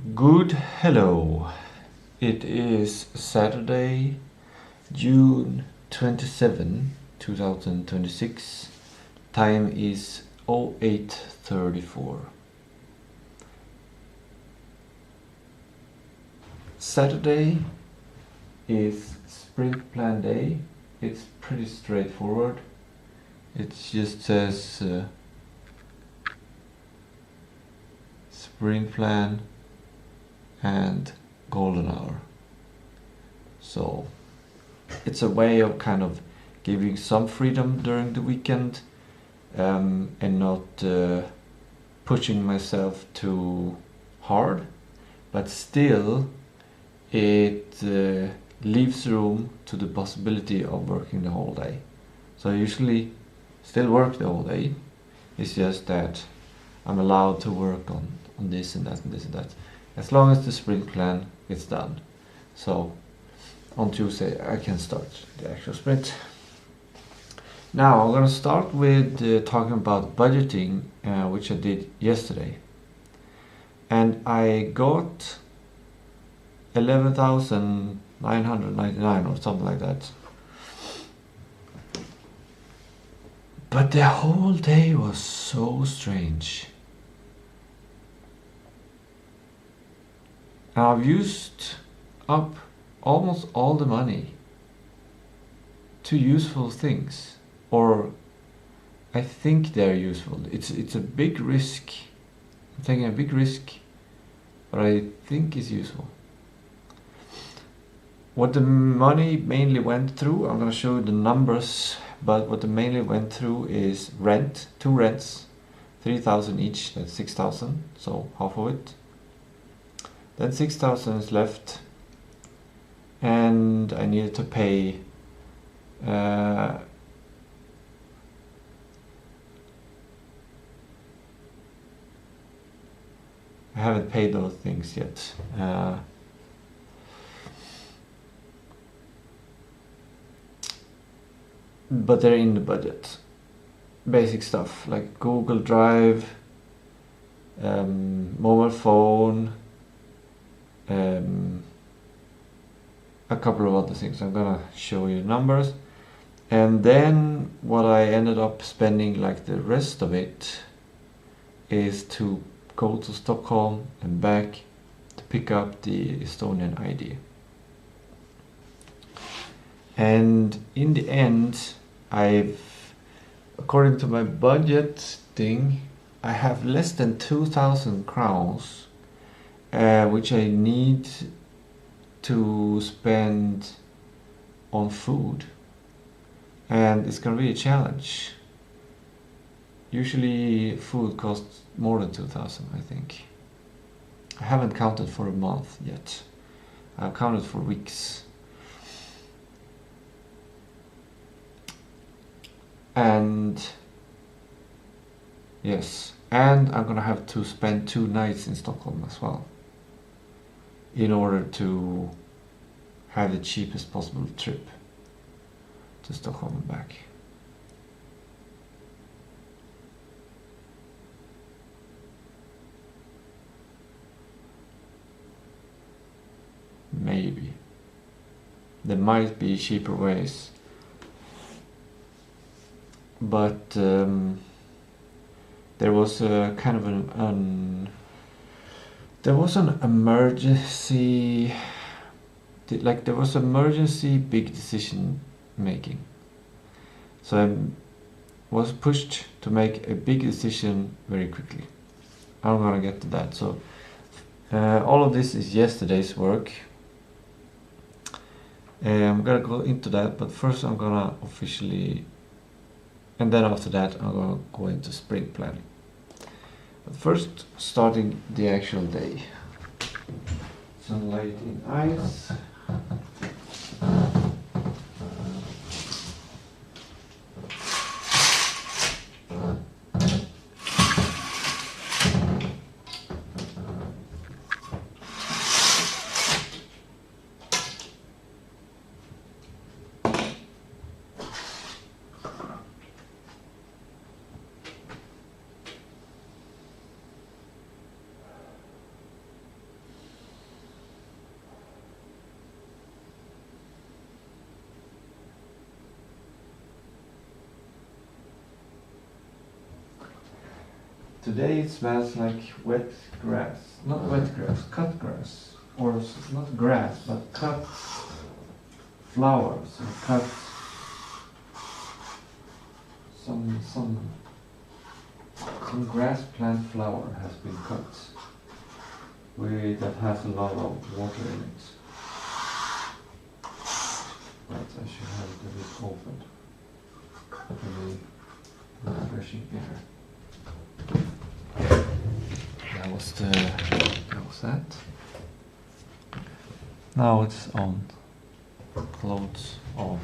Good hello. It is Saturday, June 27, 2026. Time is 08:34. Saturday is sprint plan day. It's pretty straightforward. It just says sprint plan and golden hour. So it's a way of kind of giving some freedom during the weekend and not pushing myself too hard, but still it leaves room to the possibility of working the whole day. So I usually still work the whole day. It's just that I'm allowed to work on this and that and this and that, as long as the sprint plan gets done. So on Tuesday I can start the actual sprint. Now I'm going to start with talking about budgeting, which I did yesterday. And I got 11,999 or something like that. But the whole day was so strange. I've used up almost all the money to useful things, or I think they're useful. It's a big risk. I'm taking a big risk, but I think it's useful. What the money mainly went through, I'm going to show you the numbers, but what the mainly went through is rent, 2 rents, 3,000 each, that's 6,000, so half of it. Then 6,000 is left, and I needed to pay I haven't paid those things yet. But they're in the budget. Basic stuff like Google Drive, mobile phone, a couple of other things. I'm gonna show you numbers, and then what I ended up spending, like the rest of it, is to go to Stockholm and back to pick up the Estonian ID. And in the end, according to my budget thing, I have less than 2,000 crowns, which I need to spend on food, and it's gonna be a challenge. Usually food costs more than 2,000, I think. I haven't counted for a month yet. I've counted for weeks. And yes, and I'm gonna have to spend 2 nights in Stockholm as well, in order to have the cheapest possible trip to Stockholm and back. Maybe there might be cheaper ways, but there was a kind of there was an emergency, there was emergency big decision making. So I was pushed to make a big decision very quickly. I'm gonna get to that. So all of this is yesterday's work. I'm gonna go into that, but first I'm gonna officially, and then after that I'm gonna go into sprint planning. But first, starting the actual day. Sunlight in eyes. Today it smells like wet grass. Not wet grass, cut grass. Or not grass, but cut flowers. Or cut some grass plant flower has been cut. That has a lot of water in it. Right, I should have it a bit open. Really refreshing air. That was that. Now it's on. Clothes on.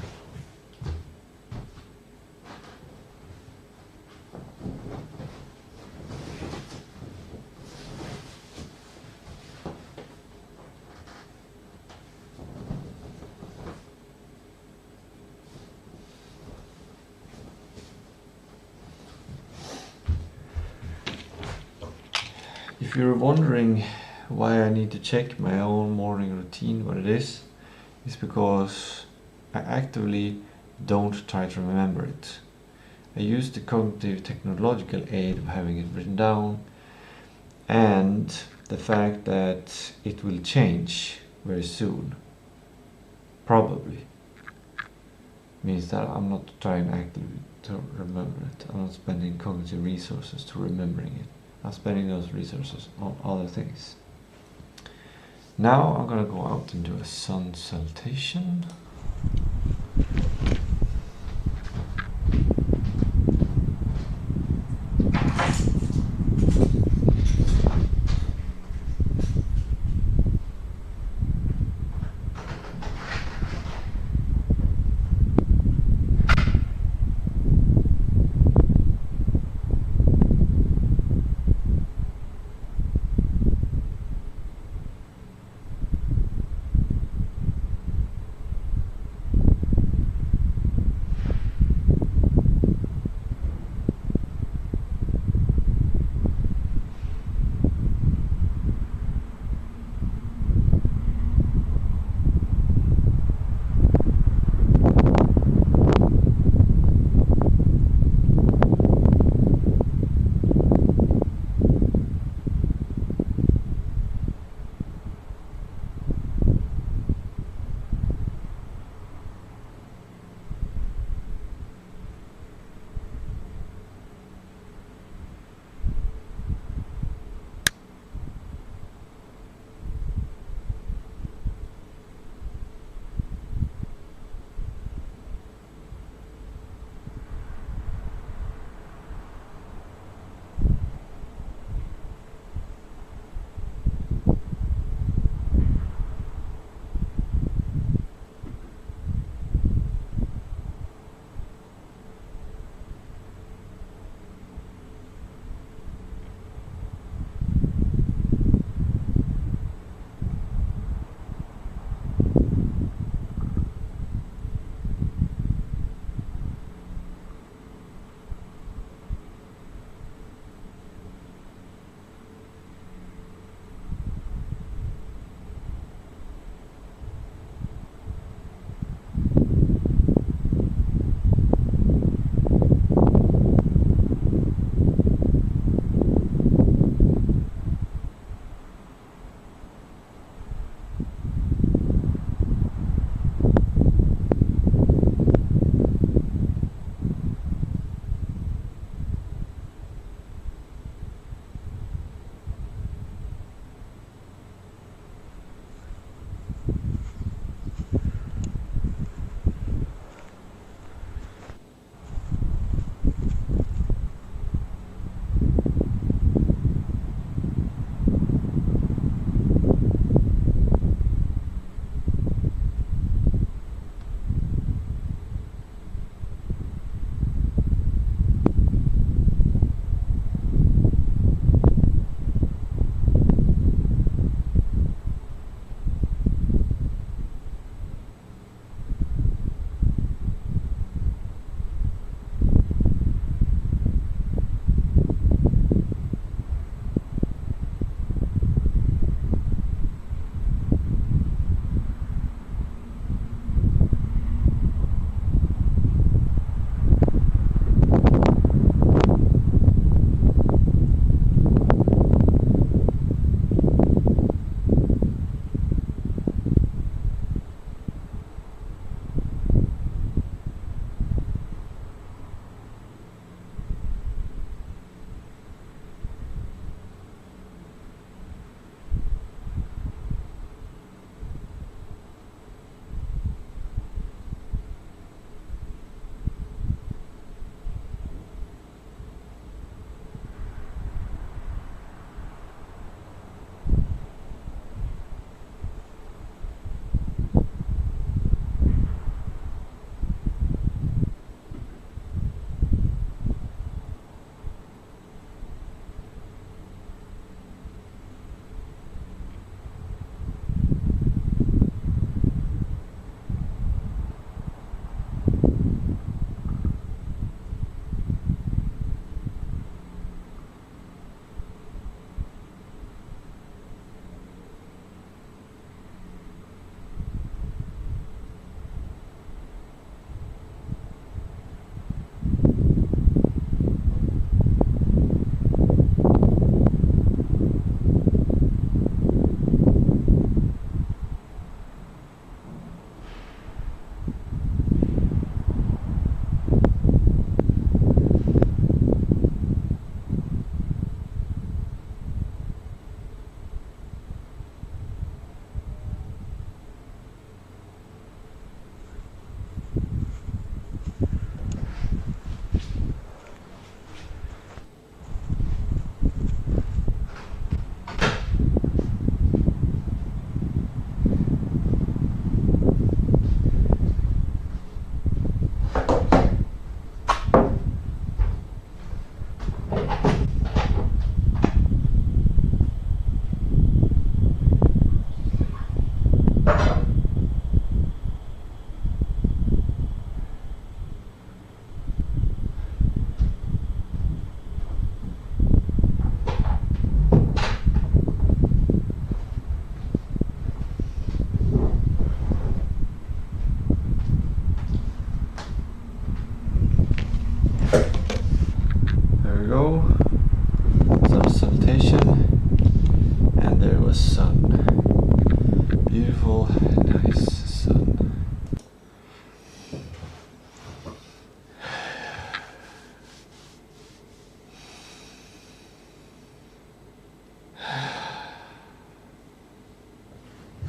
If you're wondering why I need to check my own morning routine, what it is because I actively don't try to remember it. I use the cognitive technological aid of having it written down, and the fact that it will change very soon, probably, means that I'm not trying actively to remember it. I'm not spending cognitive resources to remembering it. I'm spending those resources on other things. Now I'm gonna go out and do a sun salutation.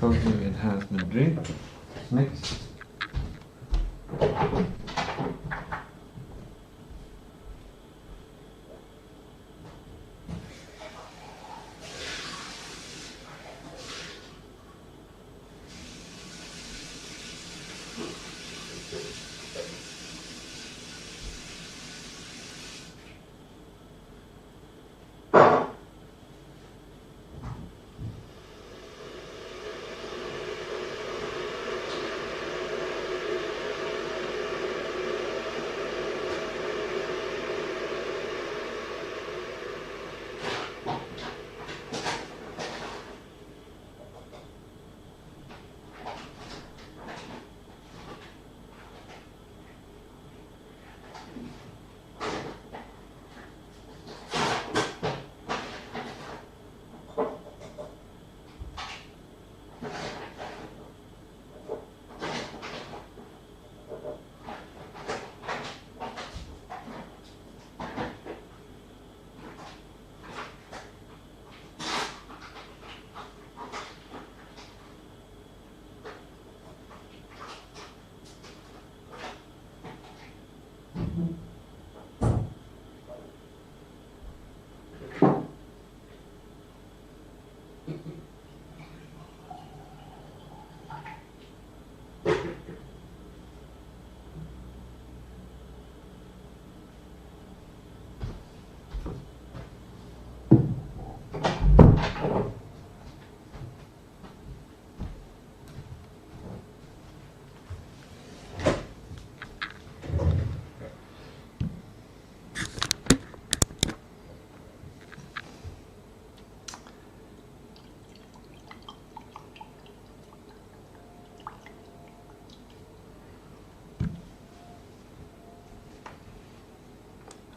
cognitive enhancement drink. Next.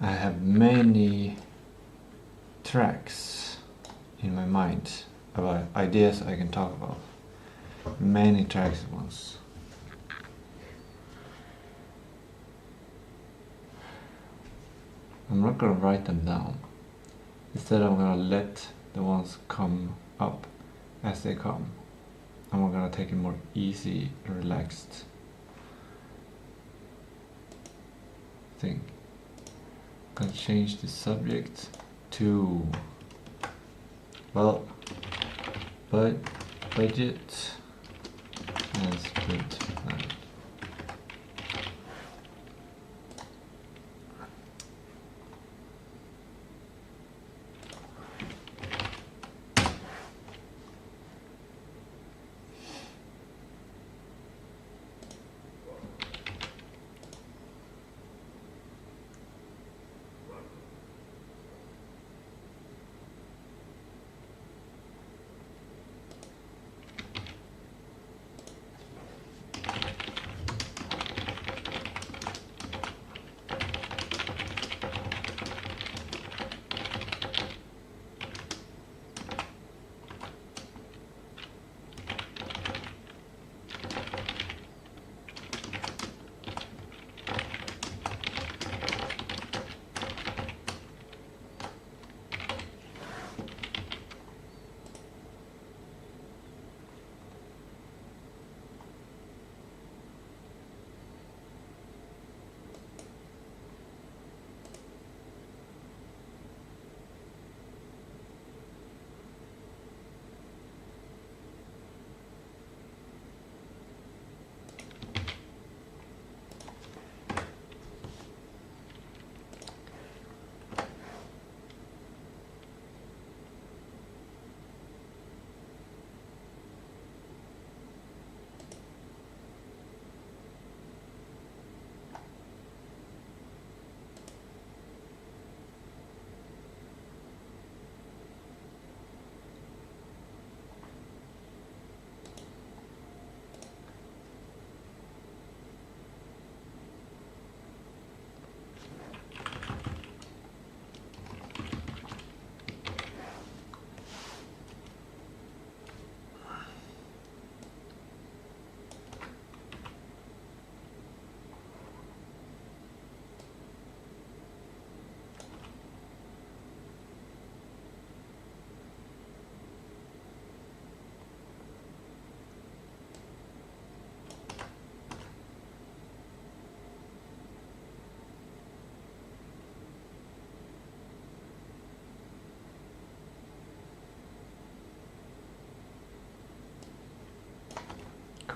I have many tracks in my mind about ideas I can talk about. Many tracks at once. I'm not gonna write them down. Instead I'm gonna let the ones come up as they come. And we're gonna take it more easy and relaxed thing. I'm gonna change the subject to, well, budget and sprint plan.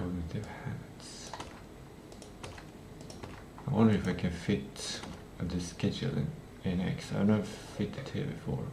cognitive habits. I wonder if I can fit this scheduling in X. I've never fit it here before.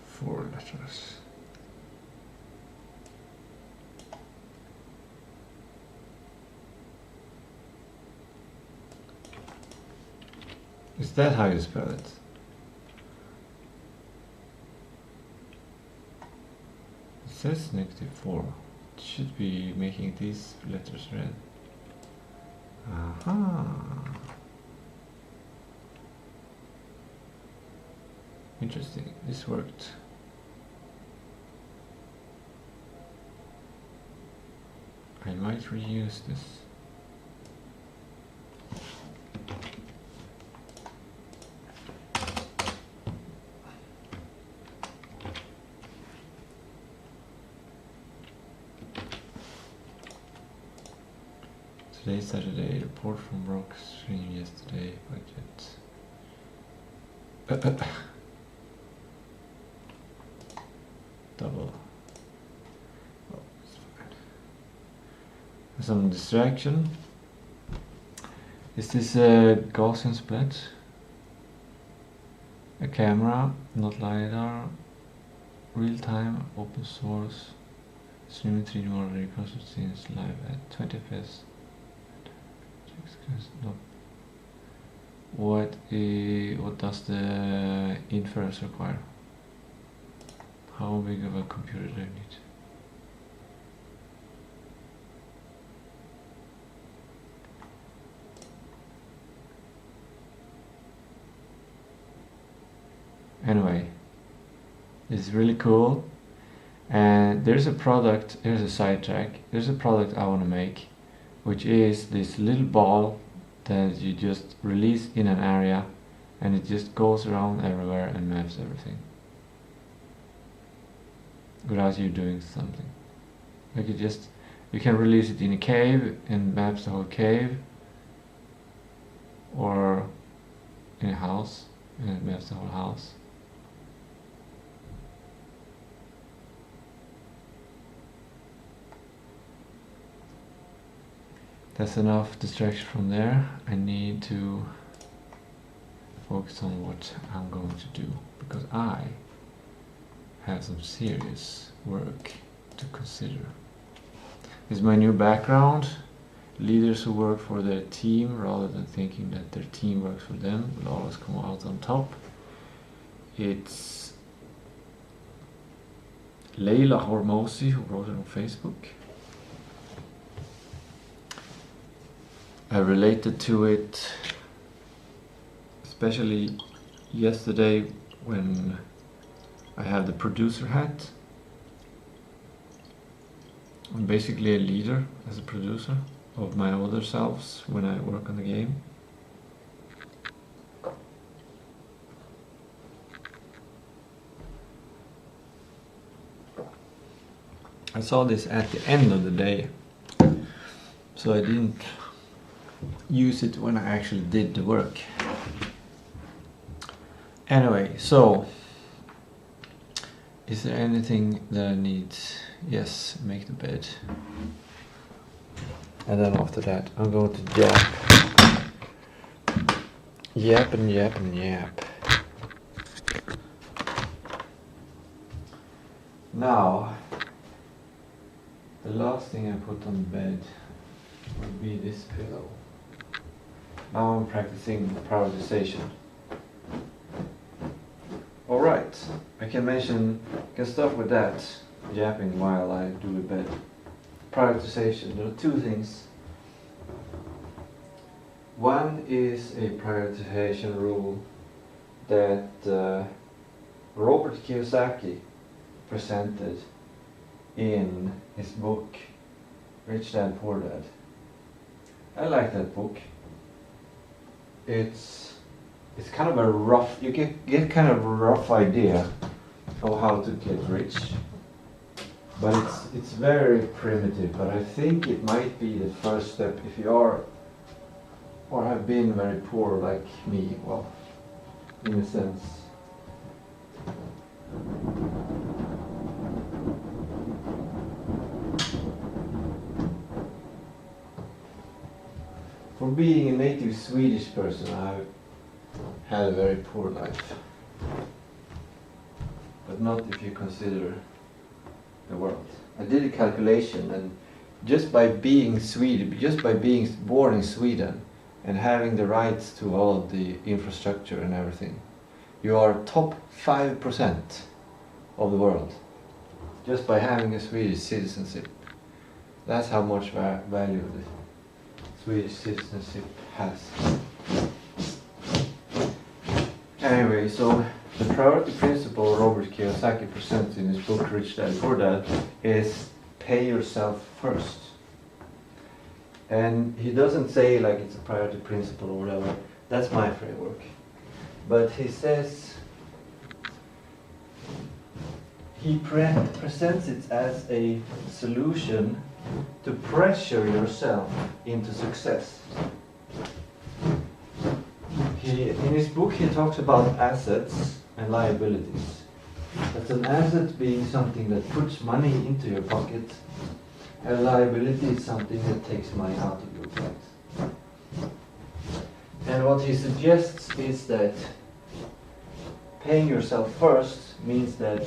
Four letters. Is that how you spell it? It says -4. It should be making these letters red. Aha. Interesting. This worked. I might reuse this. Today's Saturday. Report from Rock stream yesterday. Budget. Double. Oh, it's fine. Some distraction. Is this a Gaussian split? A camera, not LiDAR. Real time, open source. Streaming 3D model reconstruct scenes live at 20 fps. No. What does the inference require? How big of a computer do I need? Anyway, it's really cool, and there's a product, here's a sidetrack, there's a product I want to make, which is this little ball that you just release in an area and it just goes around everywhere and maps everything without you doing something. Like you can release it in a cave and maps the whole cave, or in a house and it maps the whole house. That's enough distraction from there. I need to focus on what I'm going to do, because I have some serious work to consider. This is my new background. Leaders who work for their team rather than thinking that their team works for them will always come out on top. It's Leila Hormozi who wrote it on Facebook. I related to it especially yesterday when I have the producer hat. I'm basically a leader as a producer of my other selves when I work on the game. I saw this at the end of the day, so I didn't use it when I actually did the work. Anyway, so is there anything that I need? Yes, make the bed. And then after that I'm going to jump Yap and yap and yap. Now, the last thing I put on the bed would be this pillow. Now I'm practicing prioritization. Alright, I can start with that, yapping while I do a bed. Prioritization, there are two things. One is a prioritization rule that Robert Kiyosaki presented in his book Rich Dad Poor Dad. I like that book. It's kind of a rough, you get kind of a rough idea of how to get rich, but it's very primitive, but I think it might be the first step if you are or have been very poor like me, well, in a sense. For being a native Swedish person, I've had a very poor life. But not if you consider the world. I did a calculation, and just by being Swedish, just by being born in Sweden and having the rights to all of the infrastructure and everything, you are top 5% of the world. Just by having a Swedish citizenship. That's how much value the Swedish citizenship has. Anyway, so the priority principle Robert Kiyosaki presents in his book Rich Dad Poor Dad is pay yourself first. And he doesn't say like it's a priority principle or whatever. That's my framework. But he says, he presents it as a solution to pressure yourself into success. In his book he talks about assets and liabilities. That's an asset being something that puts money into your pocket, and a liability is something that takes money out of your pocket. And what he suggests is that paying yourself first means that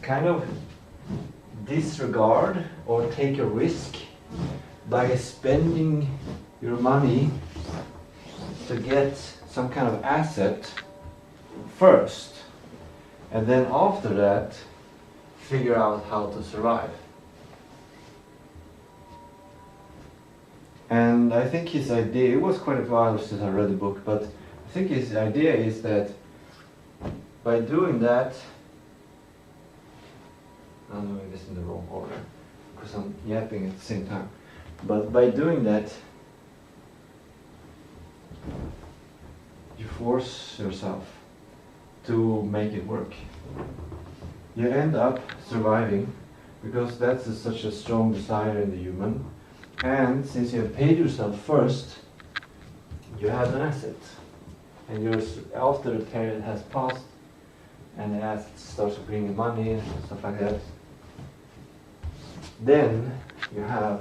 kind of disregard or take a risk by spending your money to get some kind of asset first, and then after that figure out how to survive. And I think his idea, it was quite a while since I read the book, but I think his idea is that by doing that, I'm doing this in the wrong order because I'm yapping at the same time, but by doing that you force yourself to make it work. You end up surviving because that's such a strong desire in the human, and since you have paid yourself first, you have an asset, and after the period has passed and the asset starts bringing money and stuff like that, then you're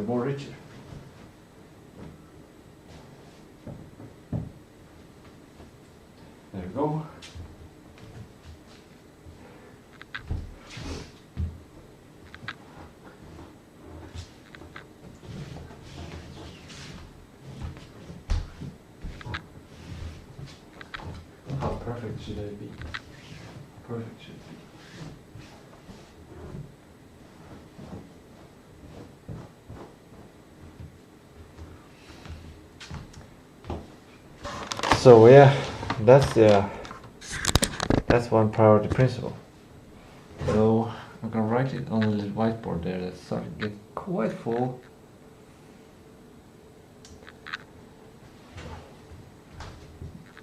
more richer. There you go. How perfect should I be? Perfect should be. So yeah, that's one priority principle. So I'm gonna write it on a little whiteboard there that's starting to get quite full.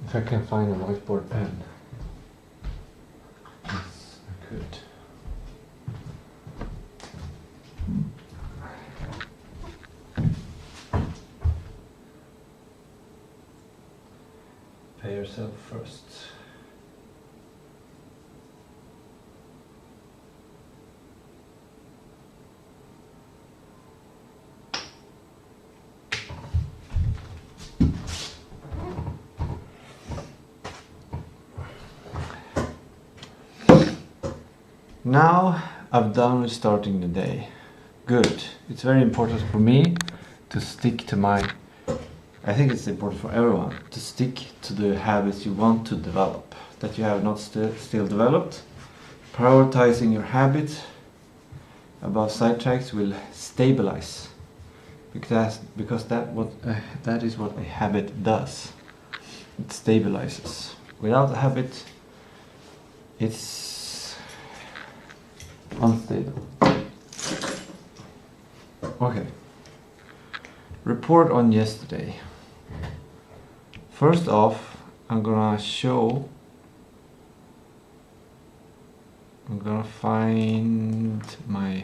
If I can find a whiteboard pen. Yes, I could. Pay yourself first. Now I've done with starting the day. Good. It's very important for me to stick to my... I think it's important for everyone to stick to the habits you want to develop, that you have not still developed. Prioritizing your habits above sidetracks will stabilize, because that is what a habit does. It stabilizes. Without a habit, it's unstable. Okay. Report on yesterday. First off, I'm gonna find my...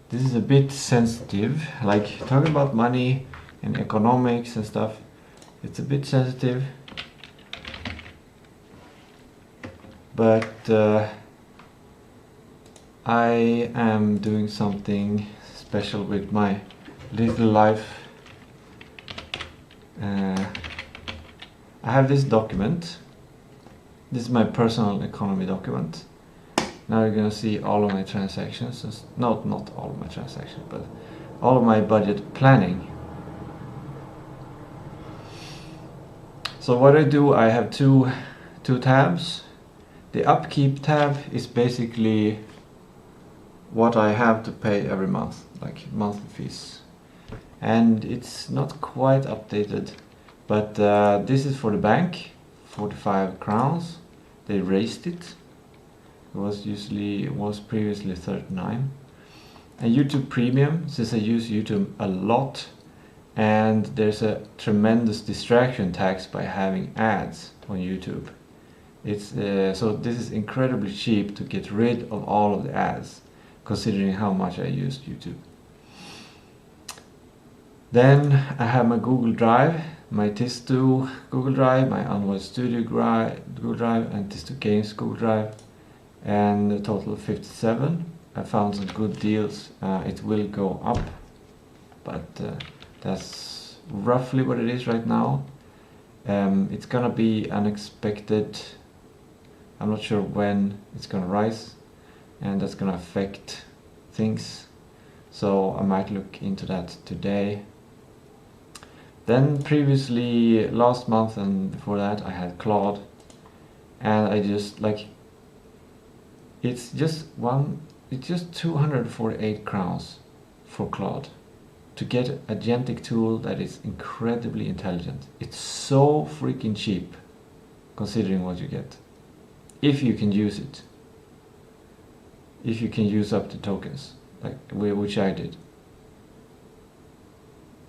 This is a bit sensitive, like talking about money and economics and stuff. It's a bit sensitive, but I am doing something special with my little life. I have this document. This is my personal economy document. Now you're gonna see all of my transactions. Not all of my transactions, but all of my budget planning. So what I do, I have two tabs. The upkeep tab is basically what I have to pay every month, like monthly fees. And it's not quite updated, but this is for the bank, 45 crowns. They raised it. It was previously 39. And YouTube Premium, since I use YouTube a lot, and there's a tremendous distraction tax by having ads on YouTube. It's so this is incredibly cheap to get rid of all of the ads, considering how much I used YouTube. Then I have my Google Drive, my Tistou Google Drive, my Unvoid Studio Google Drive, and Tistou Games Google Drive, and a total of 57. I found some good deals. It will go up, but that's roughly what it is right now. It's gonna be unexpected. I'm not sure when it's gonna rise, and that's gonna affect things. So I might look into that today. Then previously, last month and before that, I had Claude, and I just like, it's just 248 crowns for Claude to get an agentic tool that is incredibly intelligent. It's so freaking cheap considering what you get, if you can use it, if you can use up the tokens, like which I did.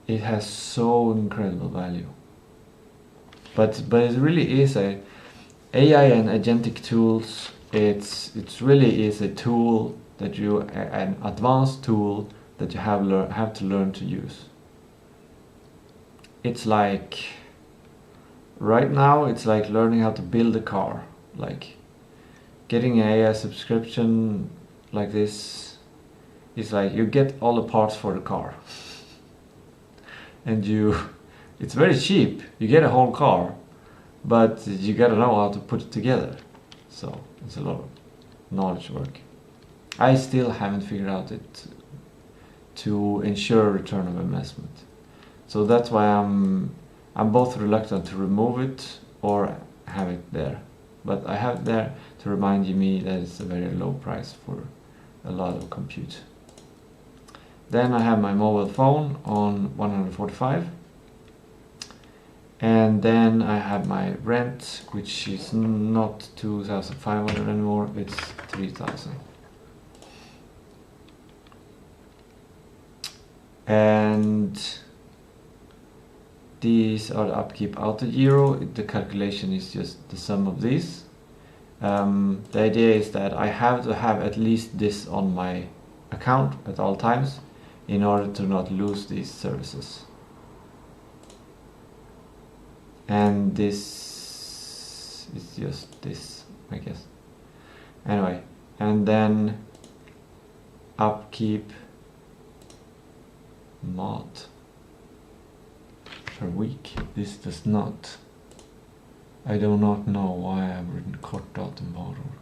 It has so incredible value, but it really is a AI and agentic tools. It really is a tool that an advanced tool that you have to learn to use. It's like, right now it's like learning how to build a car. Like getting an AI subscription like this is like you get all the parts for the car. And it's very cheap. You get a whole car, but you gotta know how to put it together. So it's a lot of knowledge work. I still haven't figured out it to ensure return of investment. So that's why I'm both reluctant to remove it or have it there. But I have it there to remind me that it's a very low price for a lot of compute. Then I have my mobile phone on 145. And then I have my rent, which is not 2,500 anymore, it's 3,000. And these are the upkeep auto euro. The calculation is just the sum of these. The idea is that I have to have at least this on my account at all times in order to not lose these services. And this is just this, I guess. Anyway, and then upkeep mod per week. This does not. I do not know why I've written kort datum varor.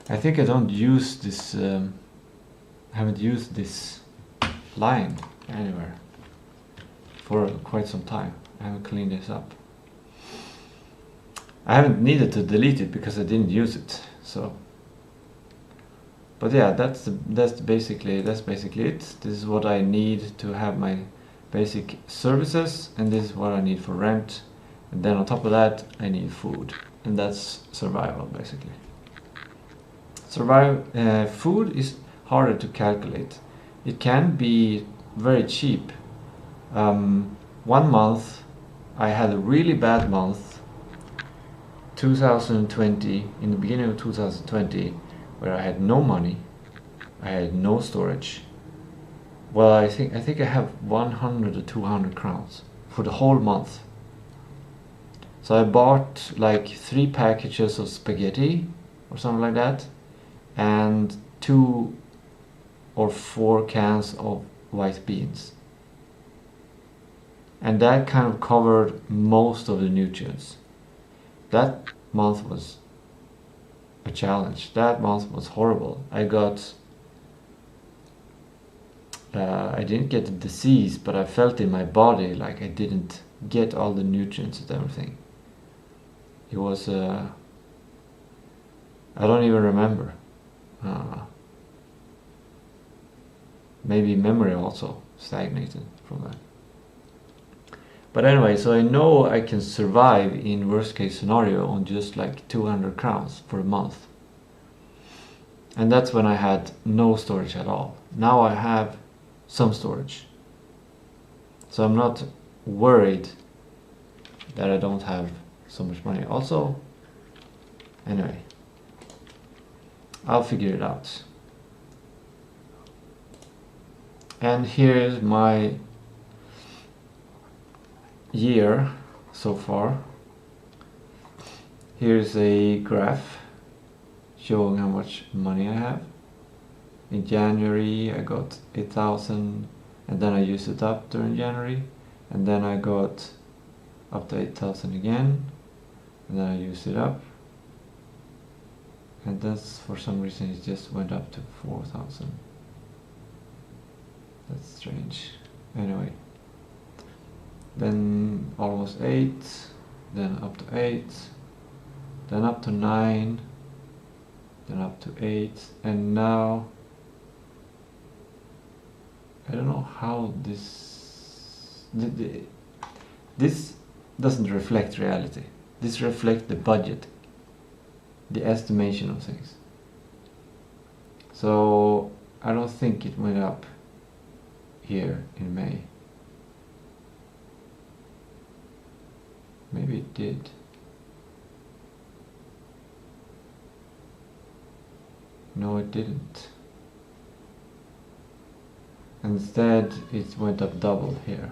I think I don't use this, haven't used this line anywhere for quite some time. I haven't cleaned this up. I haven't needed to delete it because I didn't use it, so. But yeah, that's basically it. This is what I need to have my basic services, and this is what I need for rent. And then on top of that, I need food, and that's survival basically. Food is harder to calculate. It can be very cheap. 1 month, I had a really bad month, 2020, in the beginning of 2020, where I had no money, I had no storage. Well, I think I have 100 or 200 crowns for the whole month. So I bought like 3 packages of spaghetti or something like that, and 2 or 4 cans of white beans. And that kind of covered most of the nutrients. That month was a challenge. That month was horrible. I didn't get the disease, but I felt in my body like I didn't get all the nutrients and everything. It was, I don't even remember. Maybe memory also stagnated from that. But anyway, so I know I can survive in worst case scenario on just like 200 crowns for a month. And that's when I had no storage at all. Now I have some storage. So I'm not worried that I don't have so much money. Also, anyway, I'll figure it out. And here's my year so far. Here's a graph showing how much money I have. In January I got 8,000, and then I used it up during January, and then I got up to 8,000 again, and then I used it up, and that's, for some reason, it just went up to 4,000. That's strange. Anyway, then almost 8, then up to 8, then up to 9, then up to 8, and now I don't know how this doesn't reflect reality. This reflects the budget, the estimation of things. So I don't think it went up here in May. Maybe it did. No, it didn't. Instead, it went up double here.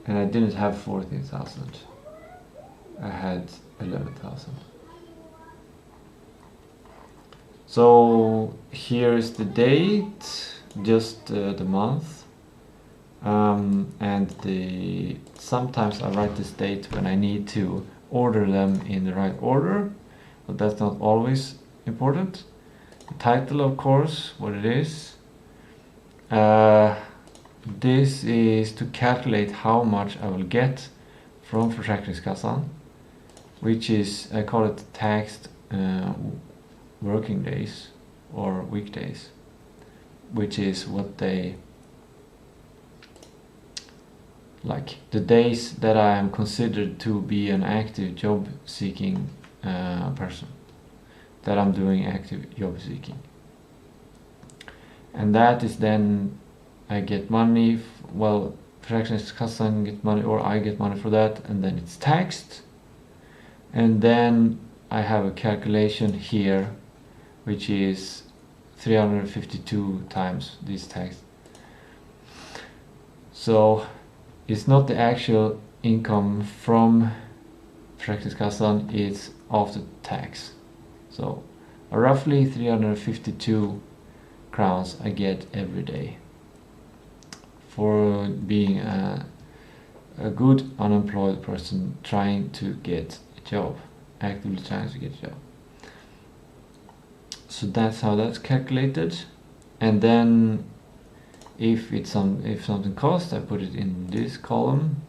And I didn't have 14,000. I had 11,000. So here's the date, just the month. And sometimes I write this date when I need to order them in the right order, but that's not always important. The title, of course, what it is. This is to calculate how much I will get from Försäkringskassan, which is, I call it taxed working days or weekdays, which is what they, like the days that I am considered to be an active job seeking person, that I'm doing active job seeking. And that is then I get money, well, Försäkringskassan get money, or I get money for that, and then it's taxed. And then I have a calculation here, which is 352 times this tax. So it's not the actual income from Försäkringskassan, it's after tax. So roughly 352 crowns I get every day for being a good unemployed person trying to get a job, actively trying to get a job. So that's how that's calculated. And then if something costs, I put it in this column.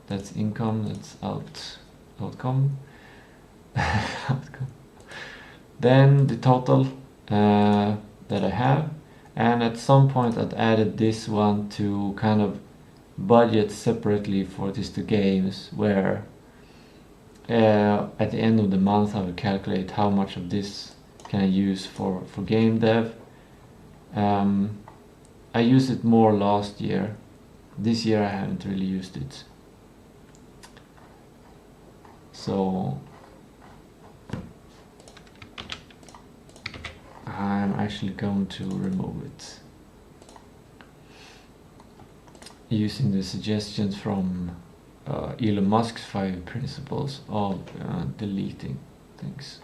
That's income, that's outcome. Outcome. Then the total that I have, and at some point I'd added this one to kind of budget separately for these two games, where at the end of the month I will calculate how much of this can I use for game dev. I used it more last year. This year I haven't really used it. So I'm actually going to remove it using the suggestions from Elon Musk's 5 principles of deleting things.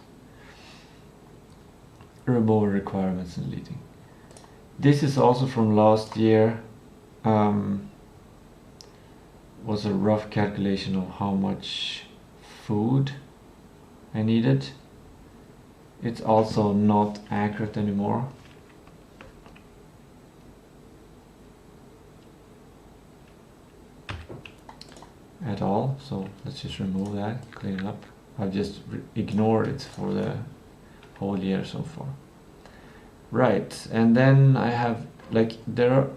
Remove requirements and deleting. This is also from last year. Was a rough calculation of how much food I needed. It's also not accurate anymore. At all, so let's just remove that, clean it up. I've just ignored it for the whole year so far. Right, and then I have, like, there are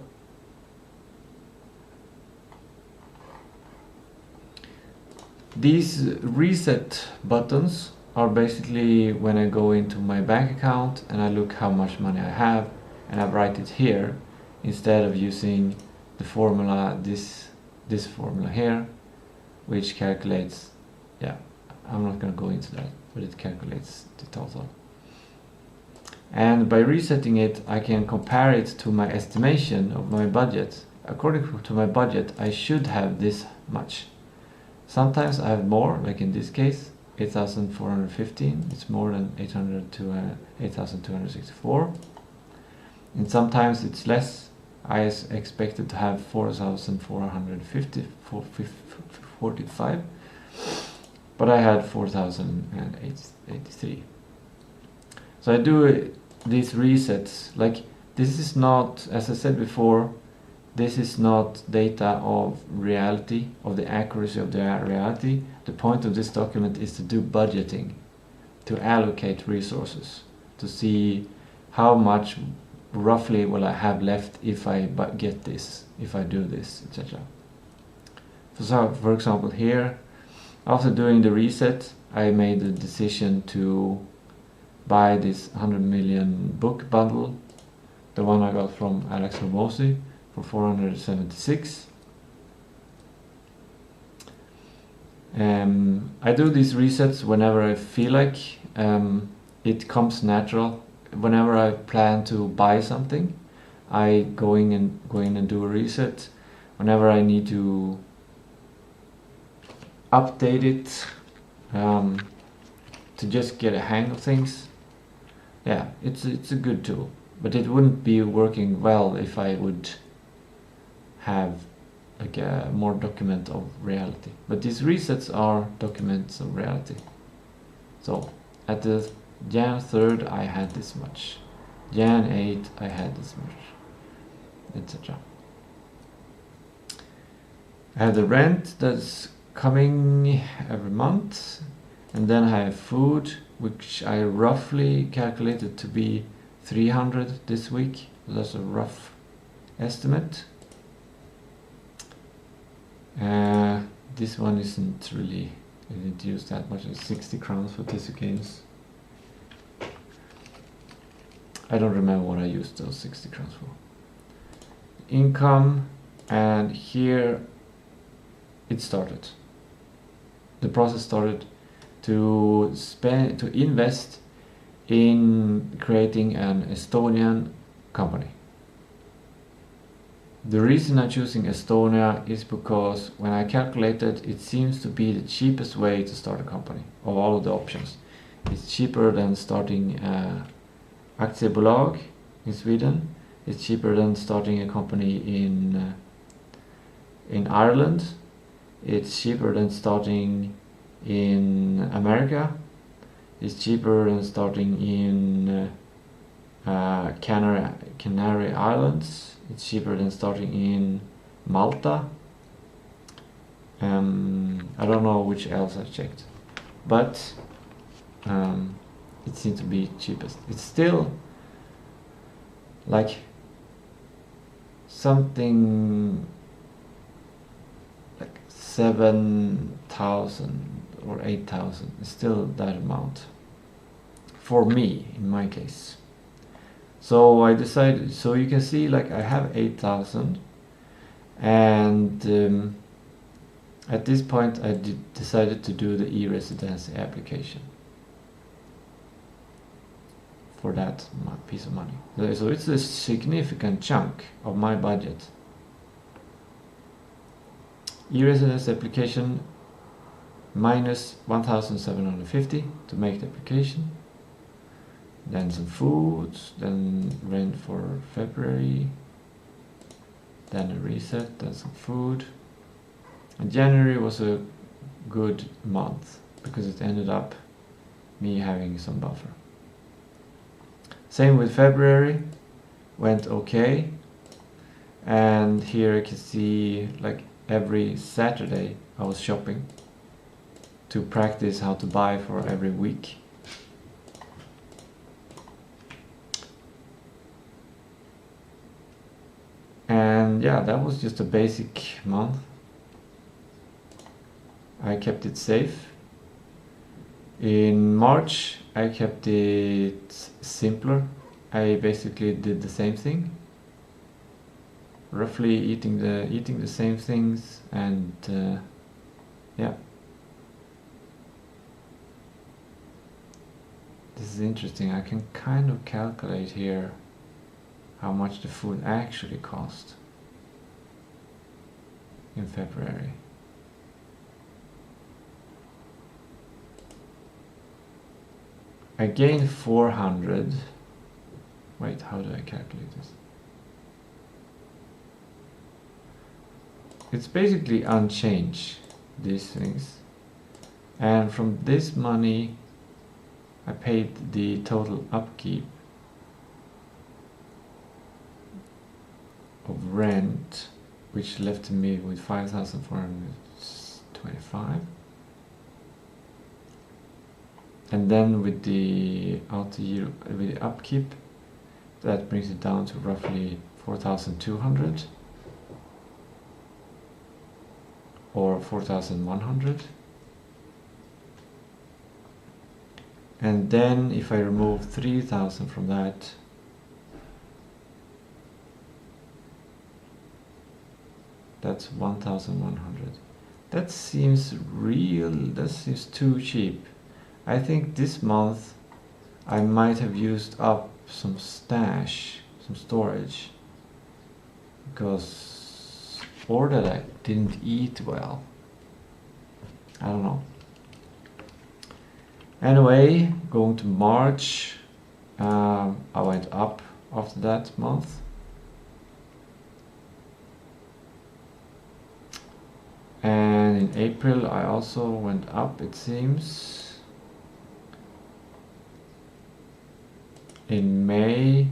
these reset buttons are basically when I go into my bank account and I look how much money I have, and I write it here instead of using the formula, this formula here, which calculates, yeah, I'm not going to go into that, but it calculates the total. And by resetting it, I can compare it to my estimation of my budget. According to my budget, I should have this much. Sometimes I have more, like in this case, 8,415. It's more than 8,264. And sometimes it's less. I expected to have 4,445, but I had 4,083. So I do these resets. Like, this is not, as I said before, this is not data of reality, of the accuracy of the reality. The point of this document is to do budgeting, to allocate resources, to see how much roughly will I have left if I get this, if I do this, etc. So for example here, after doing the reset, I made the decision to buy this 100 million book bundle, the one I got from Alex Ramosi, for 476. I do these resets whenever I feel like. It comes natural. Whenever I plan to buy something, I go in and do a reset. Whenever I need to update it, to just get a hang of things, yeah, it's a good tool. But it wouldn't be working well if I would have like a more document of reality. But these resets are documents of reality. So at the Jan 3rd I had this much, Jan 8th I had this much, etc. I have the rent that's coming every month, and then I have food, which I roughly calculated to be 300 this week. That's a rough estimate. This one isn't really, I didn't use that much. It's 60 crowns for Tistou games. I don't remember what I used those 60 crowns for. Income, and here it started. The process started to invest in creating an Estonian company. The reason I'm choosing Estonia is because when I calculated, it seems to be the cheapest way to start a company of all of the options. It's cheaper than starting aktiebolag in Sweden. It's cheaper than starting a company in Ireland. It's cheaper than starting in America. It's cheaper than starting in Canary Islands. It's cheaper than starting in Malta. I don't know which else I checked, but it seems to be cheapest. It's still like something like 7,000 or 8,000. It's still that amount for me in my case. So I decided, so you can see like I have 8,000, and at this point I decided to do the e-residency application for that piece of money. So it's a significant chunk of my budget. E-residence application minus 1,750 to make the application. Then some food, then rent for February, then a reset, then some food. And January was a good month because it ended up me having some buffer. Same with February, went okay. And here you can see like every Saturday I was shopping to practice how to buy for every week. And yeah, that was just a basic month. I kept it safe. In March I kept it simpler. I basically did the same thing, roughly eating the same things, and yeah, this is interesting. I can kind of calculate here how much the food actually cost in February. I gained 400. Wait, how do I calculate this? It's basically unchanged, these things. And from this money I paid the total upkeep of rent, which left me with 5,425. And then with the upkeep, that brings it down to roughly 4,200 or 4,100. And then if I remove 3,000 from that, that's 1,100. That seems that seems too cheap. I think this month I might have used up some stash, some storage, or that I didn't eat well. I don't know. Anyway, going to March, I went up after that month. And in April I also went up, it seems. In May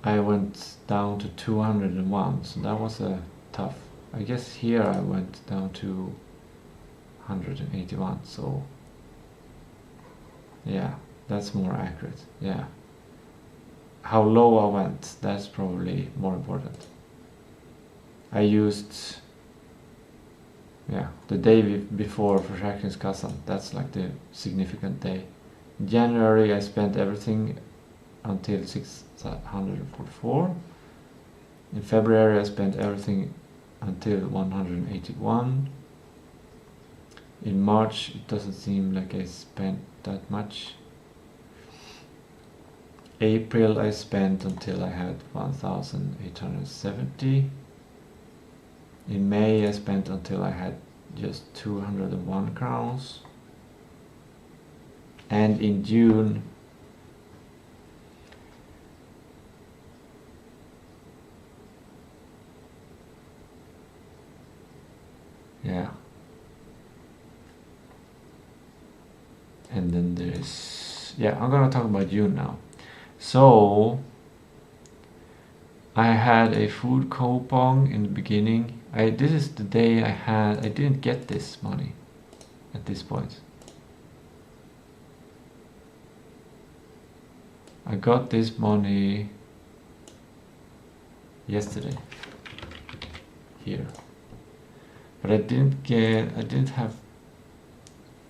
I went down to 201, so that was a tough. I guess here I went down to 181, so yeah, that's more accurate. Yeah, how low I went, that's probably more important. I used the day before Försäkringskassan, that's like the significant day. In January I spent everything until 644. In February I spent everything until 181. In March it doesn't seem like I spent that much. April I spent until I had 1,870. In May I spent until I had just 201 crowns. And in June And then there's, yeah, I'm gonna talk about you now. So I had a food coupon in the beginning. This is the day I didn't get this money at this point. I got this money yesterday here, but I didn't have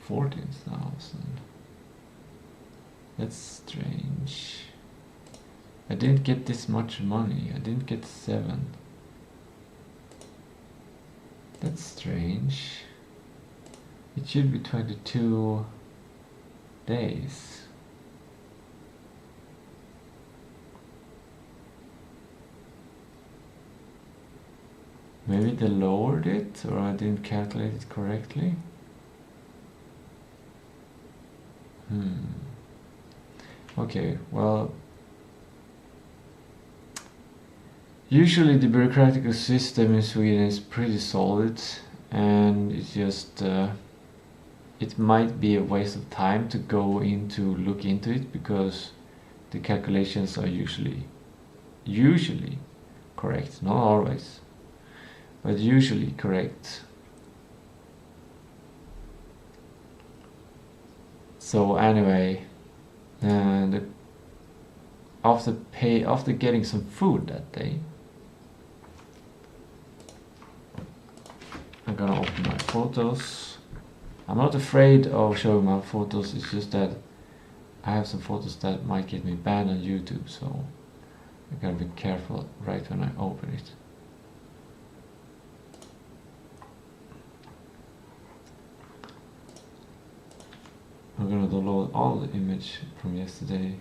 14,000. That's strange. I didn't get this much money. I didn't get 7. That's strange. It should be 22 days. Maybe they lowered it, or I didn't calculate it correctly. Okay, well, usually the bureaucratic system in Sweden is pretty solid, and it's just it might be a waste of time to go into look into it, because the calculations are usually correct, not always, but usually correct. So anyway, after getting some food that day, I'm gonna open my photos. I'm not afraid of showing my photos, it's just that I have some photos that might get me banned on YouTube, so I gotta be careful right when I open it. I'm gonna download all the image from yesterday.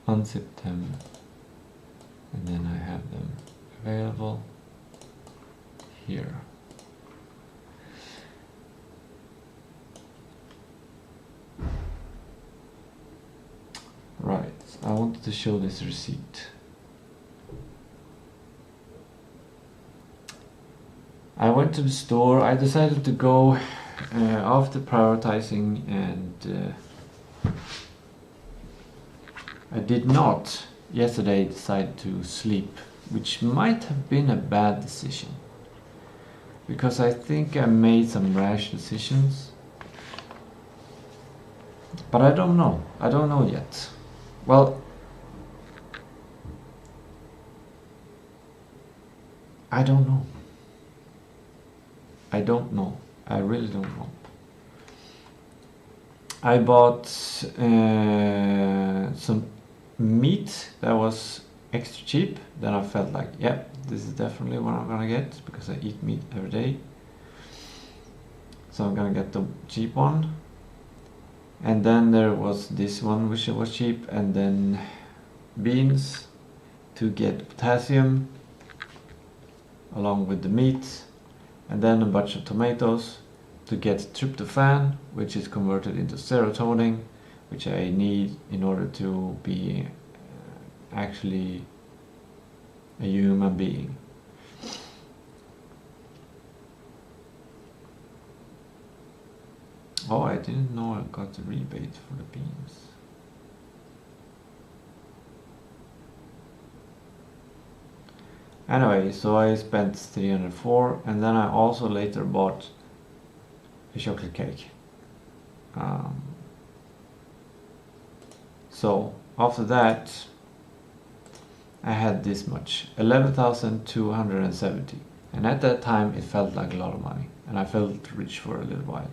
Unzip them, and then I have them available here. Right, I wanted to show this receipt. I went to the store. I decided to go after prioritizing, and I did not yesterday decide to sleep, which might have been a bad decision, because I think I made some rash decisions, but I don't know. I don't know yet. Well, I don't know. I don't know. I really don't know. I bought some meat that was extra cheap. Then I felt like, yeah, this is definitely what I'm gonna get, because I eat meat every day. So I'm gonna get the cheap one. And then there was this one which was cheap, and then beans to get potassium along with the meat, and then a bunch of tomatoes to get tryptophan, which is converted into serotonin, which I need in order to be actually a human being. Oh, I didn't know I got a rebate for the beans. Anyway, so I spent 304, and then I also later bought a chocolate cake. So after that, I had this much, 11,270, and at that time it felt like a lot of money, and I felt rich for a little while.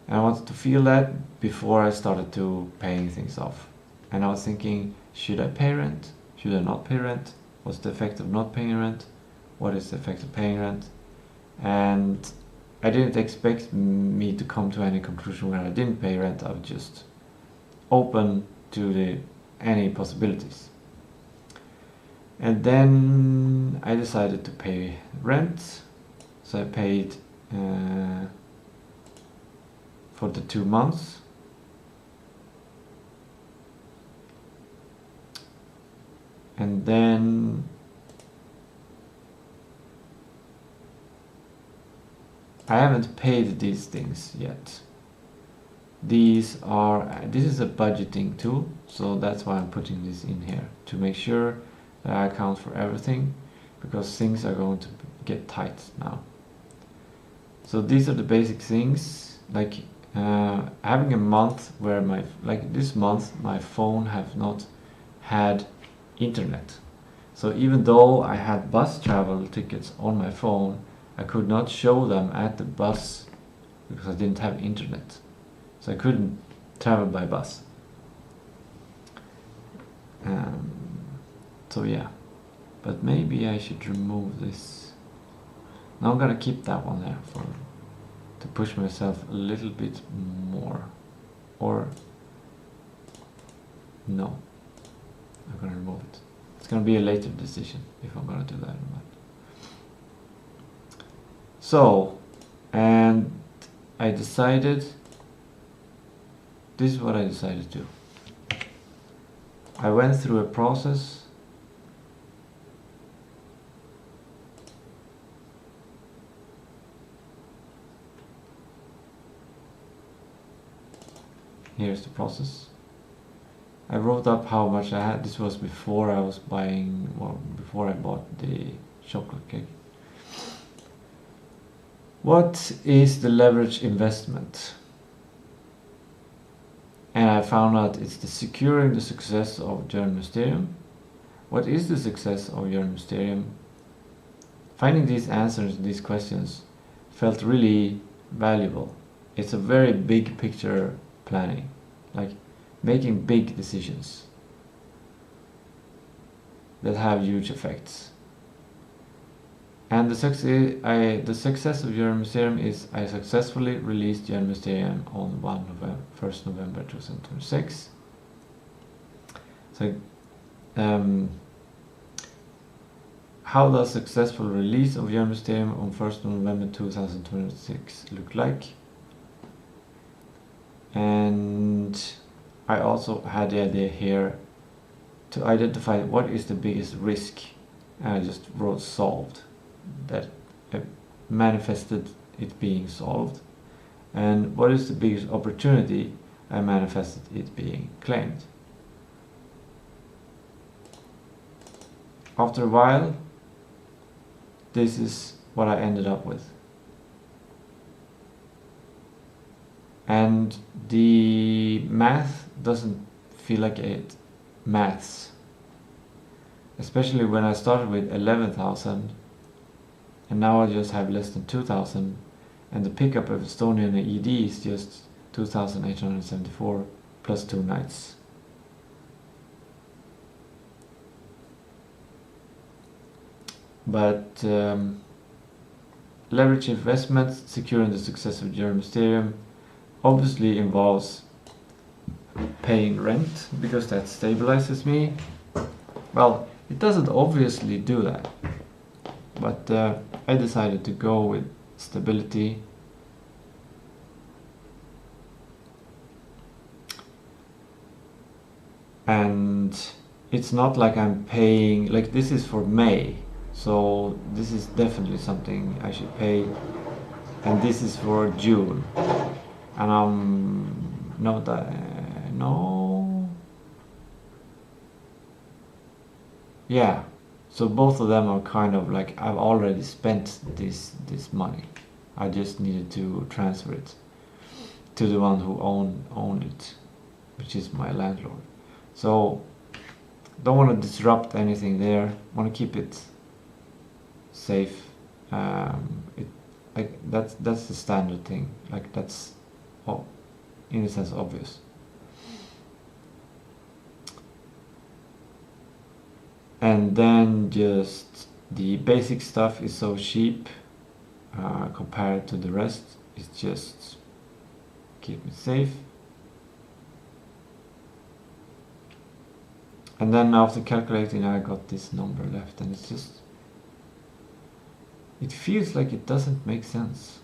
And I wanted to feel that before I started to paying things off. And I was thinking, should I pay rent? Should I not pay rent? What's the effect of not paying rent? What is the effect of paying rent? And I didn't expect me to come to any conclusion where I didn't pay rent. I was just open to any possibilities. And then I decided to pay rent. So I paid for the 2 months. And then I haven't paid these things yet. This is a budgeting tool, so that's why I'm putting this in here, to make sure that I account for everything, because things are going to get tight now. So these are the basic things, like having a month where this month my phone have not had internet. So even though I had bus travel tickets on my phone, I could not show them at the bus because I didn't have internet. So I couldn't travel by bus. So yeah, but maybe I should remove this. Now I'm gonna keep that one there to push myself a little bit more. Or no, I'm gonna remove it. It's gonna be a later decision if I'm gonna do that or not. So, and I decided, this is what I decided to do. I went through a process. Here's the process. I wrote up how much I had. This was before I was buying, well, before I bought the chocolate cake. What is the leverage investment? And I found out it's securing the success of Jörn Mysterium. What is the success of Jörn Mysterium? Finding these answers to these questions felt really valuable. It's a very big picture planning, like making big decisions that have huge effects. And the success of Jörn Mysterium is I successfully released Jörn Mysterium on 1st November 2026. So how does successful release of Jörn Mysterium on 1st November 2026 look like? And I also had the idea here to identify what is the biggest risk, and I just wrote solved, that manifested it being solved. And what is the biggest opportunity, I manifested it being claimed. After a while, this is what I ended up with. And the math doesn't feel like it maths. Especially when I started with 11,000 and now I just have less than 2,000, and the pickup of Estonian ED is just 2,874 plus 2 nights. But leverage investments securing the success of Jörn Mysterium obviously involves paying rent, because that stabilizes me. Well, it doesn't obviously do that, but I decided to go with stability. And it's not like I'm paying, like this is for May, so this is definitely something I should pay, and this is for June, and yeah, so both of them are kind of like I've already spent this money. I just needed to transfer it to the one who owned it, which is my landlord. So don't want to disrupt anything there. Want to keep it safe. That's the standard thing. Like that's in a sense obvious. And then just the basic stuff is so cheap compared to the rest. It's just keep it safe. And then after calculating, I got this number left, and it's just, it feels like it doesn't make sense.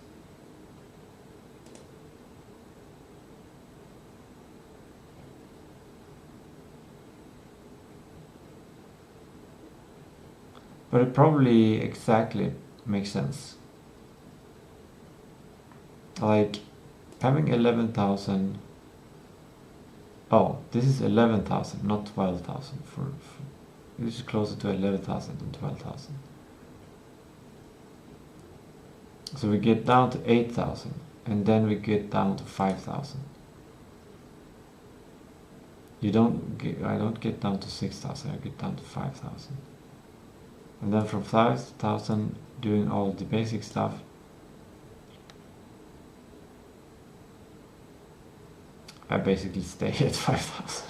But it probably exactly makes sense. Like having 11,000. Oh, this is 11,000, not 12,000. This is closer to 11,000 than 12,000. So we get down to 8,000, and then we get down to 5,000. I don't get down to 6,000. I get down to 5,000. And then from 5,000, doing all the basic stuff, I basically stay at 5,000.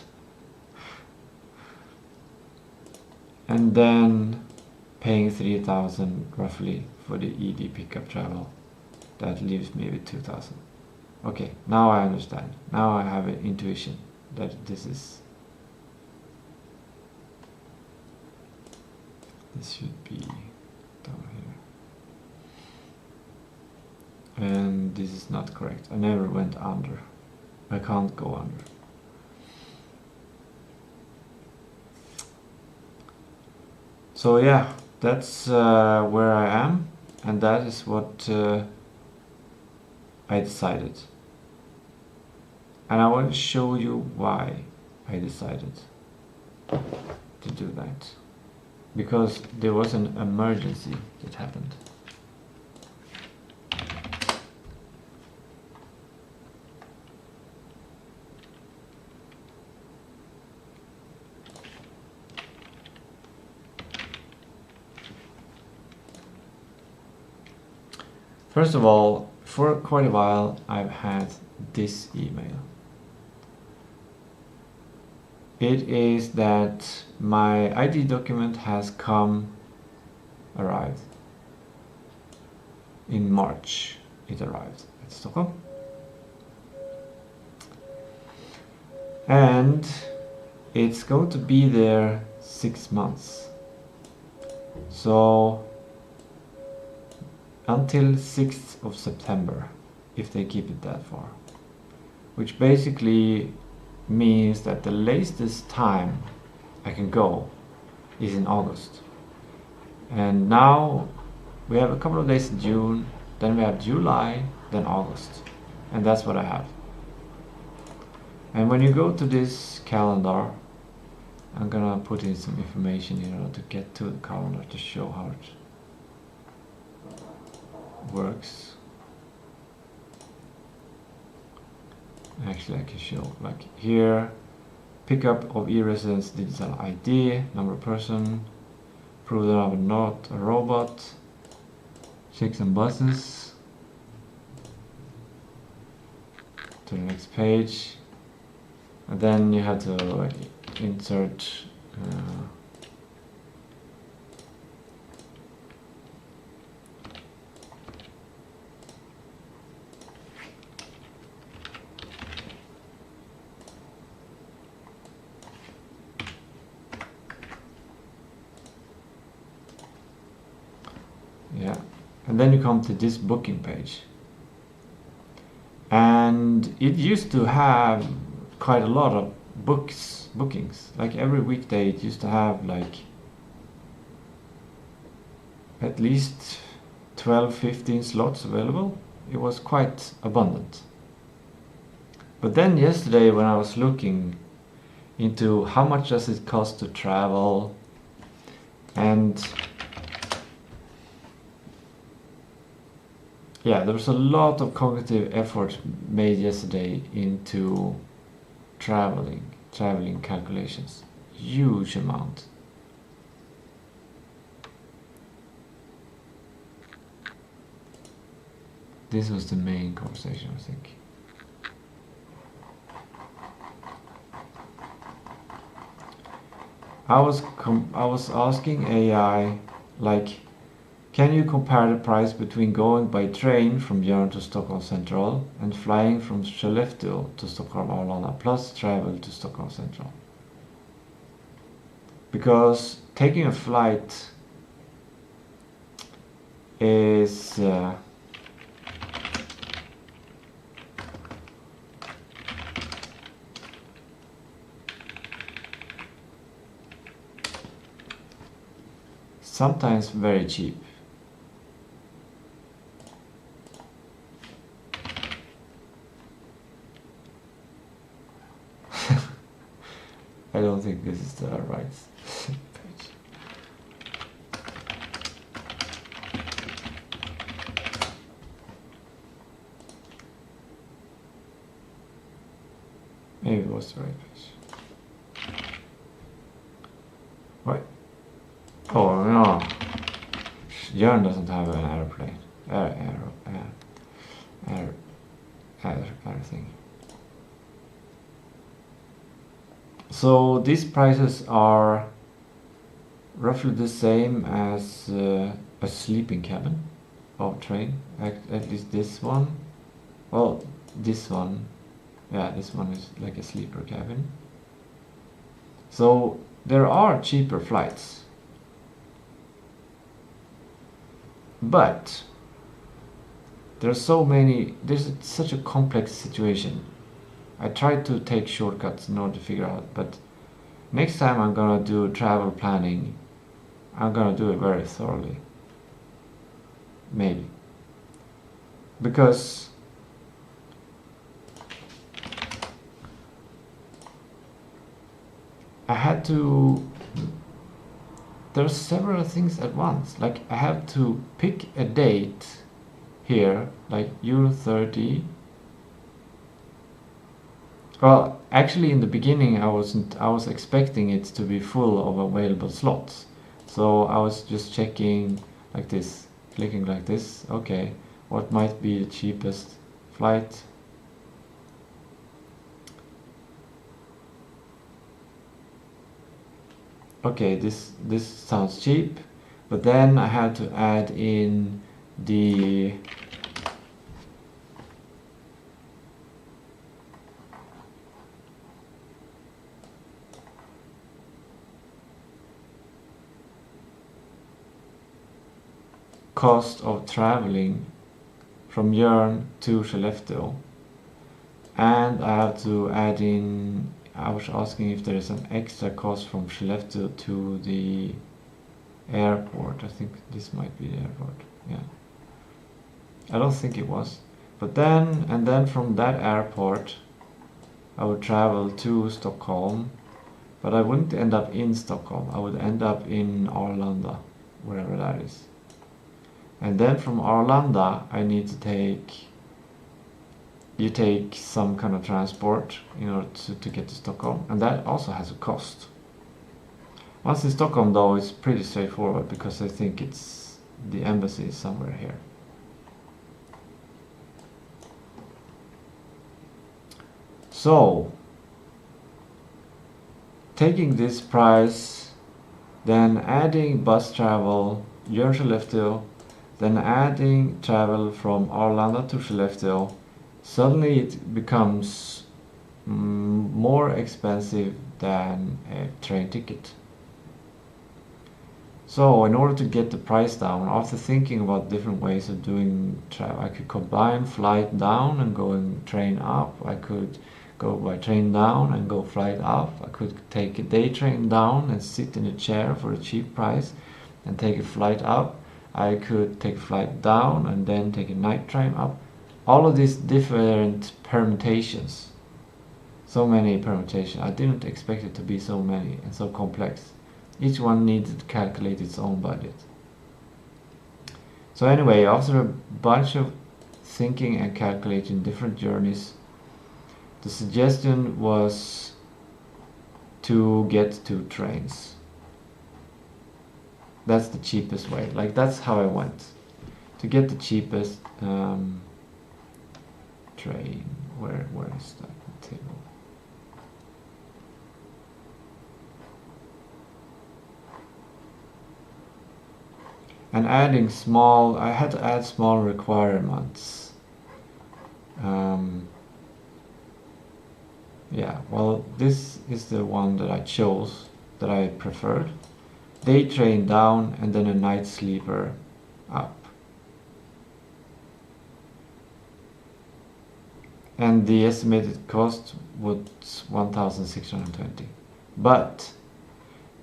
And then paying 3,000 roughly for the ED pickup travel. That leaves me with 2,000. Okay, now I understand. Now I have an intuition that this should be down here. And this is not correct. I never went under. I can't go under. So yeah, that's where I am, and that is what I decided. And I want to show you why I decided to do that. Because there was an emergency that happened. First of all, for quite a while I've had this email. It is that my ID document has arrived. In March it arrived at Stockholm. And it's going to be there 6 months. So until 6th of September, if they keep it that far. Which basically means that the latest time I can go is in August. And now we have a couple of days in June, then we have July, then August. And that's what I have. And when you go to this calendar, I'm gonna put in some information in order to get to the calendar to show how it works. Actually I can show, like here, pickup of e-residence digital ID, number of person, prove that I'm not a robot, check some buttons, to the next page, and then you have to like insert yeah, and then you come to this booking page, and it used to have quite a lot of bookings. Like every weekday it used to have like at least 12-15 slots available. It was quite abundant. But then yesterday when I was looking into how much does it cost to travel, and yeah, there was a lot of cognitive effort made yesterday into traveling calculations. Huge amount. This was the main conversation, I think. I was asking AI, like, can you compare the price between going by train from Jörn to Stockholm Central and flying from Skellefteå to Stockholm Arlanda plus travel to Stockholm Central? Because taking a flight is sometimes very cheap. I don't think this is the right page. Maybe it was the right page. What? Oh no. Jörn doesn't have an airplane. Air thing. So these prices are roughly the same as a sleeping cabin of train. At least this one. Well, this one. Yeah, this one is like a sleeper cabin. So there are cheaper flights. But there's such a complex situation. I tried to take shortcuts in order to figure out, but next time I'm gonna do travel planning, I'm gonna do it very thoroughly. Maybe. Because I had to... There are several things at once. Like I have to pick a date here, like Euro 30. Well, actually in the beginning I was expecting it to be full of available slots. So I was just checking like this, clicking like this. Okay, what might be the cheapest flight? Okay, this sounds cheap, but then I had to add in the cost of traveling from Jörn to Skellefteå, and I have to add in... I was asking if there is an extra cost from Skellefteå to the airport. I think this might be the airport. Yeah. I don't think it was. But then from that airport I would travel to Stockholm, but I wouldn't end up in Stockholm. I would end up in Arlanda, wherever that is. And then from Arlanda I need to take... You take some kind of transport in order to get to Stockholm, and that also has a cost. Once in Stockholm though, it's pretty straightforward because I think it's the embassy is somewhere here. So taking this price, then adding bus travel, Jörn-Skellefteå, then adding travel from Arlanda to Skellefteå, suddenly it becomes more expensive than a train ticket. So in order to get the price down, after thinking about different ways of doing travel, I could combine flight down and going train up. I could go by train down and go flight up. I could take a day train down and sit in a chair for a cheap price and take a flight up. I could take a flight down and then take a night train up. All of these different permutations. So many permutations. I didn't expect it to be so many and so complex. Each one needed to calculate its own budget. So anyway, after a bunch of thinking and calculating different journeys, the suggestion was to get 2 trains. That's the cheapest way. Like that's how I went. To get the cheapest train. Where is that table? And adding small, I had to add small requirements. Yeah, well, this is the one that I chose, that I preferred. Day train down and then a night sleeper up. And the estimated cost was 1,620. But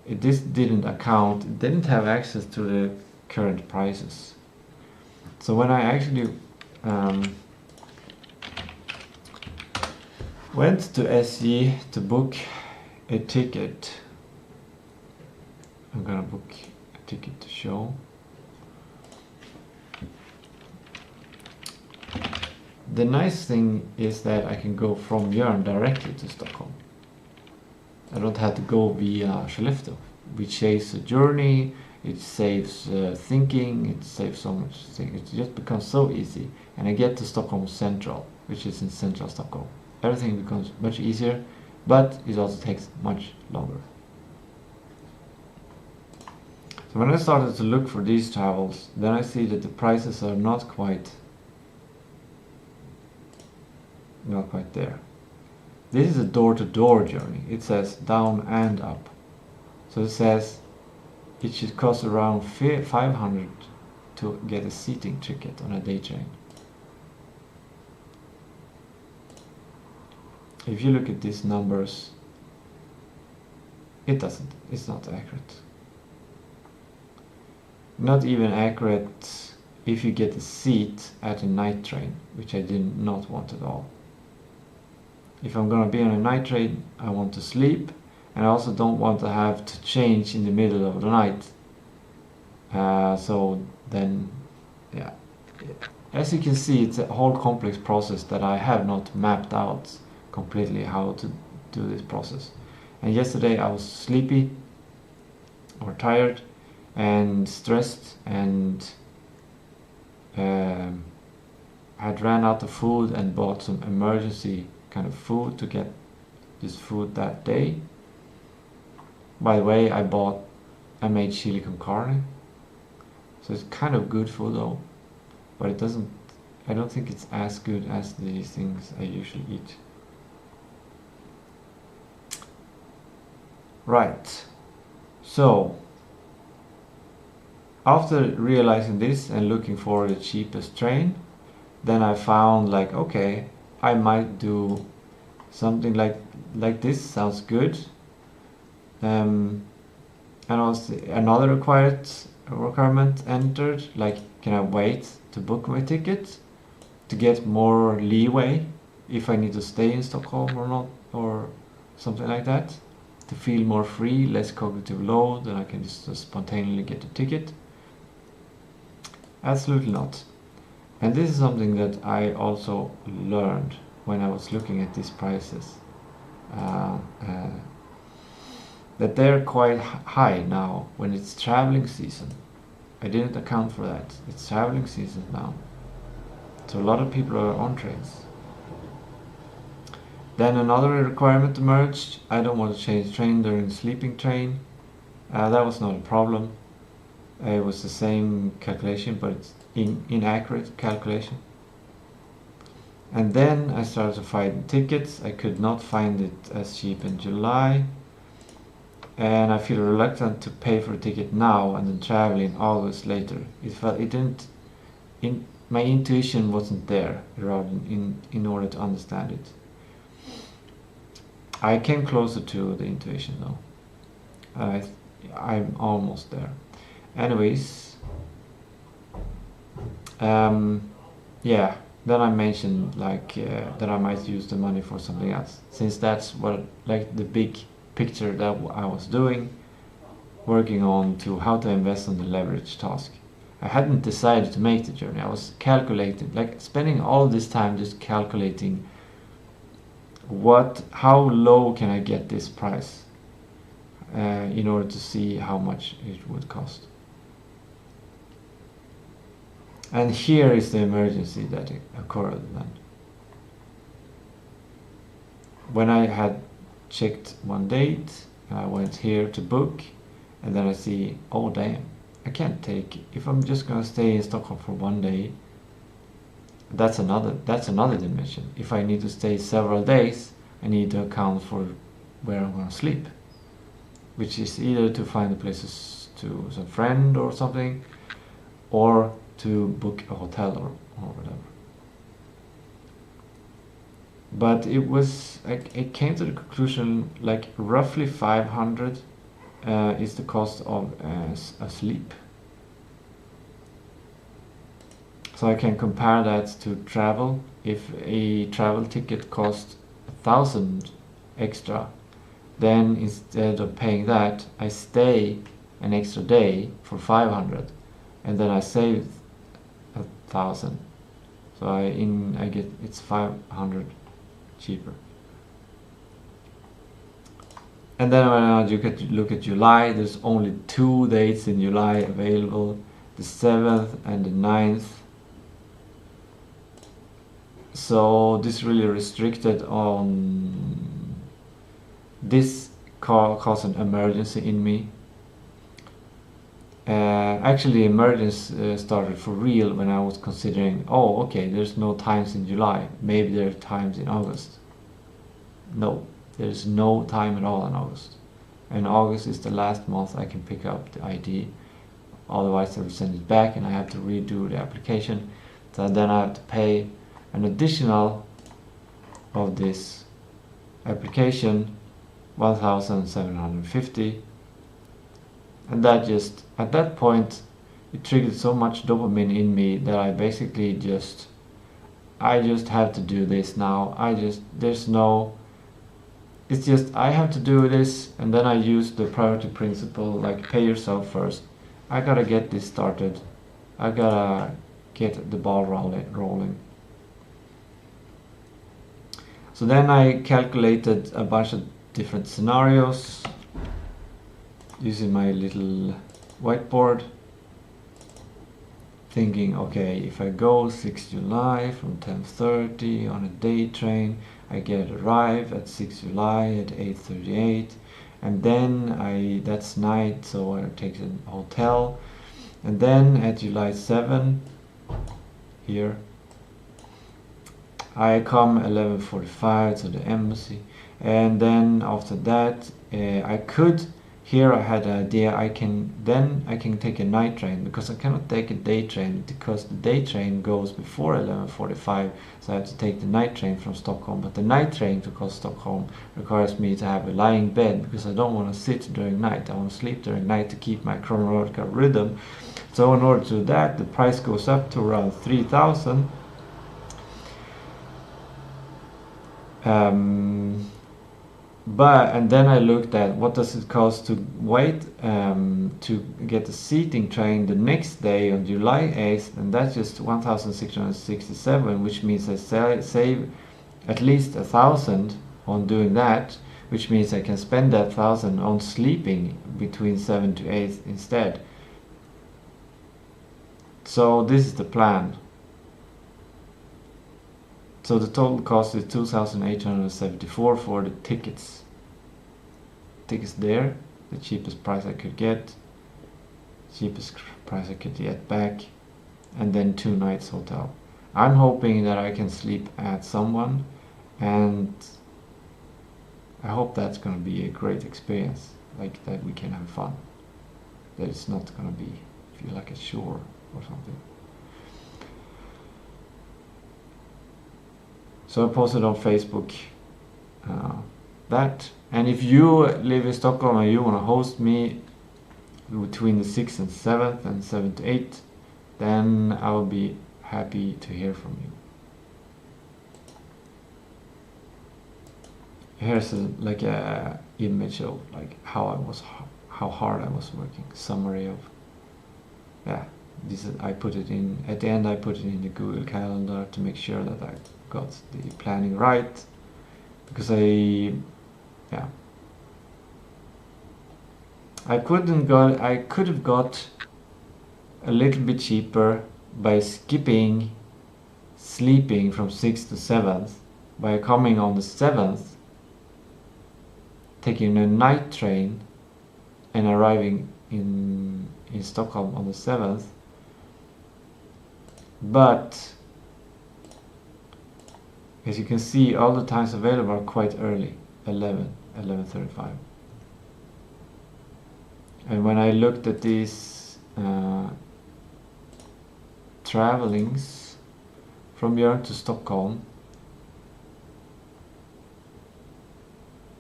this didn't account, it didn't have access to the current prices. So when I actually went to SJ to book a ticket, I'm gonna book a ticket to show. The nice thing is that I can go from Jörn directly to Stockholm. I don't have to go via Skellefteå, which saves a journey, it saves thinking, it saves so much thing. It just becomes so easy. And I get to Stockholm Central, which is in central Stockholm. Everything becomes much easier, but it also takes much longer. So when I started to look for these travels, then I see that the prices are not quite there. This is a door-to-door journey. It says down and up. So it says it should cost around 500 to get a seating ticket on a day train. If you look at these numbers, it's not accurate. Not even accurate if you get a seat at a night train, which I did not want at all. If I'm gonna be on a night train, I want to sleep, and I also don't want to have to change in the middle of the night. So then, yeah. As you can see, it's a whole complex process that I have not mapped out completely how to do this process. And yesterday I was sleepy or tired and stressed, and had ran out of food and bought some emergency kind of food to get this food that day. By the way, I made chili con carne, so it's kind of good food though, but I don't think it's as good as these things I usually eat. Right, so after realizing this and looking for the cheapest train, then I found like, okay, I might do something like this, sounds good. And also another requirement entered, like, can I wait to book my ticket to get more leeway if I need to stay in Stockholm or not, or something like that, to feel more free, less cognitive load, and I can just spontaneously get a ticket. Absolutely not. And this is something that I also learned when I was looking at these prices, that they're quite high now when it's traveling season. I didn't account for that. It's traveling season now, so a lot of people are on trains. Then another requirement emerged. I don't want to change train during the sleeping train. That was not a problem. It was the same calculation, but it's inaccurate calculation. And then I started to find tickets. I could not find it as cheap in July, and I feel reluctant to pay for a ticket now and then travel in August later. My intuition wasn't there in order to understand it. I came closer to the intuition though. I'm almost there. Anyways, yeah, then I mentioned like that I might use the money for something else, since that's what, like, the big picture that I was doing, working on to how to invest on the leverage task. I hadn't decided to make the journey. I was calculating, like spending all this time just calculating how low can I get this price in order to see how much it would cost. And here is the emergency that occurred then. When I had checked one date, I went here to book, and then I see, oh damn, I can't take, if I'm just gonna stay in Stockholm for one day, that's another dimension. If I need to stay several days, I need to account for where I'm gonna sleep, which is either to find the places to some friend or something, or to book a hotel or whatever. But it was, it came to the conclusion like roughly 500 is the cost of a sleep. So I can compare that to travel. If a travel ticket costs 1,000 extra, then instead of paying that, I stay an extra day for 500, and then I save 1,000. So I get it's 500 cheaper. And then when I look at July, there's only 2 dates in July available, the 7th and the 9th. So this really restricted on this caused an emergency in me. Actually, emergency started for real when I was considering, oh, okay, there's no times in July, maybe there are times in August. No, there's no time at all in August. And August is the last month I can pick up the ID, otherwise I will send it back and I have to redo the application. So then I have to pay an additional of this application, 1,750. And that just, at that point, it triggered so much dopamine in me that I basically I just have to do this now. It's just, I have to do this, and then I use the priority principle, like pay yourself first. I gotta get this started. I gotta get the ball rolling. So then I calculated a bunch of different scenarios using my little whiteboard, thinking, okay, if I go 6 July from 10:30 on a day train, I arrive at 6 July at 8:38, and then that's night, so I take a hotel, and then at July 7 here I come 11:45 to the embassy, and then after that here I had an idea, I can take a night train, because I cannot take a day train because the day train goes before 11:45, so I have to take the night train from Stockholm. But the night train to Stockholm requires me to have a lying bed, because I don't want to sit during night. I want to sleep during night to keep my chronological rhythm. So in order to do that, the price goes up to around 3,000. And then I looked at what does it cost to wait to get the seating train the next day on July 8th, and that's just 1,667, which means I save at least 1,000 on doing that, which means I can spend that 1,000 on sleeping between 7 to 8 instead. So this is the plan. So the total cost is 2,874 for the tickets. Tickets there, the cheapest price I could get, cheapest price I could get back, and then 2 nights hotel. I'm hoping that I can sleep at someone, and I hope that's going to be a great experience, like that we can have fun. That it's not going to be feel like a chore or something. So I posted on Facebook that, and if you live in Stockholm and you want to host me between the 6th and 7th and 7th to 8th, then I will be happy to hear from you. Here's like a image of like how hard I was working. Summary of, yeah, this is, I put it in at the end. I put it in the Google Calendar to make sure that I got the planning right, because I could have got a little bit cheaper by skipping sleeping from 6th to 7th, by coming on the 7th, taking a night train and arriving in Stockholm on the 7th. But as you can see, all the times available are quite early, 11:35. And when I looked at these travelings from Jörn to Stockholm,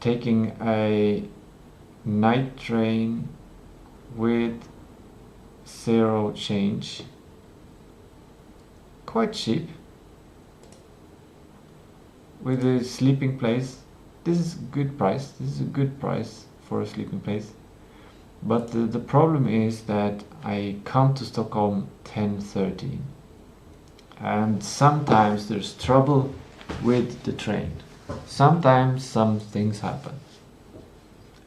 taking a night train with 0 change, quite cheap, with a sleeping place. This is a good price. This is a good price for a sleeping place. But the problem is that I come to Stockholm 10:13, and sometimes there's trouble with the train. Sometimes some things happen.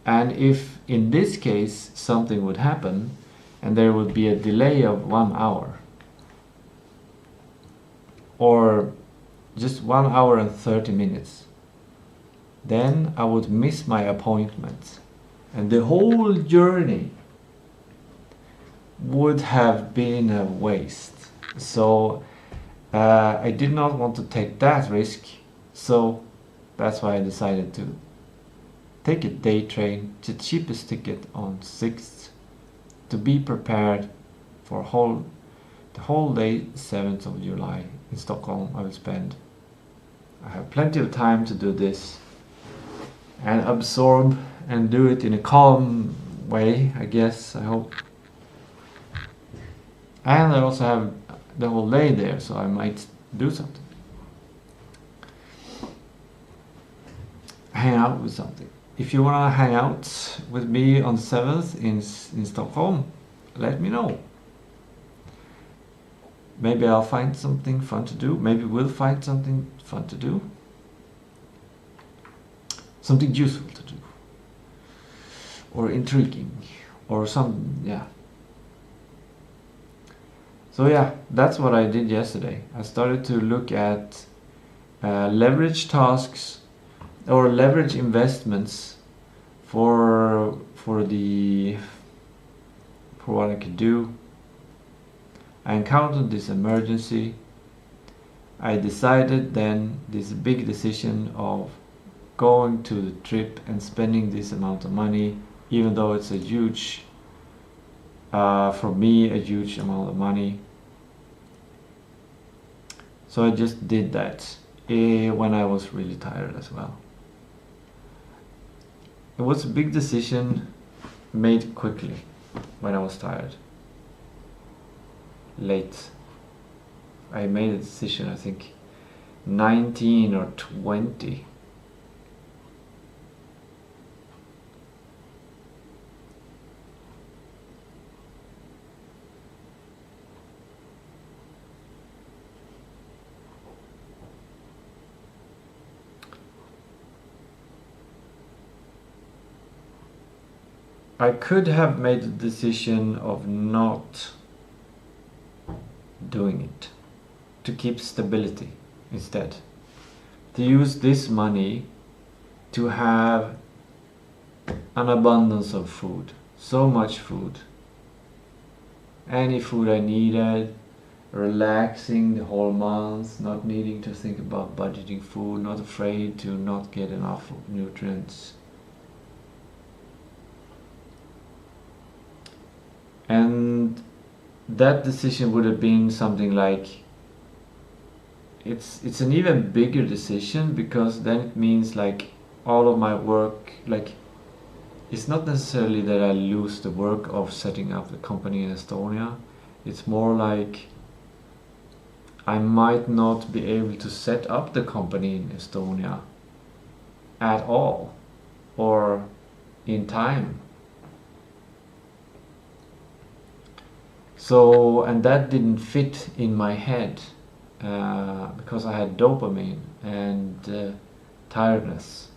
And if in this case something would happen and there would be a delay of 1 hour, or just 1 hour and 30 minutes, then I would miss my appointment and the whole journey would have been a waste. So I did not want to take that risk, so that's why I decided to take a day train, the cheapest ticket on 6th, to be prepared for the whole day, 7th of July in Stockholm. I will spend. I have plenty of time to do this and absorb and do it in a calm way, I guess, I hope. And I also have the whole day there, so I might do something. Hang out with something. If you want to hang out with me on 7th in Stockholm, let me know. Maybe I'll find something fun to do. Maybe we'll find something fun to do. Something useful to do. Or intriguing. Or some, yeah. So yeah, that's what I did yesterday. I started to look at leverage tasks or leverage investments for what I could do. I encountered this emergency. I decided then this big decision of going to the trip and spending this amount of money, even though it's a huge, for me, a huge amount of money. So I just did that when I was really tired as well. It was a big decision made quickly when I was tired. Late. I made a decision, I think 19 or 20. I could have made the decision of not doing it, to keep stability instead, to use this money to have an abundance of food, so much food, any food I needed, relaxing the whole month, not needing to think about budgeting food, not afraid to not get enough of nutrients. And that decision would have been something like, it's an even bigger decision, because then it means like all of my work, like it's not necessarily that I lose the work of setting up the company in Estonia. It's more like I might not be able to set up the company in Estonia at all, or in time. So, and that didn't fit in my head, because I had dopamine and tiredness.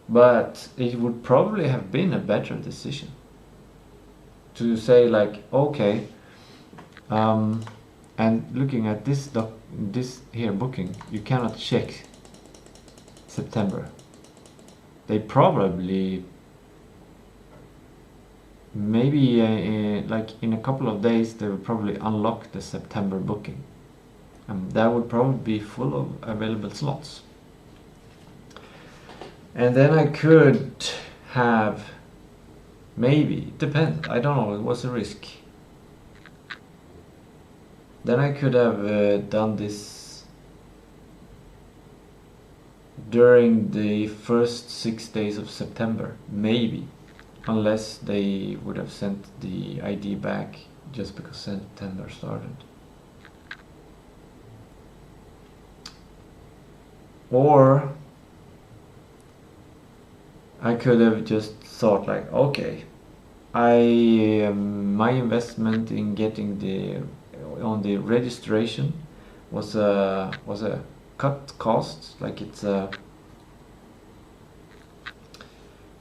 But it would probably have been a better decision to say like, okay, and looking at this here booking, you cannot check September. They probably, maybe like in a couple of days, they will probably unlock the September booking, and that would probably be full of available slots. And then I could have, maybe, it depends, I don't know, it was a risk. Then I could have done this during the first 6 days of September, maybe, unless they would have sent the ID back just because September started. Or I could have just thought like, okay, my investment in getting on the registration was a cut cost, like it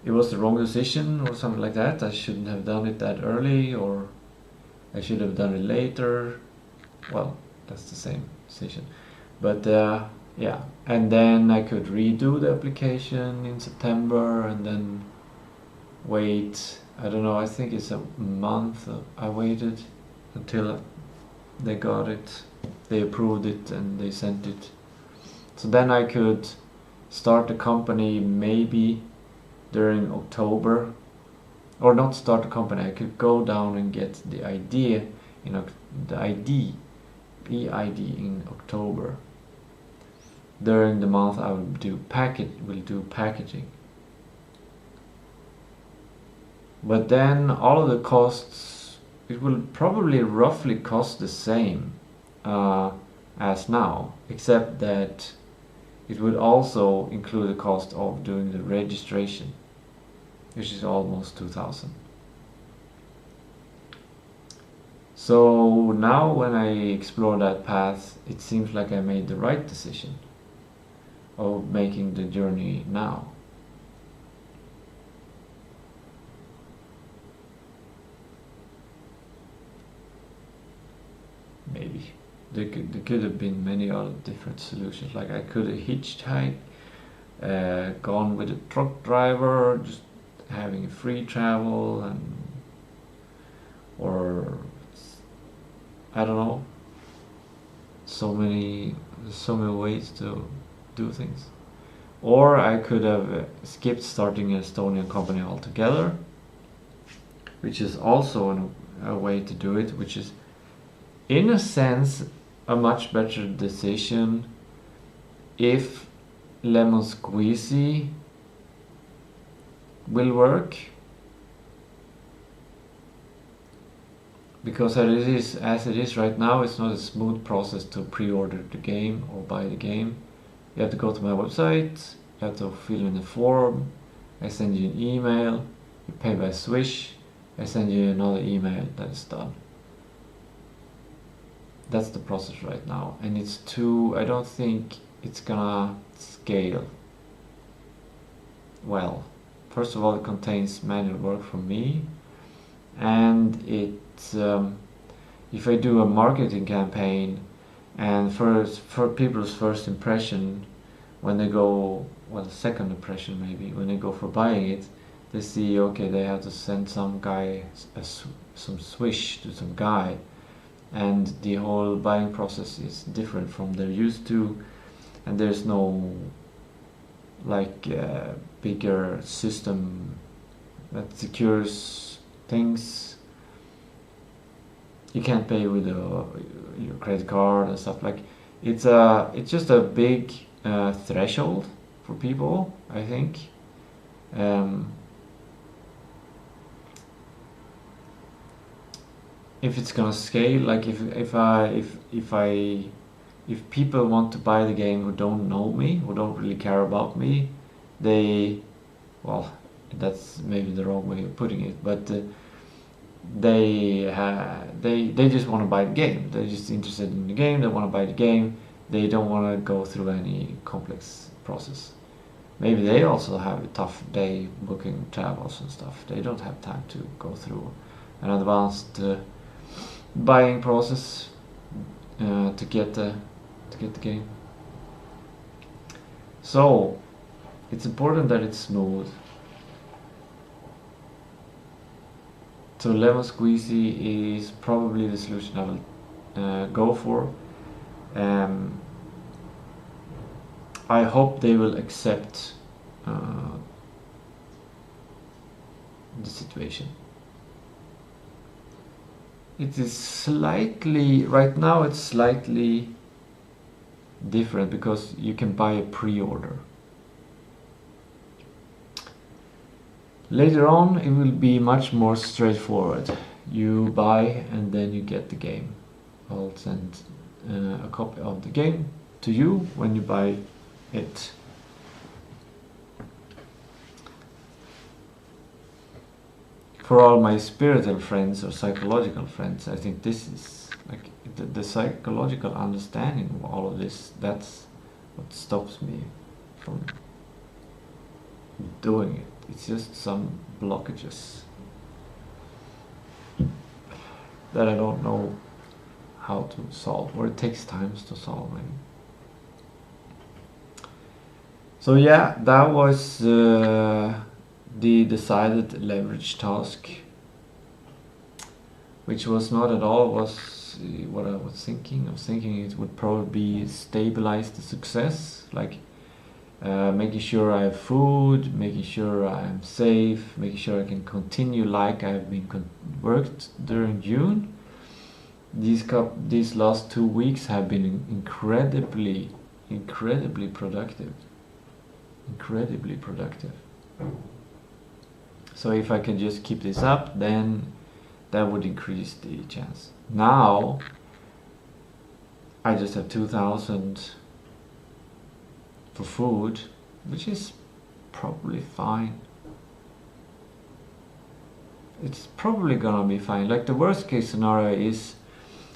was the wrong decision or something like that. I shouldn't have done it that early, or I should have done it later. Well, that's the same decision, but yeah, and then I could redo the application in September and then wait, I don't know, I think it's a month I waited until they got it, they approved it and they sent it. So then I could start the company maybe during October, or not start the company, I could go down and get the idea in the EID in October. During the month I will do packaging. But then all of the costs, it will probably roughly cost the same as now, except that it would also include the cost of doing the registration, which is almost 2,000. So now when I explore that path, it seems like I made the right decision of making the journey now. Maybe. There could have been many other different solutions, like I could have hitchhiked, gone with a truck driver, just having free travel, and or I don't know, so many ways to do things. Or I could have skipped starting an Estonian company altogether, which is also a way to do it, which is in a sense a much better decision if lemon squeezy will work, because as it is right now, it's not a smooth process to pre-order the game or buy the game. You have to go to my website, you have to fill in a form, I send you an email, you pay by Swish, I send you another email, that is done. That's the process right now, and I don't think it's gonna scale well. First of all, it contains manual work from me, and if I do a marketing campaign, and for people's first impression, when they go, well, second impression maybe, when they go for buying it, they see, okay, they have to send some guy some Swish to some guy, and the whole buying process is different from they're used to, and there's no like bigger system that secures things. You can't pay with your credit card and stuff. Like it's just a big threshold for people, I think. If it's gonna scale, like if people want to buy the game who don't know me, who don't really care about me, well, that's maybe the wrong way of putting it, but they just want to buy the game. They're just interested in the game. They want to buy the game. They don't want to go through any complex process. Maybe they also have a tough day booking travels and stuff. They don't have time to go through an advanced buying process to get the game. So it's important that it's smooth. So lemon squeezy is probably the solution I will go for. I hope they will accept the situation. It is slightly, right now it's slightly different because you can buy a pre-order. Later on it will be much more straightforward. You buy and then you get the game. I'll send a copy of the game to you when you buy it. For all my spiritual friends or psychological friends, I think this is like the psychological understanding of all of this. That's what stops me from doing it. It's just some blockages that I don't know how to solve, or it takes time to solve maybe. So yeah, that was the decided leverage task, which was not at all was what I was thinking. I was thinking it would probably be stabilize the success, like making sure I have food, making sure I'm safe, making sure I can continue like I've been worked during June. These last 2 weeks have been incredibly productive. Incredibly productive. So if I can just keep this up, then that would increase the chance. Now I just have 2,000 for food, which is probably fine. It's probably gonna be fine. Like the worst case scenario is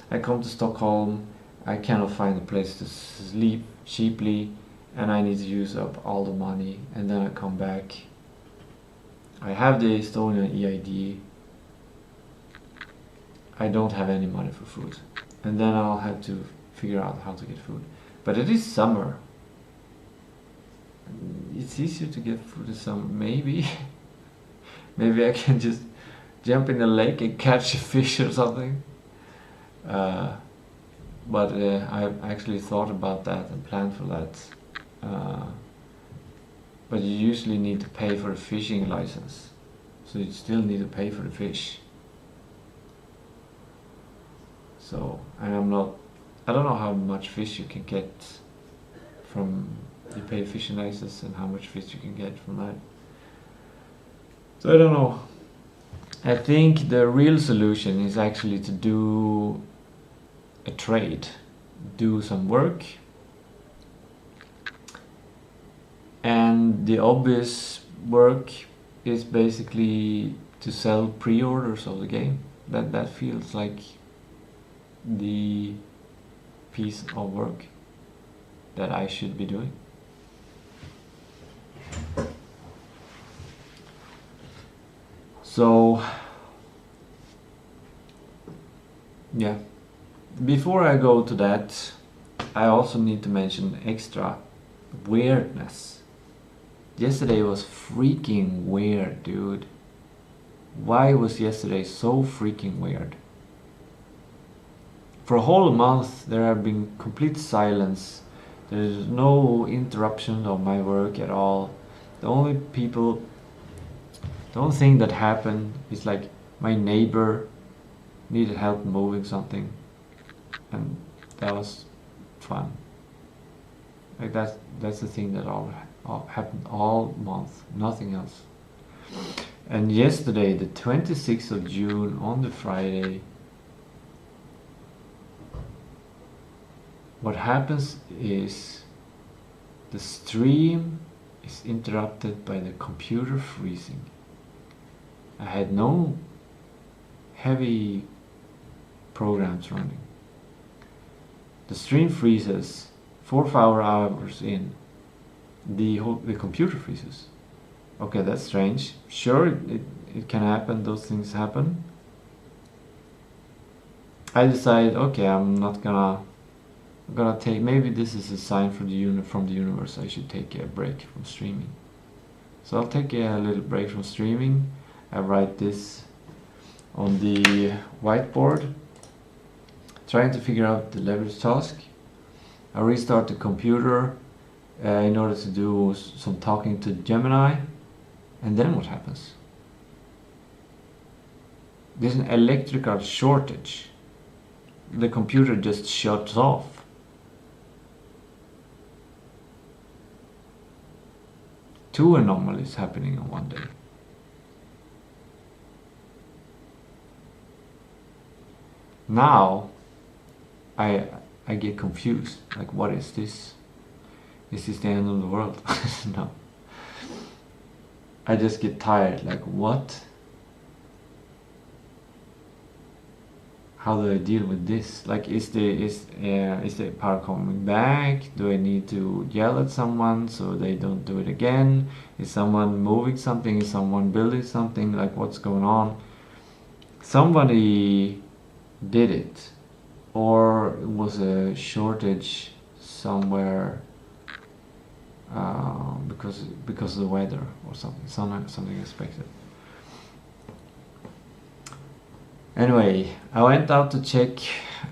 I come to Stockholm, I cannot find a place to sleep cheaply, and I need to use up all the money, and then I come back. I have the Estonian EID. I don't have any money for food, and then I'll have to figure out how to get food. But it is summer. It's easier to get food in summer, maybe. Maybe I can just jump in the lake and catch a fish or something. But I've actually thought about that and planned for that. But you usually need to pay for a fishing license, so you still need to pay for the fish. So I don't know how much fish you can get from, you pay a fishing license, and how much fish you can get from that. So I don't know. I think the real solution is actually to do a trade, do some work, and the obvious work is basically to sell pre-orders of the game. That feels like the piece of work that I should be doing. So yeah, before I go to that, I also need to mention extra weirdness. Yesterday was freaking weird, dude. Why was yesterday so freaking weird? For a whole month there have been complete silence. There's no interruption of my work at all. The only thing that happened is like my neighbor needed help moving something, and that was fun. Like that's the thing that all happened all month, nothing else. And yesterday, the 26th of June, on the Friday, what happens is the stream is interrupted by the computer freezing. I had no heavy programs running. The stream freezes 4 or 5 hours in. The computer freezes. Okay, that's strange. Sure, it can happen. Those things happen. I decided, okay, I'm gonna take. Maybe this is a sign from the universe. I should take a break from streaming. So I'll take a little break from streaming. I write this on the whiteboard, trying to figure out the leverage task. I restart the computer in order to do some talking to Gemini, and then what happens? There's an electrical shortage. The computer just shuts off. Two anomalies happening on one day. Now I get confused. Like, what is this? Is this the end of the world? No. I just get tired. Like, what? How do I deal with this? Like, is the power coming back? Do I need to yell at someone so they don't do it again? Is someone moving something? Is someone building something? Like, what's going on? Somebody did it, or it was a shortage somewhere because of the weather or something expected. Anyway, I went out to check.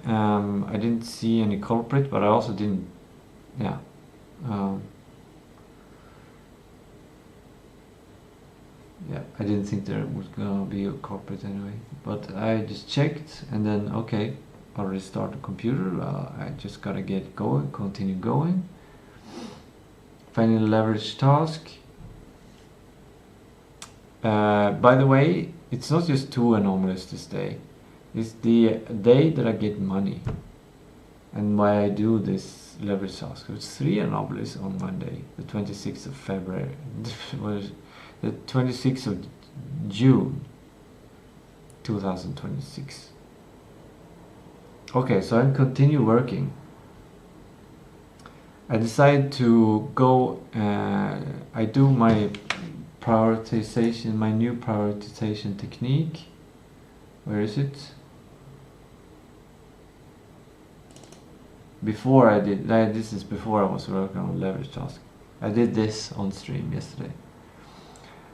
I didn't see any culprit, but I also didn't. Yeah. Yeah, I didn't think there was gonna be a culprit anyway. But I just checked, and then okay, I'll restart the computer. I just gotta get going, continue going. Finding the leverage task. By the way, it's not just 2 anomalies this day. It's the day that I get money, and why I do this leverage task. It's 3 anomalies on Monday, the 26th of February. The 26th of June 2026. Okay, so I continue working. I decide to go, I do my prioritization, my new prioritization technique. Where is it? Before I did, this is before I was working on leverage task. I did this on stream yesterday.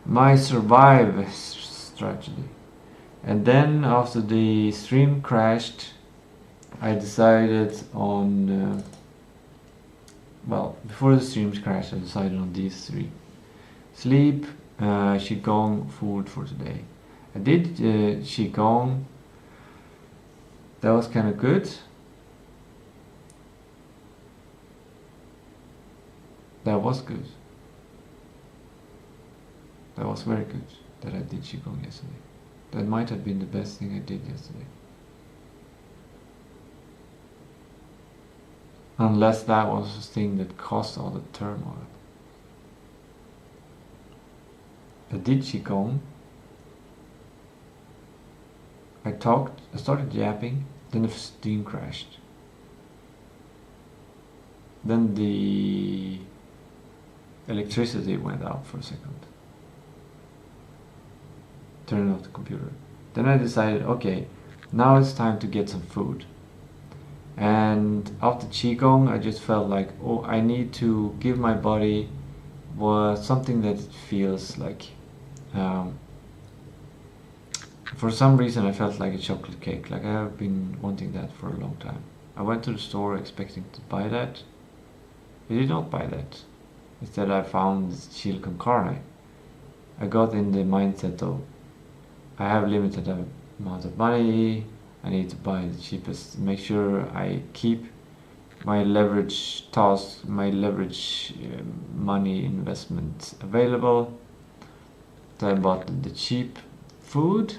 My survive strategy. And then after the stream crashed, I decided on, well, before the streams crashed, I decided on these 3. Sleep, Qigong, food for today. I did Qigong. That was kind of good. That was good. That was very good that I did Qigong yesterday. That might have been the best thing I did yesterday. Unless that was the thing that caused all the turmoil. I did Qigong. I started yapping, then the stream crashed. Then the electricity went out for a second. Turned off the computer. Then I decided, okay, now it's time to get some food. And after Qigong, I just felt like, oh, I need to give my body something that it feels like. For some reason, I felt like a chocolate cake. Like I have been wanting that for a long time. I went to the store expecting to buy that. I did not buy that. Instead, I found chili con carne. I got in the mindset of, I have limited amount of money. I need to buy the cheapest. Make sure I keep my leverage task, my leverage money investment available. So I bought the cheap food,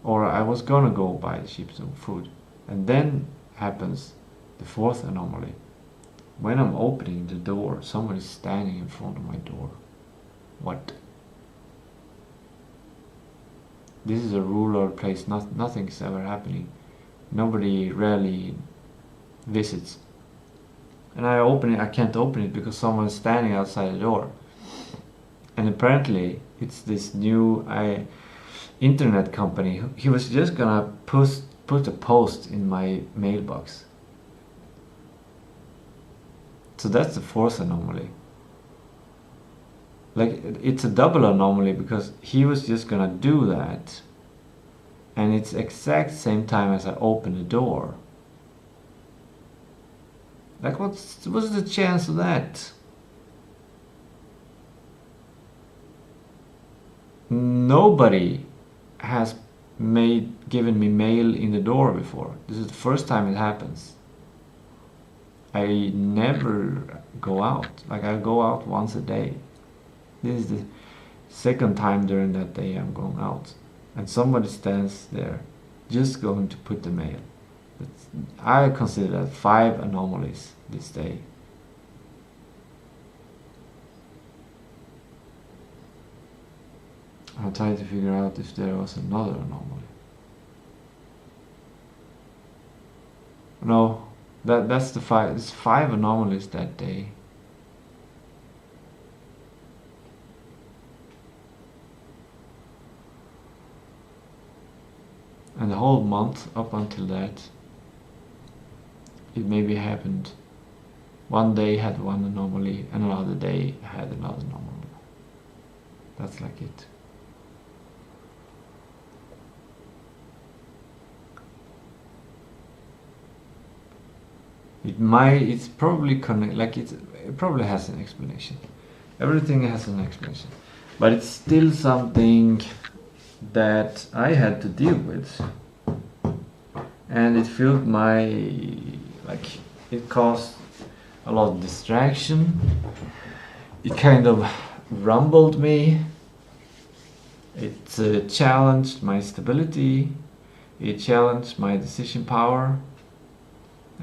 or I was gonna go buy the cheap food, and then happens the 4th anomaly. When I'm opening the door, someone is standing in front of my door. What? This is a rural place. Nothing's ever happening. Nobody rarely visits. And I open it. I can't open it because someone's standing outside the door. And apparently, it's this new internet company. He was just gonna put a post in my mailbox. So that's the 4th anomaly. Like, it's a double anomaly because he was just gonna do that, and it's exact same time as I open the door. Like, what's the chance of that? Nobody has given me mail in the door before. This is the first time it happens. I never go out. Like, I go out once a day. This is the 2nd time during that day I'm going out. And somebody stands there just going to put the mail. I consider that 5 anomalies this day. I'm trying to figure out if there was another anomaly. No, that's the 5. It's 5 anomalies that day. And the whole month up until that, it maybe happened. One day had one anomaly, and another day had another anomaly. That's like it. It's probably it probably has an explanation. Everything has an explanation, but it's still something that I had to deal with, and it filled it caused a lot of distraction. It kind of rumbled me. It challenged my stability. It challenged my decision power.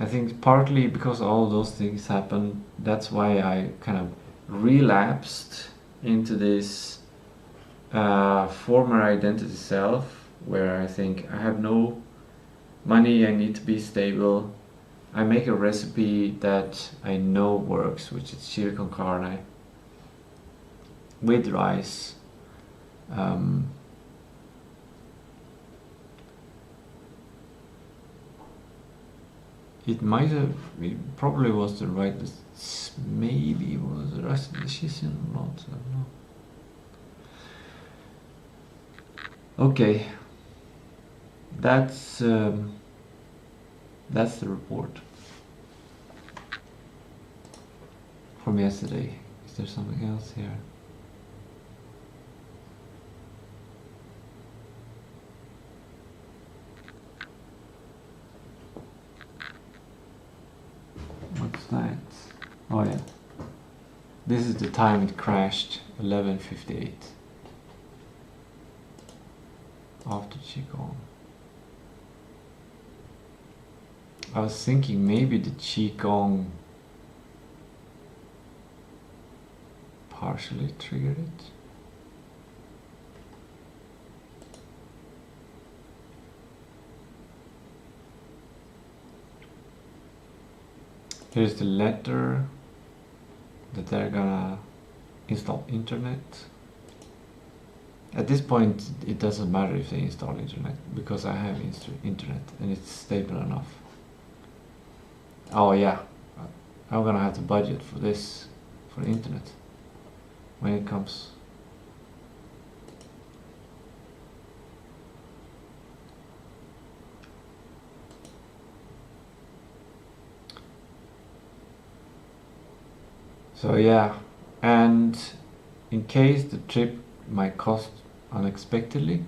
I think partly because all of those things happened, that's why I kind of relapsed into this former identity self, where I think I have no money, I need to be stable. I make a recipe that I know works, which is chili con carne with rice. It probably was the right, maybe it was the right decision or not, I don't know. Okay, that's the report from yesterday. Is there something else here? What's that? Oh yeah. This is the time it crashed, 11:58. After Qigong. I was thinking maybe the Qigong partially triggered it. Here's the letter that they're gonna install internet. At this point it doesn't matter if they install internet, because I have internet and it's stable enough. Oh yeah, I'm gonna have to budget for this, for the internet, when it comes. So yeah, and in case the trip might cost unexpectedly,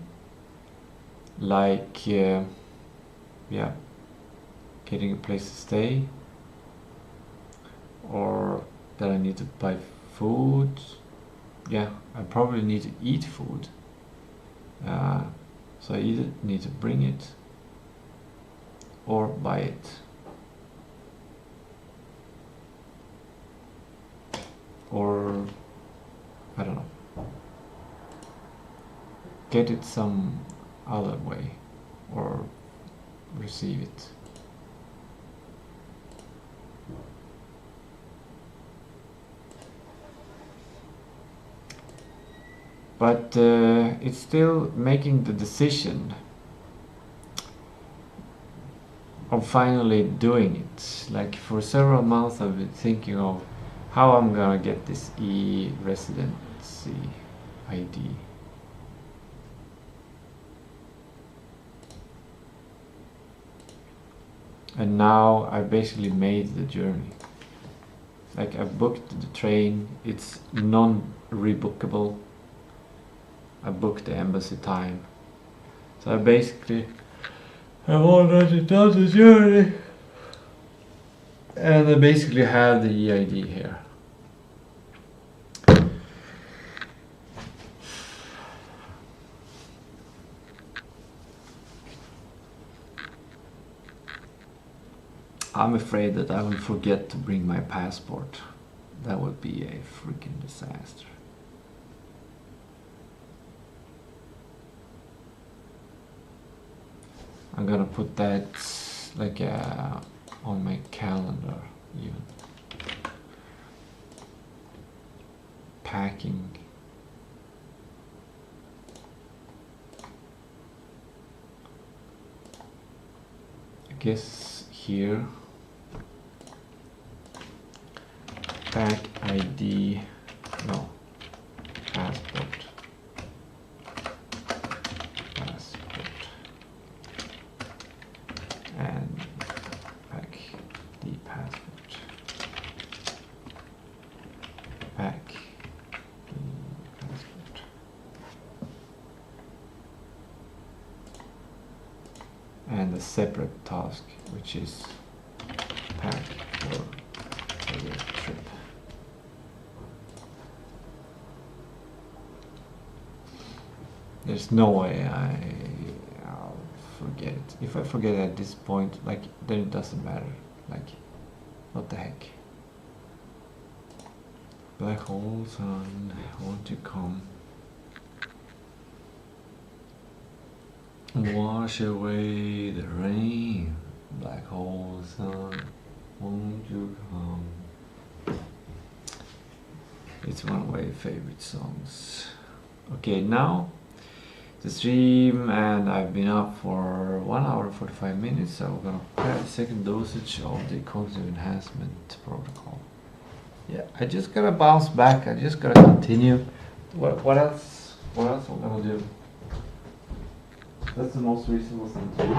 like yeah, getting a place to stay, or that I need to buy food. Yeah, I probably need to eat food, so I either need to bring it or buy it. Or I don't know, get it some other way, or receive it. But it's still making the decision of finally doing it. Like for several months I've been thinking of how I'm gonna get this e-residency ID. And now I basically made the journey. Like I've booked the train, it's non-rebookable. I booked the embassy time. So I basically have already done the journey. And I basically have the EID here. I'm afraid that I will forget to bring my passport. That would be a freaking disaster. I'm gonna put that like on my calendar even. Packing. I guess here. Pack ID, no, passport. And pack the passport. Pack the passport. And a separate task, which is pack for the trip. There's no way I'll forget it. If I forget at this point, like, then it doesn't matter. Like, what the heck? Black hole sun, won't you come? Wash away the rain. Black hole sun, won't you come? It's one of my favorite songs. Okay, now the stream, and I've been up for 1 hour and 45 minutes, so we're gonna prepare the second dosage of the cognitive enhancement protocol. Yeah, I just gotta bounce back, I just gotta continue. What else am I gonna do? That's the most reasonable thing to do.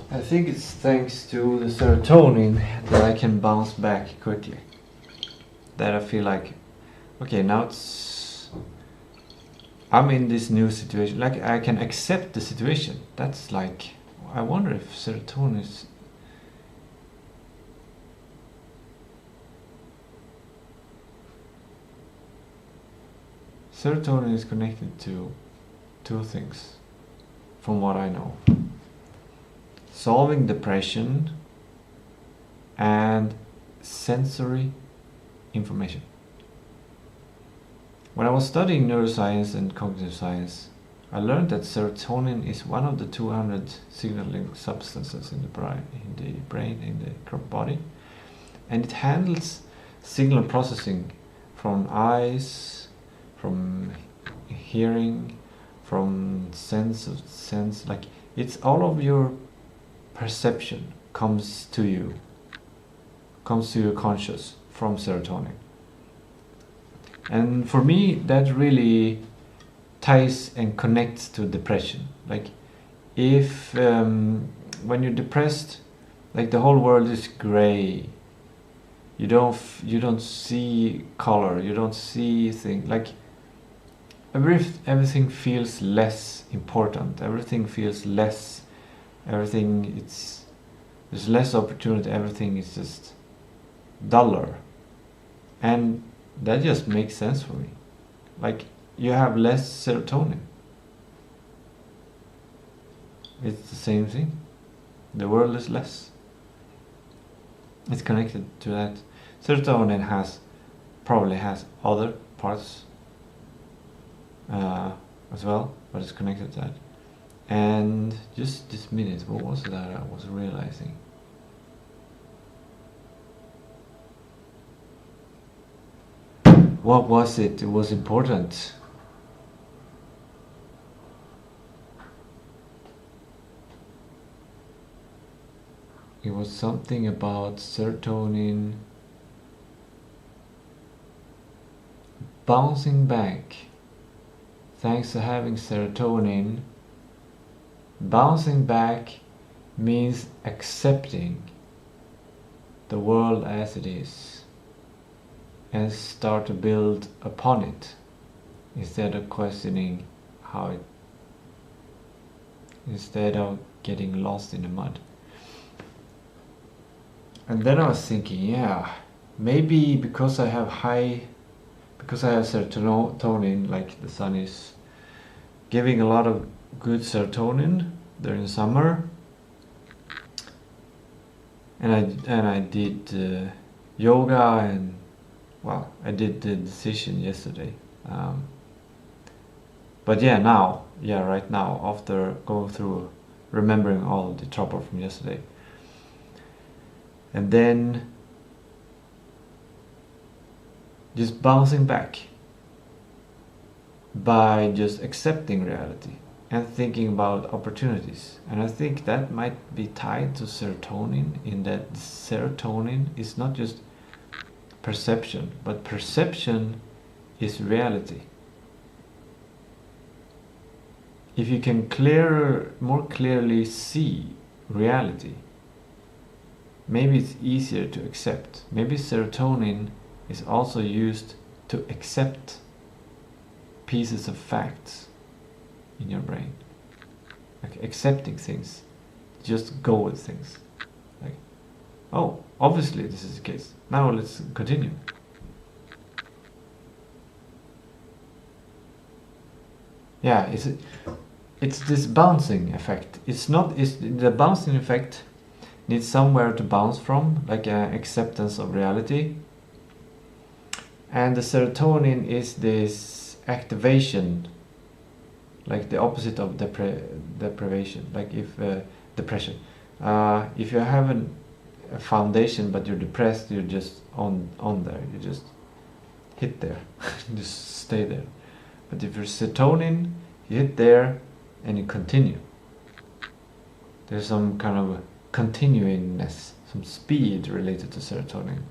I think it's thanks to the serotonin that I can bounce back quickly. That I feel like, okay, now I'm in this new situation. Like, I can accept the situation. That's like, I wonder if serotonin is... Serotonin is connected to two things, from what I know. Solving depression and sensory information. When I was studying neuroscience and cognitive science, I learned that serotonin is one of the 200 signaling substances in the brain, in the body, and it handles signal processing from eyes, from hearing, from sense, like it's all of your perception comes to your conscious from serotonin. And for me that really ties and connects to depression. Like if when you're depressed, like the whole world is gray, you don't see color, you don't see things, like everything feels less important, everything feels less, there's less opportunity, everything is just duller. And that just makes sense for me. Like you have less serotonin. It's the same thing. The world is less. It's connected to that. Serotonin probably has other parts as well, but it's connected to that. And just this minute, what was it that I was realizing? What was it? It was important. It was something about serotonin bouncing back. Thanks to having serotonin, bouncing back means accepting the world as it is and start to build upon it instead of questioning how it, instead of getting lost in the mud. And then I was thinking, yeah, maybe because I have serotonin, like the sun is giving a lot of good serotonin during the summer, and I did yoga, and well, I did the decision yesterday. But yeah, right now, after going through remembering all of the trouble from yesterday, and then just bouncing back by just accepting reality and thinking about opportunities. And I think that might be tied to serotonin, in that serotonin is not just perception, but perception is reality. If you can more clearly see reality, maybe it's easier to accept. Maybe serotonin is also used to accept pieces of facts in your brain. Like accepting things. Just go with things. Like, oh, obviously this is the case. Now let's continue. Yeah, it's this bouncing effect. The bouncing effect needs somewhere to bounce from, like an acceptance of reality. And the serotonin is this activation, like the opposite of deprivation. Like if depression, if you have a foundation but you're depressed, you're just on there, you just hit there, just stay there. But if you're serotonin, you hit there and you continue. There's some kind of continuingness, some speed related to serotonin,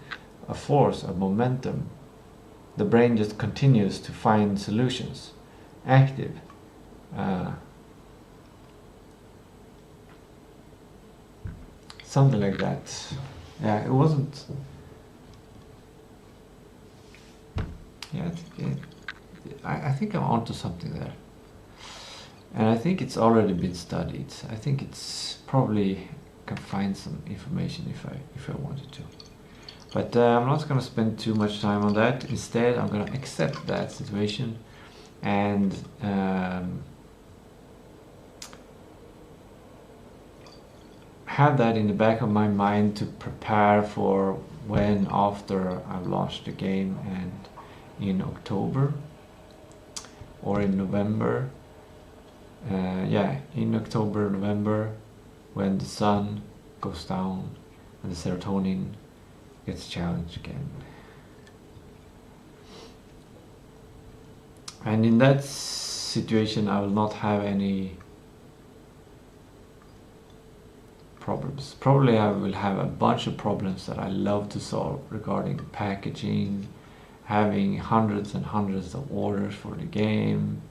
a force, a momentum. The brain just continues to find solutions, active. Something like that. Yeah, it wasn't. Yeah, I think I'm onto something there. And I think it's already been studied. I think it's probably can find some information if I wanted to. But I'm not going to spend too much time on that. Instead, I'm going to accept that situation and have that in the back of my mind to prepare for when after I've launched the game, and in October or in November, yeah, in October, November, when the sun goes down and the serotonin gets challenged again. And in that situation I will not have any problems. Probably I will have a bunch of problems that I love to solve regarding packaging, having hundreds and hundreds of orders for the game,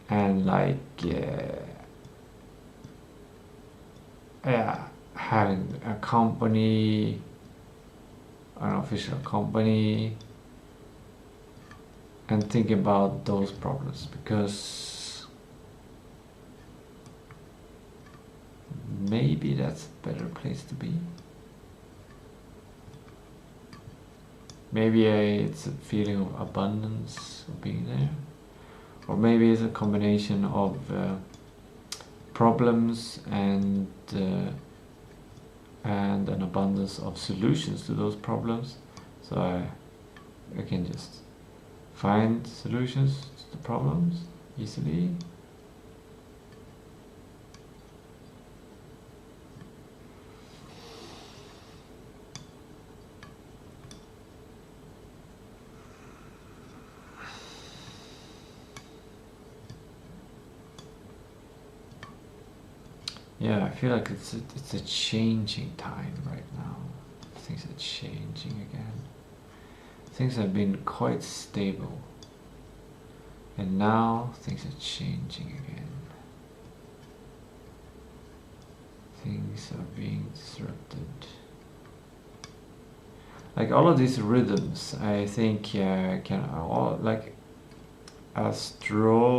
and like yeah, having a company, an official company, and think about those problems, because maybe that's a better place to be. Maybe it's a feeling of abundance of being there, or maybe it's a combination of problems and an abundance of solutions to those problems. So I can just find solutions to the problems easily. Yeah, I feel like it's a changing time right now. Things are changing again. Things have been quite stable, and now things are changing again. Things are being disrupted. Like all of these rhythms, I think can all like astrology.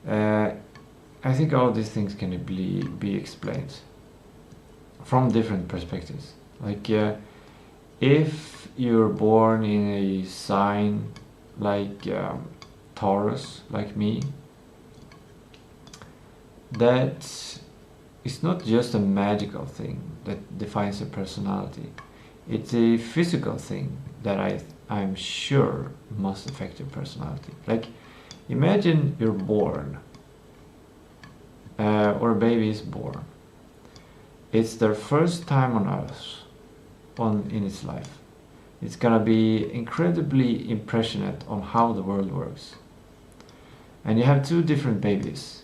I think all these things can be explained from different perspectives. Like if you're born in a sign like Taurus, like me, that is not just a magical thing that defines a personality. It's a physical thing that I'm sure must affect your personality. Like, imagine you're born, or a baby is born. It's their first time on Earth, in its life. It's gonna be incredibly impressionate on how the world works. And you have two different babies.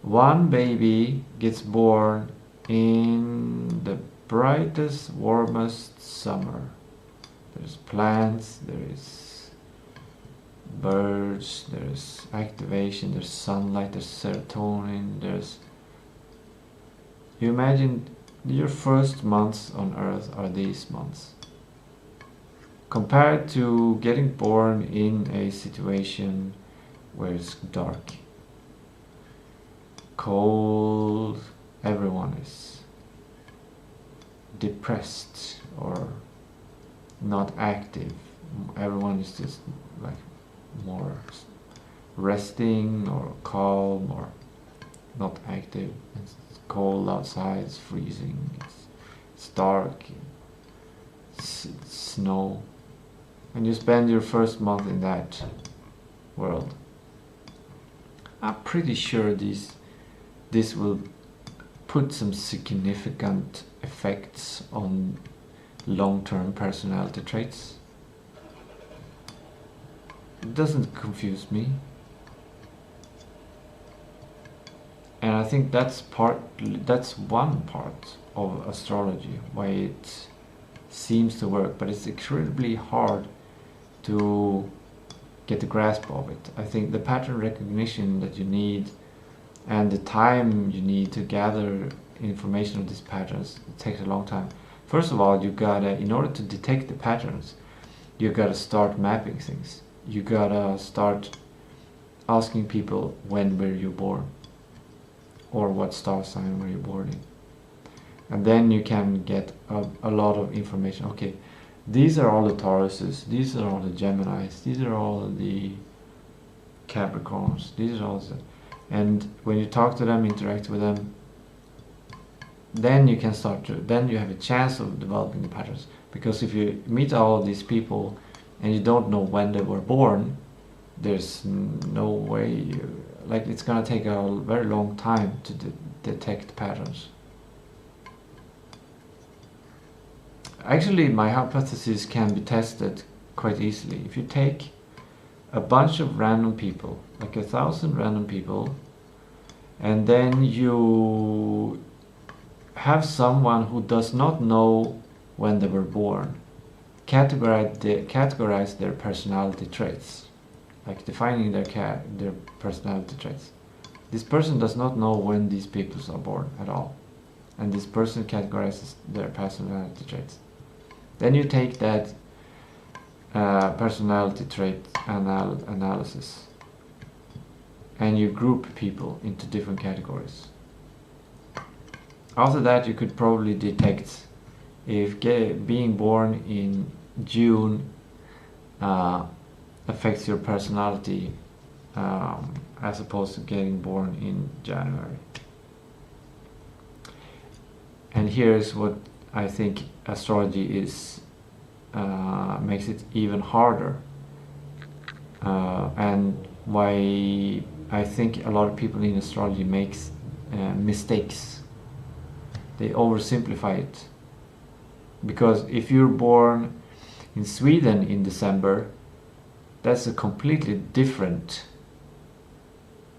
One baby gets born in the brightest, warmest summer. There's plants, there is birds, there's activation, there's sunlight, there's serotonin, you imagine your first months on Earth are these months. Compared to getting born in a situation where it's dark, cold, everyone is depressed or not active. Everyone is just like more resting or calm or not active. It's cold outside, it's freezing, it's dark, it's snow, and you spend your first month in that world. I'm pretty sure this will put some significant effects on long-term personality traits. It doesn't confuse me. And I think that's one part of astrology, why it seems to work, but it's incredibly hard to get the grasp of it. I think the pattern recognition that you need and the time you need to gather information of these patterns, it takes a long time. First of all, you gotta, in order to detect the patterns, you gotta start mapping things. You gotta start asking people, when were you born? Or what star sign were you born in? And then you can get a lot of information. Okay, these are all the Tauruses, these are all the Geminis, these are all the Capricorns, these are all the... And when you talk to them, interact with them, then you can then you have a chance of developing the patterns. Because if you meet all of these people and you don't know when they were born, there's no way, like it's gonna take a very long time to detect patterns. Actually, my hypothesis can be tested quite easily. If you take a bunch of random people, like 1,000 random people, and then you have someone who does not know when they were born, categorize their personality traits, like defining their personality traits. This person does not know when these people are born at all, and this person categorizes their personality traits. Then you take that personality trait analysis, and you group people into different categories. After that, you could probably detect if being born in June affects your personality as opposed to getting born in January. And here's what I think astrology is makes it even harder, and why I think a lot of people in astrology makes mistakes. They oversimplify it, because if you're born in Sweden in December, that's a completely different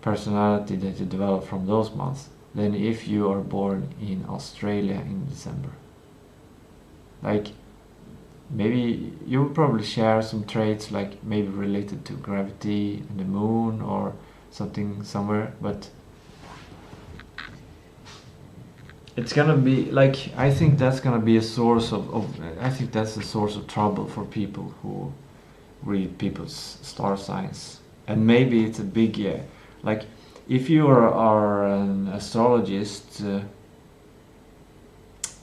personality that you develop from those months than if you are born in Australia in December. Like, maybe you will probably share some traits, like maybe related to gravity and the moon or something somewhere, but it's gonna be like, I think that's gonna be a source of I think that's a source of trouble for people who read people's star signs. And maybe it's a big, like if you are an astrologist,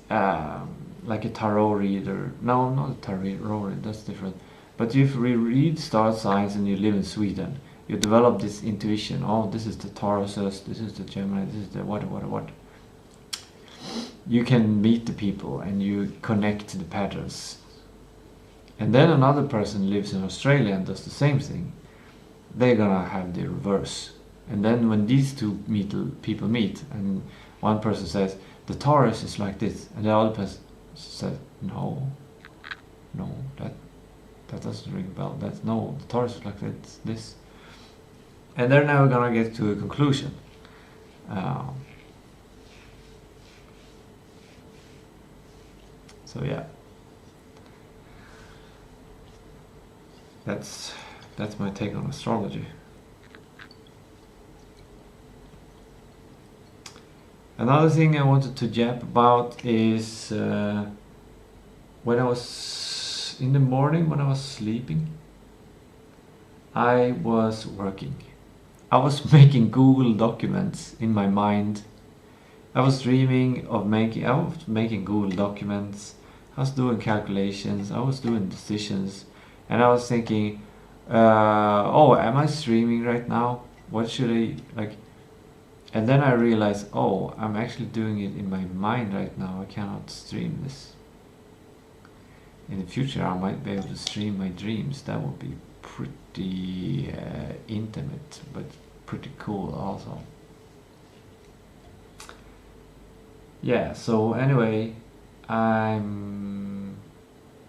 like a tarot reader, no, not a tarot reader, that's different, but if you read star signs and you live in Sweden, you develop this intuition. Oh, this is the Taurus, this is the Gemini, this is the what. You can meet the people and you connect to the patterns. And then another person lives in Australia and does the same thing. They're gonna have the reverse. And then when these two people meet, and one person says, the Taurus is like this, and the other person says, no, that doesn't ring a bell. That's no, the Taurus is like this. And they're never gonna get to a conclusion. So yeah, that's my take on astrology. Another thing I wanted to jab about is when I was in the morning, when I was sleeping, I was working. I was making Google documents in my mind. I was dreaming of making Google documents. I was doing calculations. I was doing decisions, and I was thinking, oh, am I streaming right now? What should I like? And then I realized, oh, I'm actually doing it in my mind right now. I cannot stream this. In the future, I might be able to stream my dreams. That would be pretty intimate, but pretty cool also. Yeah, so anyway, and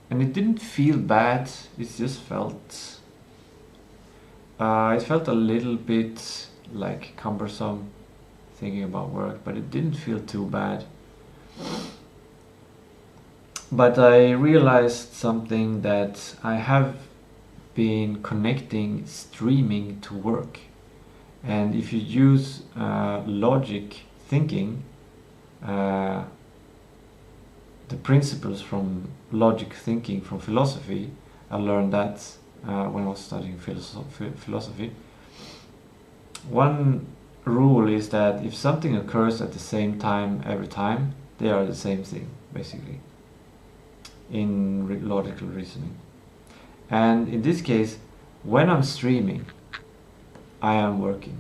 it didn't feel bad, it just felt, it felt a little bit like cumbersome thinking about work, but it didn't feel too bad. But I realized something, that I have been connecting streaming to work. And if you use logic thinking, the principles from logic thinking from philosophy, I learned that when I was studying philosophy. One rule is that if something occurs at the same time every time, they are the same thing, basically, in logical reasoning. And in this case, when I'm streaming, I am working.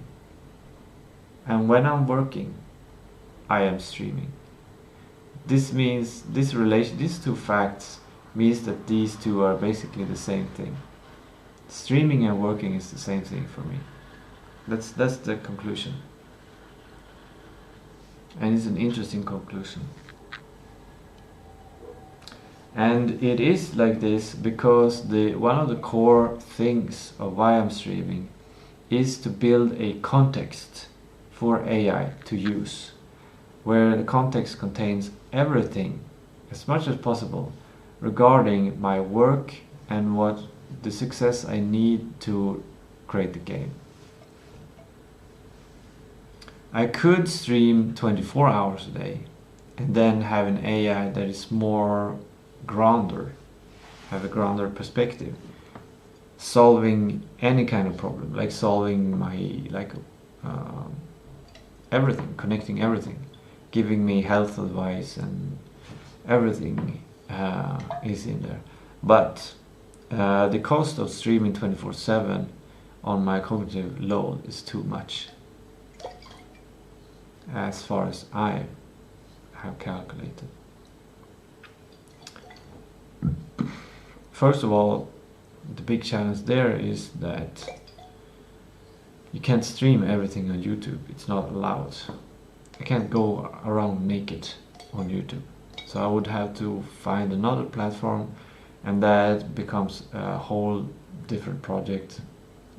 And when I'm working, I am streaming. This means these two facts means that these two are basically the same thing. Streaming and working is the same thing for me. That's the conclusion. And it's an interesting conclusion. And it is like this because one of the core things of why I'm streaming is to build a context for AI to use, where the context contains everything as much as possible regarding my work and what the success I need to create the game. I could stream 24 hours a day and then have an AI that is more grounder, have a grounder perspective, solving any kind of problem, like solving my everything, connecting everything, giving me health advice, and everything is in there. But the cost of streaming 24/7 on my cognitive load is too much, as far as I have calculated. First of all, the big challenge there is that you can't stream everything on YouTube. It's not allowed. I can't go around naked on YouTube. So I would have to find another platform, and that becomes a whole different project,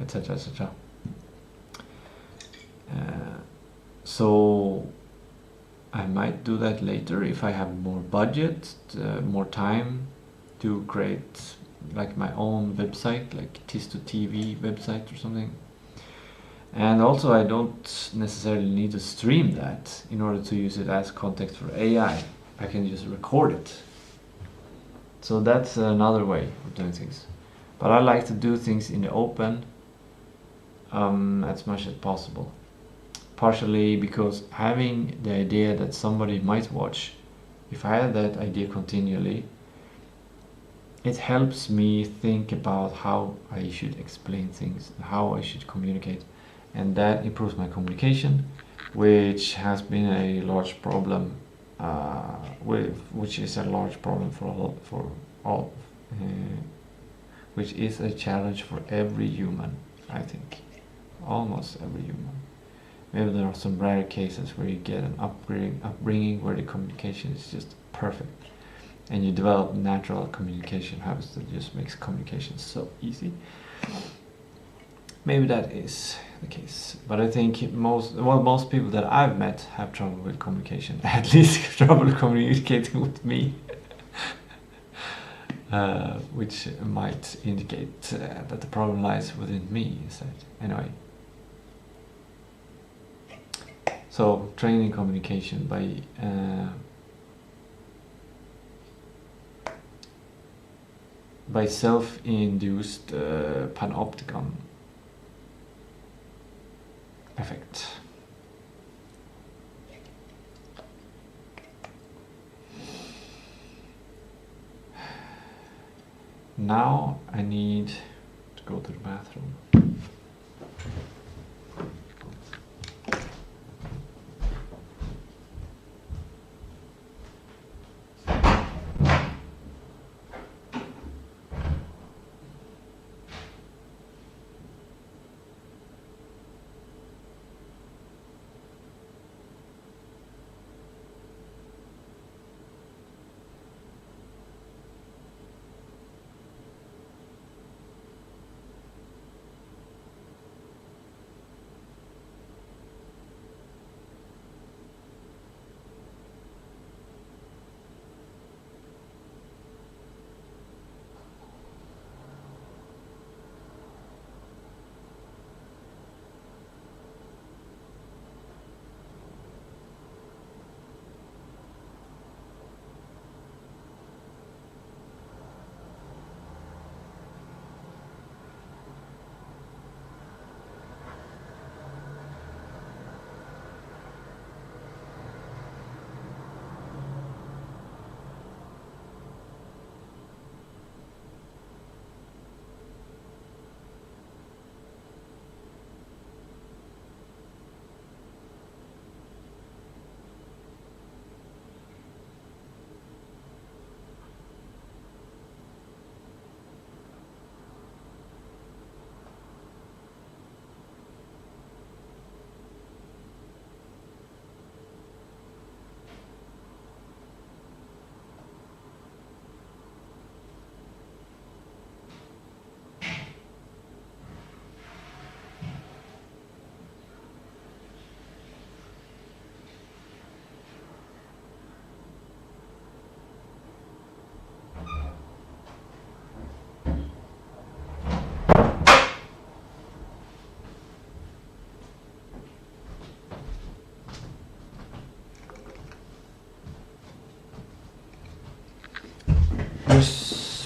etc., etc. So I might do that later if I have more budget, more time to create like my own website, like Tistou TV website or something. And also I don't necessarily need to stream that in order to use it as context for AI. I can just record it. So that's another way of doing things. But I like to do things in the open as much as possible. Partially because having the idea that somebody might watch, if I had that idea continually, it helps me think about how I should explain things, how I should communicate, and that improves my communication, which has been a large problem, which is a large problem for all, which is a challenge for every human, I think, almost every human. Maybe there are some rare cases where you get an upbringing where the communication is just perfect, and you develop natural communication habits that just makes communication so easy. Maybe that is the case, but I think most people that I've met have trouble with communication, at least trouble communicating with me, which might indicate that the problem lies within me instead. Anyway, so training communication by self-induced panopticon effect. Now I need to go to the bathroom.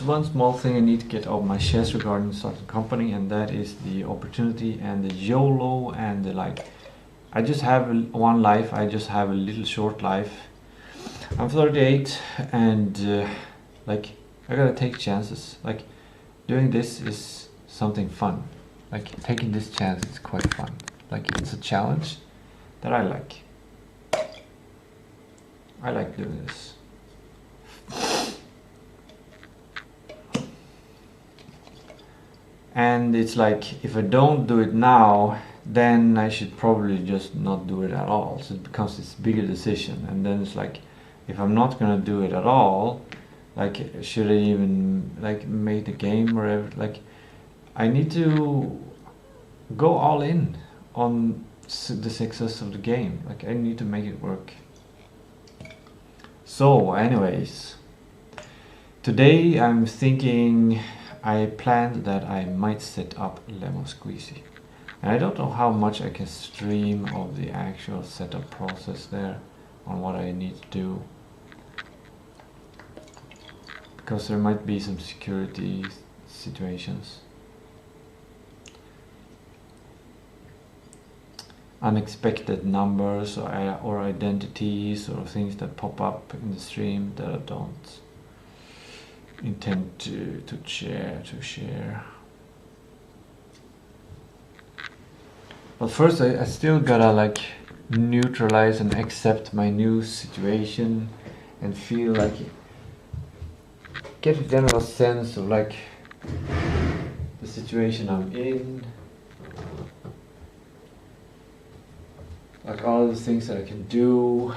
one small thing I need to get off my chest regarding starting a company, and that is the opportunity and the YOLO and the like. I just have one life. I just have a little short life. I'm 38, and like I gotta take chances. Like doing this is something fun. Like taking this chance is quite fun. Like it's a challenge that I like. I like doing this. And it's like, if I don't do it now, then I should probably just not do it at all. So it becomes this bigger decision. And then it's like, if I'm not gonna do it at all, like, should I even like make the game or ever, like, I need to go all in on the success of the game. Like, I need to make it work. So anyways, today I'm thinking, I planned that I might set up Lemon Squeezy. And I don't know how much I can stream of the actual setup process there on what I need to do. Because there might be some security situations. Unexpected numbers or identities or things that pop up in the stream that I don't intend to share. But first I still gotta like neutralize and accept my new situation and feel like, get a general sense of like the situation I'm in, like all the things that I can do.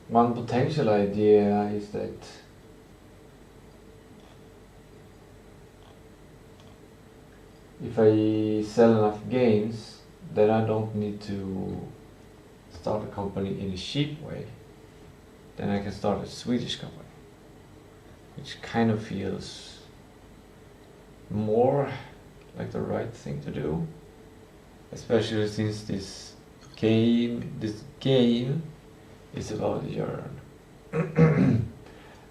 One potential idea is that if I sell enough games, then I don't need to start a company in a cheap way. Then I can start a Swedish company, which kind of feels more like the right thing to do, especially since this game is about Jörn.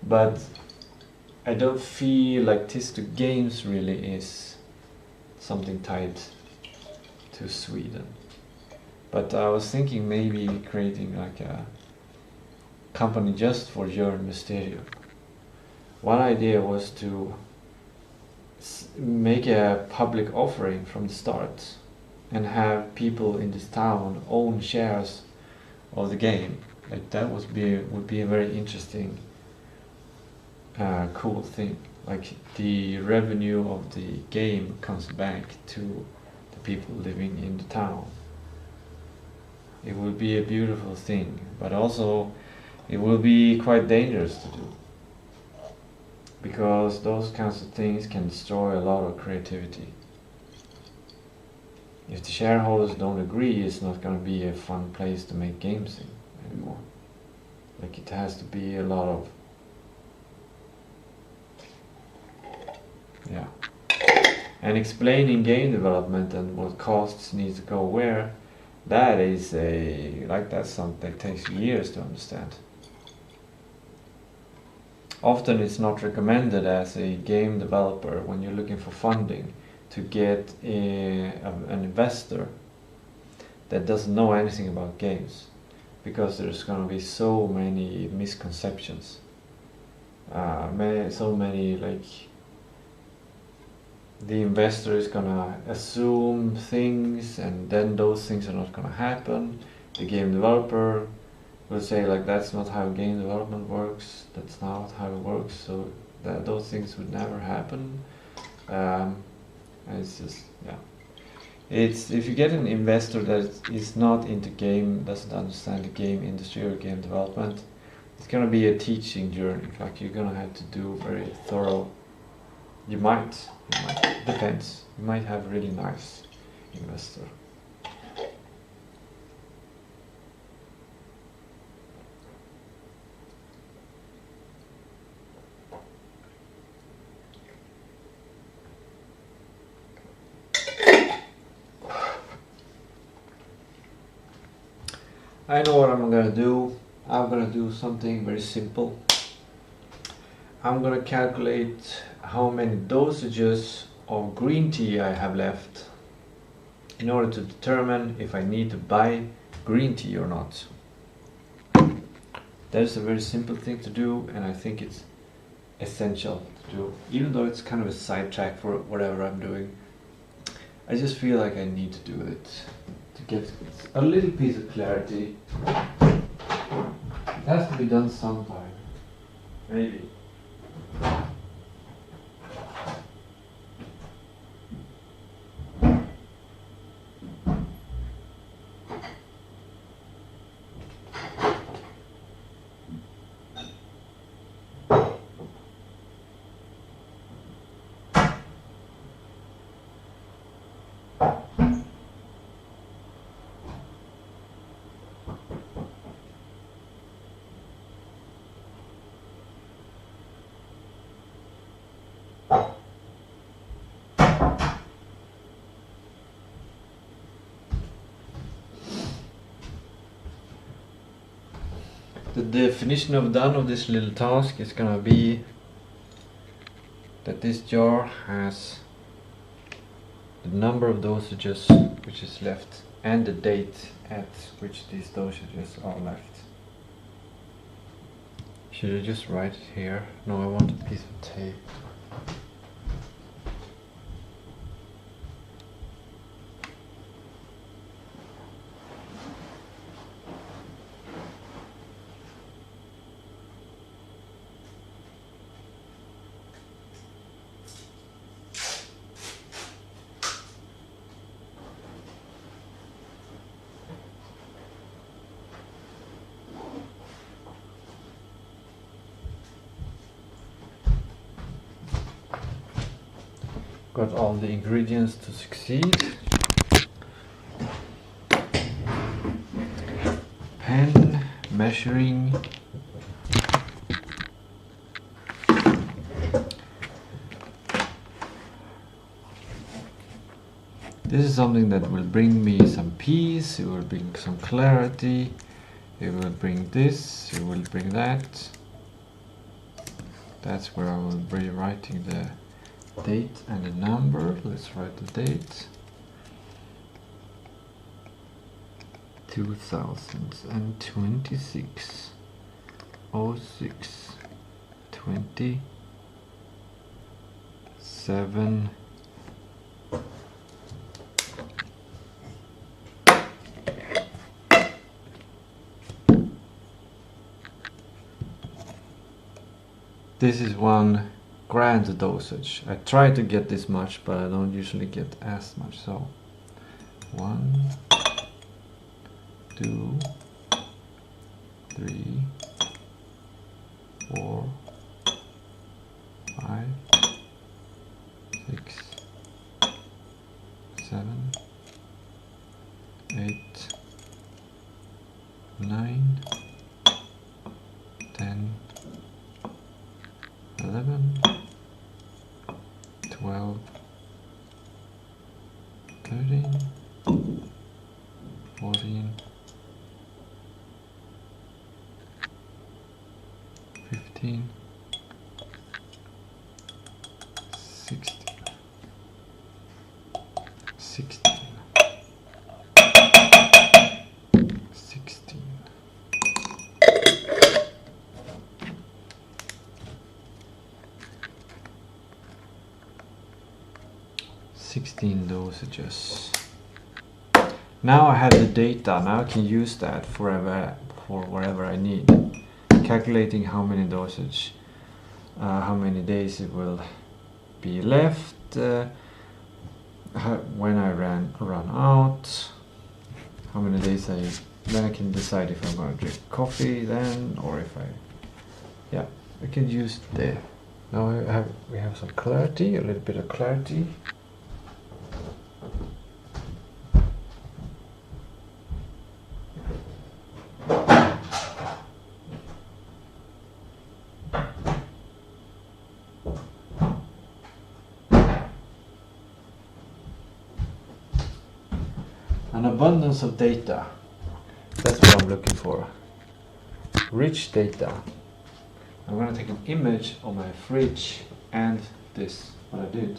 But I don't feel like Tistou Games really is something tied to Sweden. But I was thinking maybe creating like a company just for Jörn Mysterium. One idea was to make a public offering from the start and have people in this town own shares of the game. Like that would be a very interesting, cool thing. Like the revenue of the game comes back to the people living in the town. It would be a beautiful thing, but also it will be quite dangerous to do, because those kinds of things can destroy a lot of creativity. If the shareholders don't agree, it's not going to be a fun place to make games in anymore. Like it has to be a lot of, yeah. And explaining game development and what costs need to go where, that is that's something that takes years to understand. Often it's not recommended as a game developer when you're looking for funding to get an investor that doesn't know anything about games, because there's going to be so many misconceptions, so many, like the investor is going to assume things and then those things are not going to happen. The game developer will say like, that's not how game development works, that's not how it works, so those things would never happen. And it's just, yeah. It's, if you get an investor that is not into game, doesn't understand the game industry or game development, it's gonna be a teaching journey. Like you're gonna have to do very thorough. You might, depends. You might have a really nice investor. I know what I'm gonna do. I'm gonna do something very simple. I'm gonna calculate how many dosages of green tea I have left in order to determine if I need to buy green tea or not. That is a very simple thing to do, and I think it's essential to do, even though it's kind of a sidetrack for whatever I'm doing. I just feel like I need to do it to get a little piece of clarity. It has to be done sometime, maybe. The definition of done of this little task is gonna be that this jar has the number of dosages which is left and the date at which these dosages are left. Should I just write it here? No, I want a piece of tape. Got all the ingredients to succeed. Pen, measuring. This is something that will bring me some peace, it will bring some clarity, it will bring this, it will bring that. That's where I will be writing the date and the number. Let's write the date. 2026 06 27. This is 1 gram dosage. I try to get this much, but I don't usually get as much. So 1, 2, 3, 4, 5, 6, 7, 8, 9, 10, 11, 12, 13, 14, 15, 16, 16, 16. 16 dosages. Now I have the data. Now I can use that for wherever I need. Calculating how many dosage, how many days it will be left, when I run out, how many days then I can decide if I'm going to drink coffee then, or if I can use the. Now we have some clarity, a little bit of clarity. An abundance of data. That's what I'm looking for. Rich data. I'm gonna take an image of my fridge and this, what I did.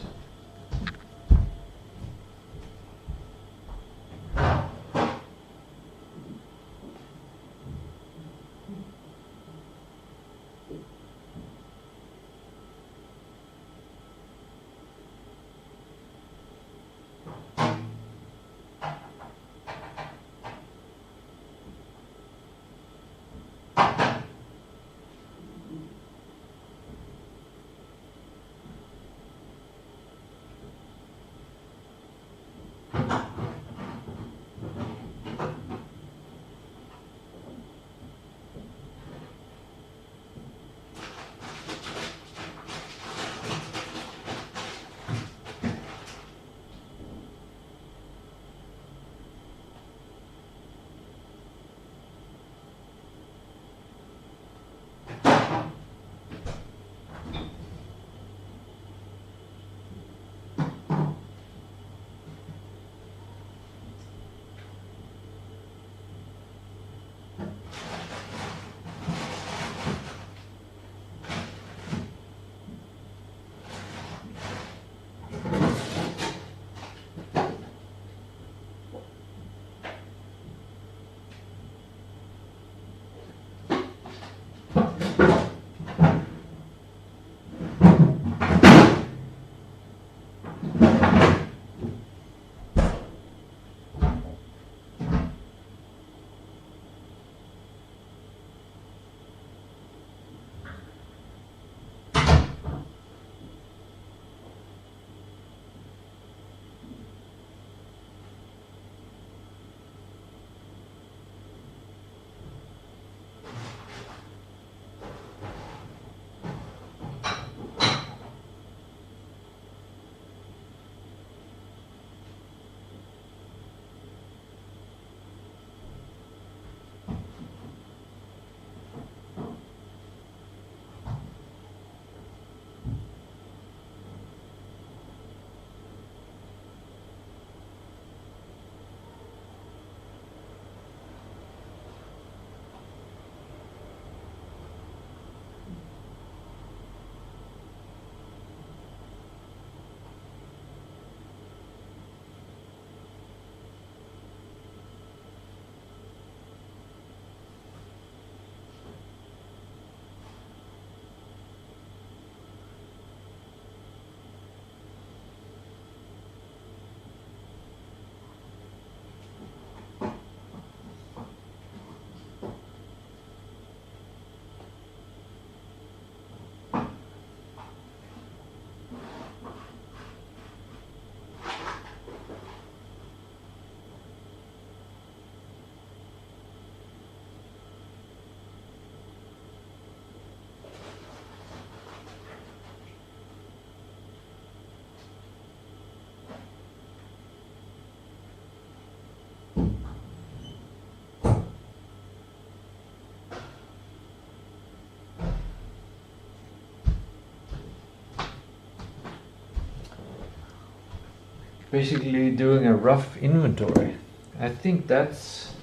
Basically doing a rough inventory. I think that's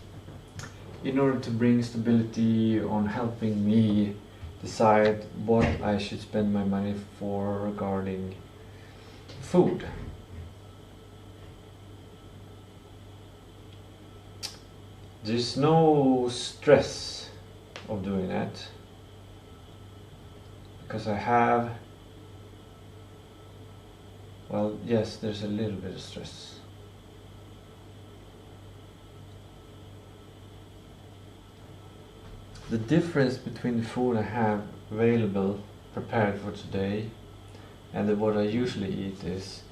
in order to bring stability on helping me decide what I should spend my money for regarding food. There's no stress of doing that because I have, well, yes, there's a little bit of stress. The difference between the food I have available prepared for today and what I usually eat is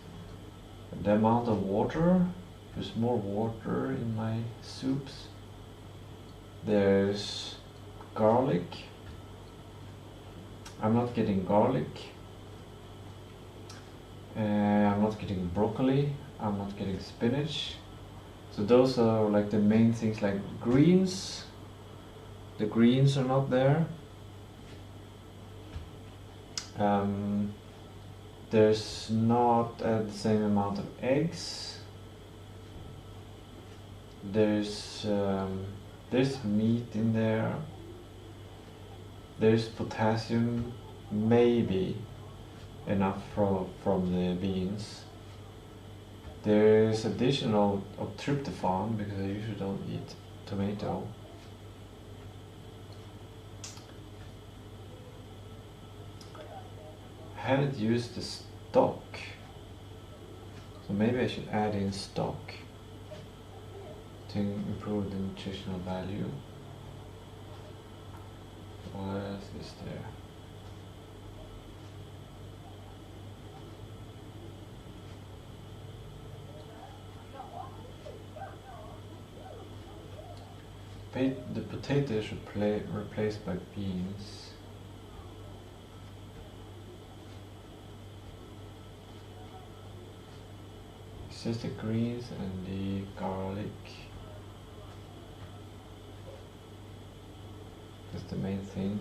the amount of water. There's more water in my soups. There's garlic. I'm not getting garlic. I'm not getting broccoli. I'm not getting spinach. So those are like the main things, like greens. The greens are not there. There's not the same amount of eggs. There's There's meat in there. There's potassium, maybe enough from the beans. There's additional of tryptophan because I usually don't eat tomato. I haven't used the stock, so maybe I should add in stock to improve the nutritional value. What else is there? The potato should replaced by beans. It's just the greens and the garlic. That's the main thing.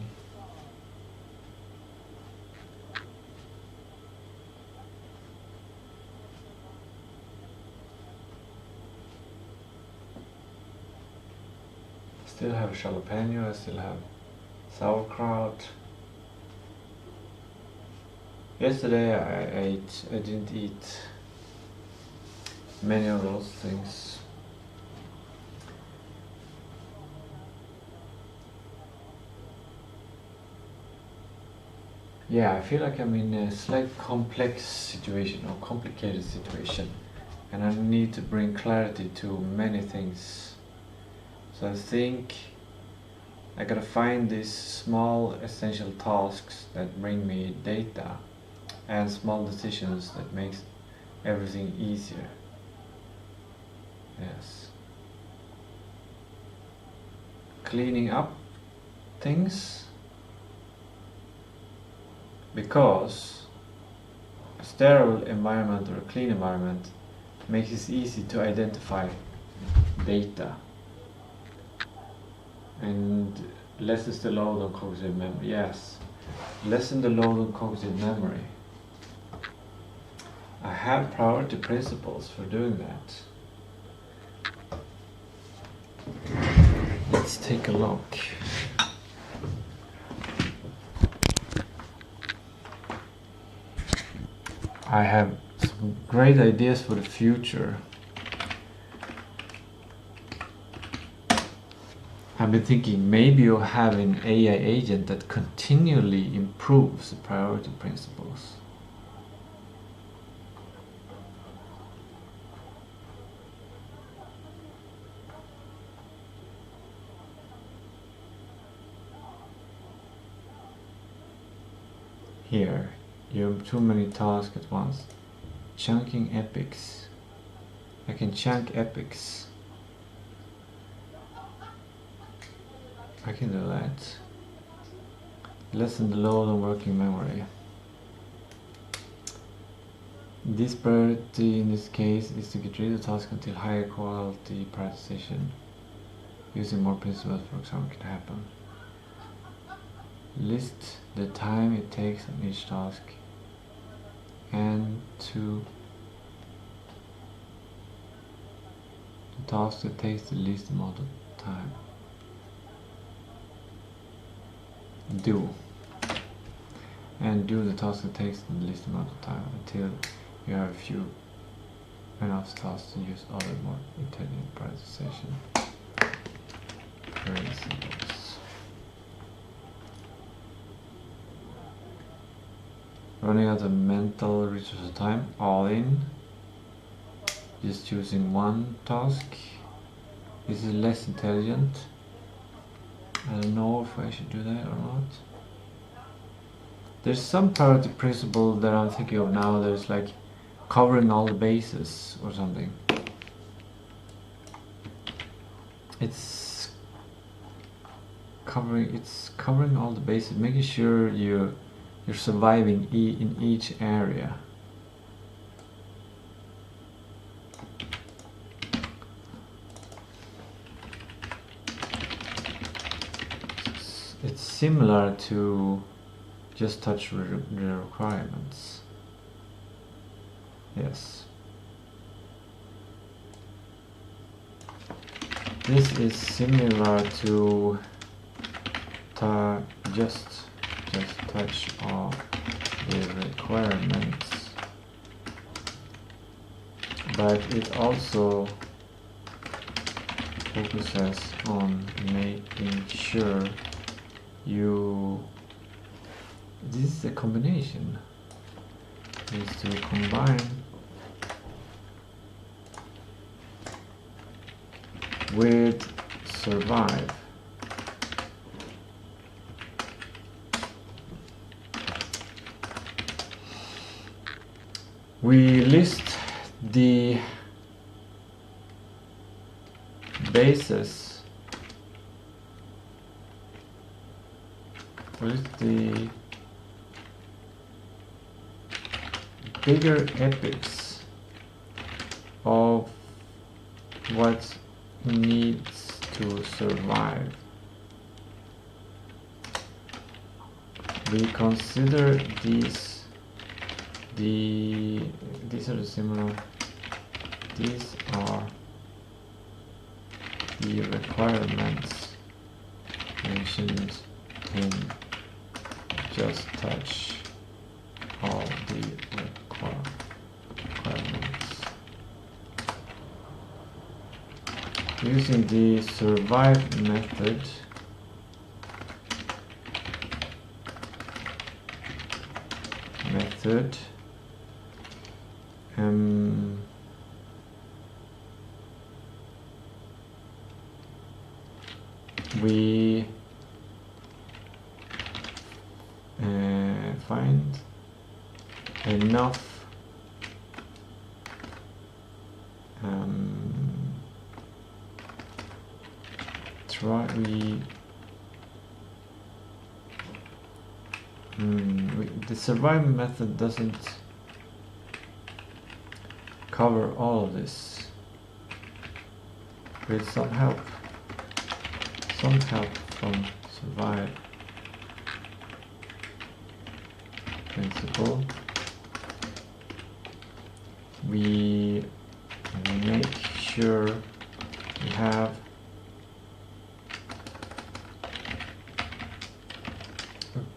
Still have jalapeno, I still have sauerkraut. Yesterday I didn't eat many of those things. Yeah, I feel like I'm in a slight complex situation or complicated situation, and I need to bring clarity to many things. So I think I gotta find these small essential tasks that bring me data and small decisions that makes everything easier. Yes. Cleaning up things, because a sterile environment or a clean environment makes it easy to identify data and lessens the load on cognitive memory. Yes, lessen the load on cognitive memory. I have priority principles for doing that. Let's take a look. I have some great ideas for the future. I've been thinking maybe you'll have an AI agent that continually improves the priority principles. Here, you have too many tasks at once. Chunking epics. I can chunk epics. I can do that. Lessen the load on working memory. This priority in this case is to get rid of tasks until higher quality prioritization. Using more principles, for example, can happen. List the time it takes on each task and to the task that takes the least amount of time. Do the task that takes the least amount of time until you have enough tasks to use other more intelligent prioritization principles. Running out of mental resource time, all in. Just choosing one task. This is less intelligent. I don't know if I should do that or not. There's some priority principle that I'm thinking of now. There's like covering all the bases or something. It's covering all the bases, making sure you're surviving in each area. It's similar to just touch the requirements. Yes. This is similar to just touch all the requirements, but it also focuses on making sure this is a combination, is to combine with survive. We list the bases, list the bigger epics of what needs to survive. We consider these are the similar. These are the requirements mentioned in just touch all the requirements. Using the survive method, we find enough the survival method doesn't cover all of this. With some help from survive principle, we make sure we have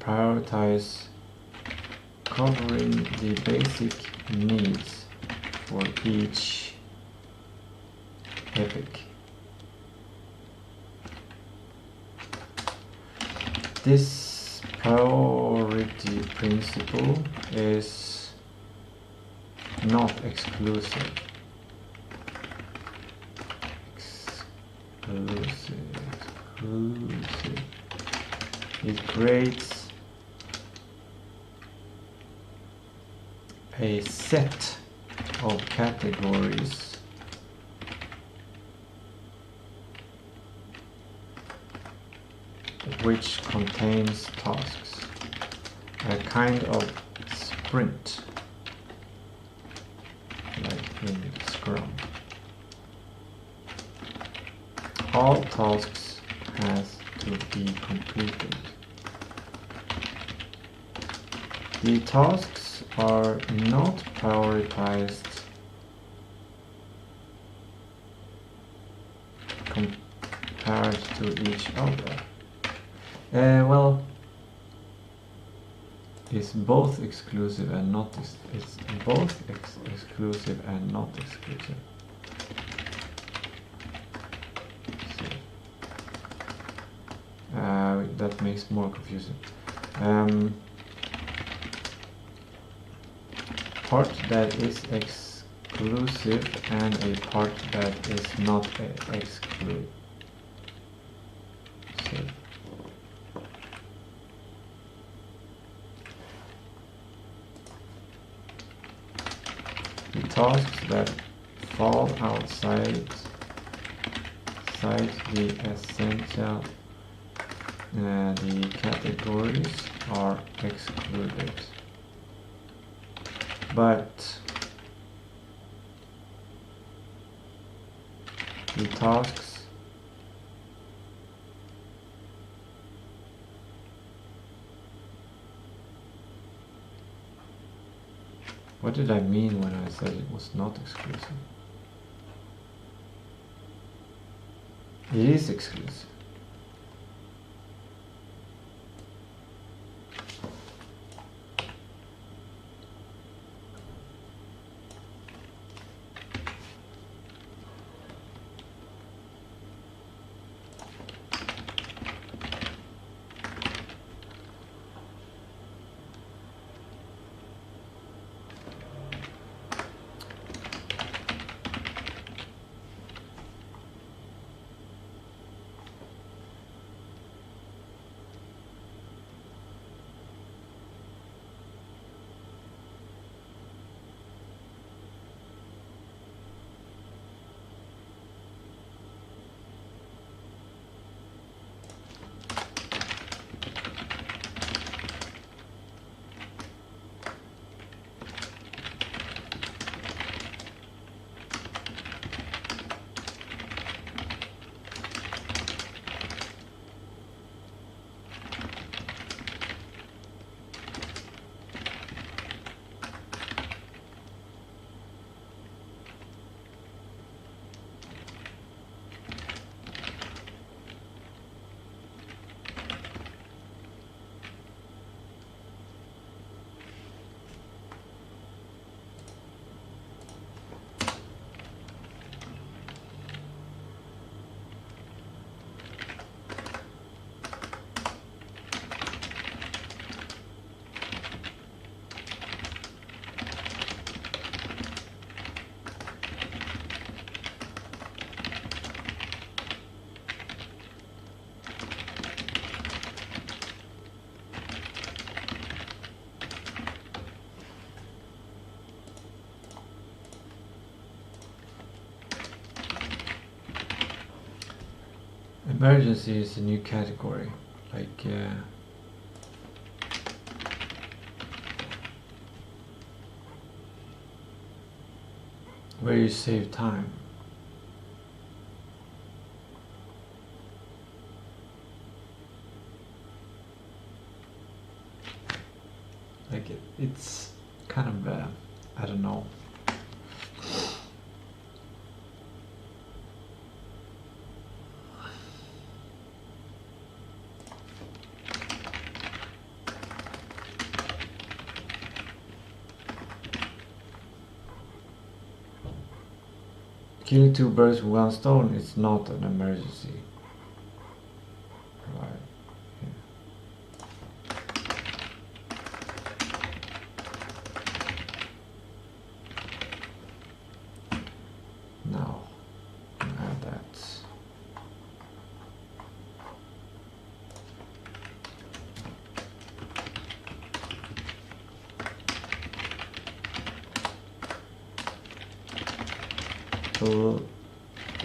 prioritize covering the basic needs for each epic. This priority principle is not exclusive. It creates a set of categories which contains tasks, a kind of sprint, like in Scrum. All tasks has to be completed. The tasks are not prioritized compared to each other. Well, it's both exclusive and not it's both exclusive and not exclusive. That makes more confusing. Part that is exclusive and a part that is not exclusive. The tasks that fall outside the essential the categories are excluded, but the tasks what did I mean when I said it was not exclusive? It is exclusive. Emergency is a new category, like where you save time. Like it's kind of I don't know. Killing two birds with one stone is not an emergency. Right. Yeah. Now, add that. So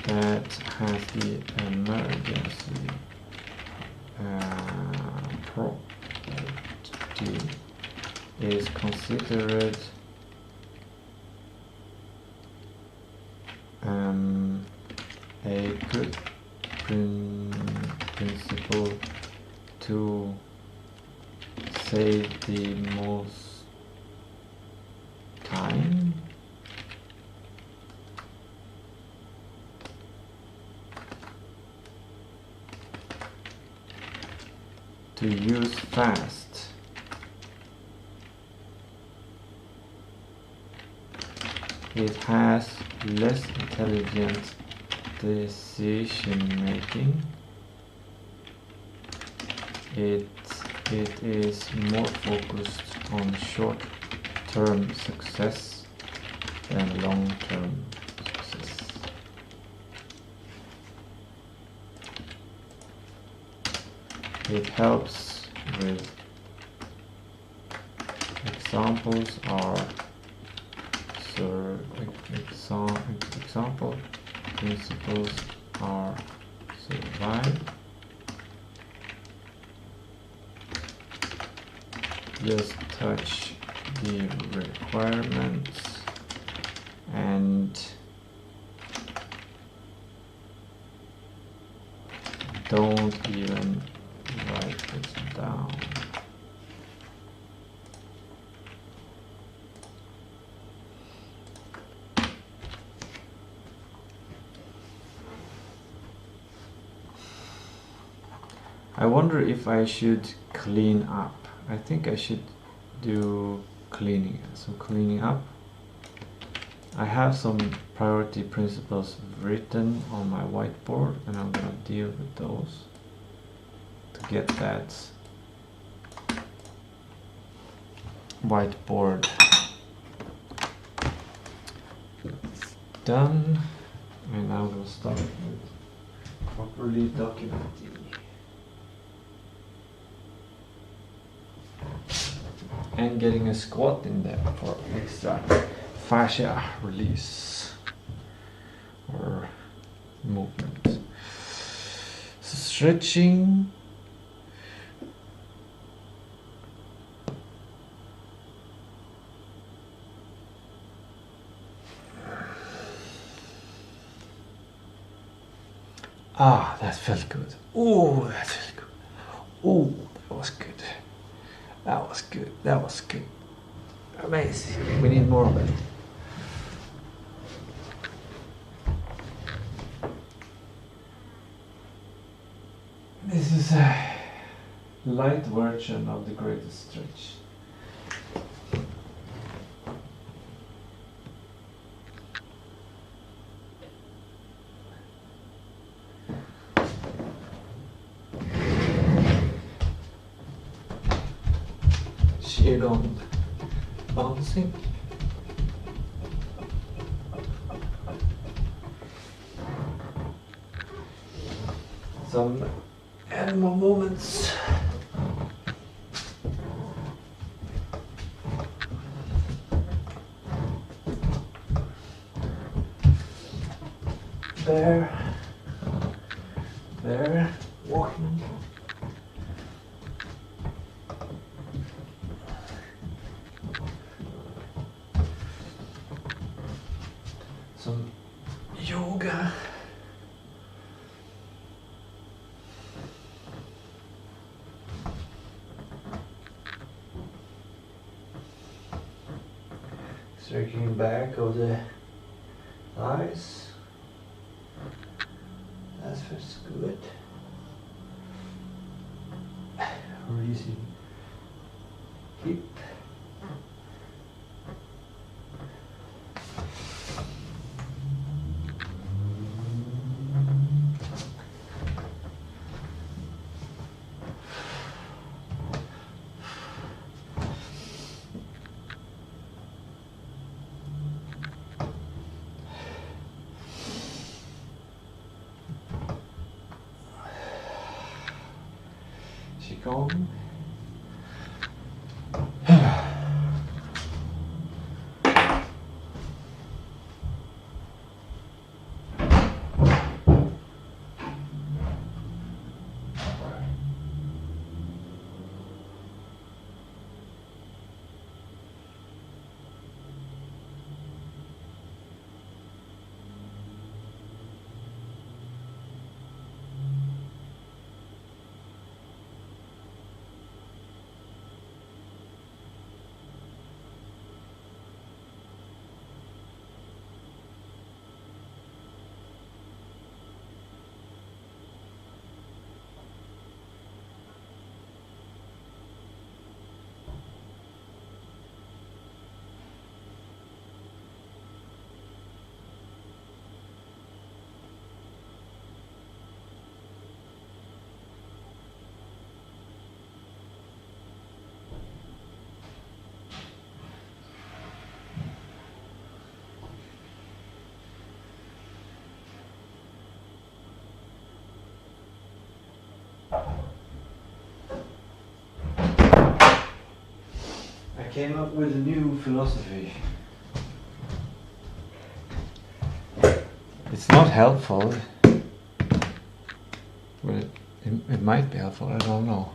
that has the emergency property is considered a good principle to save the most time. To use fast. It has less intelligent decision making. It is more focused on short-term success than long-term success. It helps with examples are example principles are survive, just touch the requirements and don't even write it down. I wonder if I should clean up. I think I should do cleaning. So cleaning up. I have some priority principles written on my whiteboard, and I'm gonna deal with those to get that whiteboard done. And now I'm gonna start with properly documenting. And getting a squat in there for extra fascia release or movement. So stretching. Ah, that felt good. Oh, that felt good. Oh, that was good. That was good. That was good. Amazing. We need more of it. This is a light version of the greatest stretch. Sheared on bouncing. Some animal movements. There, walking. Some yoga. Stretching back of the thighs. That feels good. Releasing hip. Qigong. I came up with a new philosophy. It's not helpful, but it might be helpful, I don't know.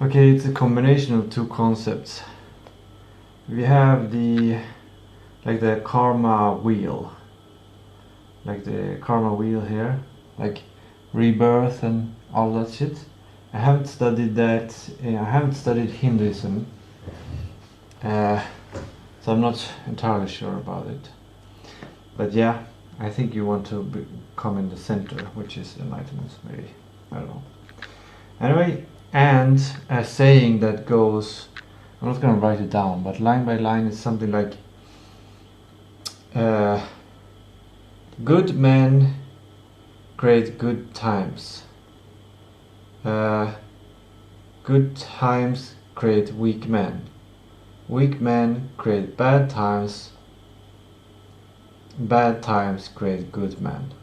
Okay, it's a combination of two concepts. We have the karma wheel. Like the karma wheel here, like rebirth and all that shit. I haven't studied that. I haven't studied Hinduism, so I'm not entirely sure about it. But yeah, I think you want to come in the center, which is enlightenment, maybe. I don't know. Anyway, and a saying that goes, I'm not going to write it down, but line by line it's something like, good men create good times. Good times create weak men. Weak men create bad times. Bad times create good men.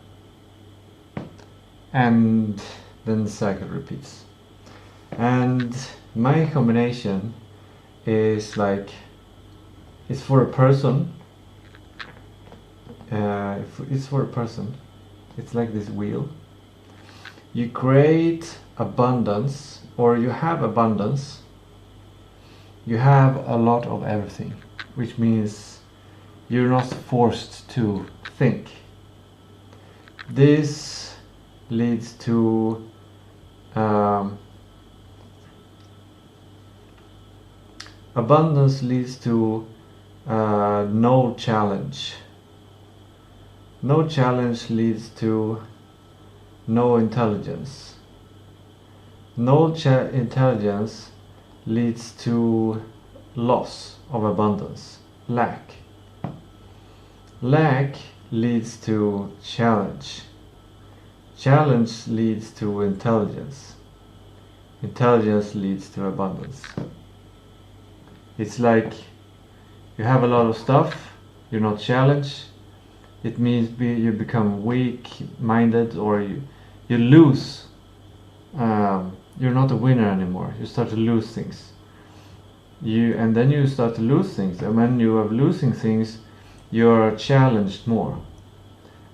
And then the cycle repeats. And my combination is like, it's for a person. It's for a person. It's like this wheel. You create abundance, or you have abundance. You have a lot of everything, which means you're not forced to think. This leads to abundance leads to no challenge. No challenge leads to no intelligence. No intelligence leads to loss of abundance, lack. Lack leads to challenge. Challenge leads to intelligence. Intelligence leads to abundance. It's like you have a lot of stuff, you're not challenged. It means you become weak-minded, or you lose. You're not a winner anymore. You start to lose things. And then you start to lose things. And when you are losing things, you are challenged more.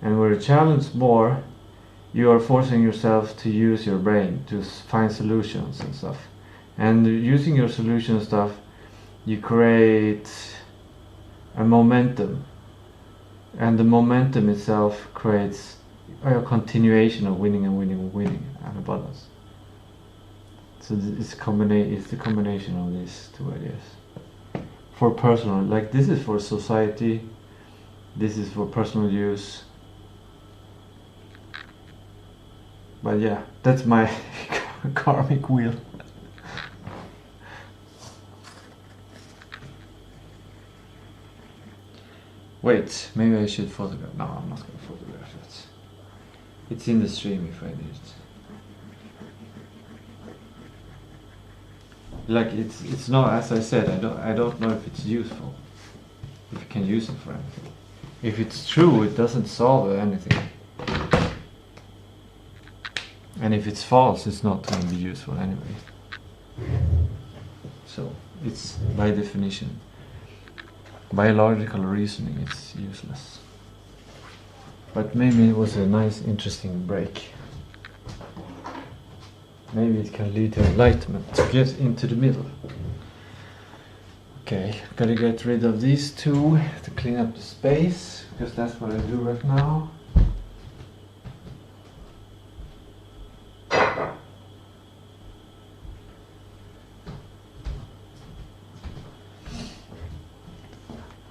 And when you're challenged more, you are forcing yourself to use your brain to find solutions and stuff. And using your solution stuff, you create a momentum. And the momentum itself creates a continuation of winning and winning and winning and abundance. So it's the combination of these two ideas. For personal, like this is for society, this is for personal use. But yeah, that's my karmic wheel. Wait, maybe I should photograph. No, I'm not going to photograph it. It's in the stream if I did it. Like it's not, as I said, I don't know if it's useful. If you can use it for anything. If it's true, it doesn't solve anything. And if it's false, it's not going to be useful anyway. So it's by definition. Biological reasoning, it's useless. But maybe it was a nice, interesting break. Maybe it can lead to enlightenment, to get into the middle. Okay, gotta get rid of these two to clean up the space, because that's what I do right now.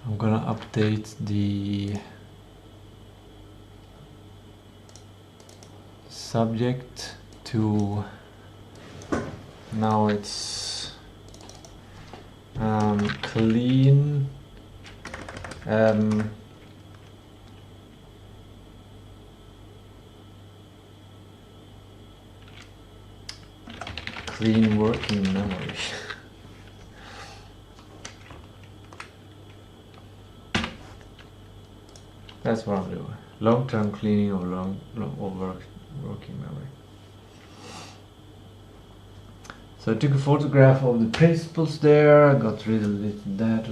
I'm gonna update the subject to, now it's clean, clean working memory. That's what I'm doing. Long-term cleaning of working memory. So I took a photograph of the principles there. I got rid of that.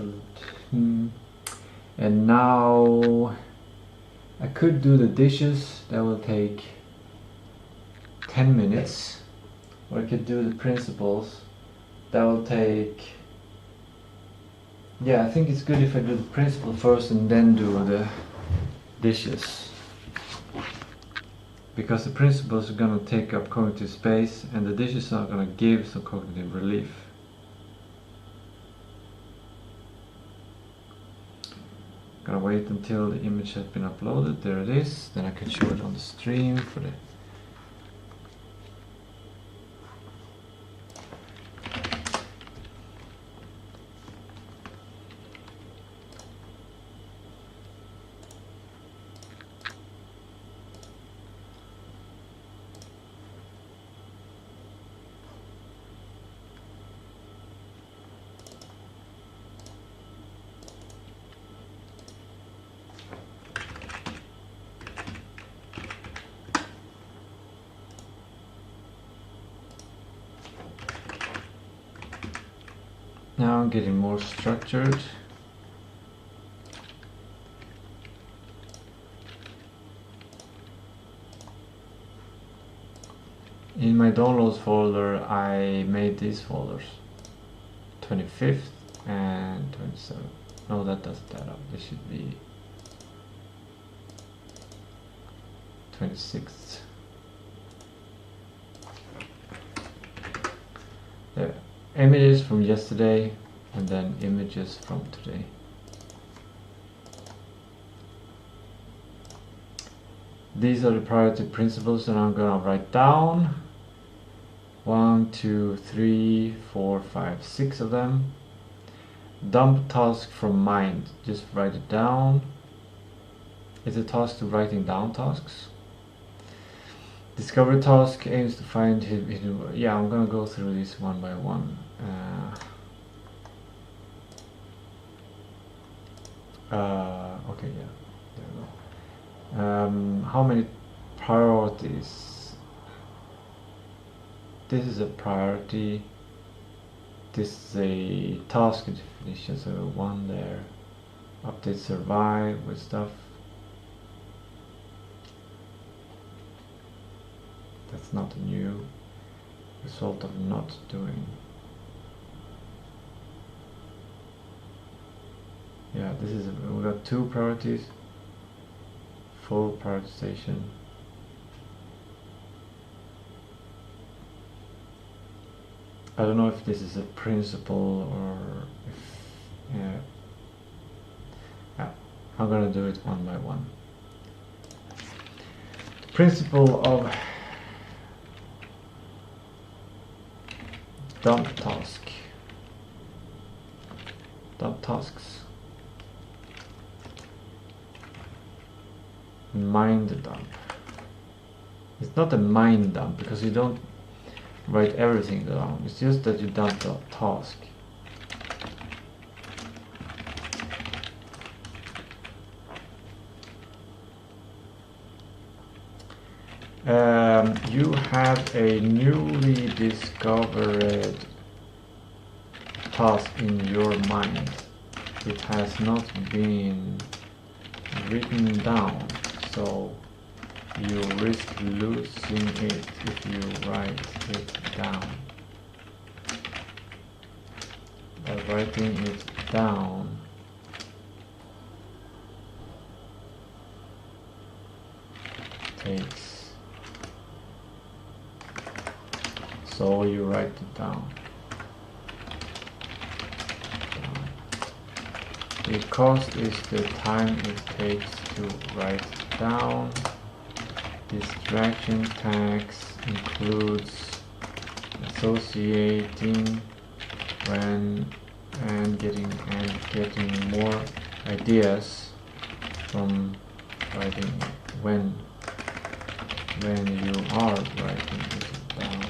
And now I could do the dishes. That will take 10 minutes. Or I could do the principles. That will take... Yeah, I think it's good if I do the principle first and then do the dishes, because the principles are going to take up cognitive space and the dishes are going to give some cognitive relief. Gonna wait until the image has been uploaded. There it is. Then I can show it on the stream for the now I'm getting more structured. In my downloads folder, I made these folders, 25th and 27th. No, that doesn't add up. This should be 26th. There. Images from yesterday and then images from today. These are the priority principles that I'm gonna write down. 1, 2, 3, 4, 5, 6 of them. Dump task from mind. Just write it down. It's a task to writing down tasks. Discovery task aims to find hidden. Yeah, I'm gonna go through these one by one. Okay, yeah, there we go. How many priorities? This is a priority. This is a task definition, so one there. Update survive with stuff. That's not a new result of not doing. Yeah, this is we got 2 priorities. Full prioritization. I don't know if this is a principle or if yeah, I'm gonna do it one by one. Principle of dump task. Dump tasks. Mind dump. It's not a mind dump because you don't write everything down. It's just that you dump the task. You have a newly discovered task in your mind. It has not been written down, so you risk losing it if you write it down. By writing it down, takes. So you write it down. The cost is the time it takes to write down. Distraction tax includes associating when and getting more ideas from writing when you are writing it down.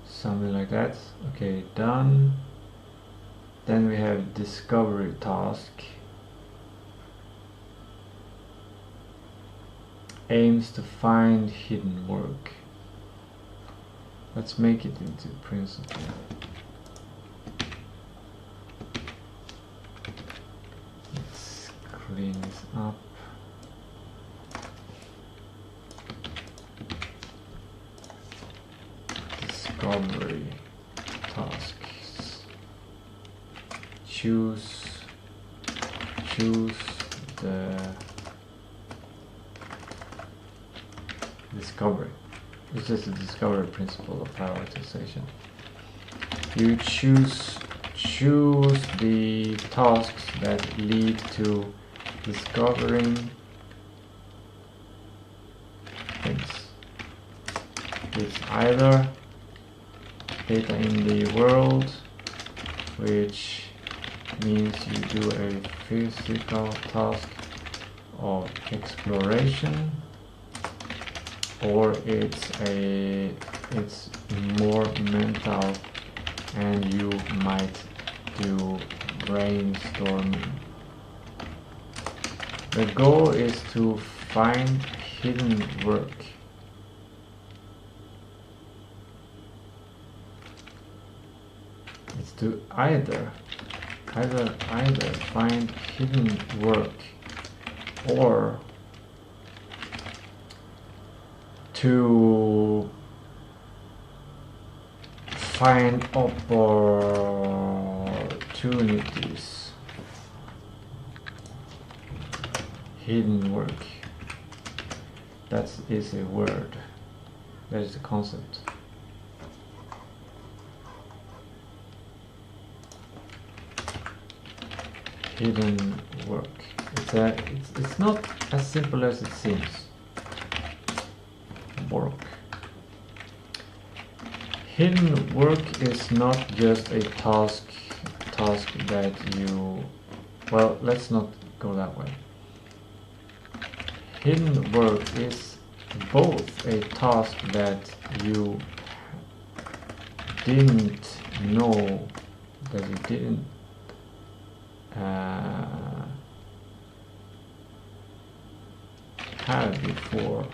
Something like that. Okay, done. Then we have discovery task. Aims to find hidden work. Let's make it into principle. Let's clean this up. Discovery tasks. Choose the discovery. It's just a discovery principle of prioritization. You choose the tasks that lead to discovering things. It's either data in the world, which means you do a physical task of exploration, or it's more mental and you might do brainstorming. The goal is to find hidden work. It's to either find hidden work or to find opportunities. Hidden work. That is a word. That is the concept. Hidden work. It's not as simple as it seems. Work. Hidden work is not just a task that you... Well, let's not go that way. Hidden work is both a task that you didn't know that you didn't have before,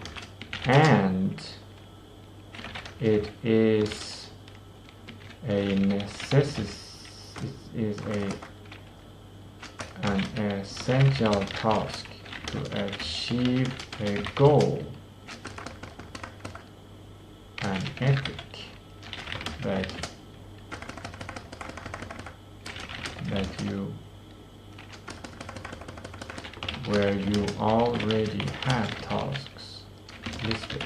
and it is a necessity. It is an essential task to achieve a goal, an ethic that you, where you already have tasks listed.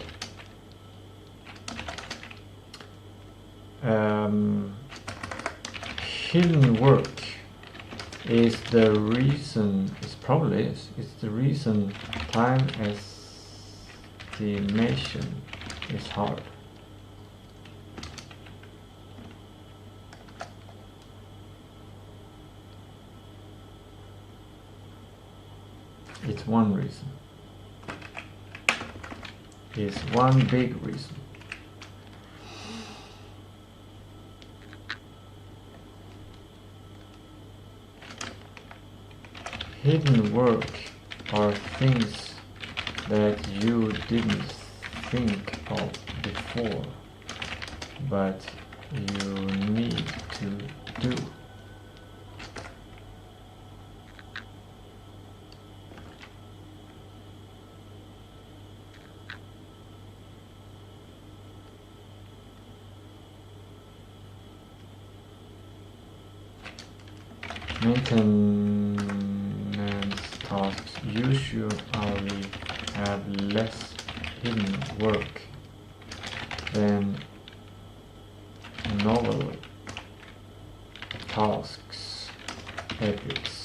Hidden work is the reason, it's the reason time estimation is hard. It's one reason. It's one big reason. Hidden work are things that you didn't think of before, but you need to do. Maintenance tasks usually have less hidden work than novel tasks, epics.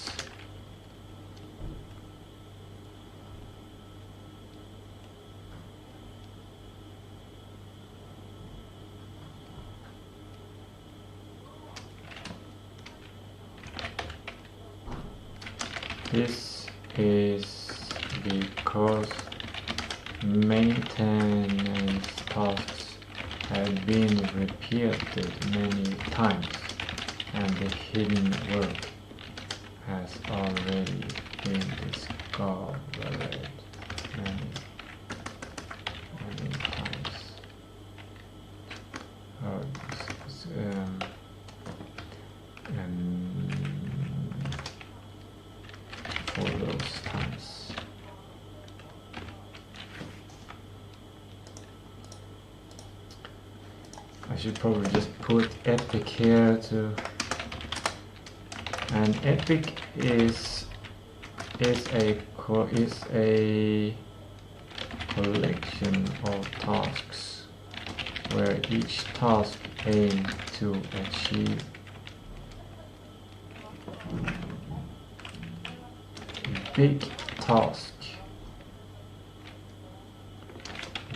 This is because maintenance tasks have been repeated many times and the hidden work has already been discovered many times. For those times. I should probably just put epic here too. And epic is a collection of tasks where each task aims to achieve a big task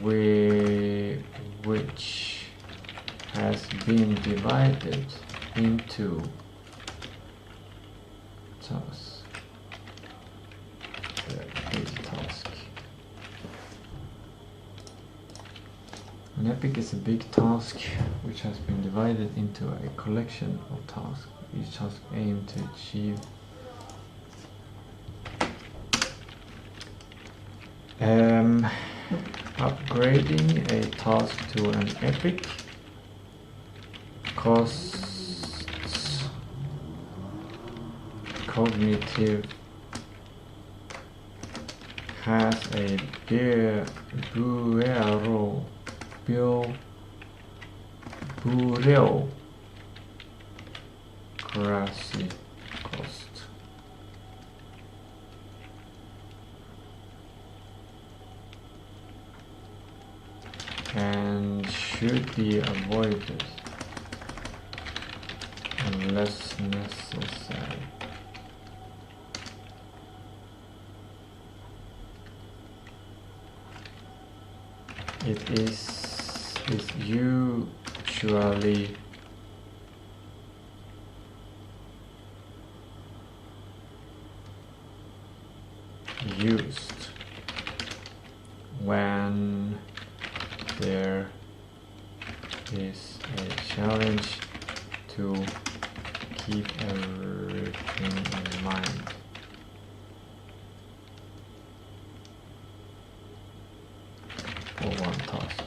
which has been divided into tasks. Big task. An epic is a big task which has been divided into a collection of tasks. Each task aims to achieve upgrading a task to an epic costs cognitive, has a bureaucracy cost. And should be avoided unless necessary. It is usually used when there is a challenge to keep everything in mind. For one task.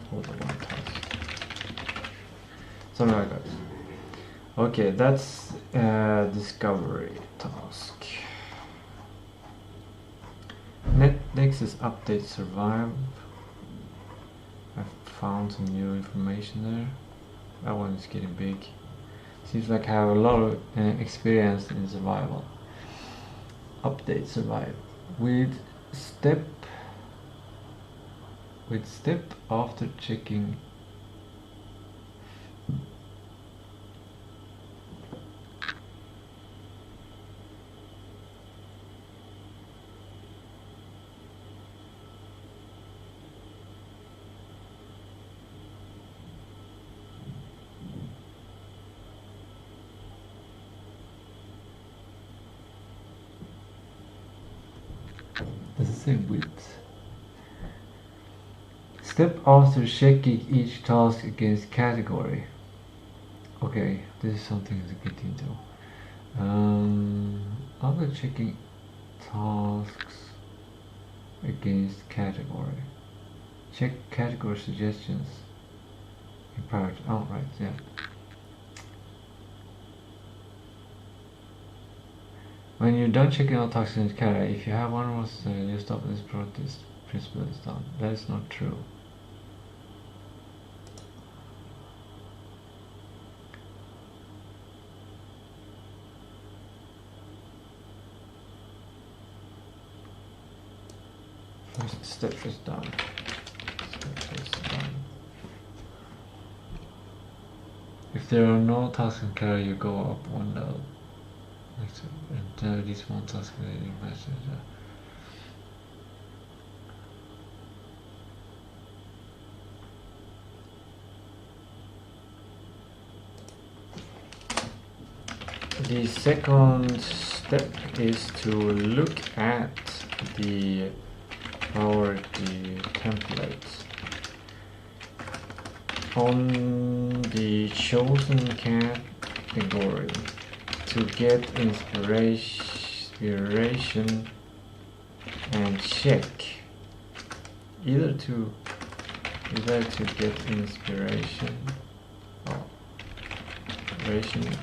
For the one task. Something like that. Okay, that's discovery task. Next is update survive. I've found some new information there. That one is getting big. Seems like I have a lot of experience in survival. Update survive with step after checking the same width. Step after checking each task against category. Okay, this is something to get into. After checking tasks against category. Check category suggestions in priority. Oh, right, yeah. When you're done checking all tasks in the category, if you have one more, you stop this protest principle is done. That is not true. First step is done. If there are no tasks in category, you go up one level. And this one task relating message. The second step is to look at the priority template. On the chosen category, to get inspiration and check either to get inspiration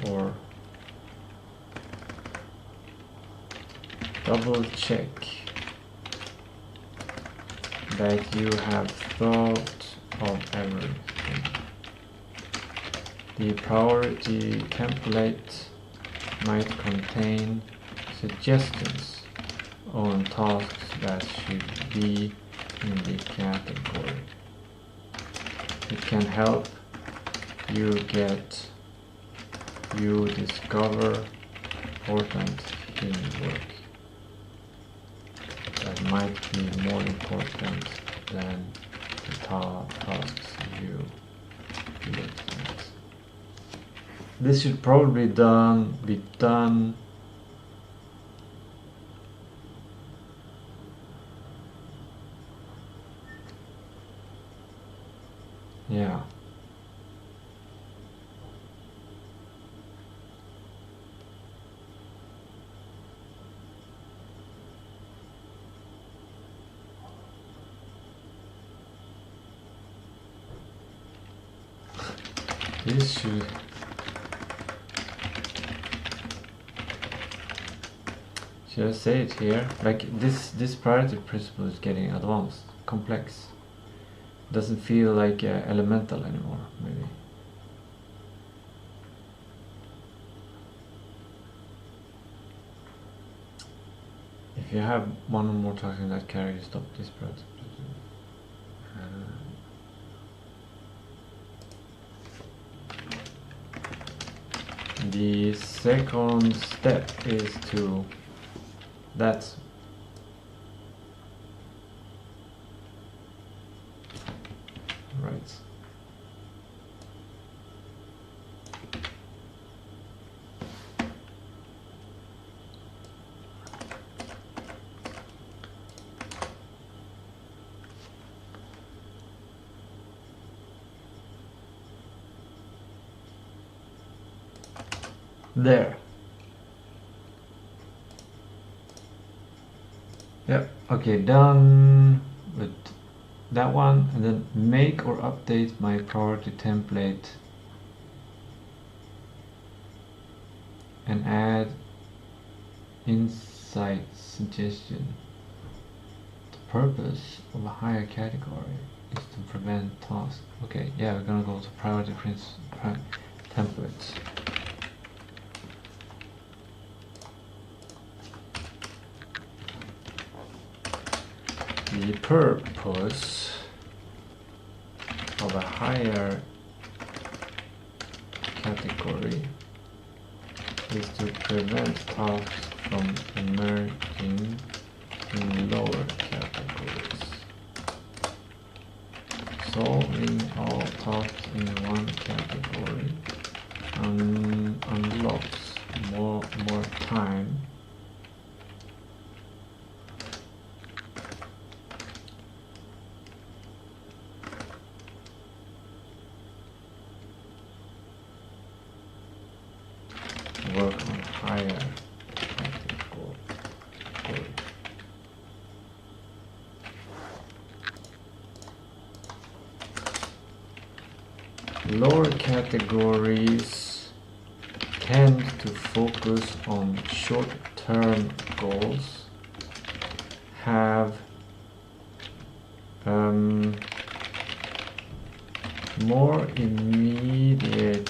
or double check that you have thought of everything. The priority template might contain suggestions on tasks that should be in the category. It can help you discover important in work that might be more important than the tasks you looked at. This should probably be done yeah. This should I say it here? Like this priority principle is getting advanced, complex. Doesn't feel like elemental anymore, maybe. If you have one or more tasks in that carry, stop this priority. The second step is to that's right. There. Yep, okay, done with that one, and then make or update my priority template and add insight suggestion. The purpose of a higher category is to prevent tasks. Okay, yeah, we're gonna go to priority templates. The purpose of a higher category is to prevent tasks from emerging in lower categories. Solving all tasks in one category unlocks more time work on higher category. Lower categories tend to focus on short-term goals, have more immediate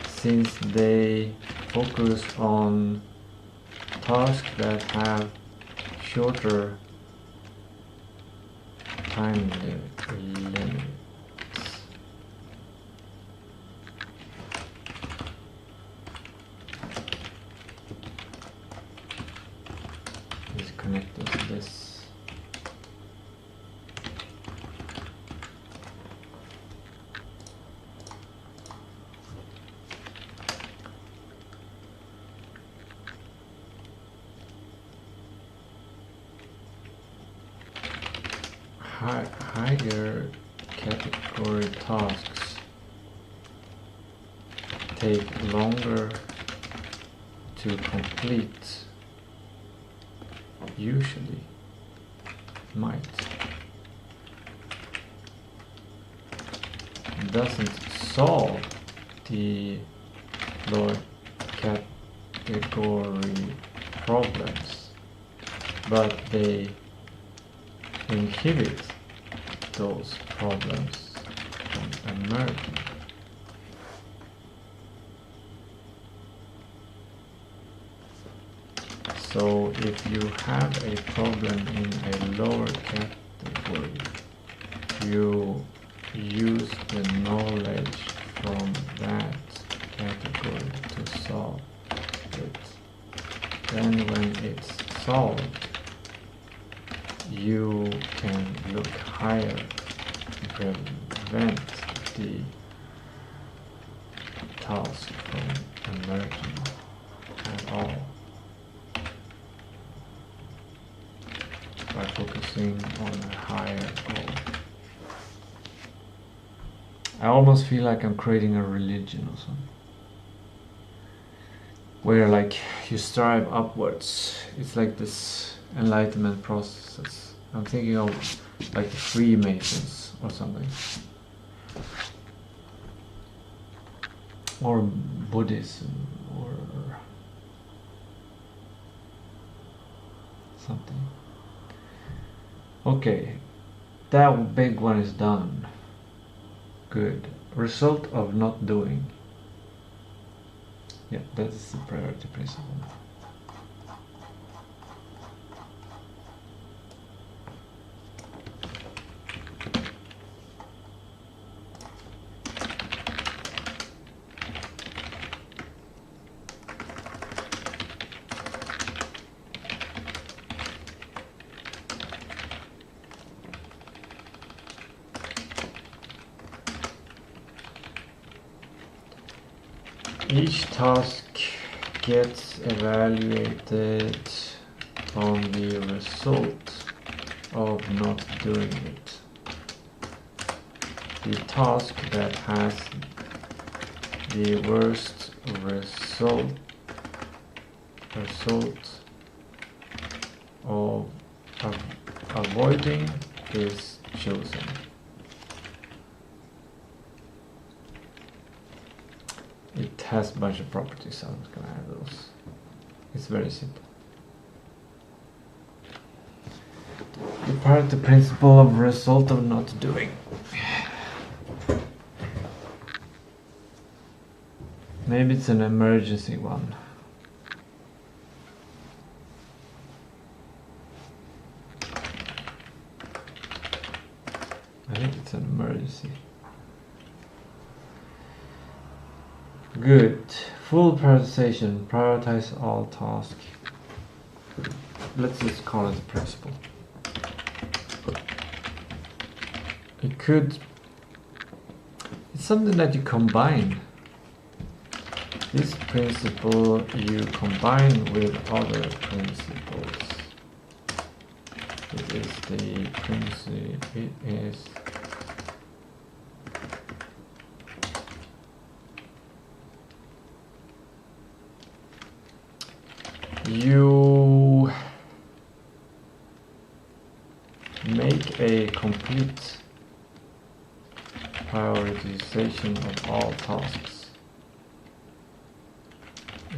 since they focus on tasks that have shorter time limits. Is connected to this. Higher category tasks take longer to complete, usually might. Doesn't solve the lower category problems, but they inhibit those problems from emerging. So if you have a problem in a lower category, you use the knowledge from that category to solve it. Then when it's solved, you can look higher to prevent the task from emerging at all by focusing on a higher goal. I almost feel like I'm creating a religion or something, where like you strive upwards. It's like this enlightenment process. I'm thinking of like the Freemasons or something, or Buddhism or something. Okay, that big one is done. Good. Result of not doing. Yeah, that is the priority principle. Each task gets evaluated on the result of not doing it. The task that has the worst result of avoiding is chosen. It has a bunch of properties, I'm not going to add those. It's very simple. The priority principle of result of not doing. Maybe it's an emergency one. I think it's an emergency. Good. Full prioritization. Prioritize all tasks. Let's just call it a principle. It could... It's something that you combine. This principle you combine with other principles. It is the principle. It is... You make a complete prioritization of all tasks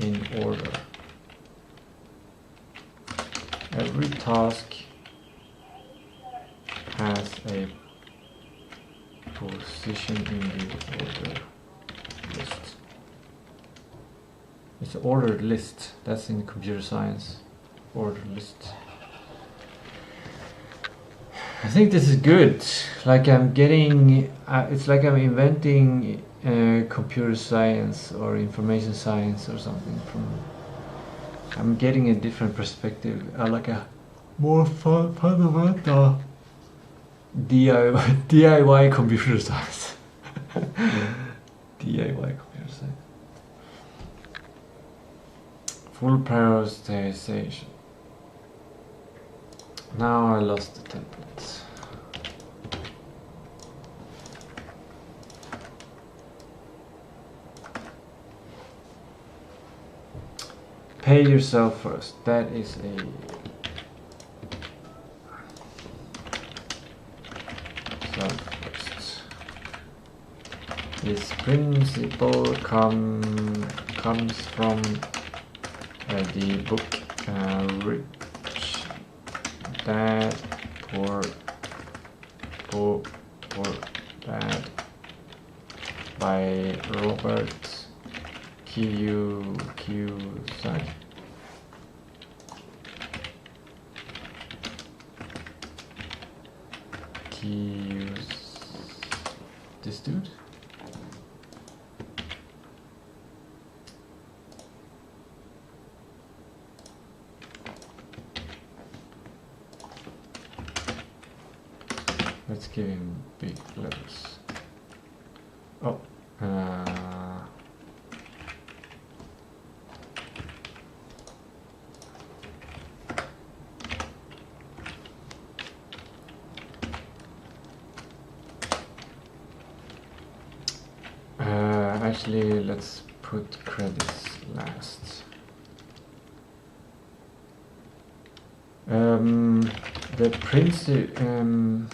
in order. Every task has a position in the order list. It's an ordered list. That's in computer science. Ordered list. I think this is good. Like I'm getting... it's like I'm inventing computer science or information science or something from... I'm getting a different perspective. Like a more fundamental DIY computer science. DIY computer science. Full prioritization. Now I lost the template. Pay yourself first. That is a... Self first. This principle comes from the book Rich Dad Poor Dad by Robert Kiyosaki. This dude? Let's give him big letters. Oh, actually, let's put credits last. The principle.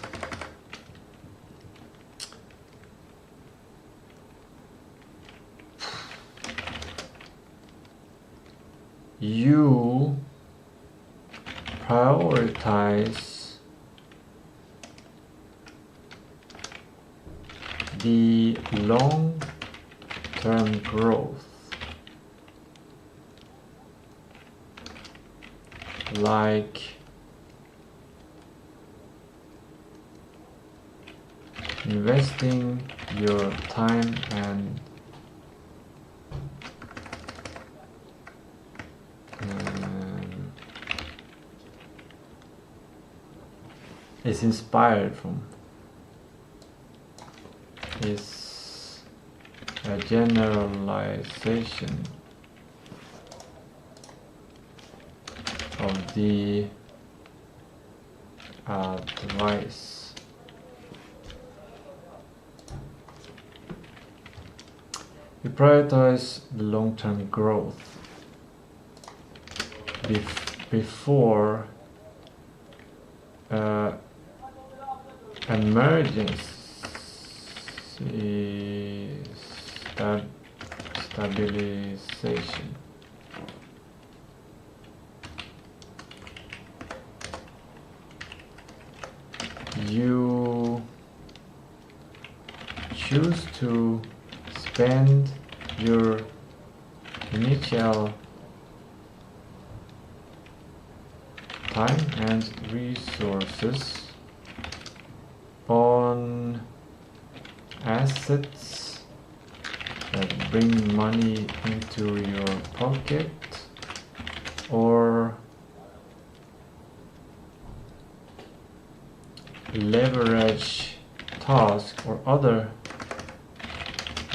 You prioritize the long-term growth, like investing your time and is inspired from, is a generalization of the advice. You prioritize the long-term growth before emergency stabilization. You choose to spend your initial time and resources on assets that bring money into your pocket, or leverage tasks or other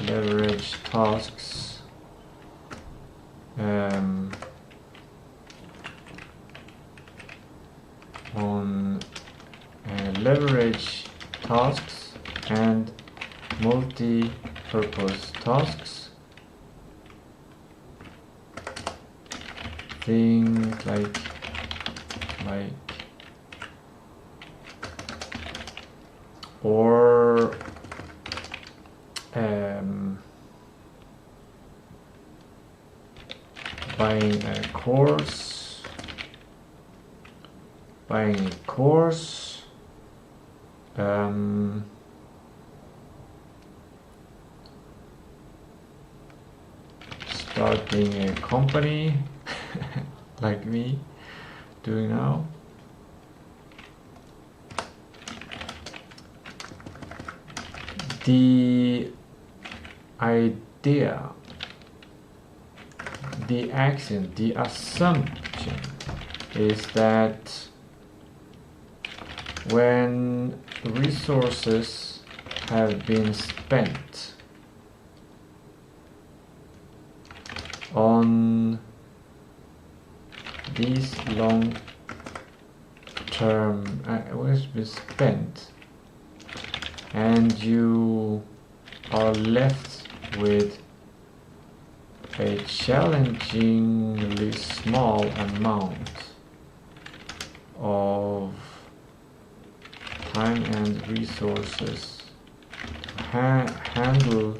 leverage tasks on leverage tasks and multi-purpose tasks. Things like or buying a course, starting a company like me doing now. The idea, the action, the assumption is that when resources have been spent on these long-term, has been spent, and you are left with a challengingly small amount of time and resources to handle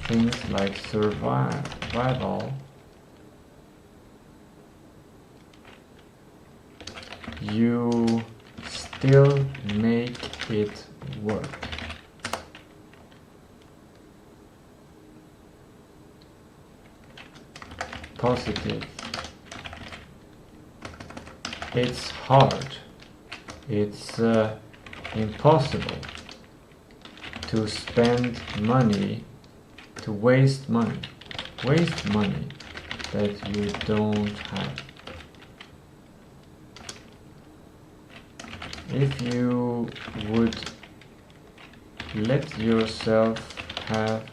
things like survival, you still make it work. Positive. It's hard. It's impossible to spend money, to waste money that you don't have. If you would let yourself have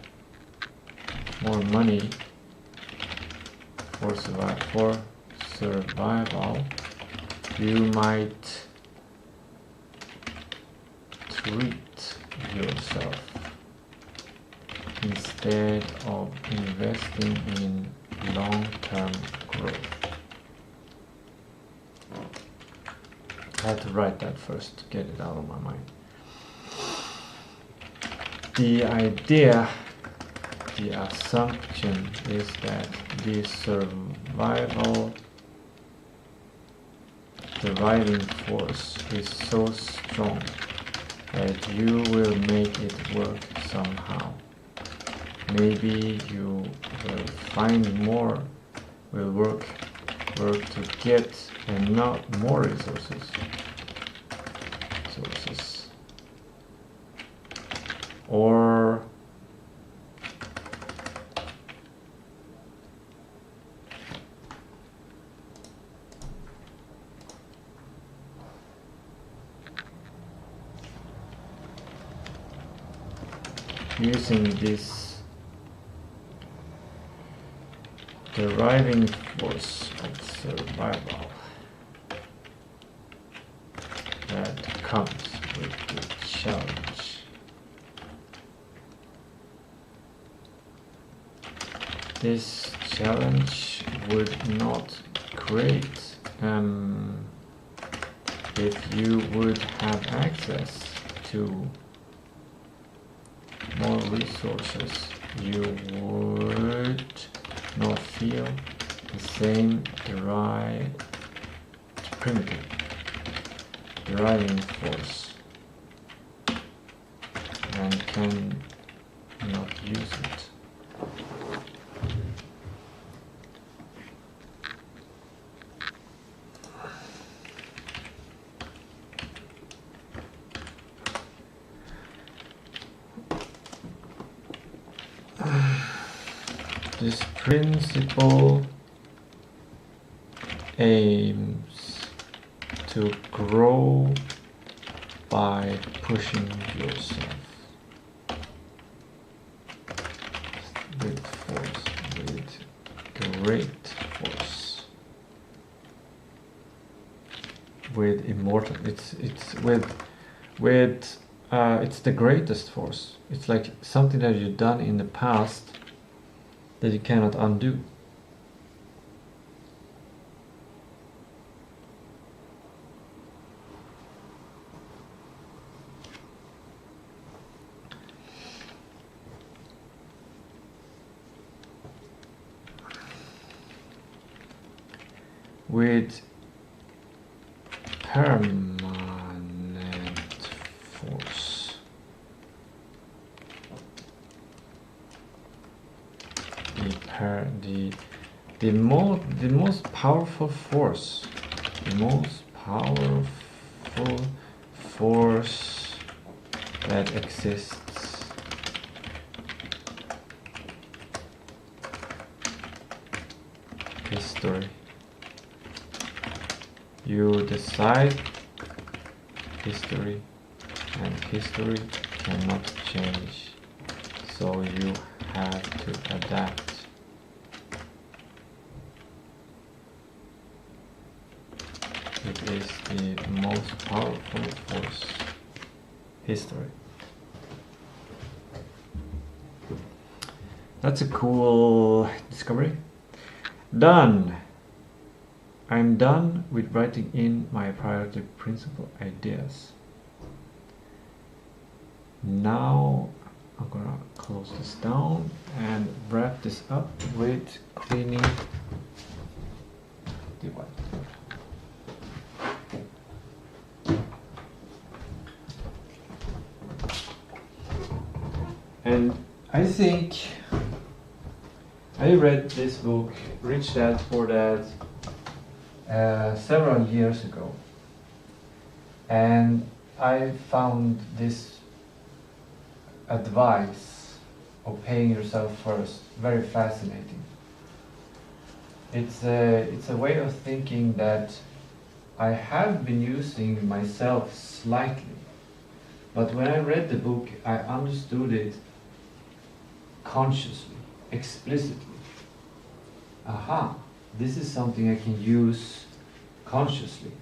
more money for survival, you might treat yourself instead of investing in long-term growth. I had to write that first to get it out of my mind. The idea, the assumption is that the surviving force is so strong that you will make it work somehow. Maybe you will find will work to get enough more resources. Or using this driving force of survival that comes with the challenge. This challenge would not great if you would have access to more resources. You would not feel the same primitive driving force and can not use it. This principle aims to grow by pushing yourself with force, with great force, with immortal. It's the greatest force. It's like something that you've done in the past that you cannot undo. With permanent force. The most powerful force, that exists history. You decide history, and history cannot change, so you have to adapt. It is the most powerful force, history. That's a cool discovery. Done! I'm done with writing in my priority principle ideas. Now I'm gonna close this down and wrap this up with cleaning the whiteboard. And I think I read this book, Rich Dad Poor Dad, several years ago. And I found this advice of paying yourself first very fascinating. It's a way of thinking that I have been using myself slightly. But when I read the book, I understood it consciously, explicitly. Aha, this is something I can use consciously.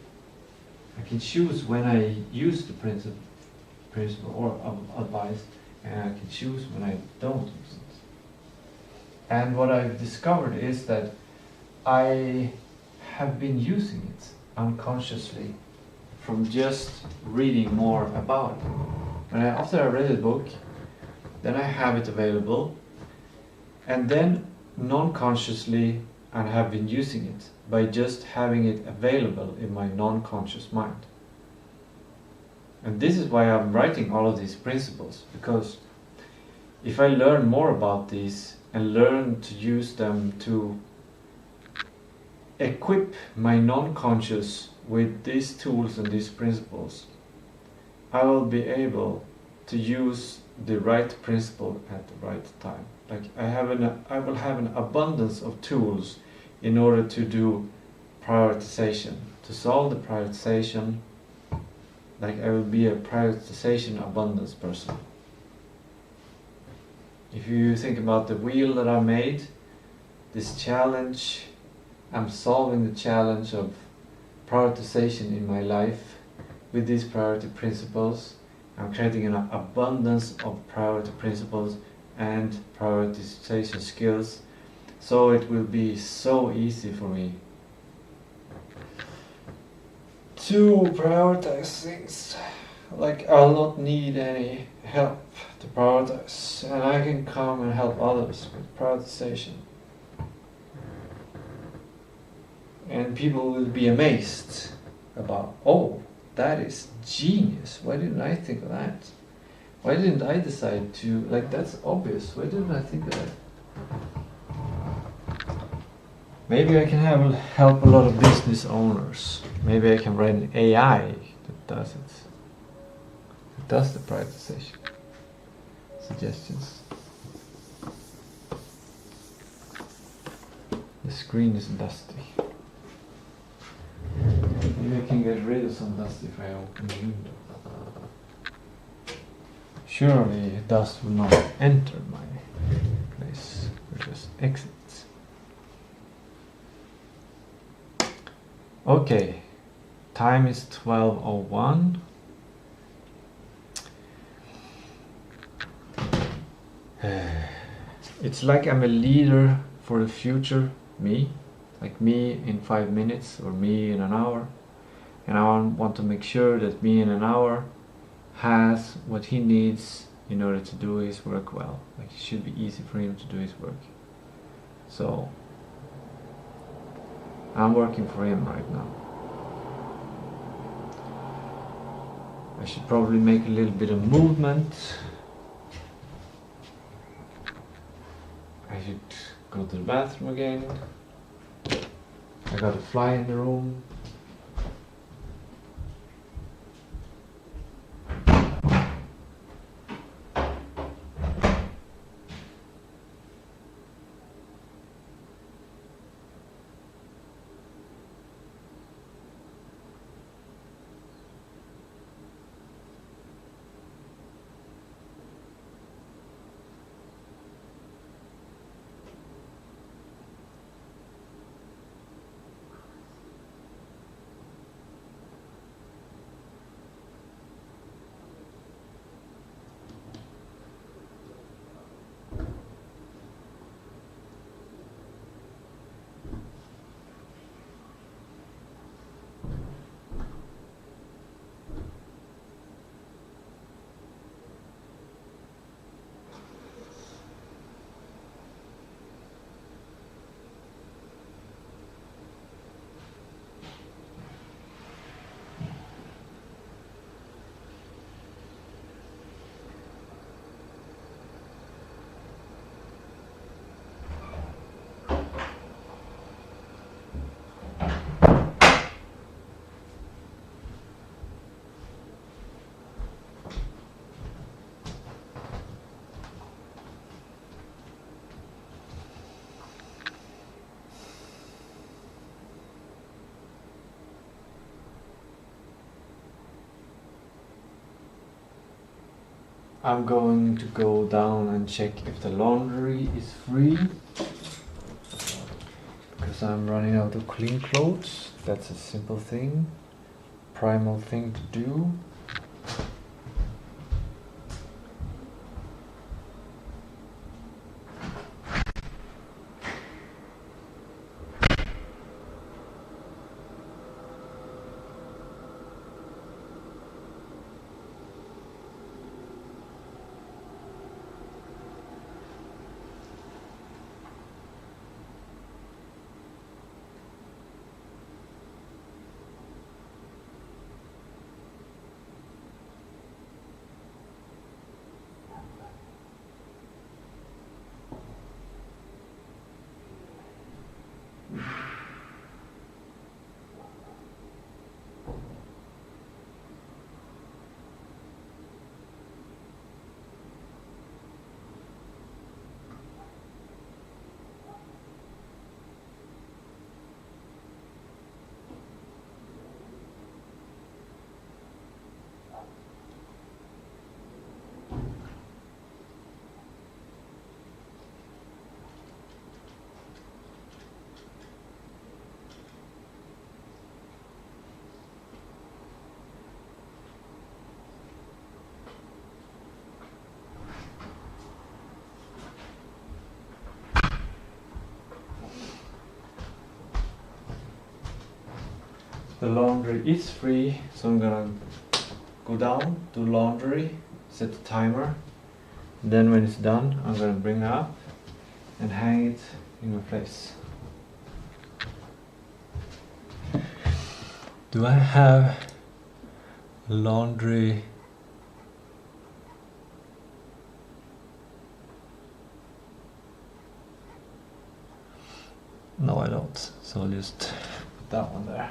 I can choose when I use the principle or advice, and I can choose when I don't use it. And what I've discovered is that I have been using it unconsciously from just reading more about it. After I read the book, then I have it available, and then non-consciously I have been using it by just having it available in my non-conscious mind. And this is why I'm writing all of these principles, because if I learn more about these and learn to use them to equip my non-conscious with these tools and these principles, I will be able to use the right principle at the right time. Like I will have an abundance of tools in order to do prioritization, to solve the prioritization. Like I will be a prioritization abundance person. If you think about the wheel that I made, this challenge, I'm solving the challenge of prioritization in my life with these priority principles. I'm creating an abundance of priority principles and prioritization skills, so it will be so easy for me to prioritize things. Like I'll not need any help to prioritize, and I can come and help others with prioritization. And people will be amazed about, oh, that is genius. Why didn't I think of that? Why didn't I decide to, like, that's obvious. Why didn't I think of that? Maybe I can help a lot of business owners. Maybe I can write an AI that does it. It does the prioritization. Suggestions. The screen is dusty. Maybe I can get rid of some dust if I open the window. Surely dust will not enter my place. It just exits. Okay, time is 12:01. It's like I'm a leader for the future me, like me in 5 minutes or me in an hour, and I want to make sure that me in an hour has what he needs in order to do his work well. Like it should be easy for him to do his work. So I'm working for him right now. I should probably make a little bit of movement. I should go to the bathroom again. I got a fly in the room. I'm going to go down and check if the laundry is free, because I'm running out of clean clothes. That's a simple thing, primal thing to do. The laundry is free, so I'm gonna go down, do laundry, set the timer. Then when it's done, I'm gonna bring it up and hang it in my place. Do I have laundry? No, I don't. So I'll just put that one there.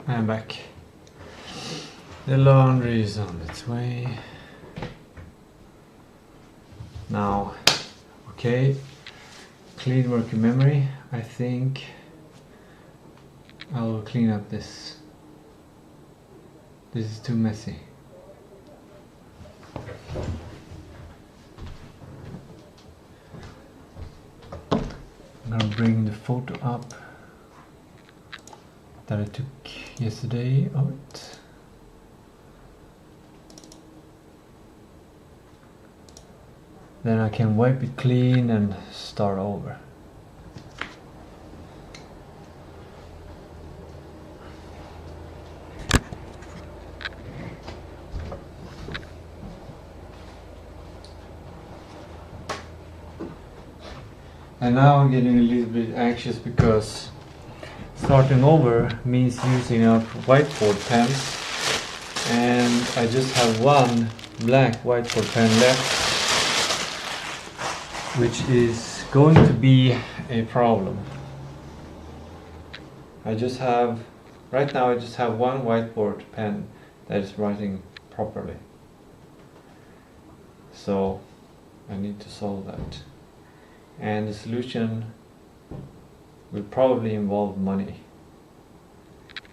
I'm back. The laundry is on its way. Now, okay, clean working memory. I think I will clean up this. This is too messy. I'm gonna bring the photo up that I took yesterday of it. Then I can wipe it clean and start over. And now I'm getting a little bit anxious because starting over means using up whiteboard pens, and I just have one black whiteboard pen left, which is going to be a problem. Right now I just have one whiteboard pen that is writing properly. So I need to solve that. And the solution will probably involve money.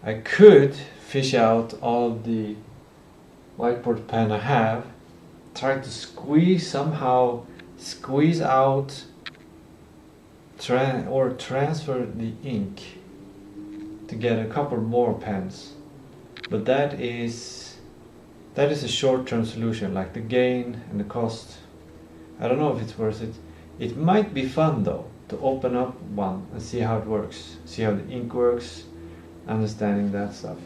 I could fish out all of the whiteboard pen I have, try to somehow squeeze out or transfer the ink to get a couple more pens, but that is a short-term solution. Like the gain and the cost, I don't know if it's worth it. It might be fun though to open up one and see how it works, see how the ink works, understanding that stuff.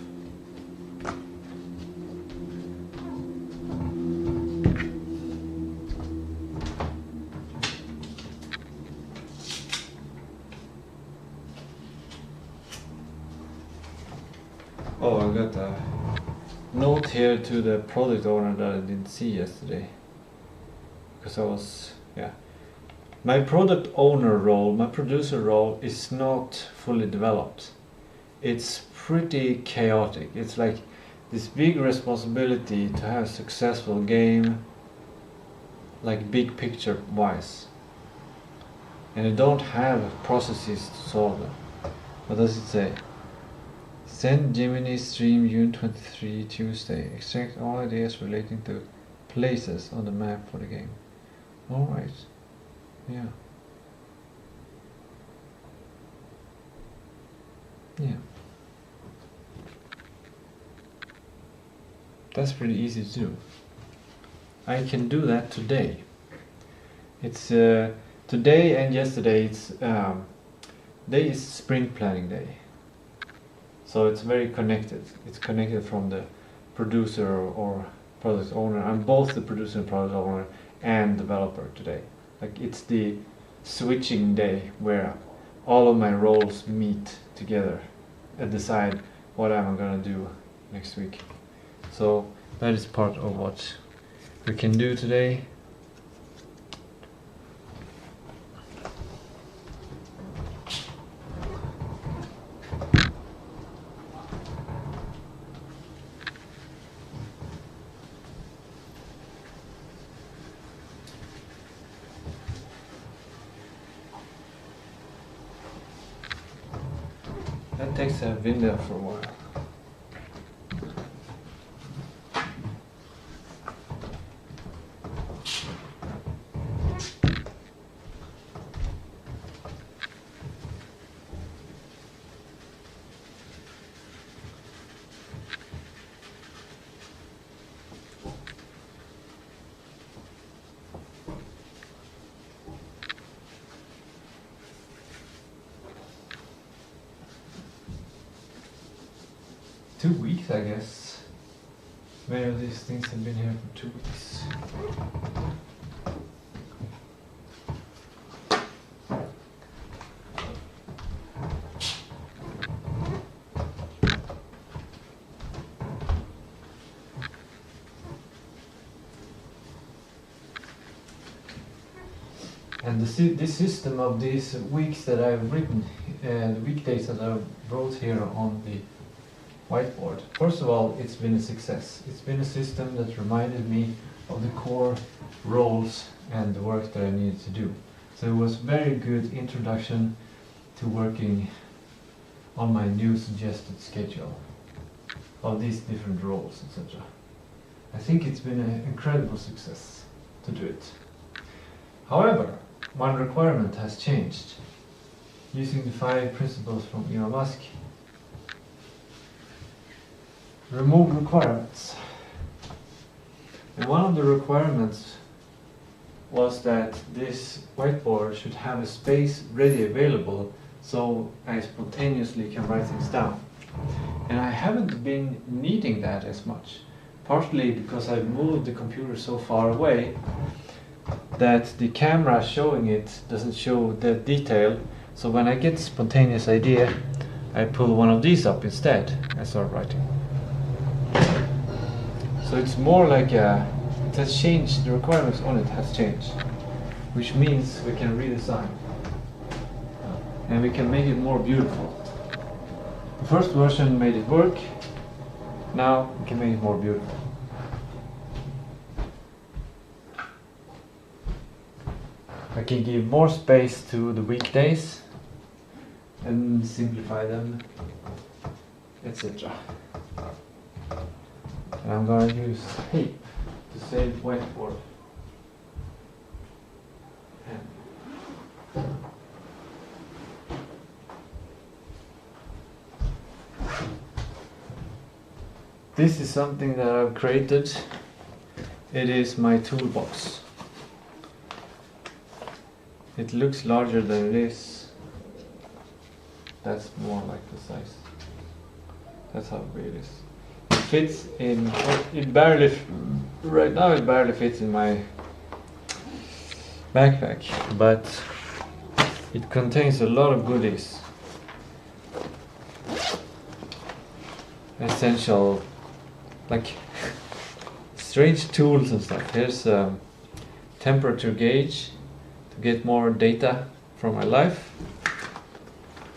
Oh, I got a note here to the product owner that I didn't see yesterday, because my product owner role, my producer role is not fully developed. It's pretty chaotic. It's like this big responsibility to have a successful game, like big picture wise, and I don't have processes to solve them. What does it say? Send Gemini stream June 23 Tuesday. Extract all ideas relating to places on the map for the game. Alright. Yeah. Yeah. That's pretty easy to do. I can do that today. It's today and yesterday. It's today is sprint planning day. So it's very connected. It's connected from the producer or product owner. I'm both the producer and product owner and developer today. Like it's the switching day where all of my roles meet together and decide what I'm gonna do next week. So that is part of what we can do today. That takes a window for a while. 2 weeks, I guess. Many of these things have been here for 2 weeks. And this system of these weeks that I've written, the weekdays that I wrote here on the whiteboard. First of all, it's been a success. It's been a system that reminded me of the core roles and the work that I needed to do. So it was a very good introduction to working on my new suggested schedule of these different roles, etc. I think it's been an incredible success to do it. However, one requirement has changed. Using the 5 principles from Elon Musk, remove requirements. And one of the requirements was that this whiteboard should have a space ready available so I spontaneously can write things down. And I haven't been needing that as much, partly because I've moved the computer so far away that the camera showing it doesn't show the detail. So when I get a spontaneous idea, I pull one of these up instead and start writing. So it's more like it has changed, the requirements on it has changed, which means we can redesign and we can make it more beautiful. The first version made it work, now we can make it more beautiful. I can give more space to the weekdays and simplify them, etc. And I'm going to use tape to save whiteboard. This is something that I've created. It is my toolbox. It looks larger than it is. That's more like the size. That's how big it is. It fits in, it barely, right now it barely fits in my backpack, but it contains a lot of goodies. Essential, like strange tools and stuff. Here's a temperature gauge to get more data from my life.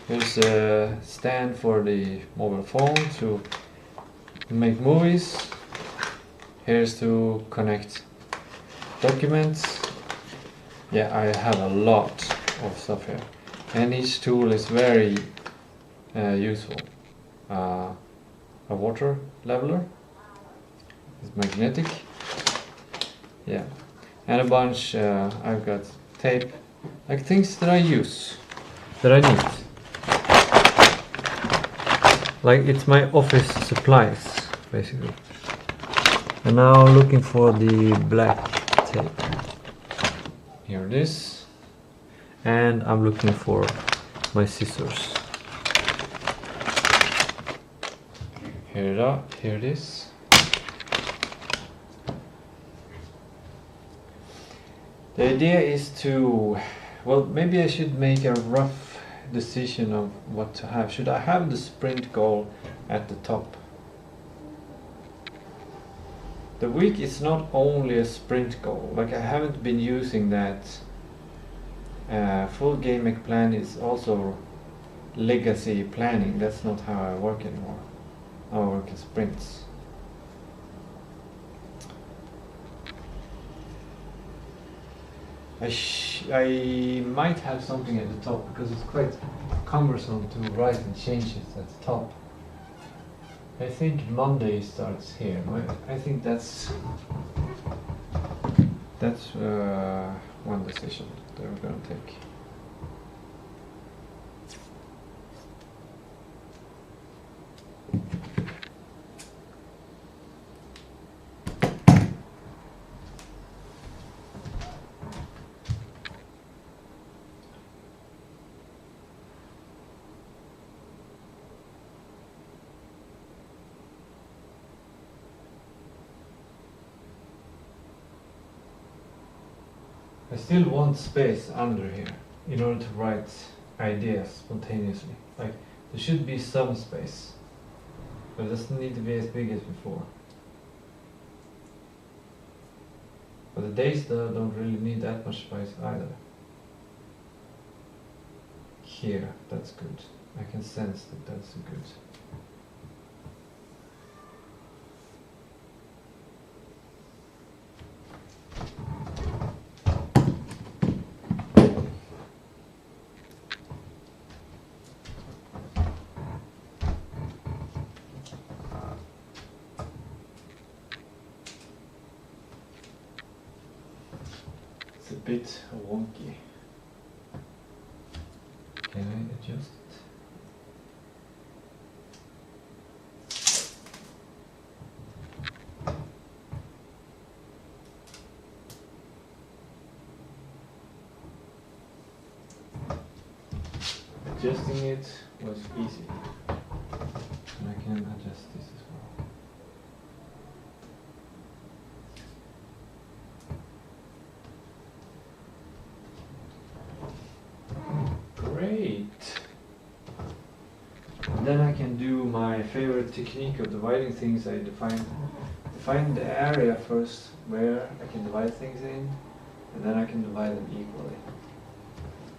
Here's a stand for the mobile phone to make movies. Here's to connect documents. Yeah, I have a lot of stuff here, and each tool is very useful. A water leveler, it's magnetic. Yeah, and a bunch. I've got tape, like things that I use, that I need. Like it's my office supplies, basically. And now looking for the black tape. Here it is. And I'm looking for my scissors. Here it is. The idea is to, well, maybe I should make a rough decision of what to have. Should I have the sprint goal at the top? The week is not only a sprint goal, like I haven't been using that. Full game plan is also legacy planning. That's not how I work anymore. I work in sprints. I might have something at the top because it's quite cumbersome to write and change it at the top. I think Monday starts here. I think that's one decision that we're gonna take. I still want space under here in order to write ideas spontaneously. Like, there should be some space, but it doesn't need to be as big as before. But the days don't really need that much space either. Here, that's good. I can sense that that's good. It's a bit wonky. Can I adjust it? Adjusting it was easy. And I can adjust this as well. Great! And then I can do my favorite technique of dividing things. I define the area first where I can divide things in, and then I can divide them equally.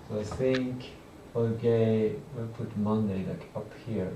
So I think, okay, we'll put Monday like up here.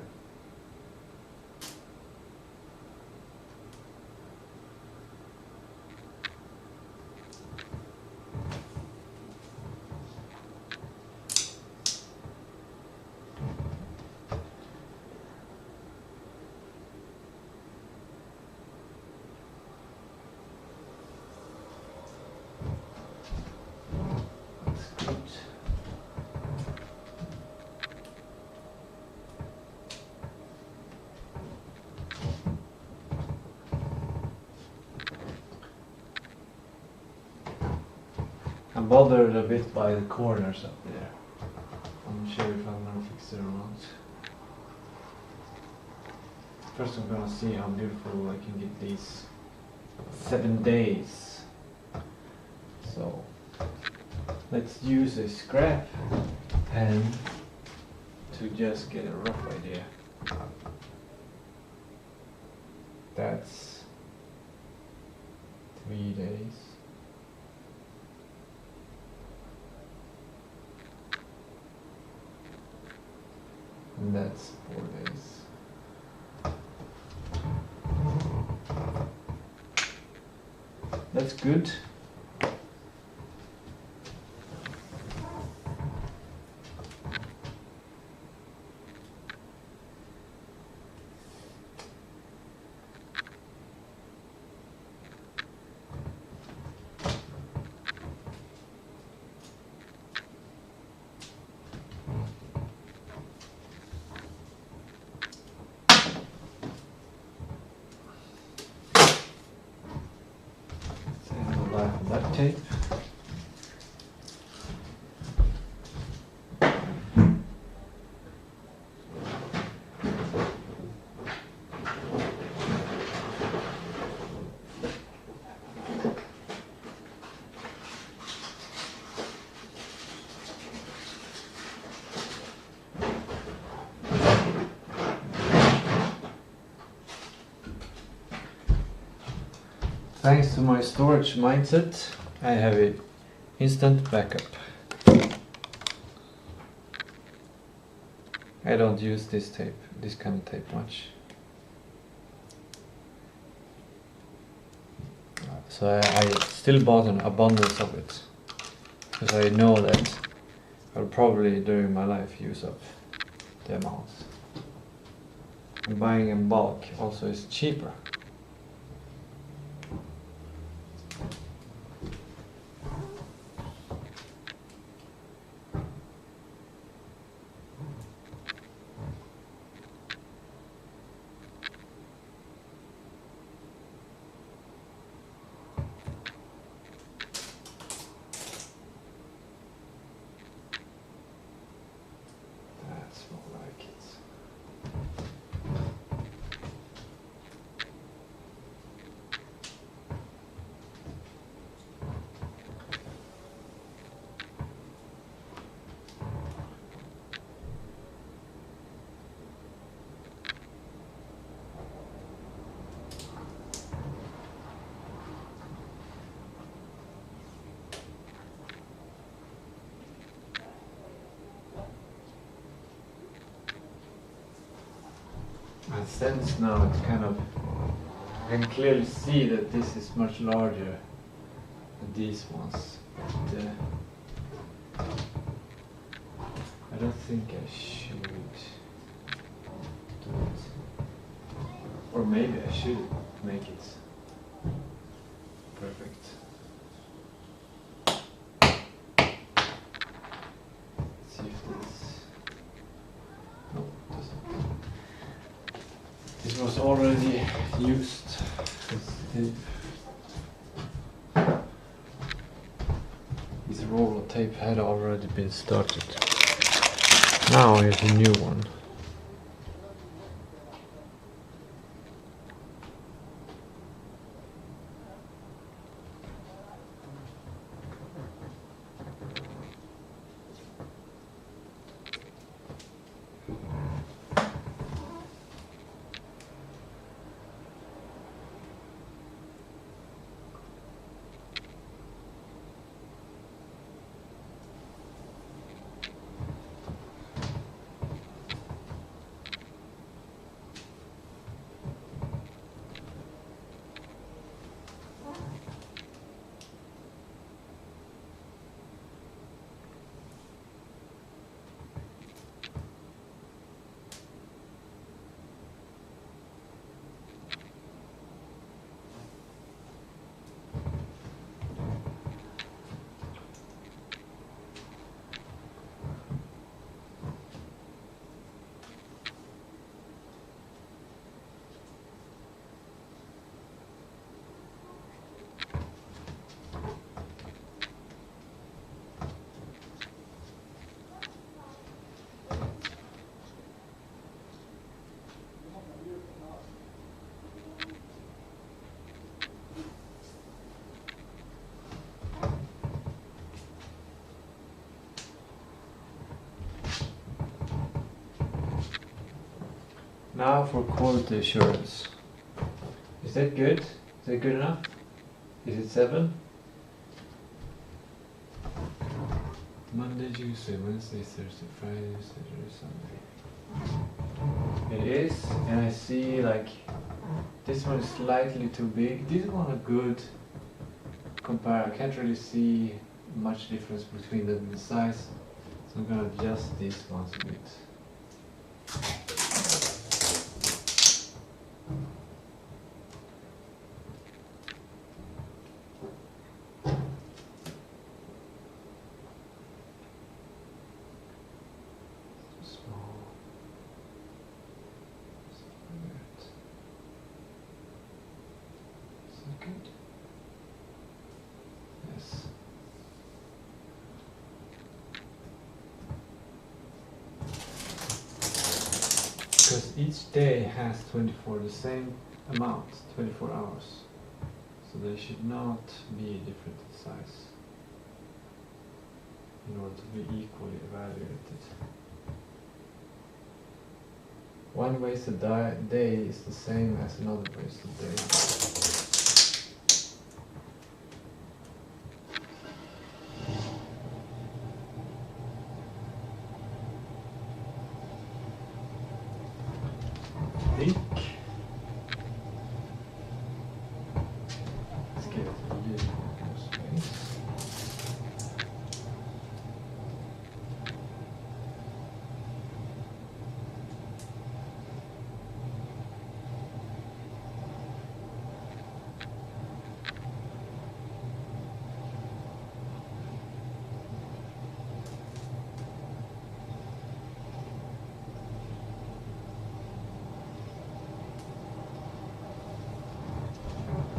I'm bothered a bit by the corners up there. I'm not sure if I'm gonna fix it or not. First I'm gonna see how beautiful I can get these 7 days. So let's use a scrap pen to just get a rough idea. That's 3 days. And that's 4 days. That's good. That tape. Thanks to my storage mindset, I have an instant backup. I don't use this kind of tape much. So I still bought an abundance of it. because I know that I'll probably during my life use up the amounts. And buying in bulk also is cheaper. And since now it's kind of, I can clearly see that this is much larger than these ones. But, I don't think I should do it. Or maybe I should make it perfect. Let's see if this... No, it doesn't. This was already used. This roll of tape had already been started. Now here's a new one. Now for quality assurance. Is that good? Is that good enough? Is it 7? Monday, Tuesday, Wednesday, Thursday, Friday, Saturday, Sunday. It is, and I see like this one is slightly too big. This one are good. Compare, I can't really see much difference between them in the size, so I'm gonna adjust these ones a bit. Yes. Because each day has 24, the same amount, 24 hours. So they should not be different in size in order to be equally evaluated. One wasted day is the same as another wasted day. Let's give it a little more space.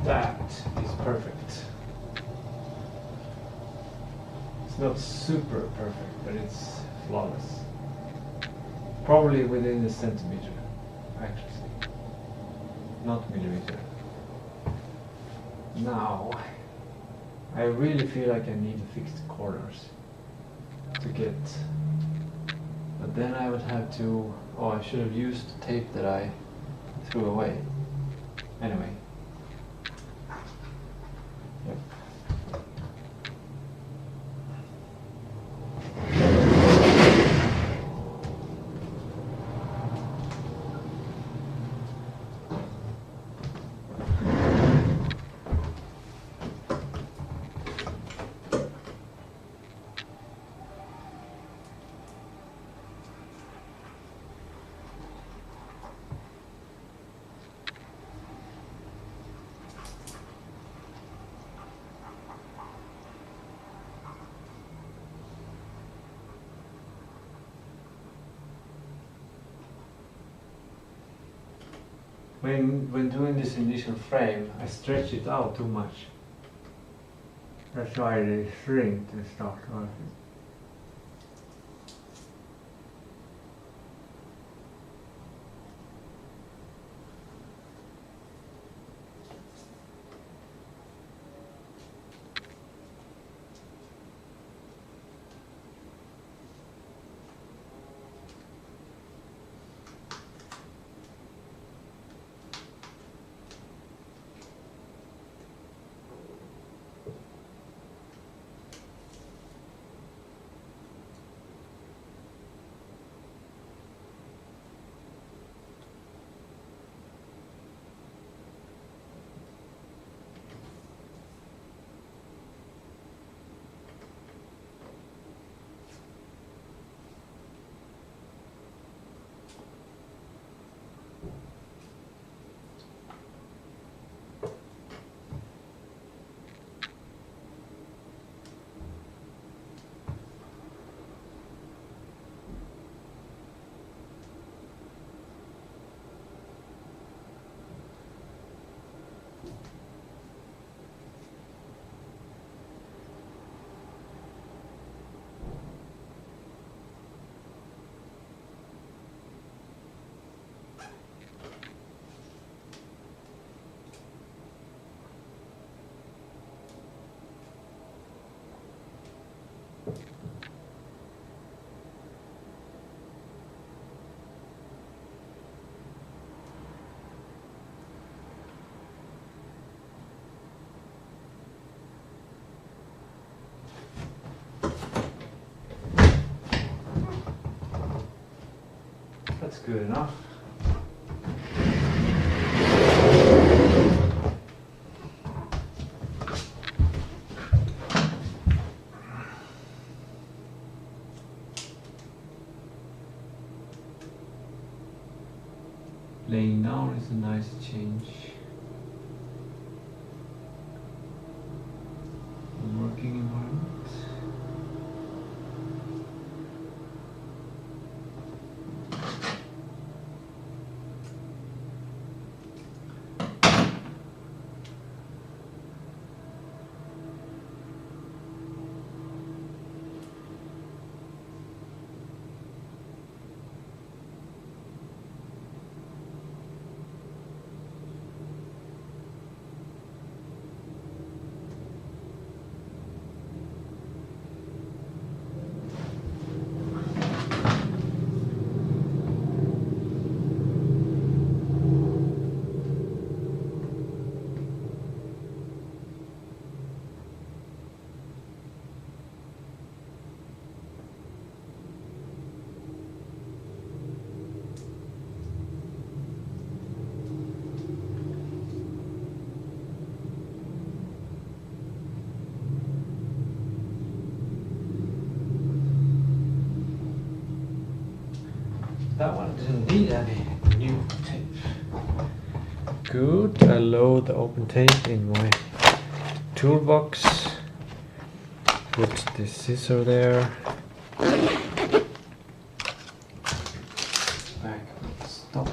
That is perfect. It's not super perfect, but it's flawless. Probably within a centimeter, actually. Not millimeter. Now, I really feel like I need to fix the corners to get, but then I would have to, oh, I should have used the tape that I threw away. Anyway. Yep. When doing this initial frame, I stretch it out too much. That's why they shrink and stuff. That's good enough. Laying down is a nice change. Working environment. That one didn't need any new tape. Good, I load the open tape in my toolbox. Put the scissor there. Back with stock.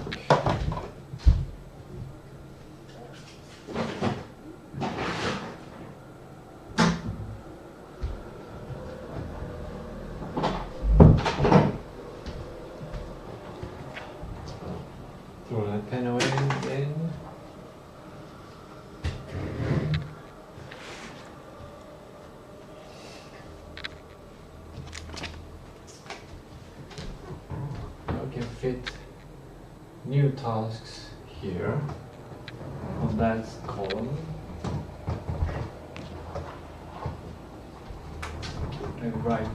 fit new tasks here on that column. And write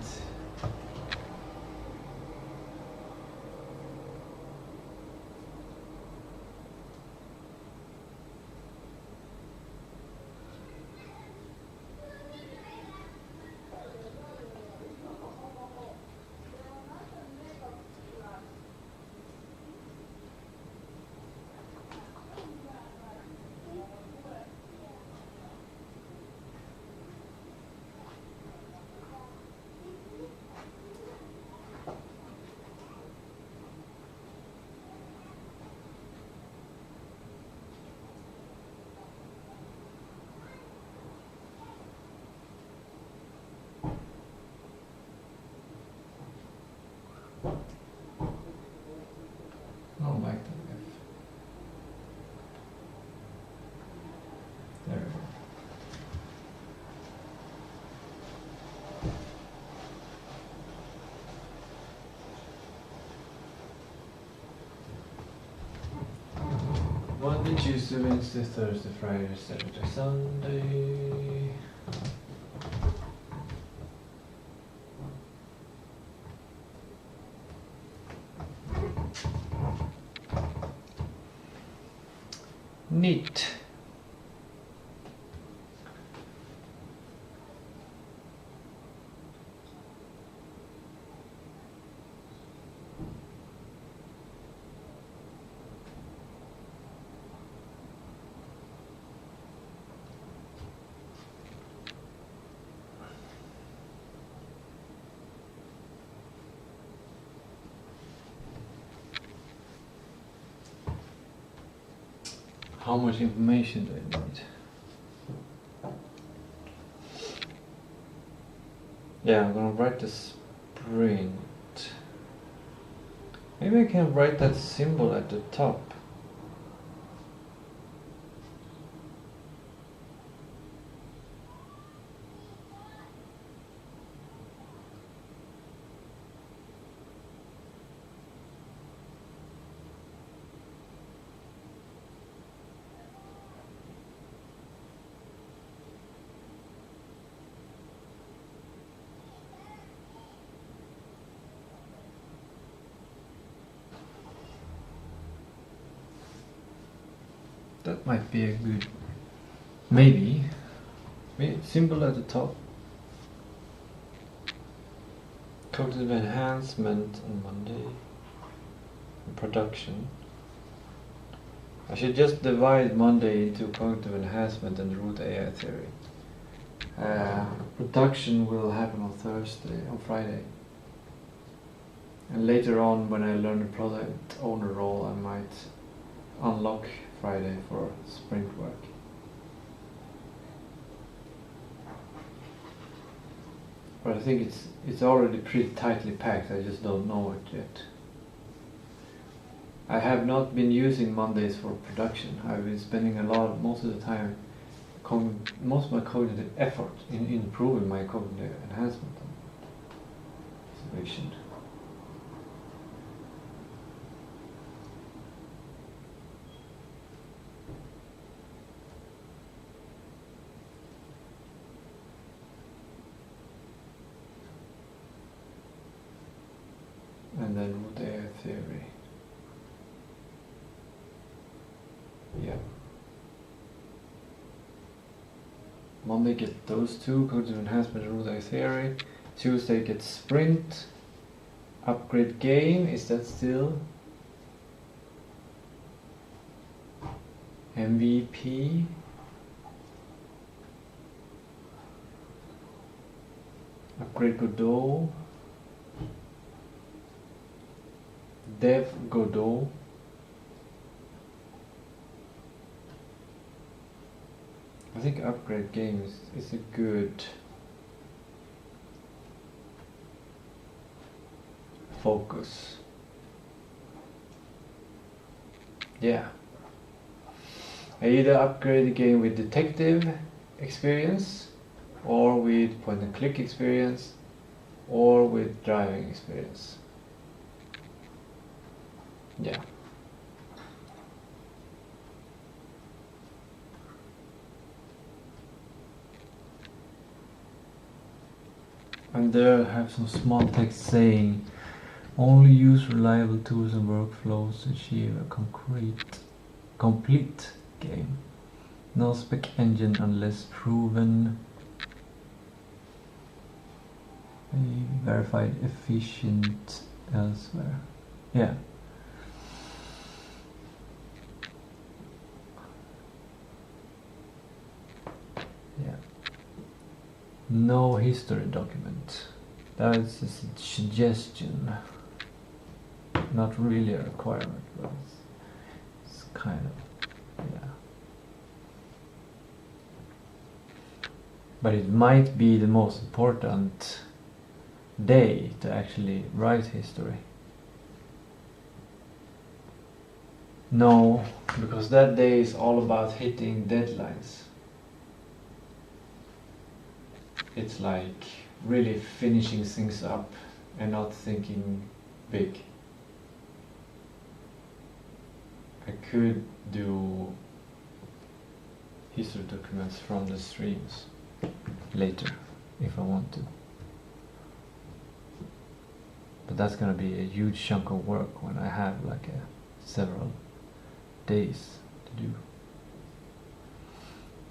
I don't like that F. There we go. Monday, Tuesday, Wednesday, Thursday, Friday, Saturday, Sunday. Neat. How much information do I need? Yeah, I'm gonna write the sprint. Maybe I can write that symbol at the top. That might be a good, maybe symbol at the top. Cognitive enhancement on Monday. Production. I should just divide Monday into cognitive enhancement and root AI theory. Production will happen on Friday. And later on, when I learn the product owner role, I might unlock Friday for sprint work. But I think it's already pretty tightly packed, I just don't know it yet. I have not been using Mondays for production. I've been spending most of the time, most of my cognitive effort in improving my cognitive enhancement situation. And then root AI theory. Yeah. Monday get those two, cognitive enhancement and root AI theory. Tuesday get sprint. Upgrade game, is that still? MVP. Upgrade Godot. Dev Godot. I think upgrade games is a good focus. Yeah. I either upgrade the game with detective experience, or with point and click experience, or with driving experience. Yeah. And there I have some small text saying only use reliable tools and workflows to achieve a complete game. No spec engine unless proven verified efficient elsewhere. Yeah. Yeah. No history document. That's a suggestion. Not really a requirement, but it's kind of, yeah. But it might be the most important day to actually write history. No, because that day is all about hitting deadlines. It's like really finishing things up and not thinking big. I could do history documents from the streams later if I want to. But that's gonna be a huge chunk of work when I have like several days to do.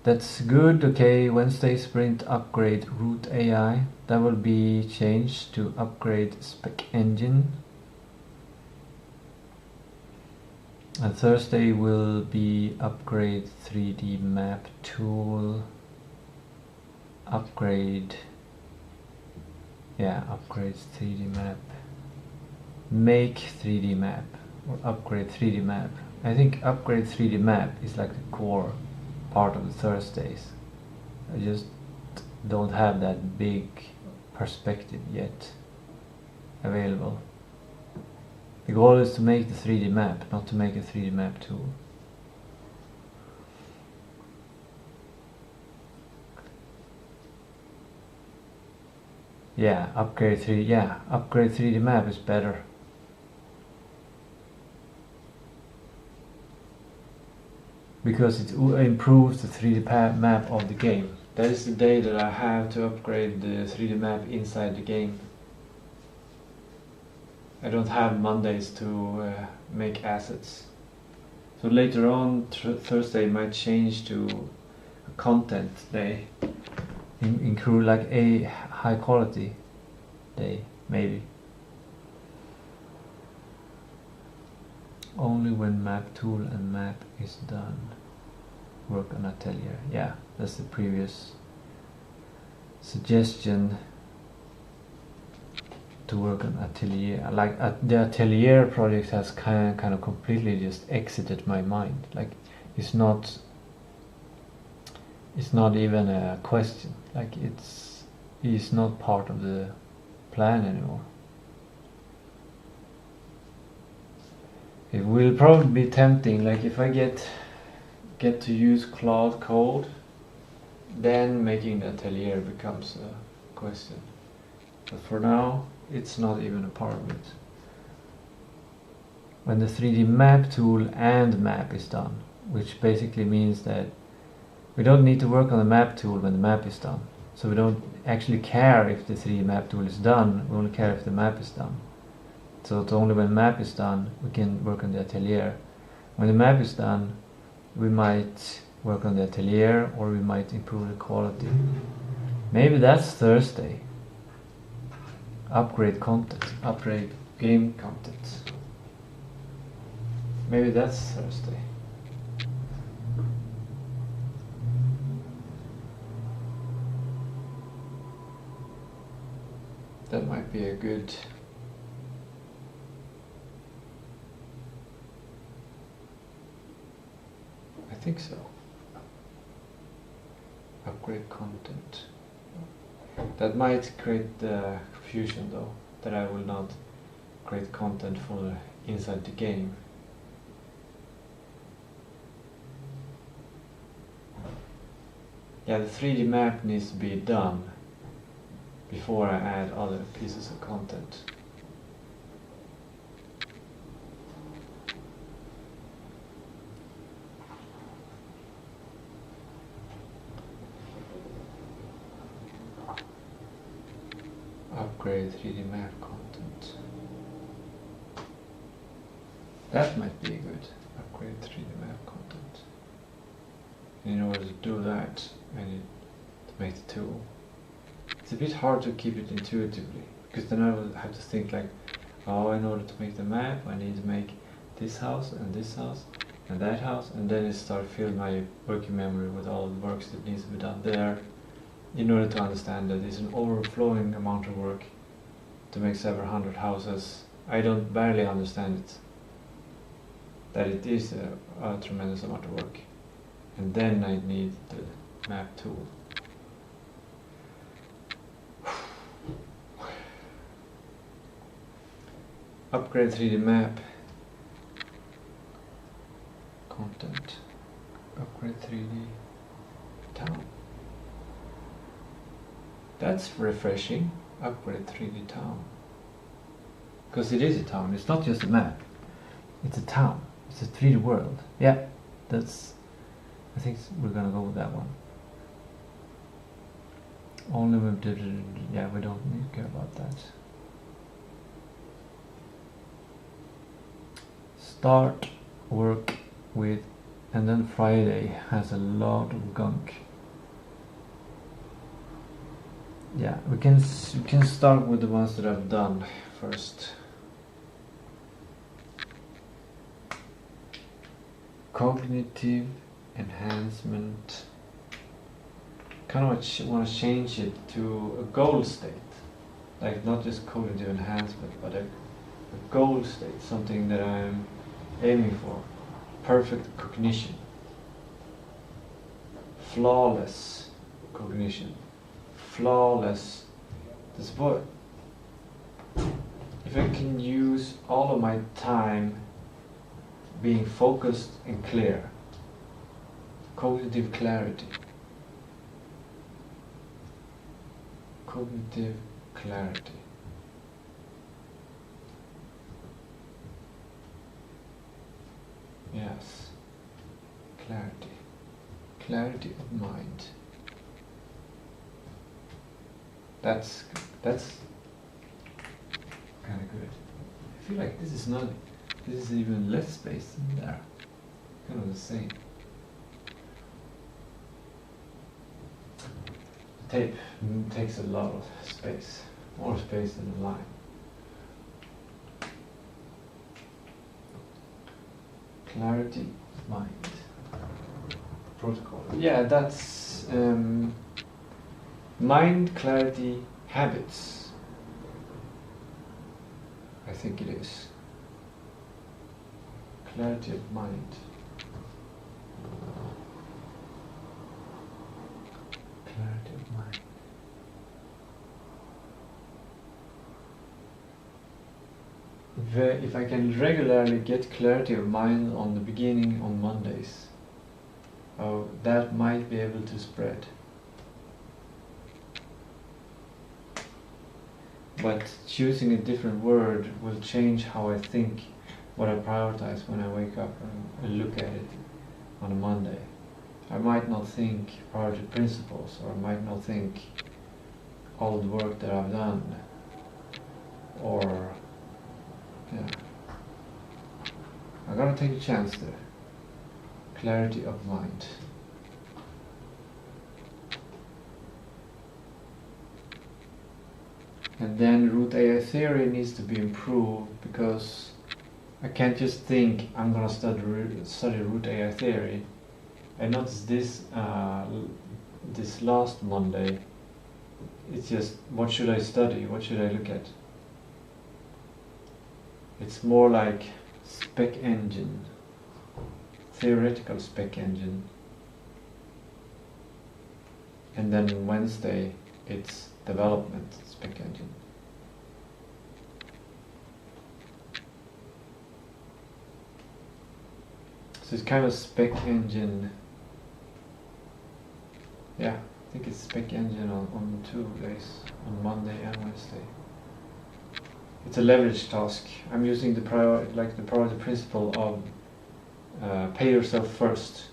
That's good. Okay, Wednesday sprint upgrade root AI. That will be changed to upgrade spec engine. And Thursday will be upgrade 3D map tool. Upgrade. Yeah, upgrades 3D map. Make 3D map or upgrade 3D map. I think upgrade 3D map is like the core part of the Thursdays. I just don't have that big perspective yet available. The goal is to make the 3D map, not to make a 3D map tool. Yeah, upgrade 3D map is better. Because it improves the 3D map of the game. That is the day that I have to upgrade the 3D map inside the game. I don't have Mondays to make assets. So later on, Thursday might change to a content day. Include like a high quality day, maybe. Only when map tool and map is done. Work on atelier. Yeah, that's the previous suggestion. To work on atelier. Like the atelier project has kind of completely just exited my mind. Like it's not even a question. Like it's not part of the plan anymore. It will probably be tempting, like if I get to use Cloud Code, then making the atelier becomes a question. But for now, it's not even a part of it. When the 3D map tool and map is done, which basically means that we don't need to work on the map tool when the map is done. So we don't actually care if the 3D map tool is done, we only care if the map is done. So it's only when map is done we can work on the atelier. When the map is done, we might work on the atelier or we might improve the quality. Maybe that's Thursday. Upgrade content, upgrade game content. Maybe that's Thursday. That might be a good I think so. Upgrade content. That might create the confusion though, that I will not create content for inside the game. Yeah, the 3D map needs to be done before I add other pieces of content. upgrade 3D map content. That might be good. Upgrade 3D map content. In order to do that, I need to make the tool. It's a bit hard to keep it intuitively, because then I will have to think like, oh, in order to make the map, I need to make this house and that house, and then it start filling my working memory with all the works that needs to be done there, in order to understand that it's an overflowing amount of work to make several hundred houses. I don't barely understand it, that it is a tremendous amount of work, and then I need the map tool. Upgrade 3D map content. Upgrade 3D town. That's refreshing. Upgrade 3D town. Because it is a town. It's not just a map. It's a town. It's a 3D world. Yeah, that's. I think we're gonna go with that one. Only with yeah, we don't need to care about that. Start work with, and then Friday has a lot of gunk. Yeah, we can start with the ones that I've done first. Cognitive enhancement. Kind of want to change it to a goal state, like not just cognitive enhancement, but a goal state, something that I'm aiming for. Perfect cognition, flawless cognition, flawless. This what? If I can use all of my time being focused and clear, cognitive clarity, cognitive clarity. Yes, clarity, clarity of mind. That's kind of good. I feel like this is even less space than there. Kind of the same. The tape takes a lot of space, more space than the line. Clarity of mind. Protocol. Yeah, that's mind, clarity, habits. I think it is. Clarity of mind. Clarity of mind. If I can regularly get clarity of mind on the beginning on Mondays, that might be able to spread. But choosing a different word will change how I think, what I prioritize when I wake up and look at it on a Monday. I might not think priority principles, or I might not think all the work that I've done, or yeah. I gotta take a chance there. Clarity of mind. And then root AI theory needs to be improved, because I can't just think I'm gonna study root AI theory. I noticed this this last Monday. It's just, what should I study? What should I look at? It's more like spec engine, theoretical spec engine. And then Wednesday it's development spec engine. So it's kind of spec engine. Yeah, I think it's spec engine on 2 days, on Monday and Wednesday. It's a leverage task. I'm using the priority principle of pay yourself first.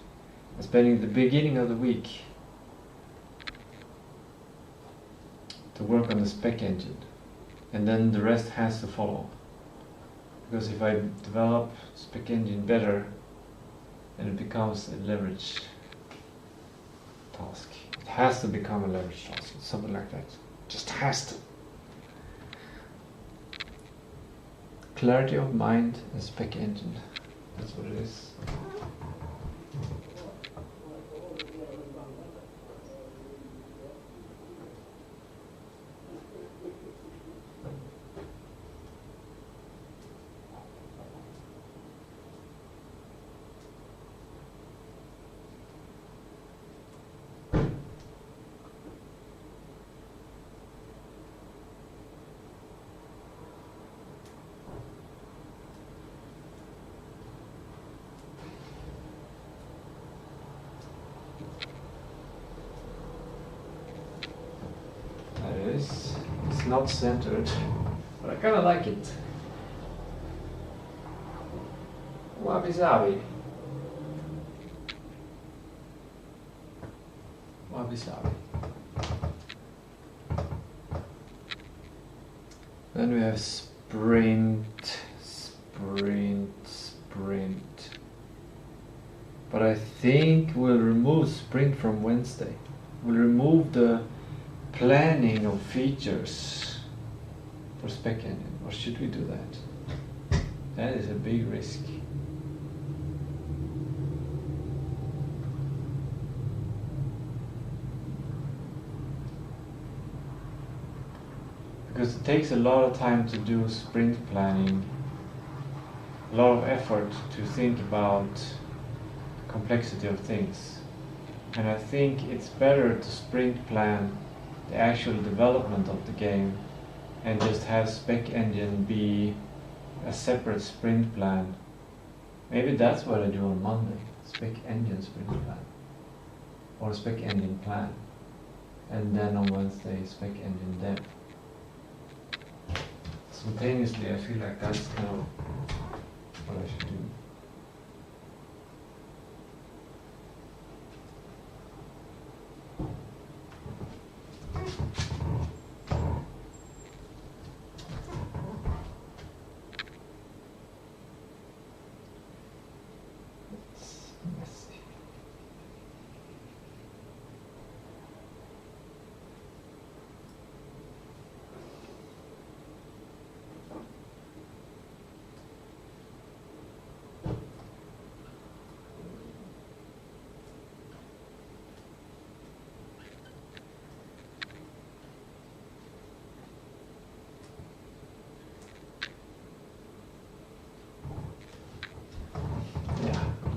I'm spending the beginning of the week to work on the spec engine. and then the rest has to follow. Because if I develop spec engine better, then it becomes a leverage task. It has to become a leverage task, something like that. Just has to. Clarity of mind and spec engine. That's what it is. It's not centered, but I kind of like it. Wabi sabi. Wabi sabi. Then we have sprint, sprint, sprint. But I think we'll remove sprint from Wednesday. We'll remove the planning of features for spec engine, or should we do that? That is a big risk. Because it takes a lot of time to do sprint planning, a lot of effort to think about the complexity of things. And I think it's better to sprint plan the actual development of the game and just have spec engine be a separate sprint plan. Maybe that's what I do on Monday, spec engine sprint plan or spec engine plan, and then on Wednesday spec engine dev. Simultaneously I feel like that's kind of what I should do.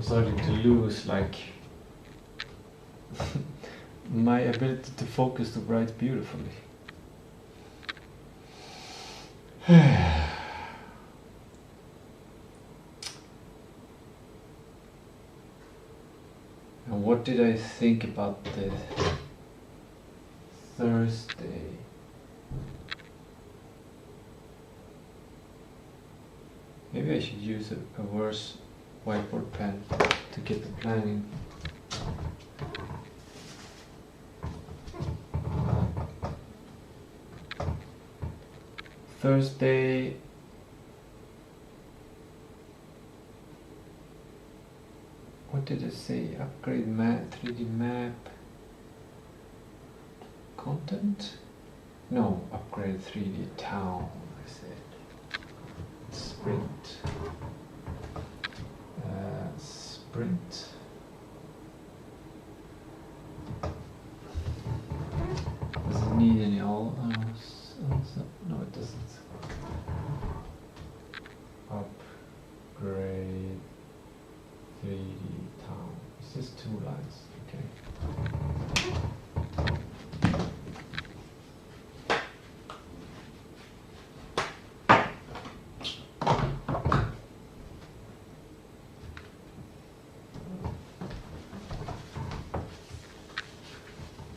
Starting to lose like my ability to focus to write beautifully. And what did I think about the Thursday? Maybe I should use a worse whiteboard pen to get the planning. Thursday, what did I say? Upgrade map, 3D map, content? No, upgrade 3D town, I said. Sprint. Sprint. Does it need any all? No, it doesn't. Upgrade 3D town. It's just 2 lines. Okay.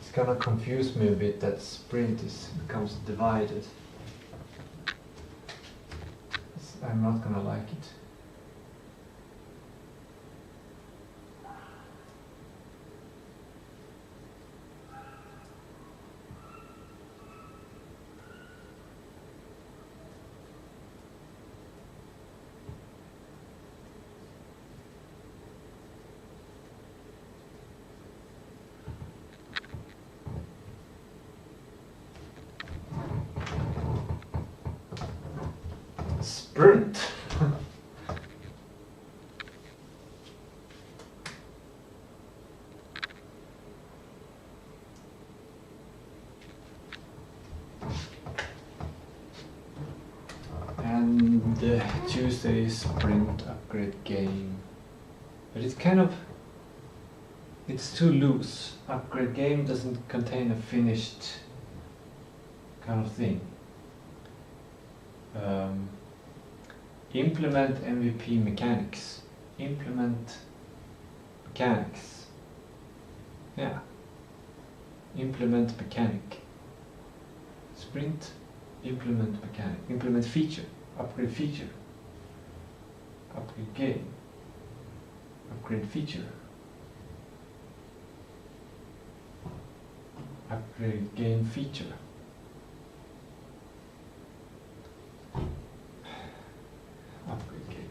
It's gonna confuse me a bit that sprint becomes divided. I'm not gonna like it. Sprint. And Tuesday sprint upgrade game. But it's kind of, it's too loose. Upgrade game doesn't contain a finished kind of thing. Implement MVP mechanics. Implement mechanics. Yeah. Implement mechanic. Sprint. Implement mechanic. Implement feature. Upgrade feature. Upgrade game. Upgrade feature. Upgrade game feature. Upgrade game.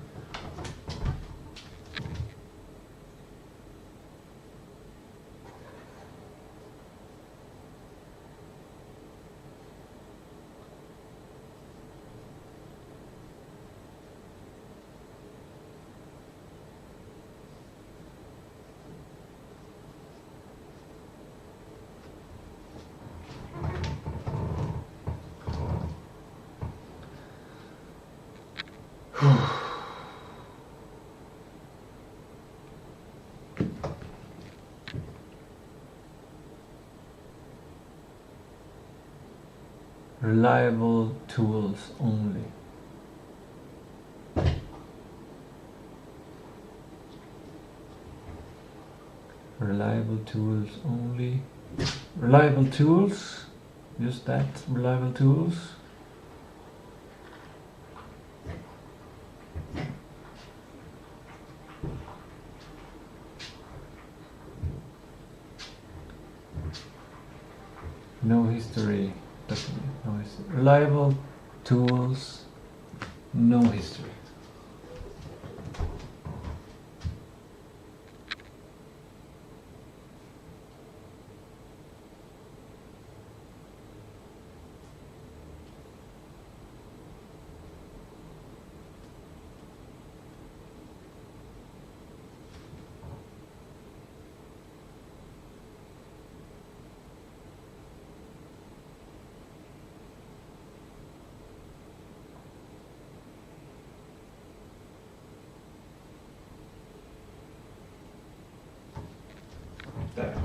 Reliable tools only. Reliable tools only. Reliable tools? Just that, reliable tools. No history. No history. Reliable tools, no history. There.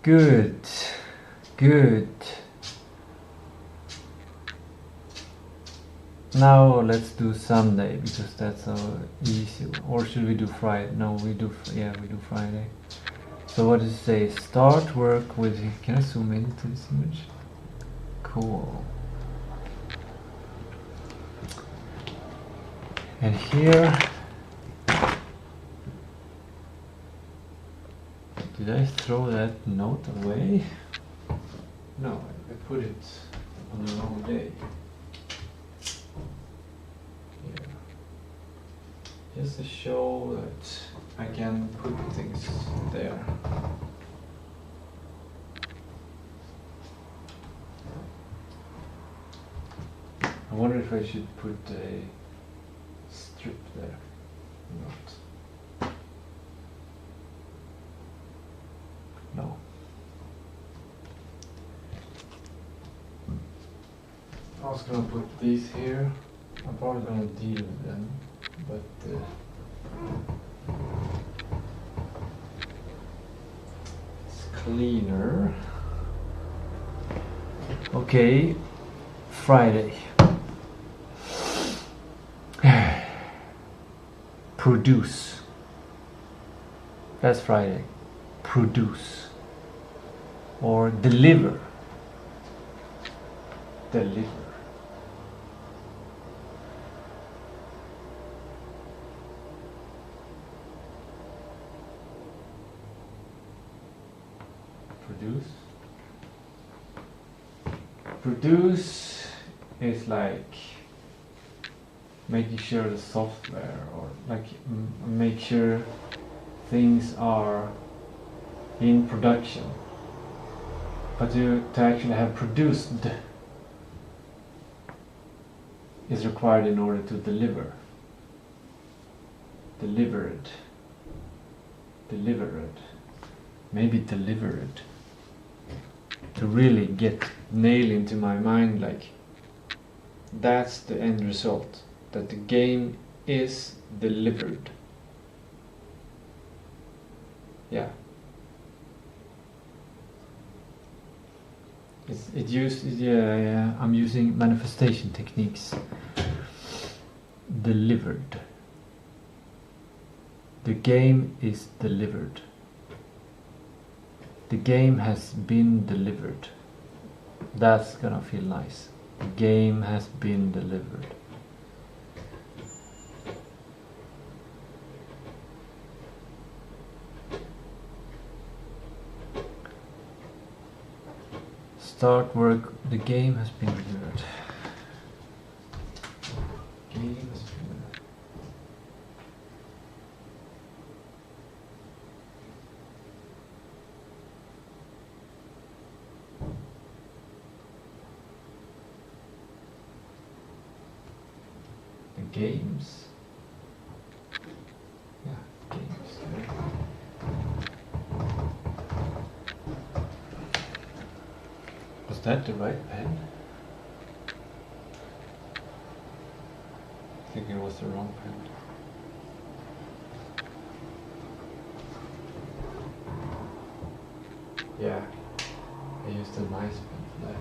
Good, good. Now let's do Sunday because that's so easy. Or should we do Friday? No, we do. Yeah, we do Friday. So what does it say? Start work with. Can I zoom into this image? Cool. And here, did I throw that note away? No, I put it on the wrong day. Here. Just to show that I can put things there. I wonder if I should put a strip there. Not. No. I was gonna put these here. I'm probably gonna deal with them, but it's cleaner. Okay, Friday. Produce. That's Friday. Produce. Or deliver. Deliver. Produce. Produce is like making sure the software, or like make sure things are in production. But to actually have produced is required in order to deliver. Deliver it. Deliver it. Maybe deliver it. To really get nail into my mind, like that's the end result. That the game is delivered. Yeah. I'm using manifestation techniques. Delivered. The game is delivered. The game has been delivered. That's gonna feel nice. The game has been delivered. Start work. The game has been delivered. Game has been delivered. The games. Yeah, games. Was that the right pen? I think it was the wrong pen. Yeah, I used a nice pen for that.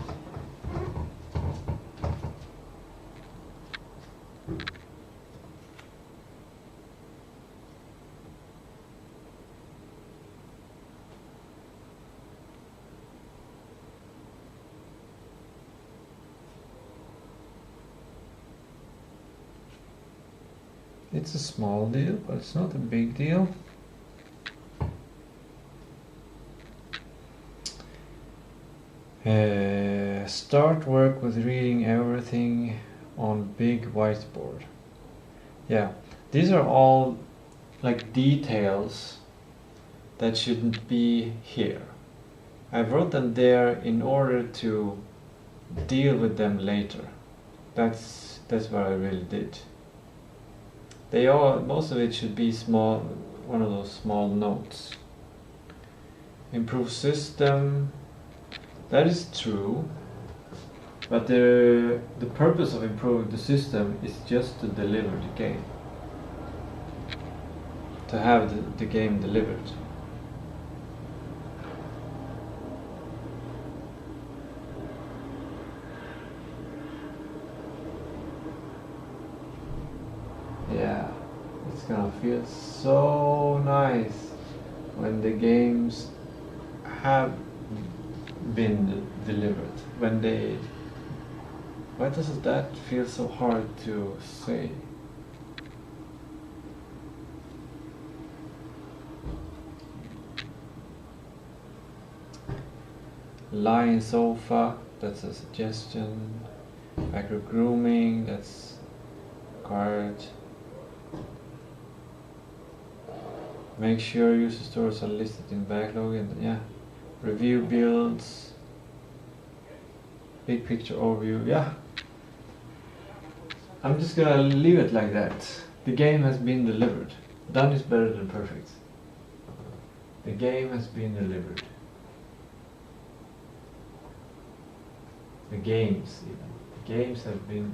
It's a small deal, but it's not a big deal. Start work with reading everything on big whiteboard. Yeah, these are all like details that shouldn't be here. I wrote them there in order to deal with them later. That's what I really did. Most of it should be small, one of those small notes. Improve system, that is true, but the purpose of improving the system is just to deliver the game. To have the game delivered. Yeah, it's gonna feel so nice when the games have been delivered. Why does that feel so hard to say? Lion sofa, that's a suggestion. Micro grooming, that's required. Make sure user stores are listed in backlog, and yeah. Review builds. Big picture overview, yeah. I'm just gonna leave it like that. The game has been delivered. Done is better than perfect. The game has been delivered. The games even. The games have been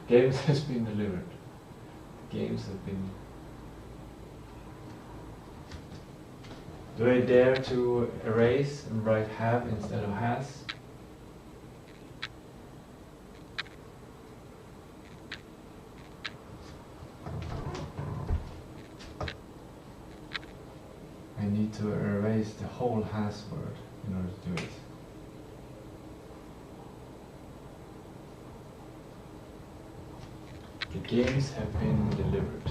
games has been delivered. Games have been. Do I dare to erase and write have instead of has? I need to erase the whole has word in order to do it. The games have been delivered.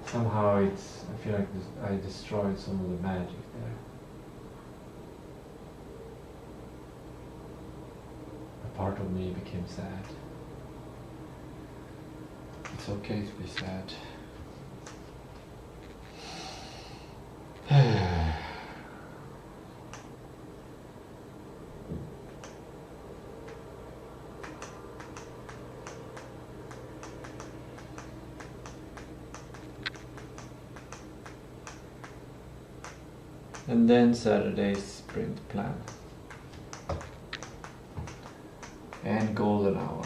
Somehow I feel like I destroyed some of the magic there. A part of me became sad. It's okay to be sad. And then Saturday's sprint plan. And golden hour.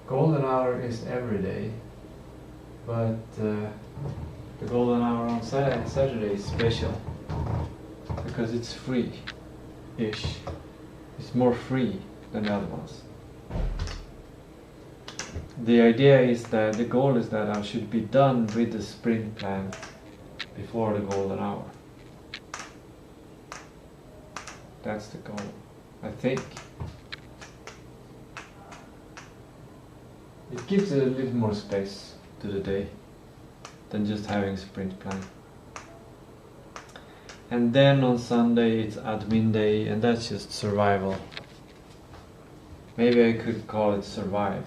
Golden hour is every day, but the golden hour on Saturday is special because it's free-ish. It's more free than the other ones. The idea is that the goal is that I should be done with the sprint plan before the golden hour. That's the goal, I think. It gives it a little more space to the day than just having a sprint plan. And then on Sunday it's admin day, and that's just survival. Maybe I could call it survive.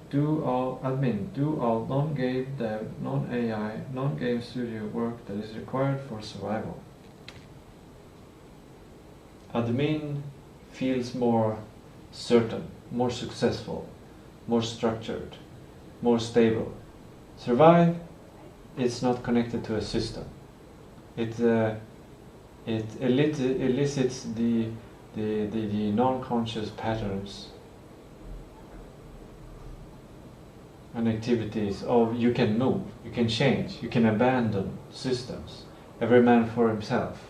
Do all admin, do all non-game dev, non-AI, non-game studio work that is required for survival. Admin feels more certain, more successful, more structured, more stable. Survive, it's not connected to a system. It elicits the non-conscious patterns and activities of you can move, you can change, you can abandon systems. Every man for himself.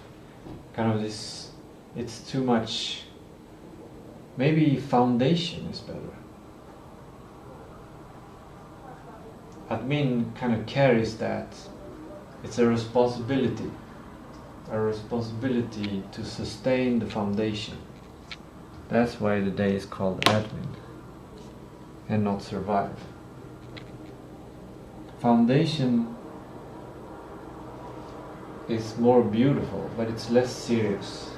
Kind of this. It's too much. Maybe foundation is better. Admin kind of carries that. It's a responsibility to sustain the foundation. That's why the day is called admin and not survive. Foundation is more beautiful, but it's less serious.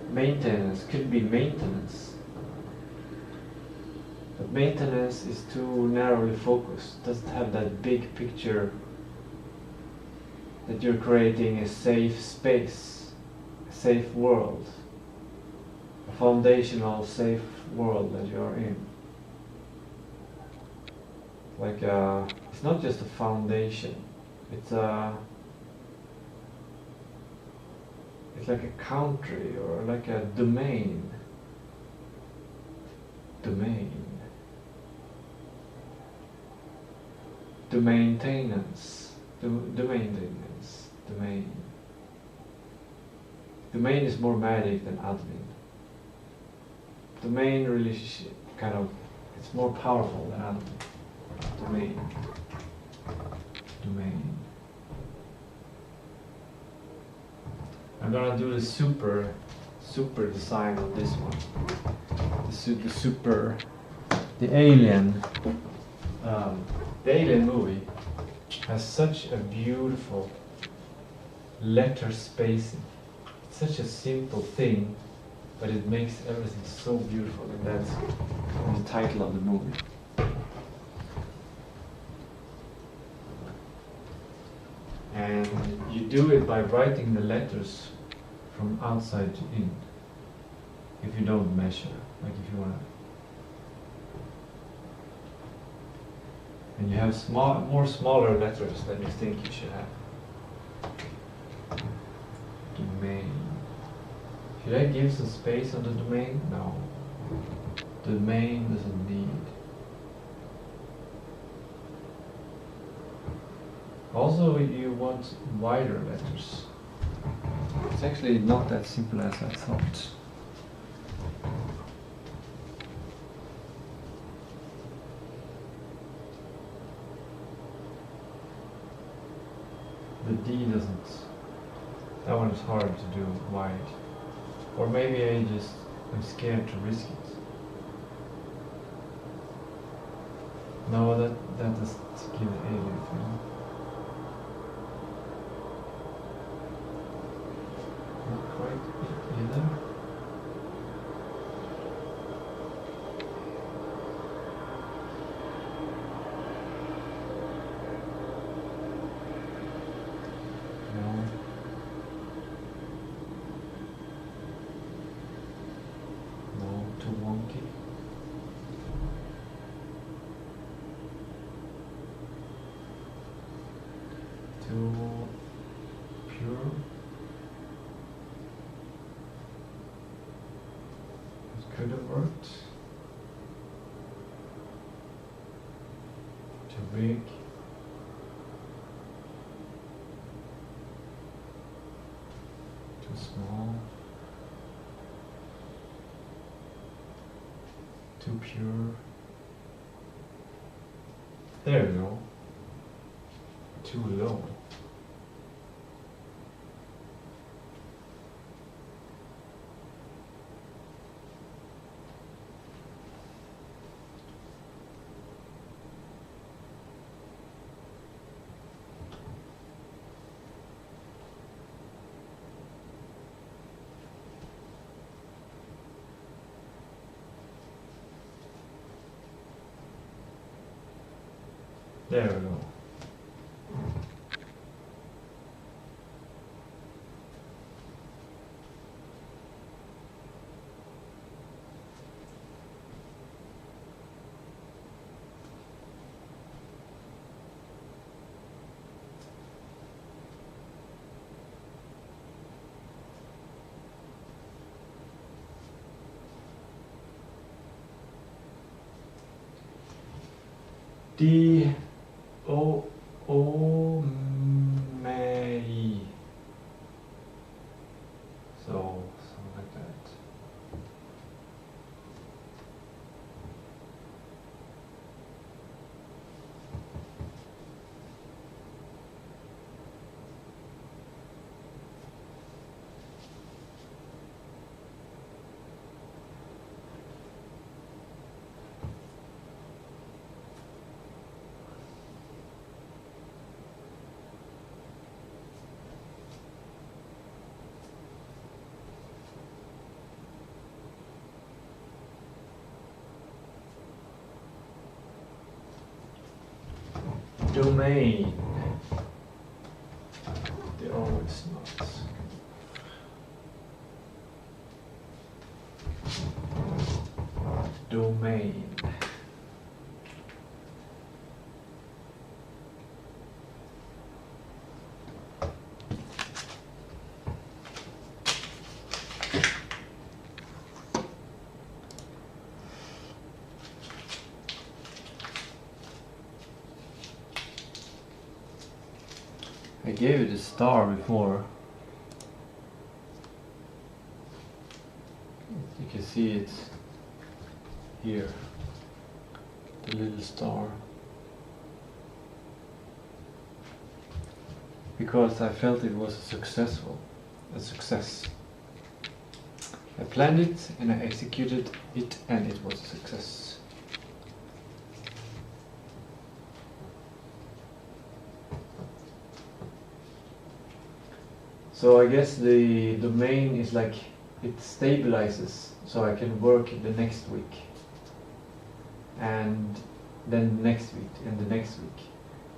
Maintenance could be maintenance, but maintenance is too narrowly focused, doesn't have that big picture that you're creating a safe space, a safe world, a foundational safe world that you're in. Like it's not just a foundation, it's like a country or like a domain. Domain. Domaintenance. Domaintenance. Domain. Domain is more magic than admin. Domain really kind of, it's more powerful than admin. Domain. Domain. I'm gonna do the super design on this one. The Alien. The Alien movie has such a beautiful letter spacing. It's such a simple thing, but it makes everything so beautiful, and that's the title of the movie. And you do it by writing the letters from outside to in. If you don't measure, like if you want to. And you have more smaller letters than you think you should have. Domain. Should I give some space on the domain? No. The domain doesn't need. Also, you want wider letters. It's actually not that simple as I thought. The D doesn't. That one is hard to do wide. Or maybe I'm scared to risk it. No, that doesn't give anything. Not quite either. No. No, too wonky. Too pure. It could have worked. Too big. Too small. Too pure. There we go. Too low. There we go. D O may. So something like that. Domain. Oh, it's not. Domain. I gave it a star before. You can see it here, the little star. Because I felt it was a success. I planned it and I executed it and it was a success. So I guess the domain is like it stabilizes so I can work the next week and then the next week and the next week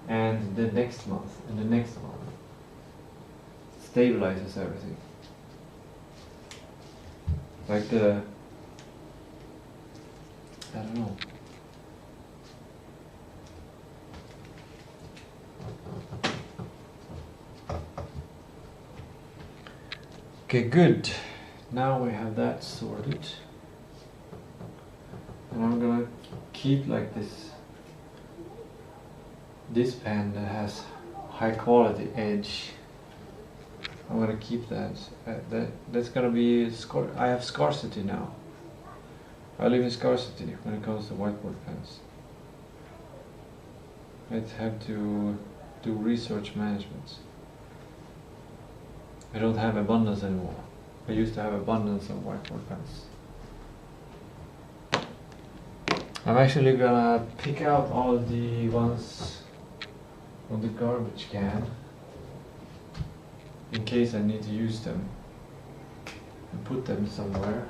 and the next month and the next month. It stabilizes everything. Like the, I don't know. Okay, good. Now we have that sorted. And I'm gonna keep like this pen that has high quality edge. I'm gonna keep that. That's gonna be I have scarcity now. I live in scarcity when it comes to whiteboard pens. I'd have to do research management. I don't have abundance anymore. I used to have abundance of whiteboard pens. I'm actually gonna pick out all the ones on the garbage can in case I need to use them and put them somewhere.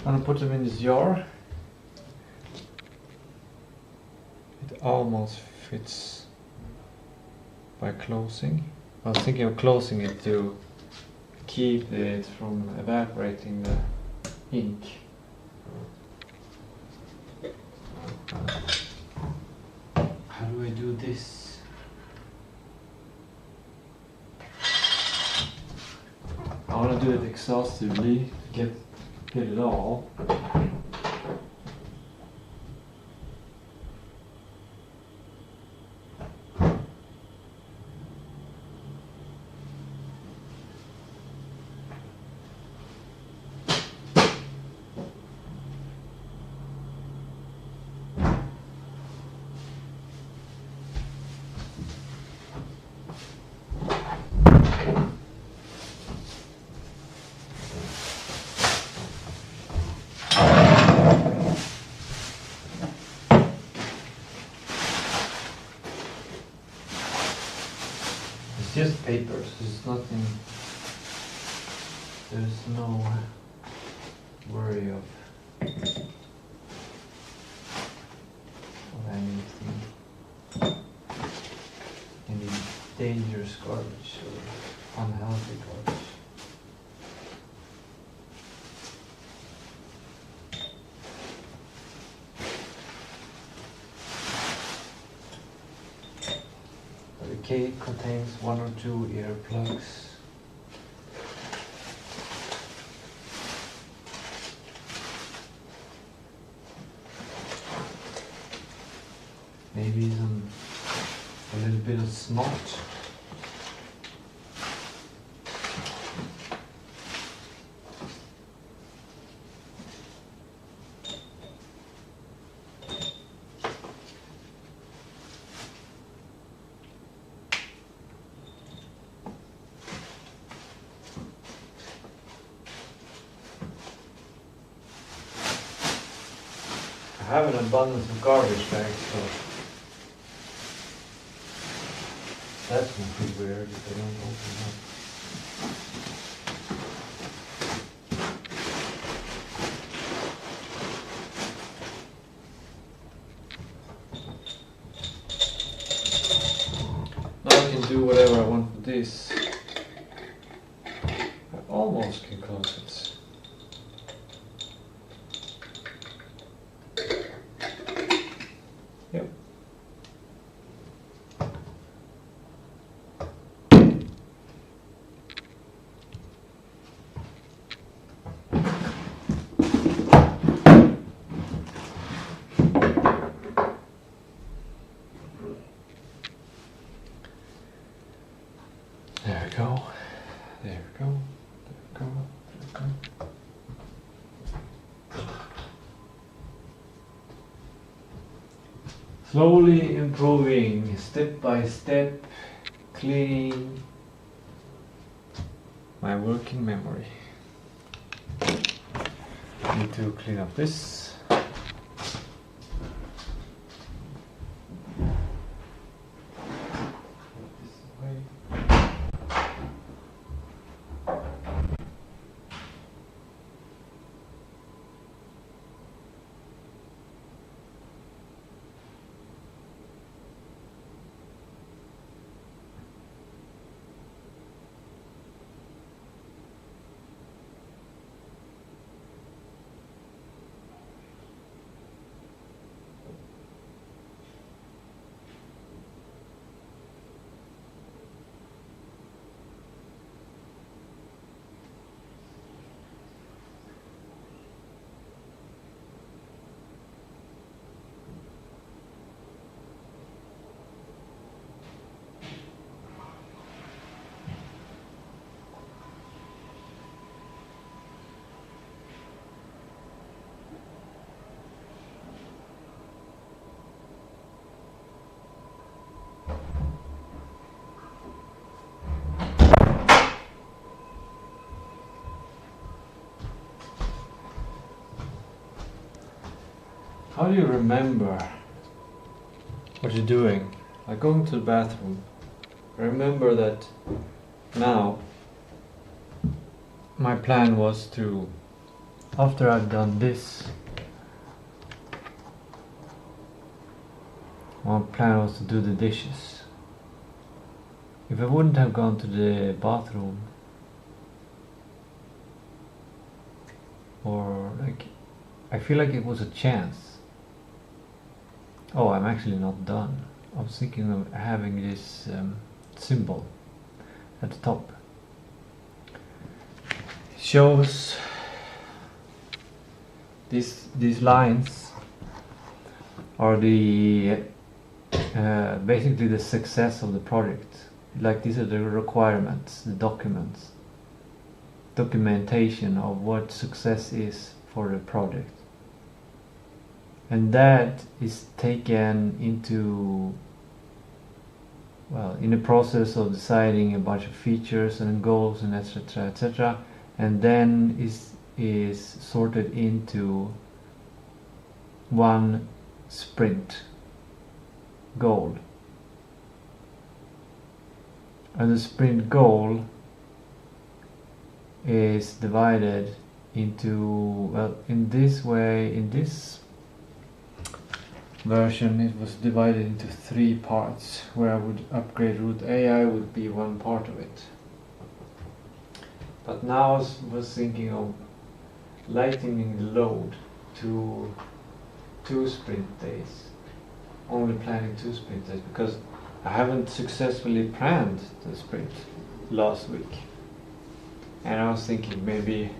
I'm gonna put them in this jar. It almost fits by closing. I was thinking of closing it to keep it from evaporating the ink. How do I do this? I want to do it exhaustively to get it all. Just papers, there's nothing, there's no worry of anything, any dangerous garbage or unhealthy garbage. The cake contains 1 or 2 earplugs. Maybe a little bit of snot. I have an abundance of garbage bags, so that's gonna be weird if I don't open up. Now I can do whatever I want with this. I almost can close it. Yep. There we go. There we go. There we go. There we go. Slowly improving, step by step, cleaning my working memory. Need to clean up this. How do you remember what you're doing? Like going to the bathroom. I remember that now my plan was to, after I've done this, my plan was to do the dishes. If I wouldn't have gone to the bathroom, or like, I feel like it was a chance. Oh, I'm actually not done. I was thinking of having this symbol at the top. It shows these lines are the basically the success of the project. Like, these are the requirements, the documentation of what success is for the project. And that is taken into, well, in the process of deciding a bunch of features and goals and etc, etc, and then is sorted into one sprint goal. And the sprint goal is divided into, well, in this way, in this version it was divided into 3 parts, where I would upgrade root AI would be one part of it. But now I was thinking of lightening the load to 2 sprint days, only planning 2 sprint days, because I haven't successfully planned the sprint last week. And I was thinking maybe,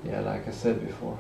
yeah, like I said before,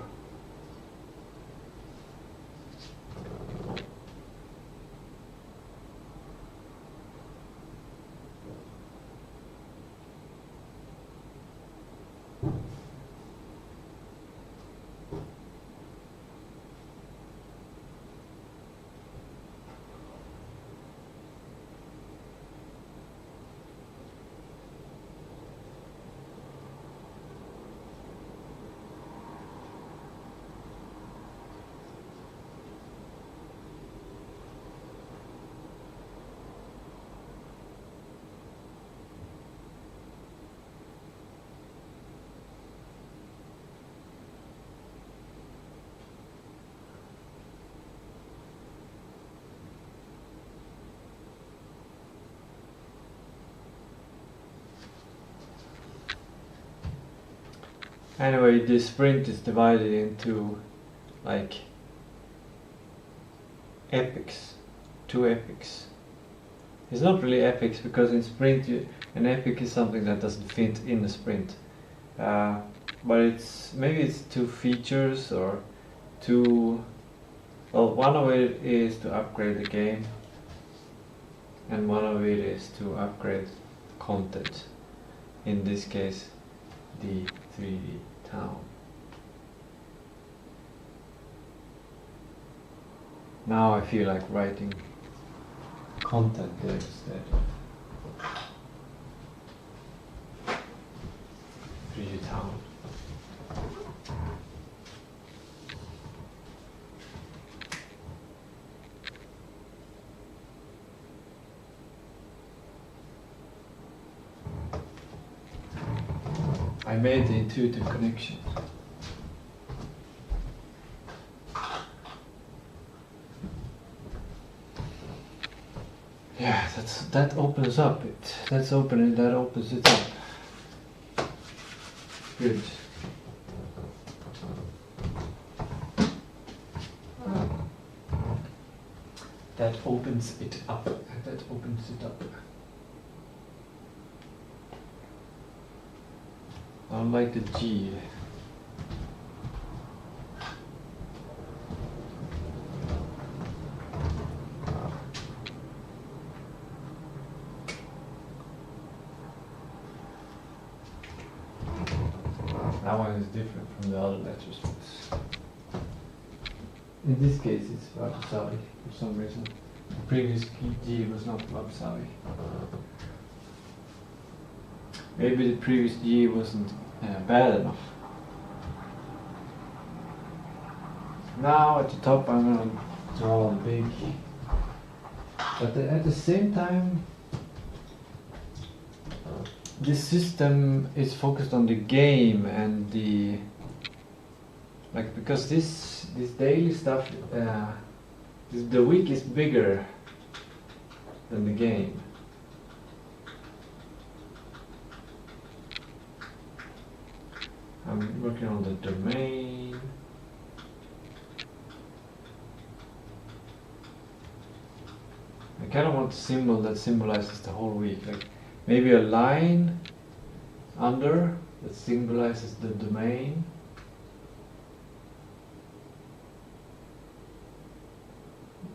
anyway, this sprint is divided into like epics, 2 epics. It's not really epics, because in sprint an epic is something that doesn't fit in a sprint. But maybe it's 2 features or 2. Well, one of it is to upgrade the game, and one of it is to upgrade content. In this case, the 3D town. Now I feel like writing content there instead of 3D town. I made the intuitive connection. Yeah, that opens up it. That's opening, that opens it up. Good. That opens it up. That opens it up. I like the G. That one is different from the other letters. In this case it's wabi-sabi for some reason. The previous G was not wabi-sabi. Maybe the previous G wasn't bad enough. now at the top I'm going to draw a big, but at the same time this system is focused on the game and the, like, because this daily stuff, the week is bigger than the game. I'm working on the domain. I kind of want a symbol that symbolizes the whole week, like maybe a line under that symbolizes the domain.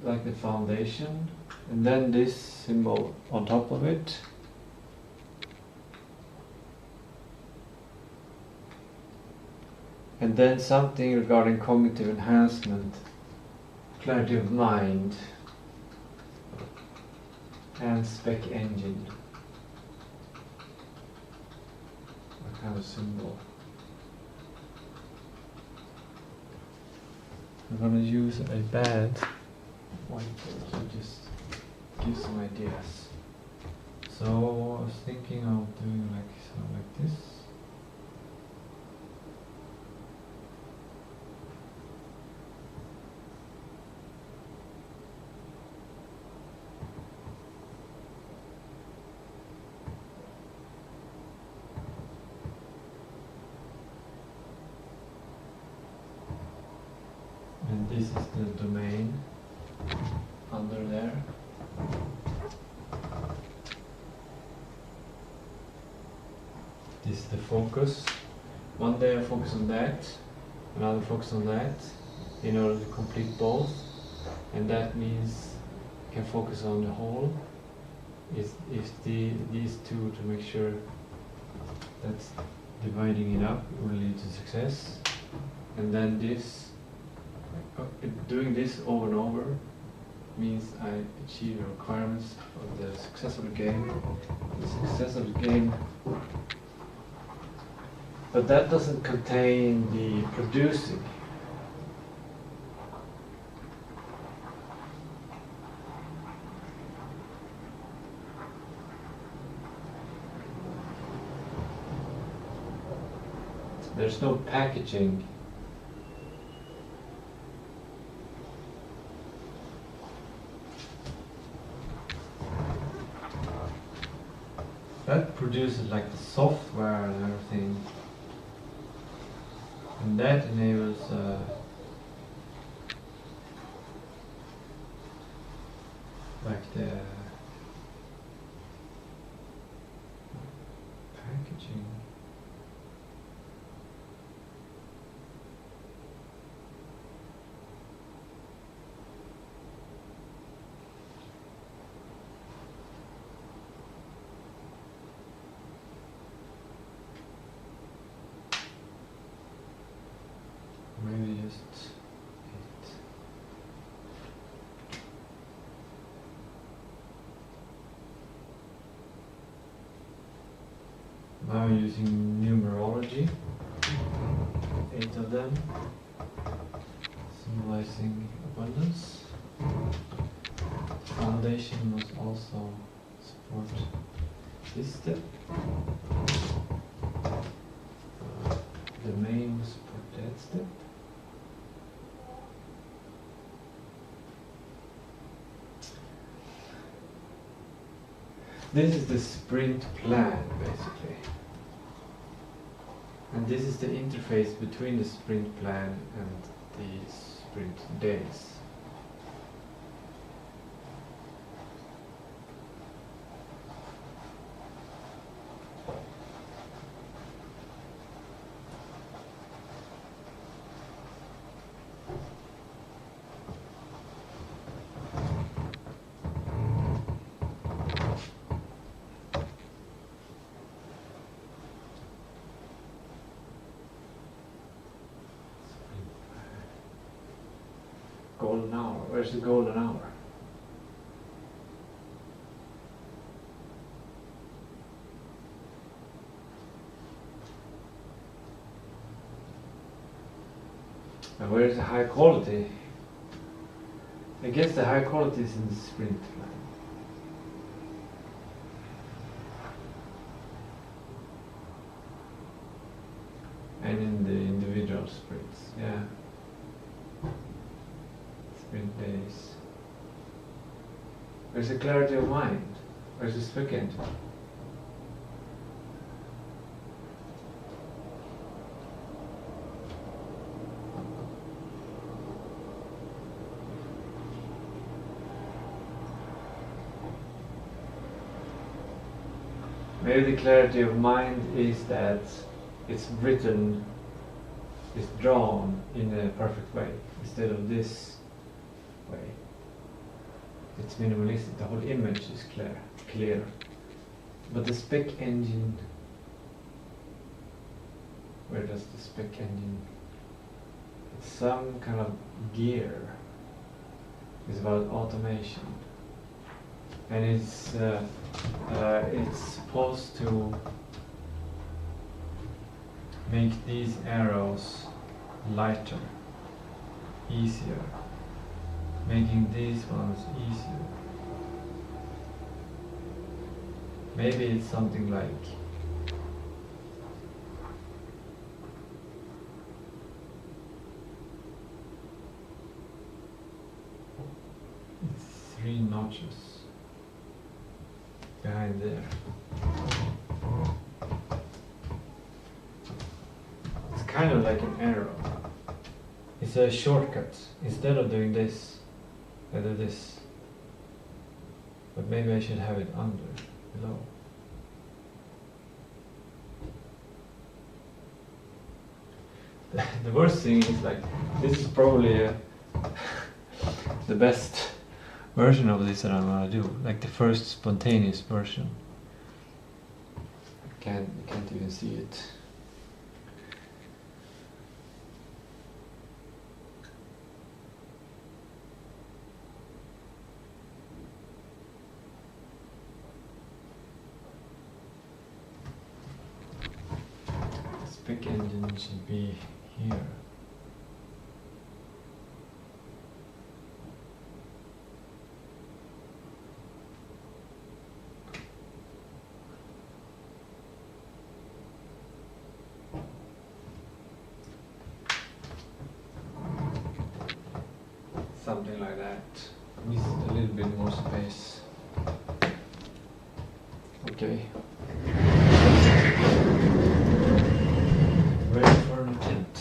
Like the foundation, and then this symbol on top of it. And then something regarding cognitive enhancement, clarity of mind, and spec engine. What kind of symbol? I'm gonna use a bad whiteboard to just give some ideas. So I was thinking of doing like this. And this is the domain under there. This is the focus. One day I focus on that, another focus on that, in order to complete both. And that means I can focus on the whole. Is these two to make sure that dividing it up will lead to success. And then this, doing this over and over means I achieve the requirements of the success of the game. The success of the game, but that doesn't contain the producing. There's no packaging. That produces like the software and everything, and that enables like the packaging. Maybe just it. Now I'm using numerology, 8 of them, symbolizing abundance. Foundation must also support this step. The main must support that step. This is the sprint plan, basically. And this is the interface between the sprint plan and the sprint days. Golden hour. Where's the golden hour? And where is the high quality? I guess the high quality is in the sprint line. And in the individual sprints, yeah. Sprint days. Where's the clarity of mind? Where's the spec engine? Maybe the clarity of mind is that it's written, it's drawn in a perfect way instead of this way. It's minimalistic, the whole image is clear. But the spec engine, where does the spec engine? It's some kind of gear. It's about automation. And it's supposed to make these arrows lighter, easier, making these ones easier. Maybe it's something like it's 3 notches behind there. It's kind of like an arrow. It's a shortcut. Instead of doing this, I do this. But maybe I should have it under, below. The worst thing is like, this is probably the best version of this that I'm gonna do, like the first spontaneous version. You can't even see it. The spec engine should be here. Something like that. Needs a little bit more space. Okay. Ready for an attempt.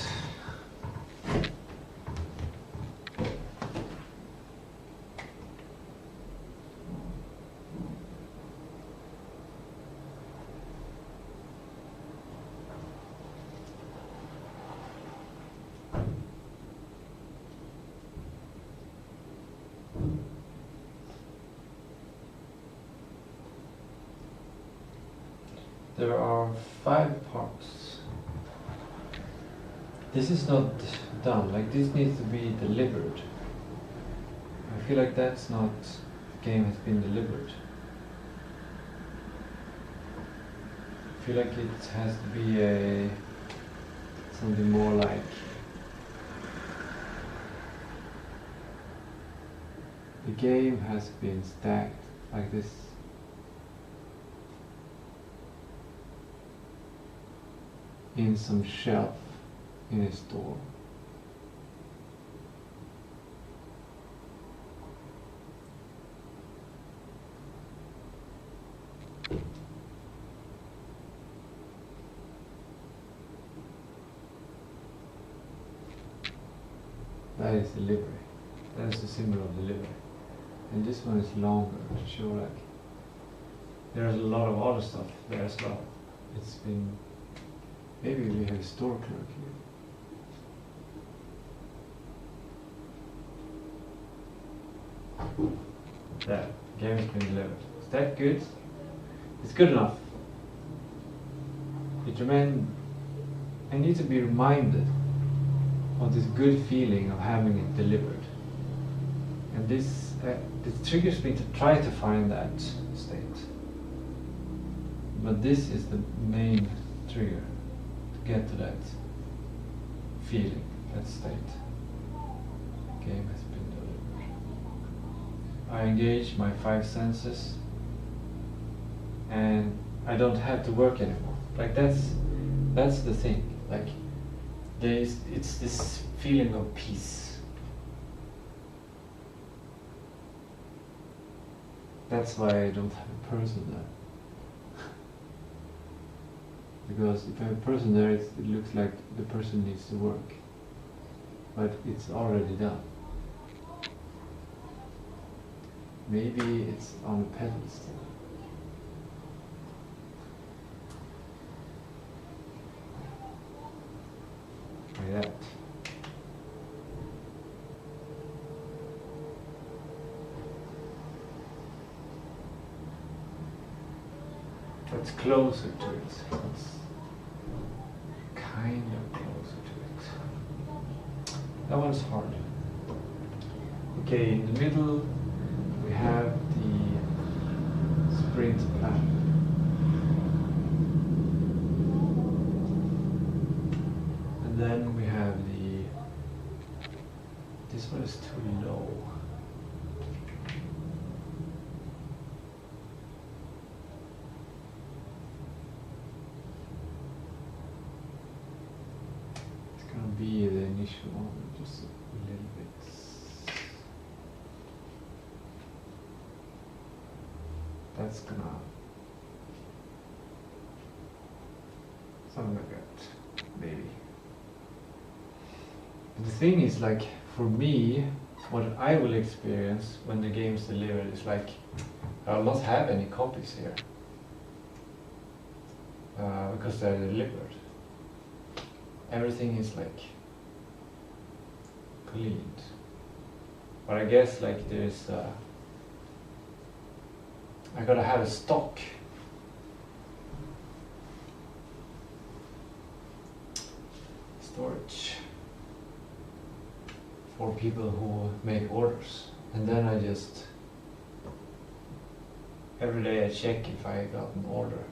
There are 5 parts. This is not done, like this needs to be delivered. I feel like that's not, the game has been delivered. I feel like it has to be something more like the game has been stacked like this. In some shelf in a store. That is delivery. That is the symbol of delivery. And this one is longer to show like there's a lot of other stuff there as well. It's been, maybe we have a store clerk here. There, game has been delivered. Is that good? It's good enough. I need to be reminded of this good feeling of having it delivered. And this triggers me to try to find that state. But this is the main trigger to get to that feeling, that state. Game has been delivered. I engage my 5 senses and I don't have to work anymore. Like that's the thing. Like it's this feeling of peace. That's why I don't have a person there. Because if I have a person there, it looks like the person needs to work. But it's already done. Maybe it's on a pedal still. Like that. That's closer to it. It's kind of closer to it. That one's hard. Okay, in the middle we have the sprint plan. And then we have this one is too low. It's gonna be the initial one, just a little bit. That's gonna something like that, maybe. But the thing is, like, for me, what I will experience when the game's delivered is like I'll not have any copies here because they're delivered. Everything is like cleaned. But I guess like there's I gotta have a stock. Storage for people who make orders. And then I just every day I check if I got an order.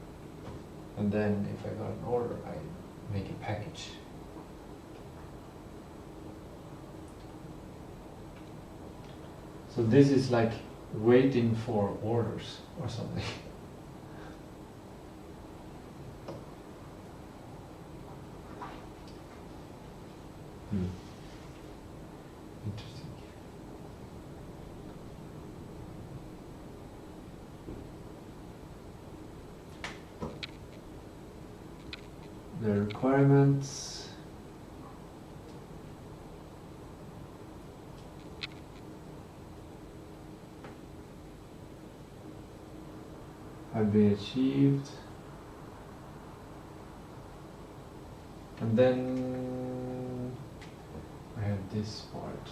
And then if I got an order I make a package. So this is like waiting for orders or something. Interesting. The requirements. Have been achieved. And then I have this part.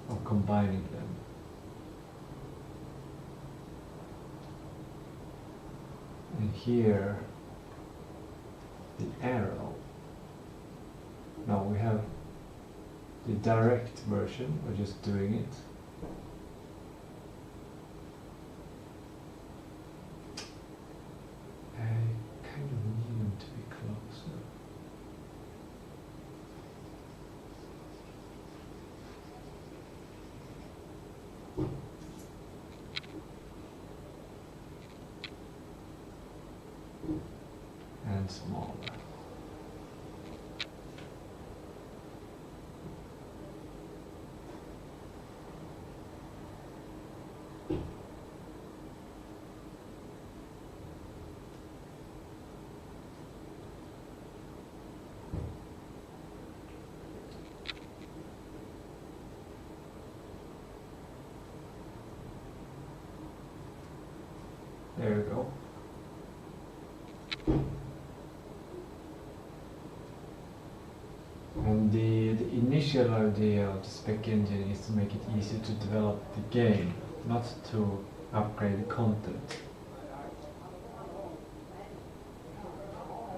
Of combining them. And here, the arrow. Now we have the direct version, we're just doing it. I kind of need them to be closer. And smaller. There we go. And the initial idea of the spec engine is to make it easy to develop the game, not to upgrade the content.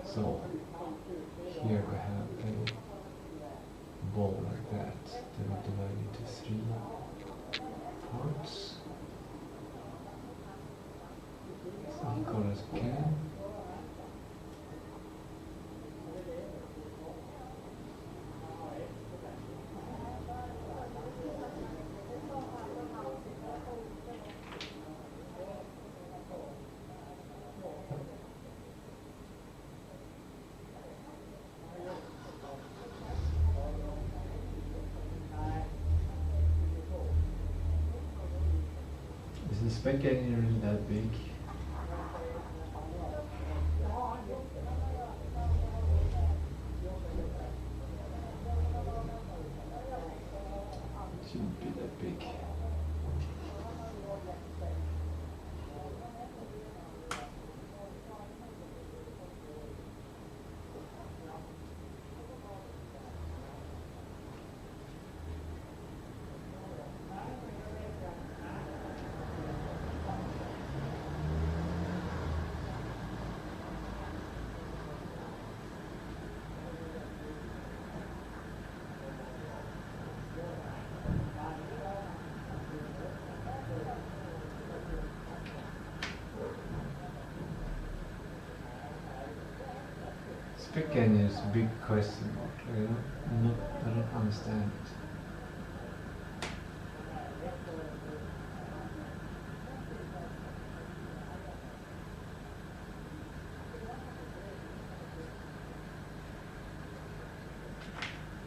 So here we have a ball like that. Then we divide into 3 parts. Equal as we can. spec getting really that big? Shouldn't be that big. Spec getting is a big question mark. I don't understand it.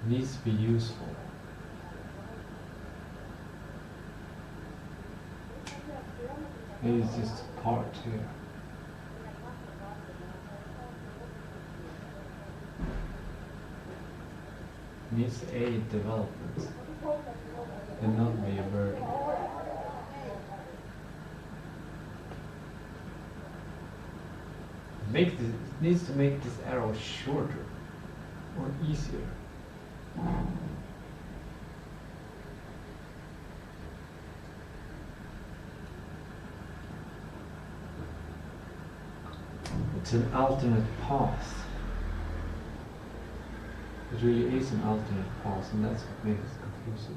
Needs to be useful. Maybe it's just a part here. Needs to aid development and not be a burden. It needs to make this arrow shorter or easier. It's an alternate path. It really is an alternate path, and that's what makes it confusing.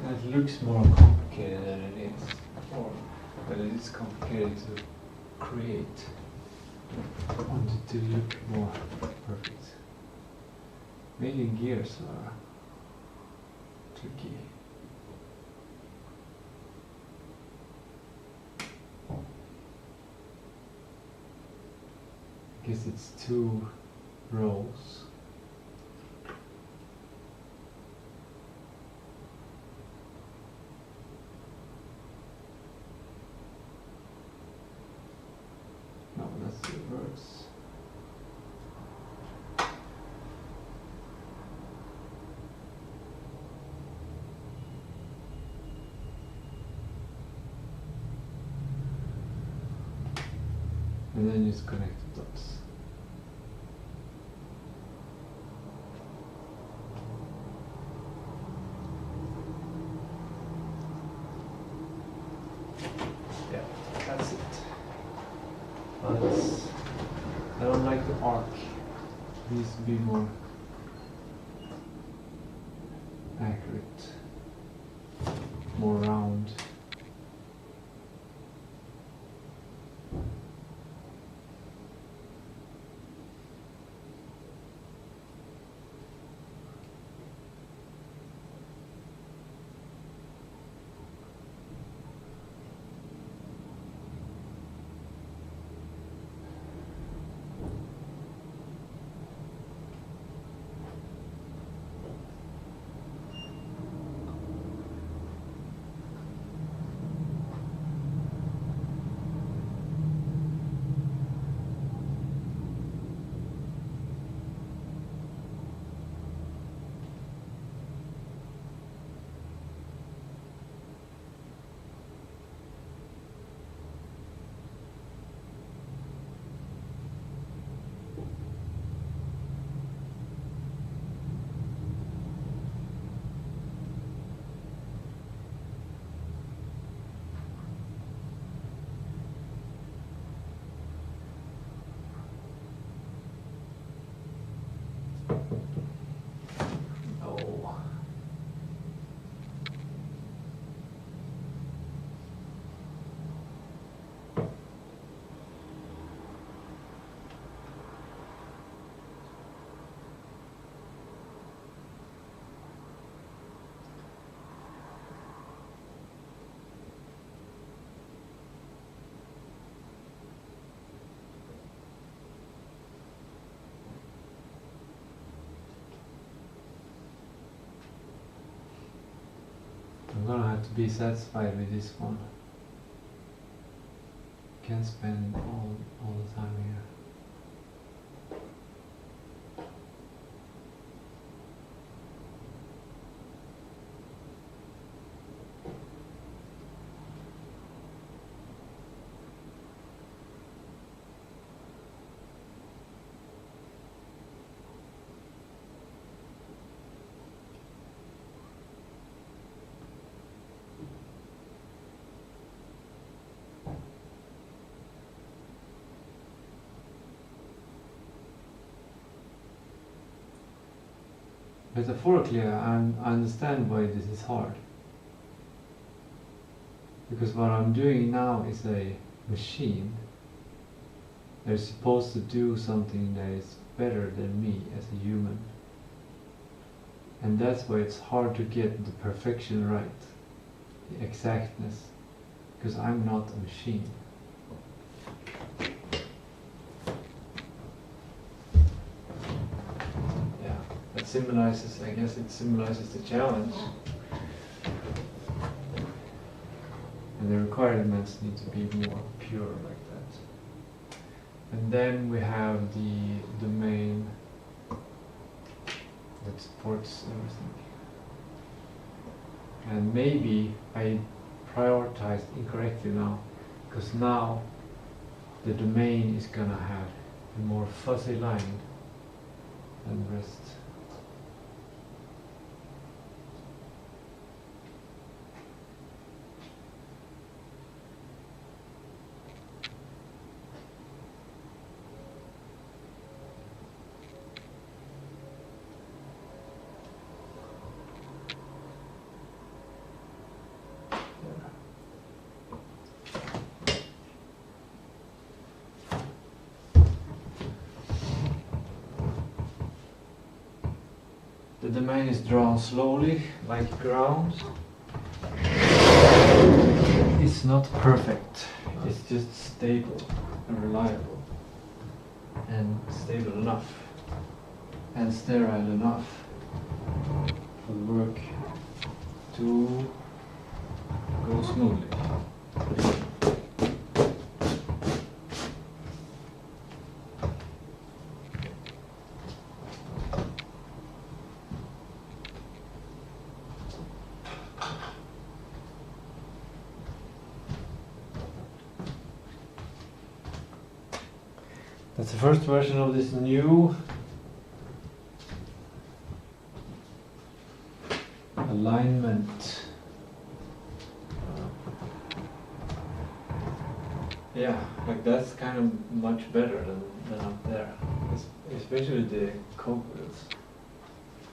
It looks more complicated than it is, but it is complicated to create. I want it to look more perfect. Maybe gears are tricky. I guess it's 2 rows. No, that's the reverse. And then just connect the dots. Yeah, that's it. But I don't like the arc. It needs to be more accurate, more round. be satisfied with this one. Can't spend all the time here. Metaphorically, I understand why this is hard. Because what I'm doing now is a machine that is supposed to do something that is better than me as a human. And that's why it's hard to get the perfection right, the exactness, because I'm not a machine. Symbolizes, I guess it symbolizes the challenge. And the requirements need to be more pure like that. And then we have the domain that supports everything. And maybe I prioritized incorrectly now, because now the domain is gonna have a more fuzzy line than the rest. The domain is drawn slowly, like ground. It's not perfect, it's just stable and reliable. And stable enough. And sterile enough for the work to go smoothly. That's the first version of this new alignment. Yeah, like that's kind of much better than up there. Especially the cogwheels.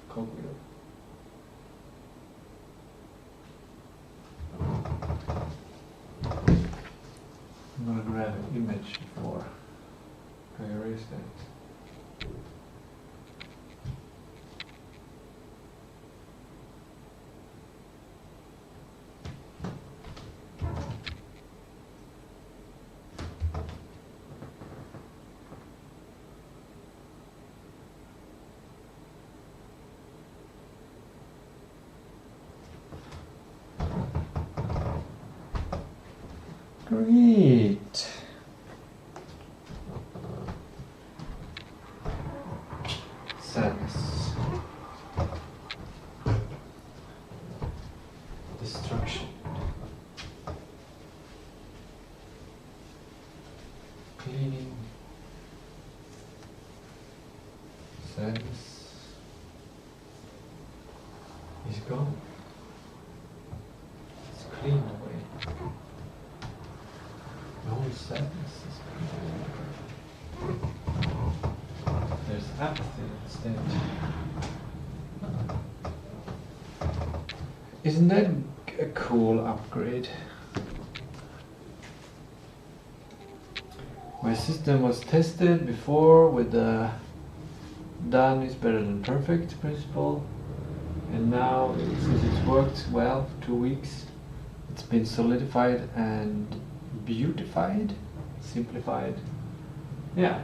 Cogwheel. I'm gonna grab an image before I erase that. Great. Sadness. Destruction. Cleaning. Sadness is gone. It's cleaned away. No sadness is gone. There's apathy instead. Isn't that a cool upgrade? My system was tested before with the done is better than perfect principle, and now since it's worked well for 2 weeks, it's been solidified and beautified, simplified. Yeah.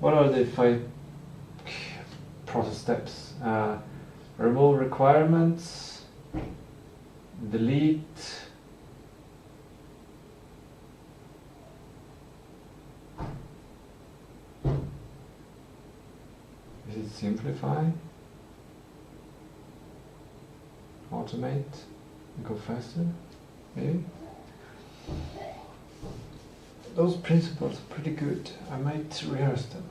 What are the 5 process steps? Remove requirements, delete. Is it simplify? Automate? Go faster? Maybe? Those principles are pretty good. I might rehearse them.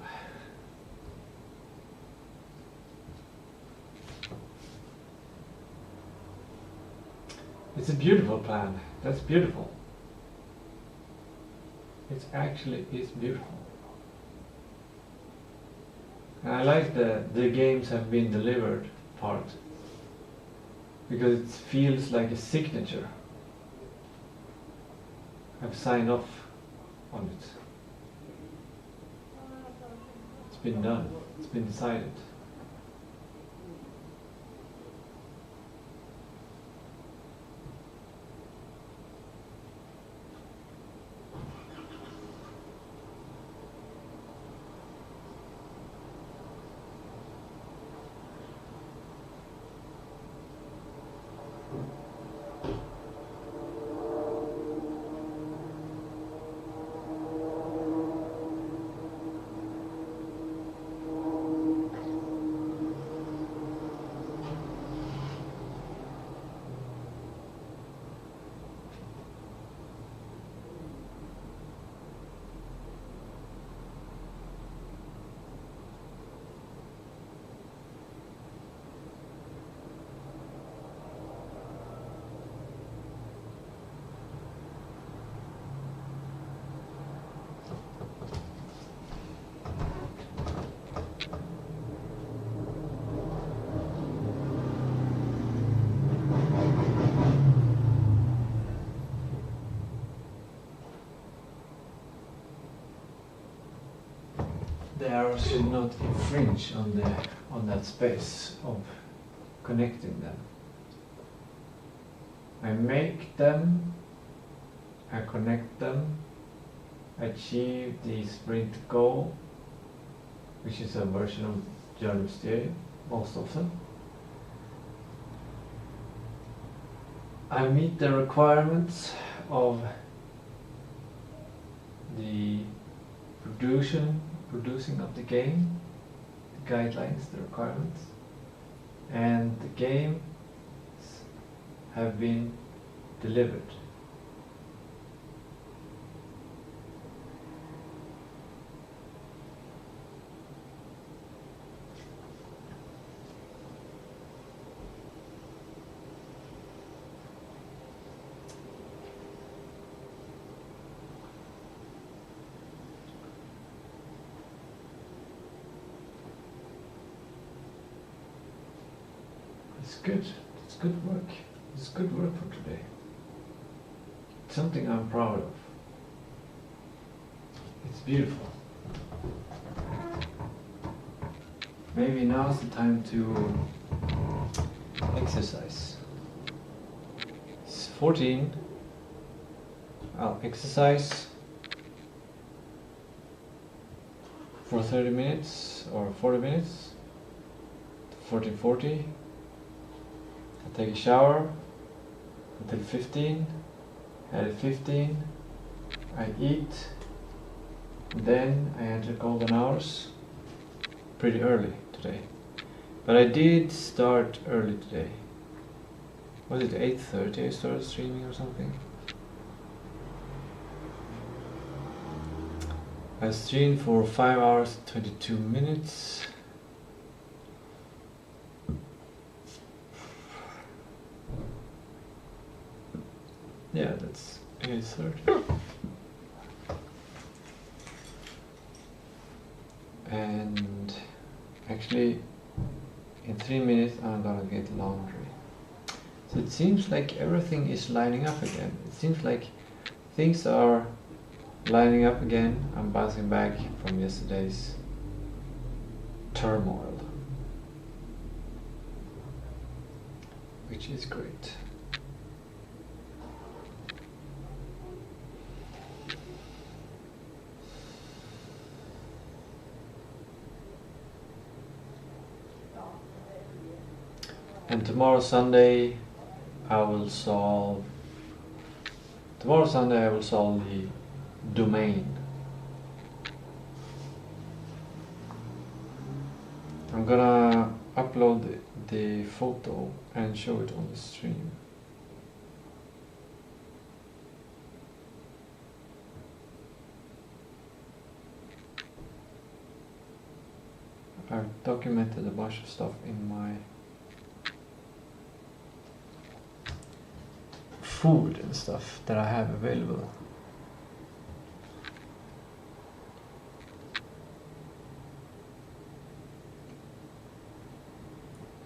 It's a beautiful plan. That's beautiful. It actually is beautiful. And I like the games have been delivered part, because it feels like a signature. I've signed off on it. It's been done. It's been decided. The arrows should not infringe on that space of connecting them. I make them, I connect them, achieve the sprint goal, which is a version of Jörn Mysterium most often. I meet the requirements of the producing of the game, the guidelines, the requirements, and the games have been delivered. It's good. It's good work. It's good work for today. It's something I'm proud of. It's beautiful. Maybe now's the time to exercise. It's 14. I'll exercise for 30 minutes or 40 minutes. 14:40. I take a shower until 15. At 15, I eat. Then I enter golden hours pretty early today. But I did start early today. Was it 8:30 I started streaming or something? I streamed for 5 hours 22 minutes. Yeah, that's 8:30. And actually, in 3 minutes I'm gonna get laundry. So it seems like everything is lining up again. It seems like things are lining up again. I'm bouncing back from yesterday's turmoil, which is great. And tomorrow Sunday I will solve, tomorrow Sunday I will solve the domain. I'm gonna upload the photo and show it on the stream. I've documented a bunch of stuff in my food and stuff that I have available.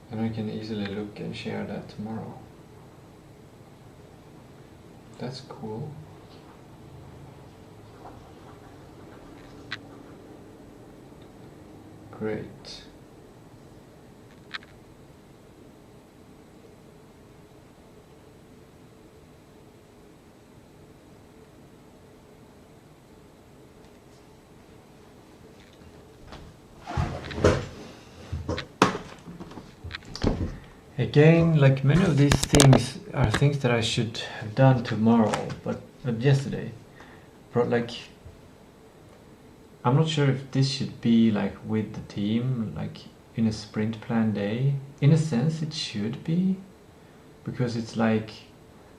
And I can easily look and share that tomorrow. That's cool. Great. Again, like many of these things are things that I should have done tomorrow, but yesterday. But like, I'm not sure if this should be like with the team, like in a sprint plan day. In a sense, it should be, because it's like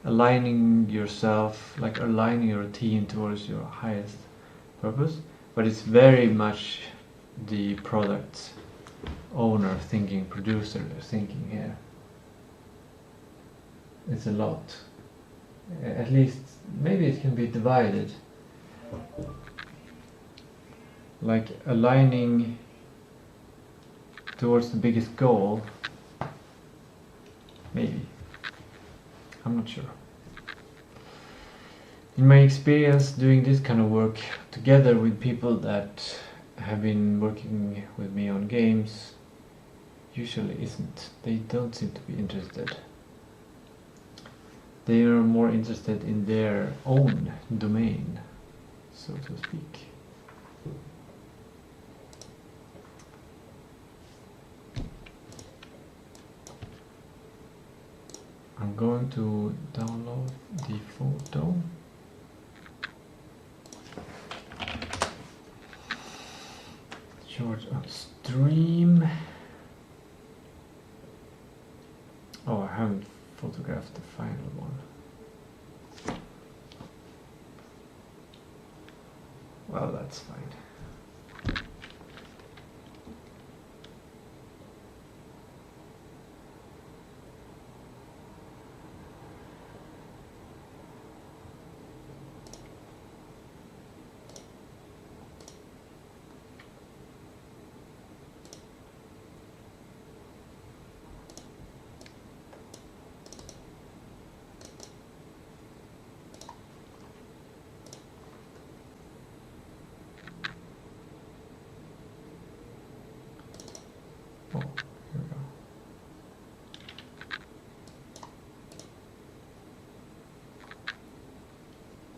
aligning yourself, like aligning your team towards your highest purpose. But it's very much the product owner thinking, producer thinking here. It's a lot. At least, maybe it can be divided. Like aligning towards the biggest goal. Maybe. I'm not sure. In my experience doing this kind of work together with people that have been working with me on games, usually isn't. They don't seem to be interested. They are more interested in their own domain, so to speak. I'm going to download the photo. George on stream. Oh, I haven't photographed the final one. Well, that's fine. Oh, here we go.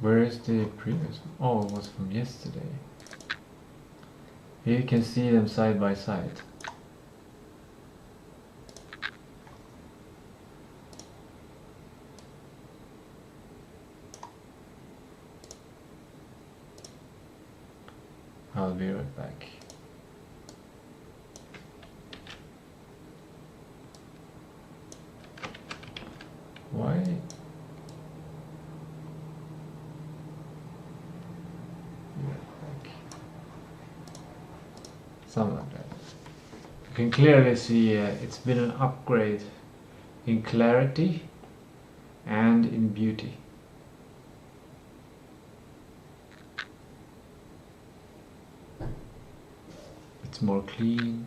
Where is the previous one? Oh, it was from yesterday. Here you can see them side by side. I'll be right back. Why? Something like that. You can clearly see it's been an upgrade in clarity and in beauty. It's more clean,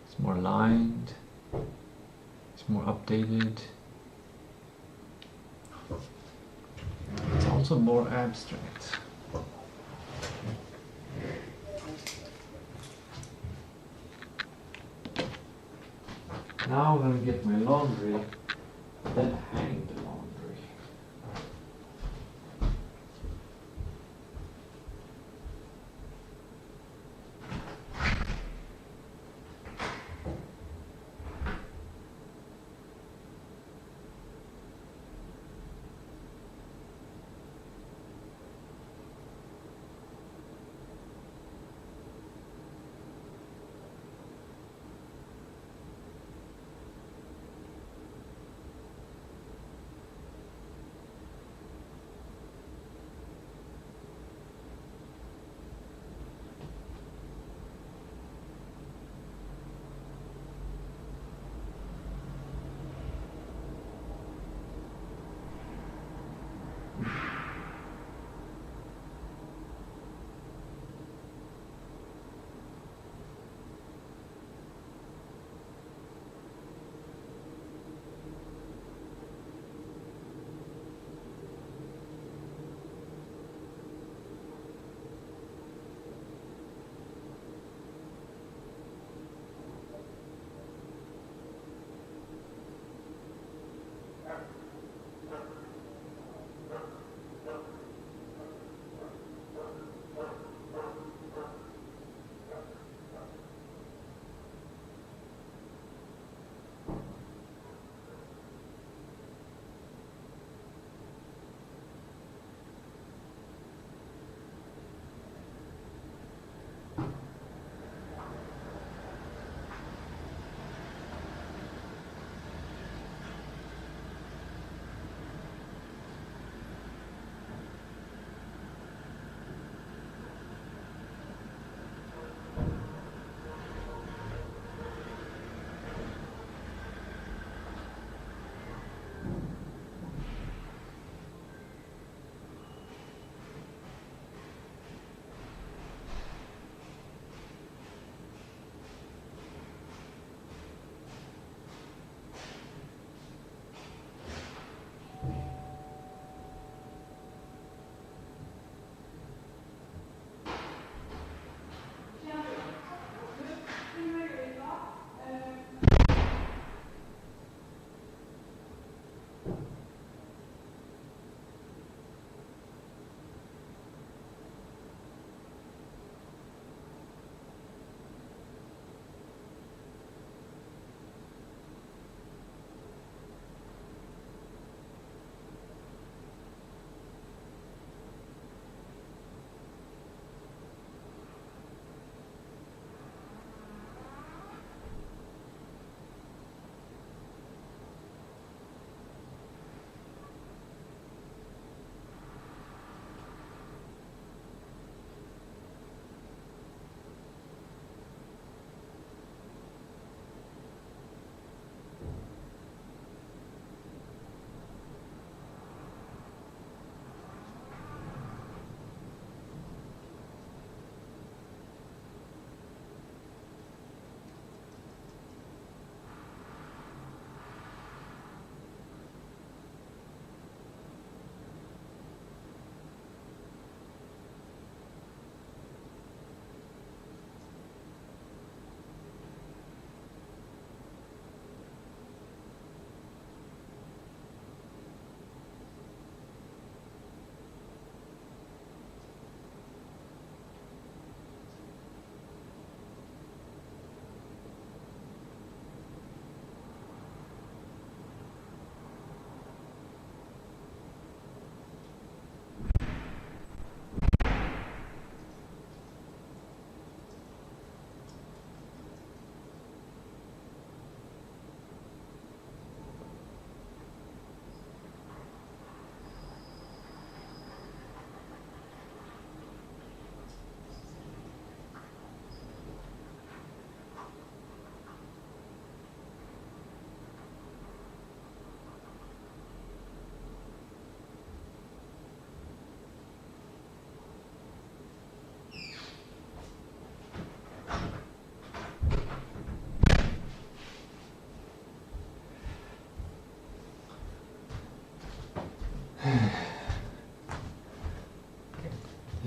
it's more lined, it's more updated. It's also more abstract. Now I'm gonna get my laundry, then hang the laundry.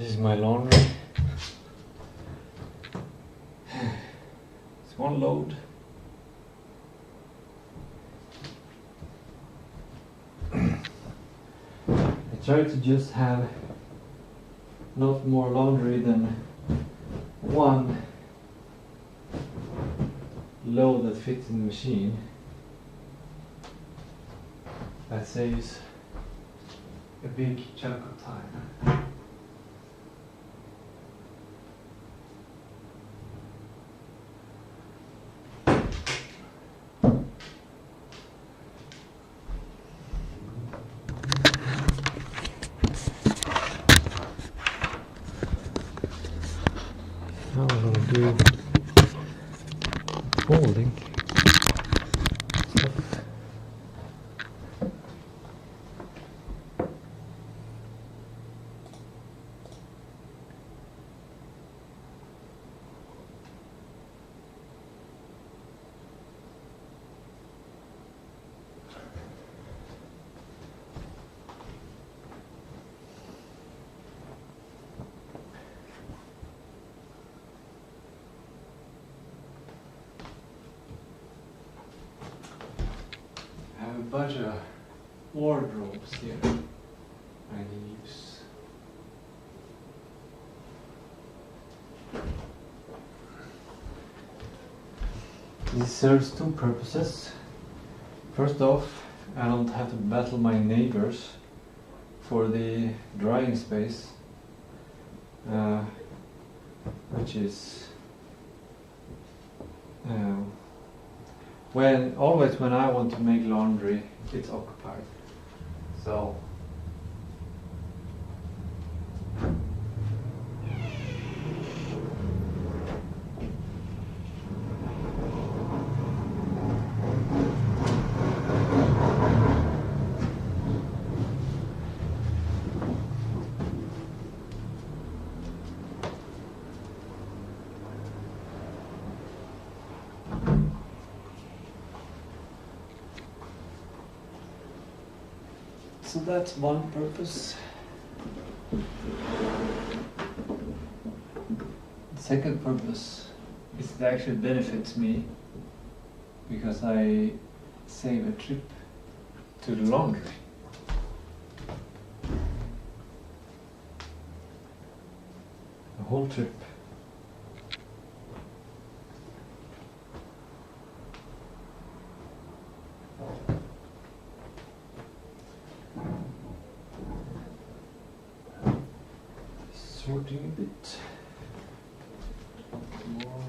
This is my laundry. It's one load. I try to just have not more laundry than one load that fits in the machine. That saves a big chunk of time. Now we're going to do folding stuff. I have a bunch of wardrobes here I can use. This serves two purposes. First off, I don't have to battle my neighbors for the drying space, which is when I want to make laundry, it's occupied. So So that's one purpose. The second purpose is it actually benefits me because I save a trip to the laundry. A whole trip. Sorting a bit more.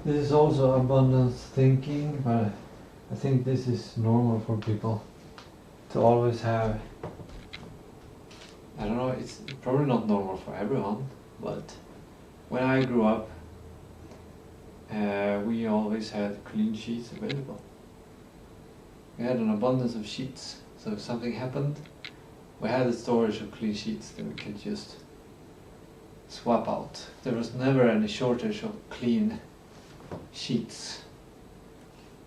This is also abundance thinking, but I think this is normal for people to always have. I don't know, it's probably not normal for everyone, but when I grew up, we always had clean sheets available. We had an abundance of sheets, so if something happened, we had a storage of clean sheets that we could just swap out. There was never any shortage of clean sheets.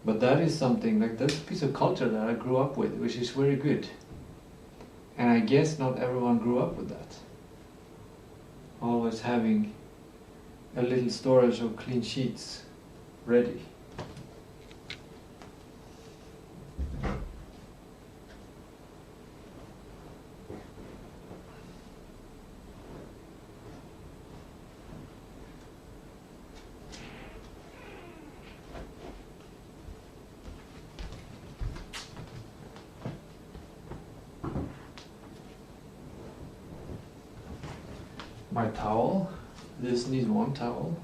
But that is something, like that's a piece of culture that I grew up with, which is very good. And I guess not everyone grew up with that. Always having a little storage of clean sheets ready. My towel, this needs one towel.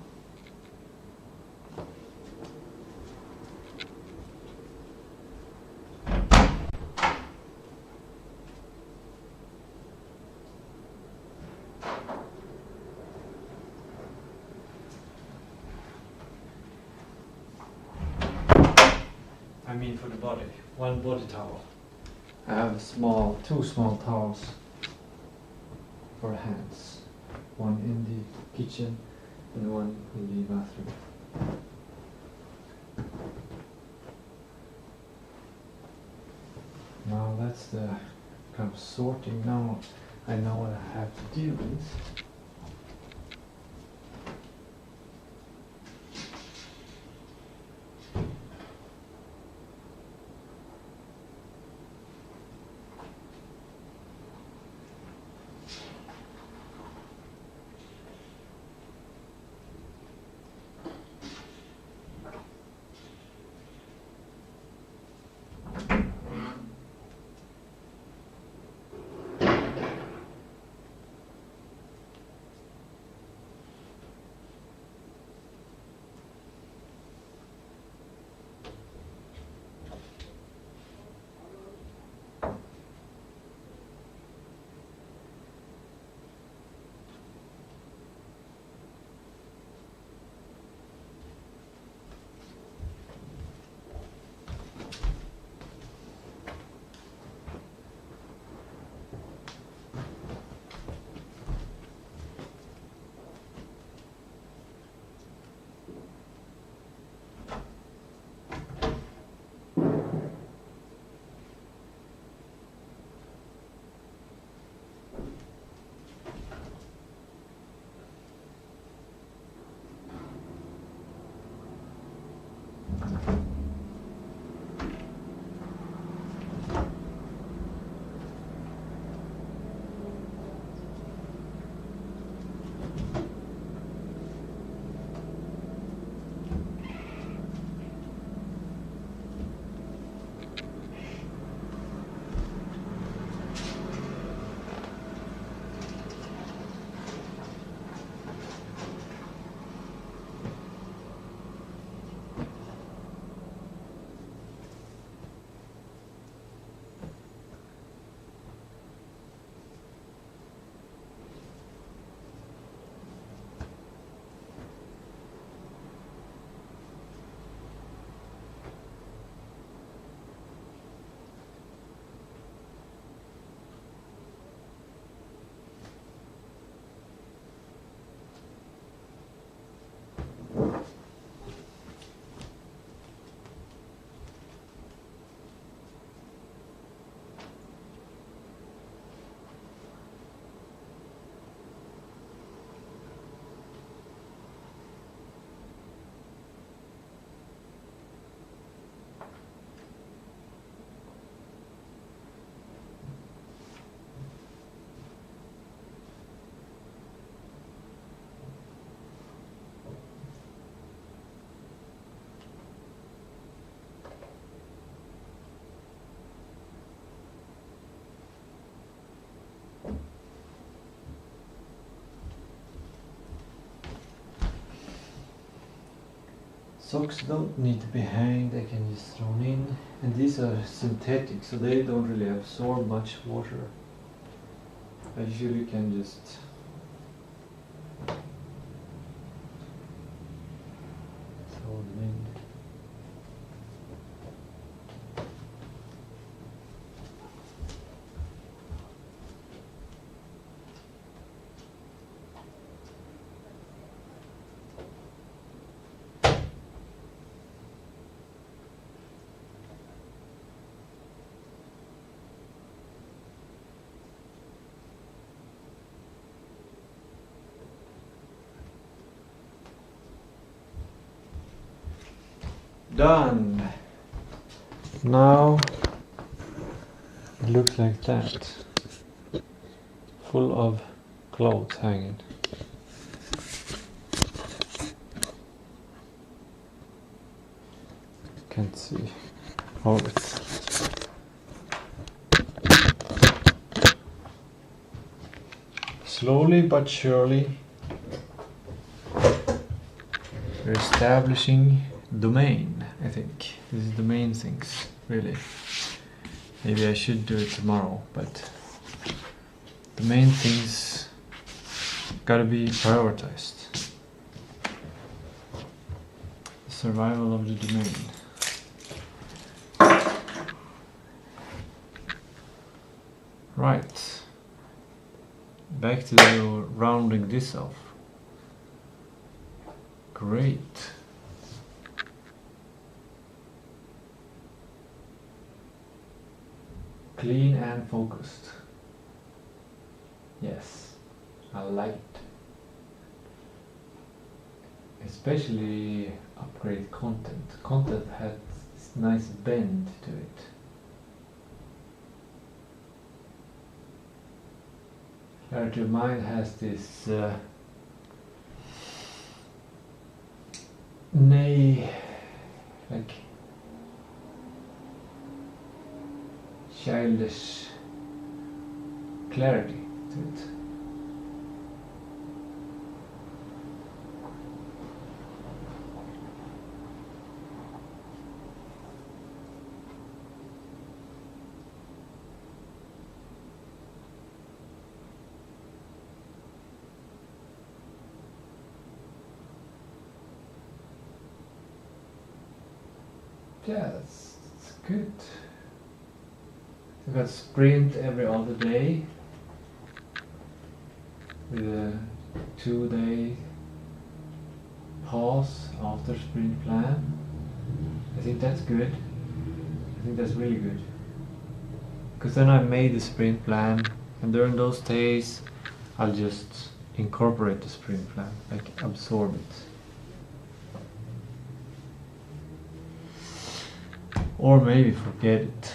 I mean for the body. One body towel. I have two small towels for hands. One in the kitchen and one in the bathroom. Now that's the kind of sorting. Now I know what I have to deal with. Socks don't need to be hanged, they can just thrown in. And these are synthetic, so they don't really absorb much water. I usually can just throw them in. Done. Now it looks like that. Full of clothes hanging. Can't see. Oh, it's slowly but surely we're establishing domain. I think this is the main things, really. Maybe I should do it tomorrow, but the main things gotta be prioritized. Survival of the domain. Right. Back to rounding this off. Great. Clean and focused. Yes, I like it. Especially upgrade content. Content has this nice bend to it. Clarity of mind has this like childish clarity to it. Yeah, that's good. We got sprint every other day with a 2-day pause after sprint plan. I think that's good. I think that's really good. Because then I made the sprint plan, and during those days I'll just incorporate the sprint plan, like absorb it. Or maybe forget it,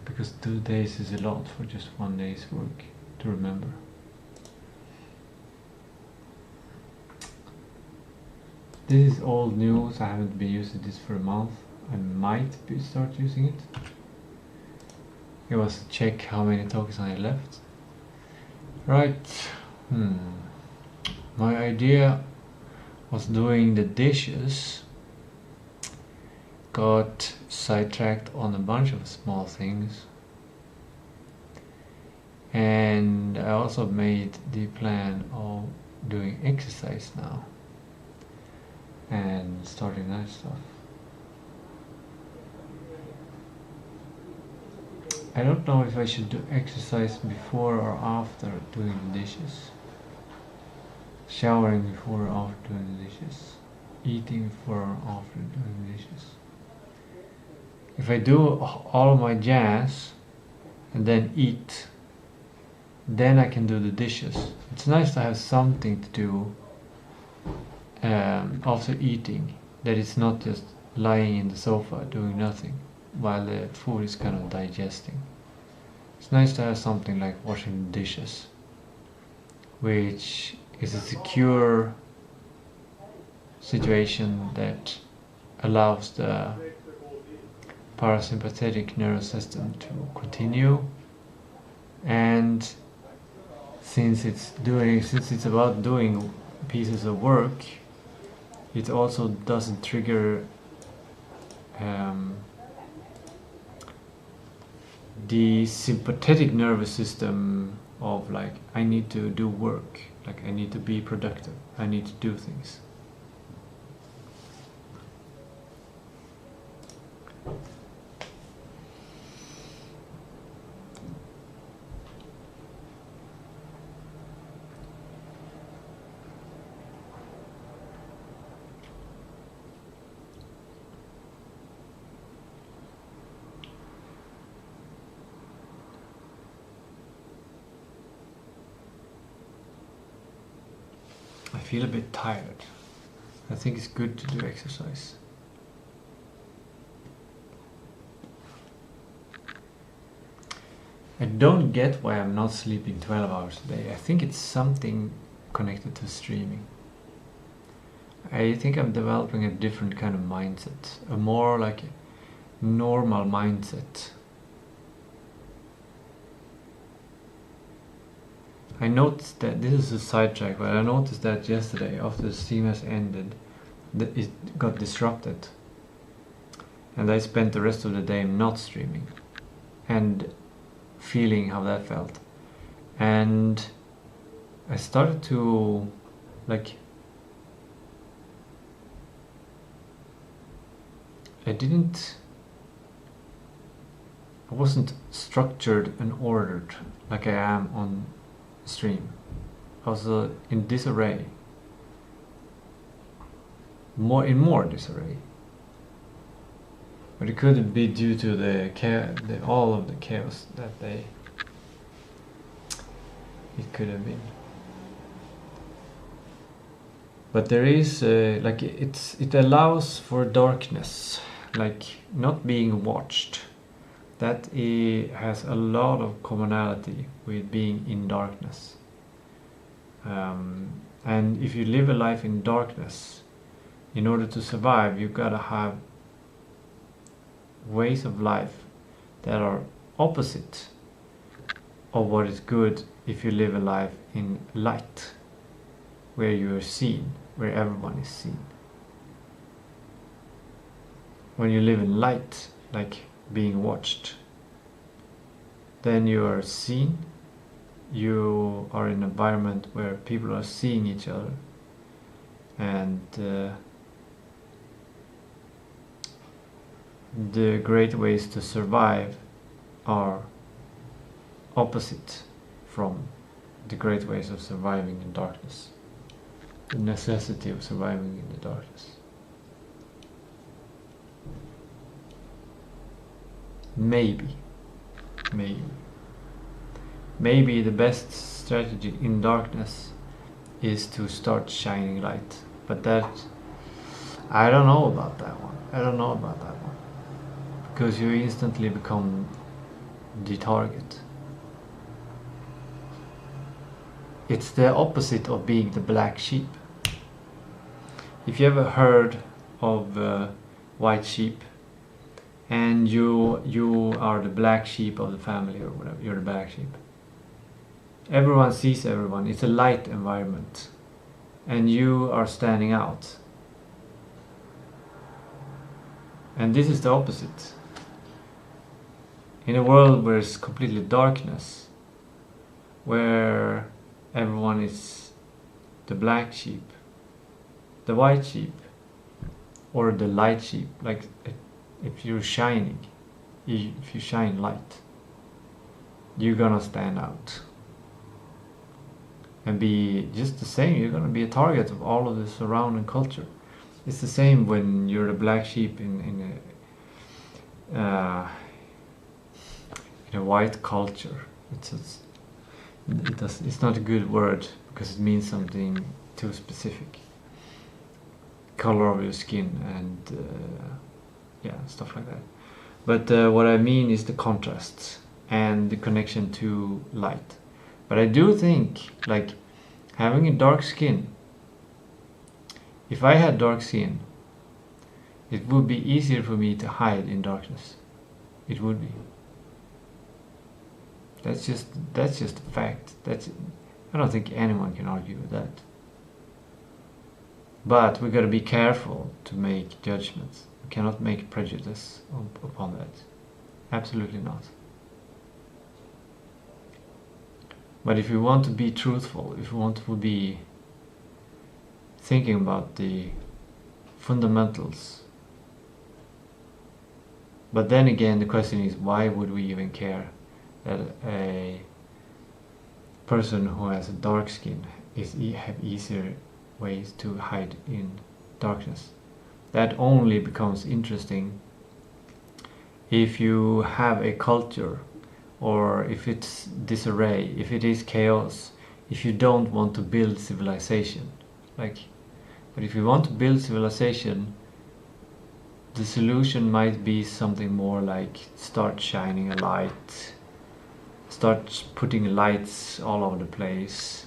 because 2 days is a lot for just 1 day's work to remember. This is old news, I haven't been using this for a month. I might start using it. It was to check how many tokens I left. Right, my idea was doing the dishes. Got sidetracked on a bunch of small things, and I also made the plan of doing exercise now and starting that stuff. I don't know if I should do exercise before or after doing the dishes, showering before or after doing the dishes, eating before or after doing the dishes. If I do all my jazz and then eat, then I can do the dishes. It's nice to have something to do after eating, that it's not just lying in the sofa doing nothing while the food is kind of digesting. It's nice to have something like washing the dishes, which is a secure situation that allows the parasympathetic nervous system to continue, and since it's about doing pieces of work, it also doesn't trigger the sympathetic nervous system of like, I need to do work, like I need to be productive, I need to do things. I feel a bit tired. I think it's good to do exercise. I don't get why I'm not sleeping 12 hours a day. I think it's something connected to streaming. I think I'm developing a different kind of mindset, a more like a normal mindset. I noticed that, this is a sidetrack, but I noticed that yesterday after the stream has ended, that it got disrupted, and I spent the rest of the day not streaming and feeling how that felt, and I started to like, I wasn't structured and ordered like I am on stream. I was in disarray. In more disarray. But it could be due to all of the chaos that day. It could have been. But there is like it allows for darkness, like not being watched. That has a lot of commonality with being in darkness. And if you live a life in darkness, in order to survive, you gotta have ways of life that are opposite of what is good if you live a life in light, where you are seen, where everyone is seen. When you live in light, like being watched, then you are seen, you are in an environment where people are seeing each other, and the great ways to survive are opposite from the great ways of surviving in darkness. The necessity of surviving in the darkness. Maybe the best strategy in darkness is to start shining light. But that, I don't know about that one. Because you instantly become the target. It's the opposite of being the black sheep. If you ever heard of white sheep, and you are the black sheep of the family or whatever, you're the black sheep. Everyone sees everyone. It's a light environment, and you are standing out. And this is the opposite. In a world where it's completely darkness, where everyone is the black sheep, the white sheep, or the light sheep, like if you're shining, if you shine light, you're gonna stand out and be just the same. You're gonna be a target of all of the surrounding culture. It's the same when you're the black sheep in a white culture. It's not a good word because it means something too specific. Color of your skin and stuff like that. But what I mean is the contrast and the connection to light. But I do think, like, having a dark skin, if I had dark skin, it would be easier for me to hide in darkness. It would be. That's just a fact. I don't think anyone can argue with that. But we gotta be careful to make judgments. We cannot make prejudice upon that. Absolutely not. But if we want to be truthful, if we want to be thinking about the fundamentals, but then again the question is, why would we even care that a person who has a dark skin have easier ways to hide in darkness? That only becomes interesting if you have a culture, or if it's disarray, if it is chaos, if you don't want to build civilization. But if you want to build civilization, the solution might be something more like start shining a light, start putting lights all over the place,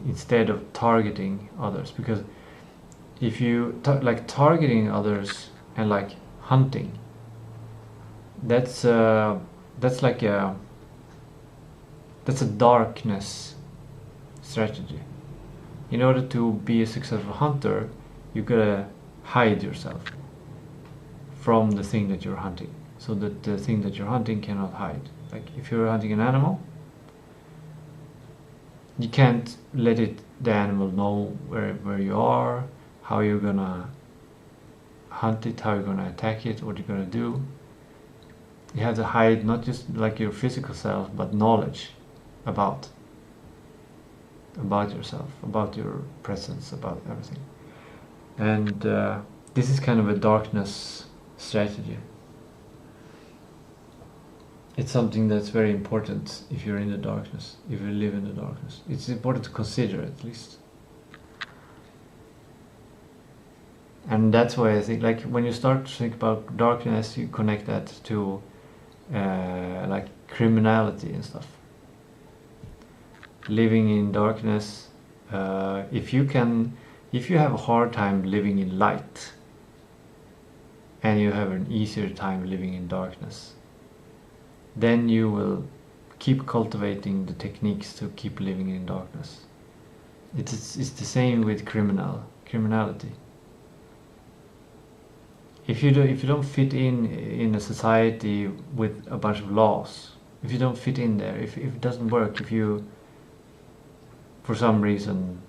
instead of targeting others. Because if you targeting others and like hunting, that's a darkness strategy. In order to be a successful hunter, you gotta hide yourself from the thing that you're hunting, so that the thing that you're hunting cannot hide. Like if you're hunting an animal, you can't let the animal know where you are, how you're gonna hunt it, how you're gonna attack it, what you're gonna do. You have to hide not just like your physical self, but knowledge about yourself, about your presence, about everything. And this is kind of a darkness strategy. It's something that's very important if you're in the darkness, if you live in the darkness. It's important to consider, at least. And that's why I think, like, when you start to think about darkness, you connect that to like criminality and stuff. Living in darkness, if you have a hard time living in light, and you have an easier time living in darkness, then you will keep cultivating the techniques to keep living in darkness. It's the same with criminality. If you don't fit in a society with a bunch of laws, if you don't fit in there, if it doesn't work, if you for some reason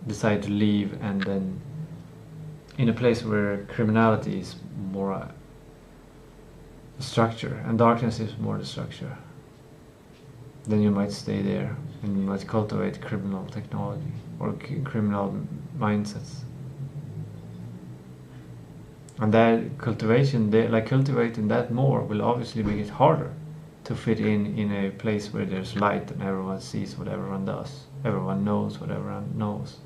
decide to leave and then in a place where criminality is more the structure and darkness is more the structure, then you might stay there and you might cultivate criminal technology or criminal mindsets. And that cultivating that more will obviously make it harder to fit in a place where there's light and everyone sees what everyone does. Everyone knows what everyone knows.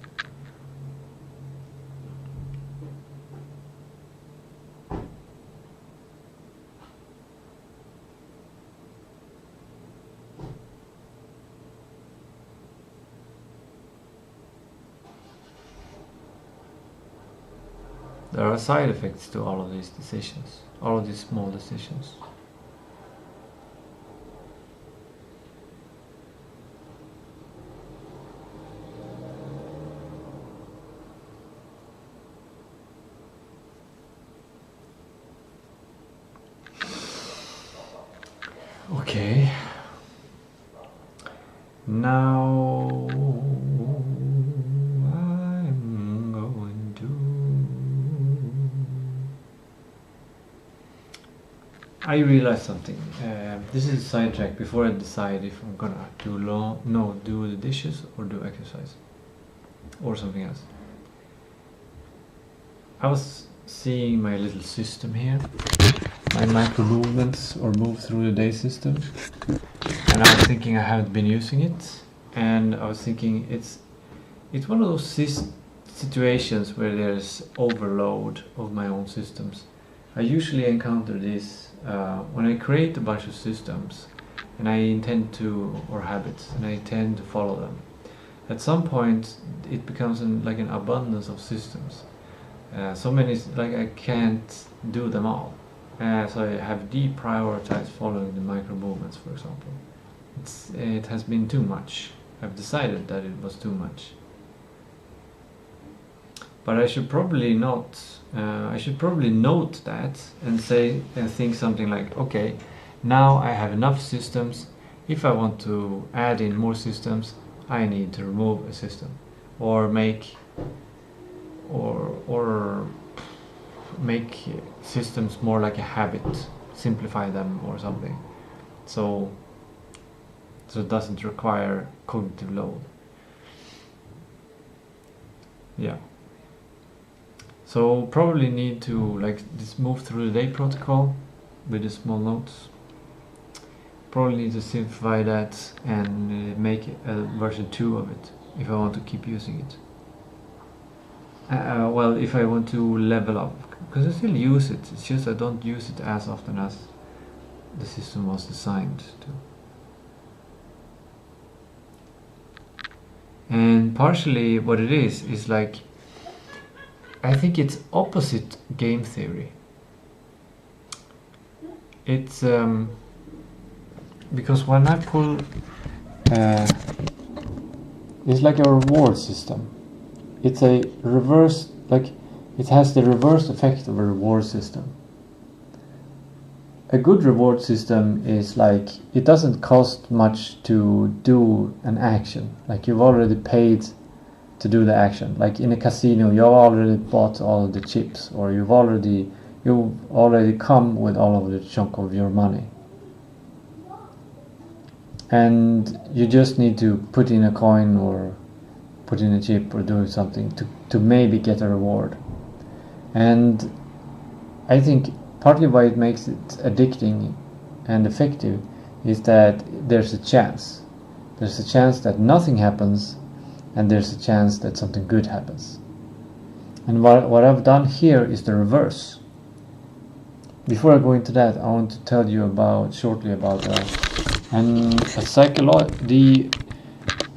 There are side effects to all of these decisions, all of these small decisions. Okay. Now I'm going to... I realized something. This is a sidetrack before I decide if I'm gonna do the dishes or do exercise or something else. I was seeing my little system here, my micro movements or move through the day system, and I was thinking I haven't been using it, and I was thinking it's one of those situations where there's overload of my own systems. I usually encounter this when I create a bunch of systems and I intend to, or habits, and I intend to follow them. At some point it becomes like an abundance of systems. So many, like I can't do them all. So I have deprioritized following the micro movements, for example. It has been too much. I've decided that it was too much. But I should probably not. I should probably note that and think something like, okay, now I have enough systems. If I want to add in more systems, I need to remove a system, or make systems more like a habit, simplify them or something, so it doesn't require cognitive load. Yeah. So probably need to like this move through the day protocol with the small notes. Probably need to simplify that and make a version 2 of it if I want to keep using it. Well, if I want to level up, because I still use it, it's just I don't use it as often as the system was designed to. And partially what it is like, I think it's opposite game theory. It's because when I pull, it's like a reward system. It's a reverse, like it has the reverse effect of a reward system. A good reward system is like, it doesn't cost much to do an action. Like you've already paid to do the action. Like in a casino, you already bought all of the chips, or you've already come with all of the chunk of your money, and you just need to put in a coin or put in a chip or do something to maybe get a reward. And I think partly why it makes it addicting and effective is that there's a chance that nothing happens, and there's a chance that something good happens. And what I've done here is the reverse. Before I go into that, I want to tell you shortly about a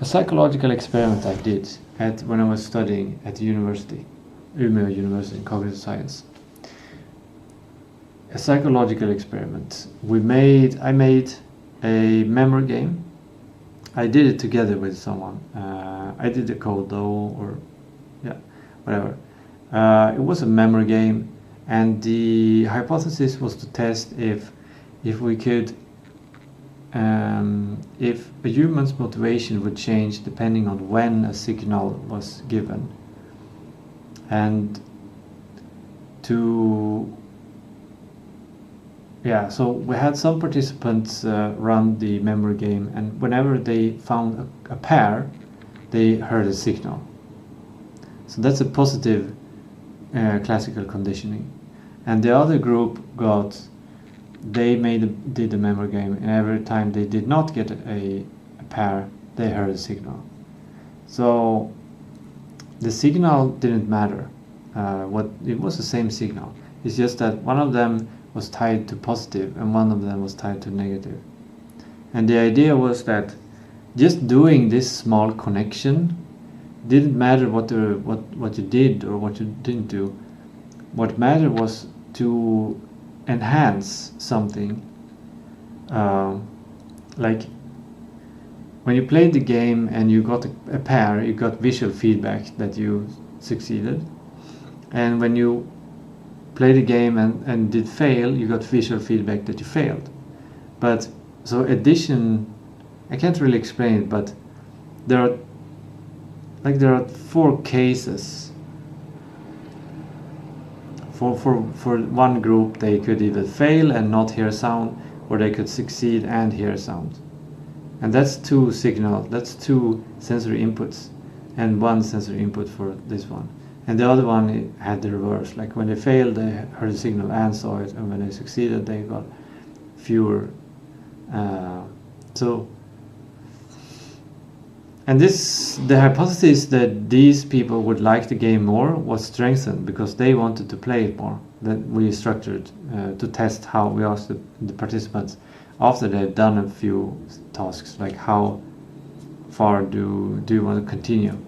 psychological experiment I did when I was studying at the university, Umeå University in Cognitive Science. A psychological experiment. I made a memory game. I did it together with someone. I did the Godot, or whatever. It was a memory game, and the hypothesis was to test if we could, if a human's motivation would change depending on when a signal was given, and so we had some participants run the memory game, and whenever they found a pair, they heard a signal. So that's a positive classical conditioning. And the other group did the memory game, and every time they did not get a pair, they heard a signal. So the signal didn't matter. It was the same signal. It's just that one of them was tied to positive and one of them was tied to negative. And the idea was that just doing this small connection didn't matter what you did or what you didn't do. What mattered was to enhance something. Like when you played the game and you got a pair, you got visual feedback that you succeeded. And when you played the game and did fail, you got visual feedback that you failed. But so addition, I can't really explain it, but there are 4 cases. For one group, they could either fail and not hear sound, or they could succeed and hear sound. And that's 2 signals, that's 2 sensory inputs, and 1 sensory input for this one. And the other one had the reverse, like when they failed, they heard the signal and saw it, and when they succeeded, they got fewer. And the hypothesis that these people would like the game more was strengthened because they wanted to play it more. That we structured to test how we asked the participants after they've done a few tasks, like how far do you want to continue?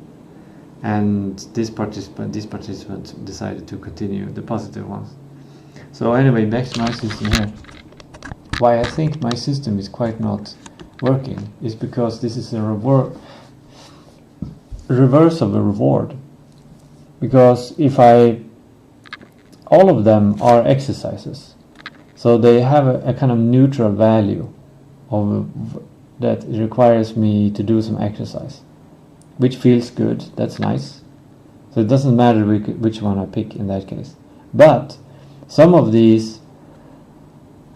And these participants decided to continue, the positive ones. So anyway, back to my system here. Why I think my system is quite not working is because this is a reverse of a reward. Because all of them are exercises, so they have a kind of neutral value that requires me to do some exercise, which feels good. That's nice. So it doesn't matter which one I pick in that case. But some of these,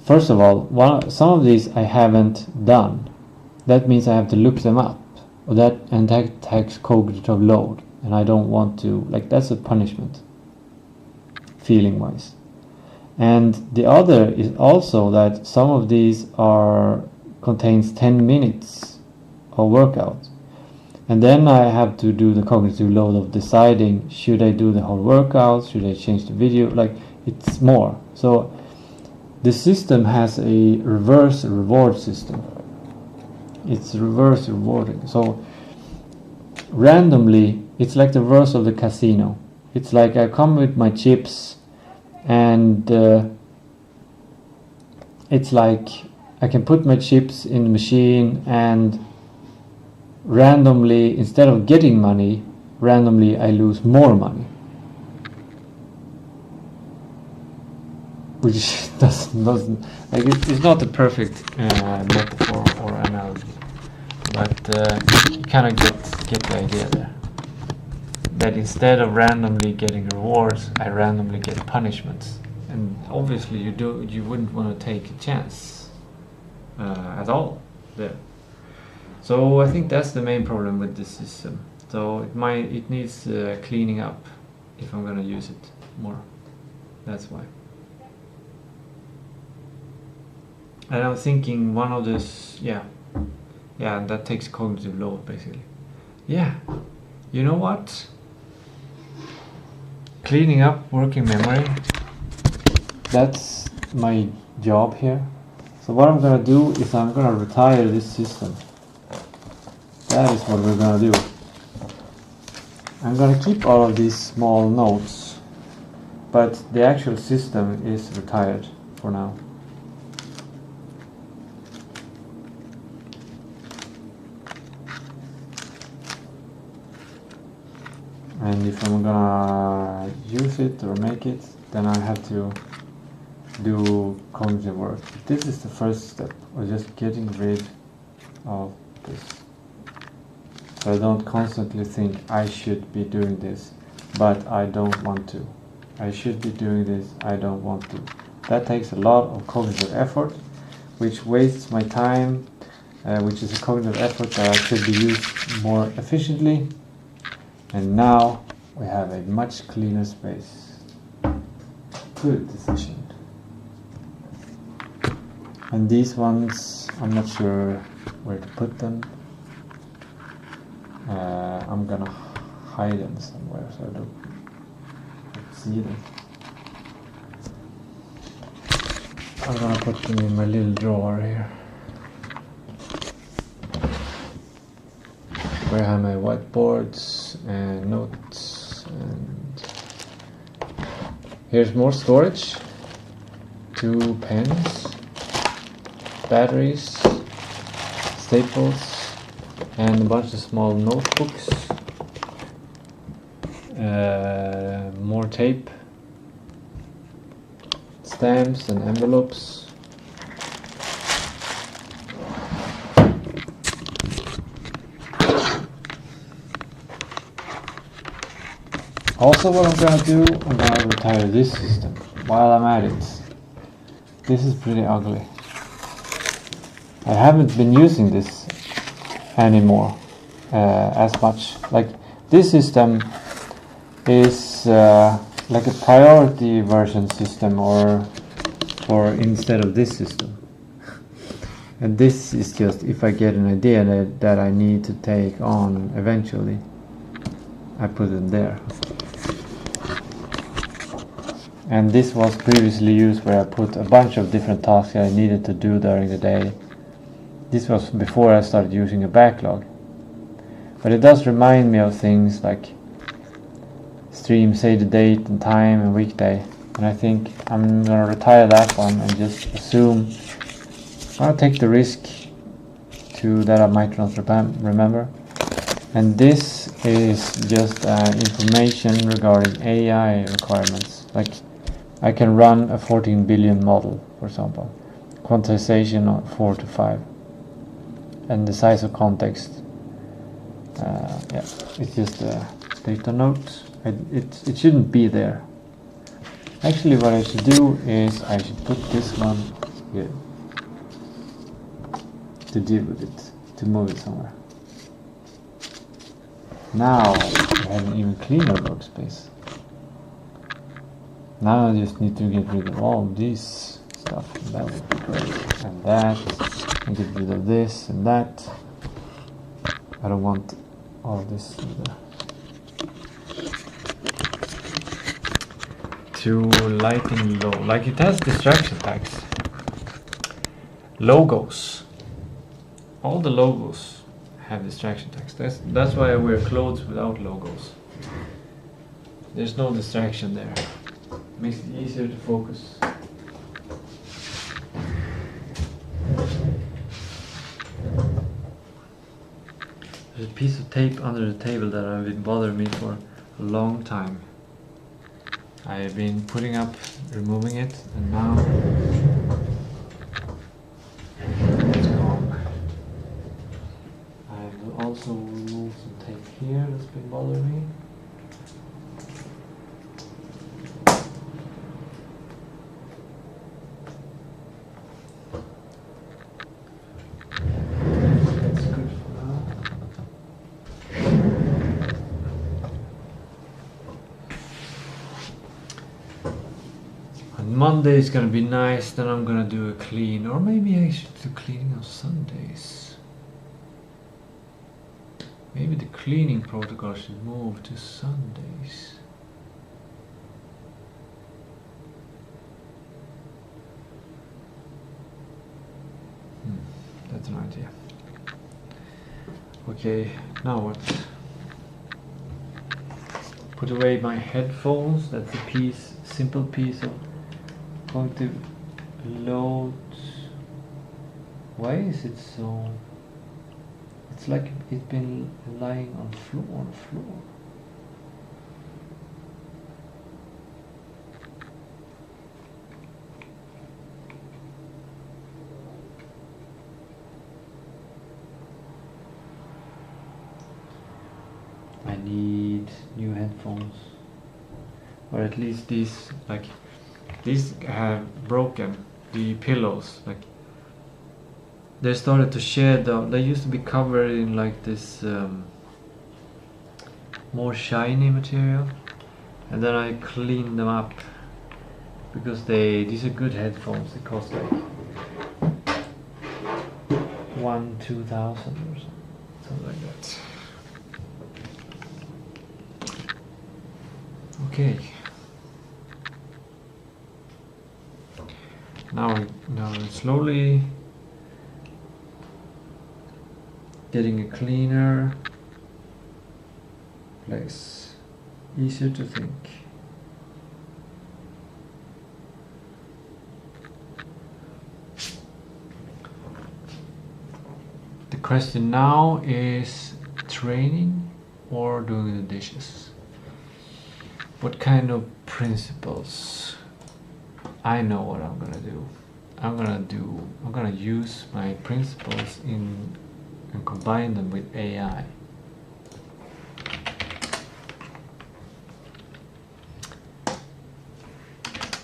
first of all, some of these I haven't done. That means I have to look them up. And that takes cognitive load, and I don't want to, that's a punishment, feeling wise. And the other is also that some of these contains 10 minutes of workout. And then I have to do the cognitive load of deciding, should I do the whole workout, should I change the video, it's more. So the system has a reverse reward system. It's reverse rewarding. So randomly, it's like the reverse of the casino. It's like I come with my chips, and it's like I can put my chips in the machine, and randomly, instead of getting money, randomly I lose more money. Which doesn't it's not the perfect metaphor or analogy, but you kind of get the idea there. that instead of randomly getting rewards, I randomly get punishments. And obviously you wouldn't want to take a chance at all there. So I think that's the main problem with this system. So it needs cleaning up if I'm gonna use it more. That's why. And I'm thinking one of this, yeah, that takes cognitive load basically. Yeah, you know what? Cleaning up working memory, that's my job here. So what I'm gonna do is I'm gonna retire this system. That is what we're gonna do. I'm gonna keep all of these small notes, but the actual system is retired for now. And if I'm gonna use it or make it, then I have to do cognitive work. This is the first step, of just getting rid of this. So I don't constantly think I should be doing this, but I don't want to. I should be doing this, I don't want to. That takes a lot of cognitive effort, which wastes my time, which is a cognitive effort that could be used more efficiently. And now we have a much cleaner space. Good decision. And these ones, I'm not sure where to put them. I'm gonna hide them somewhere so I don't see them. I'm gonna put them in my little drawer here, where I have my whiteboards and notes, and here's more storage, 2 pens, batteries, staples, and a bunch of small notebooks, more tape, stamps and envelopes. Also what I'm gonna do, I'm gonna retire this system while I'm at it. This is pretty ugly. I haven't been using this anymore as much. Like this system is like a priority version system or instead of this system. And this is just if I get an idea that I need to take on eventually, I put it there. And this was previously used where I put a bunch of different tasks I needed to do during the day. This was before I started using a backlog. But it does remind me of things like stream, say the date and time and weekday. And I think I'm gonna retire that one and just assume I'll take the risk that I might not remember. And this is just information regarding AI requirements. Like I can run a 14 billion model, for example. Quantization of 4 to 5. And the size of context. Yeah, it's just a data note. It shouldn't be there. Actually, what I should do is I should put this one here to deal with it, to move it somewhere. Now I have an even cleaner workspace. Now I just need to get rid of all these stuff. That would be great. And that, and get rid of this and that. I don't want all this either. To lighting low, like it has distraction tags. Logos. All the logos have distraction tags. That's why I wear clothes without logos. There's no distraction there. Makes it easier to focus. There's a piece of tape under the table that has been bothering me for a long time. I have been putting up, removing it, and now it's gone. I will also remove some tape here that's been bothering me. Monday is gonna be nice, then I'm gonna do a clean, or maybe I should do cleaning on Sundays. Maybe the cleaning protocol should move to Sundays. That's an idea. Okay, now what? Put away my headphones. That's a piece, simple piece of going to load. Why is it so? It's like it's been lying on the floor. I need new headphones, or at least these, like these have broken, the pillows, like they started to shed out. They used to be covered in like this more shiny material, and then I cleaned them up because these are good headphones. They cost like 1,000-2,000 or something like that. Okay. Now I'm slowly getting a cleaner place. Easier to think. The question now is training or doing the dishes. What kind of principles? I know what I'm gonna do. I'm gonna use my principles and combine them with AI.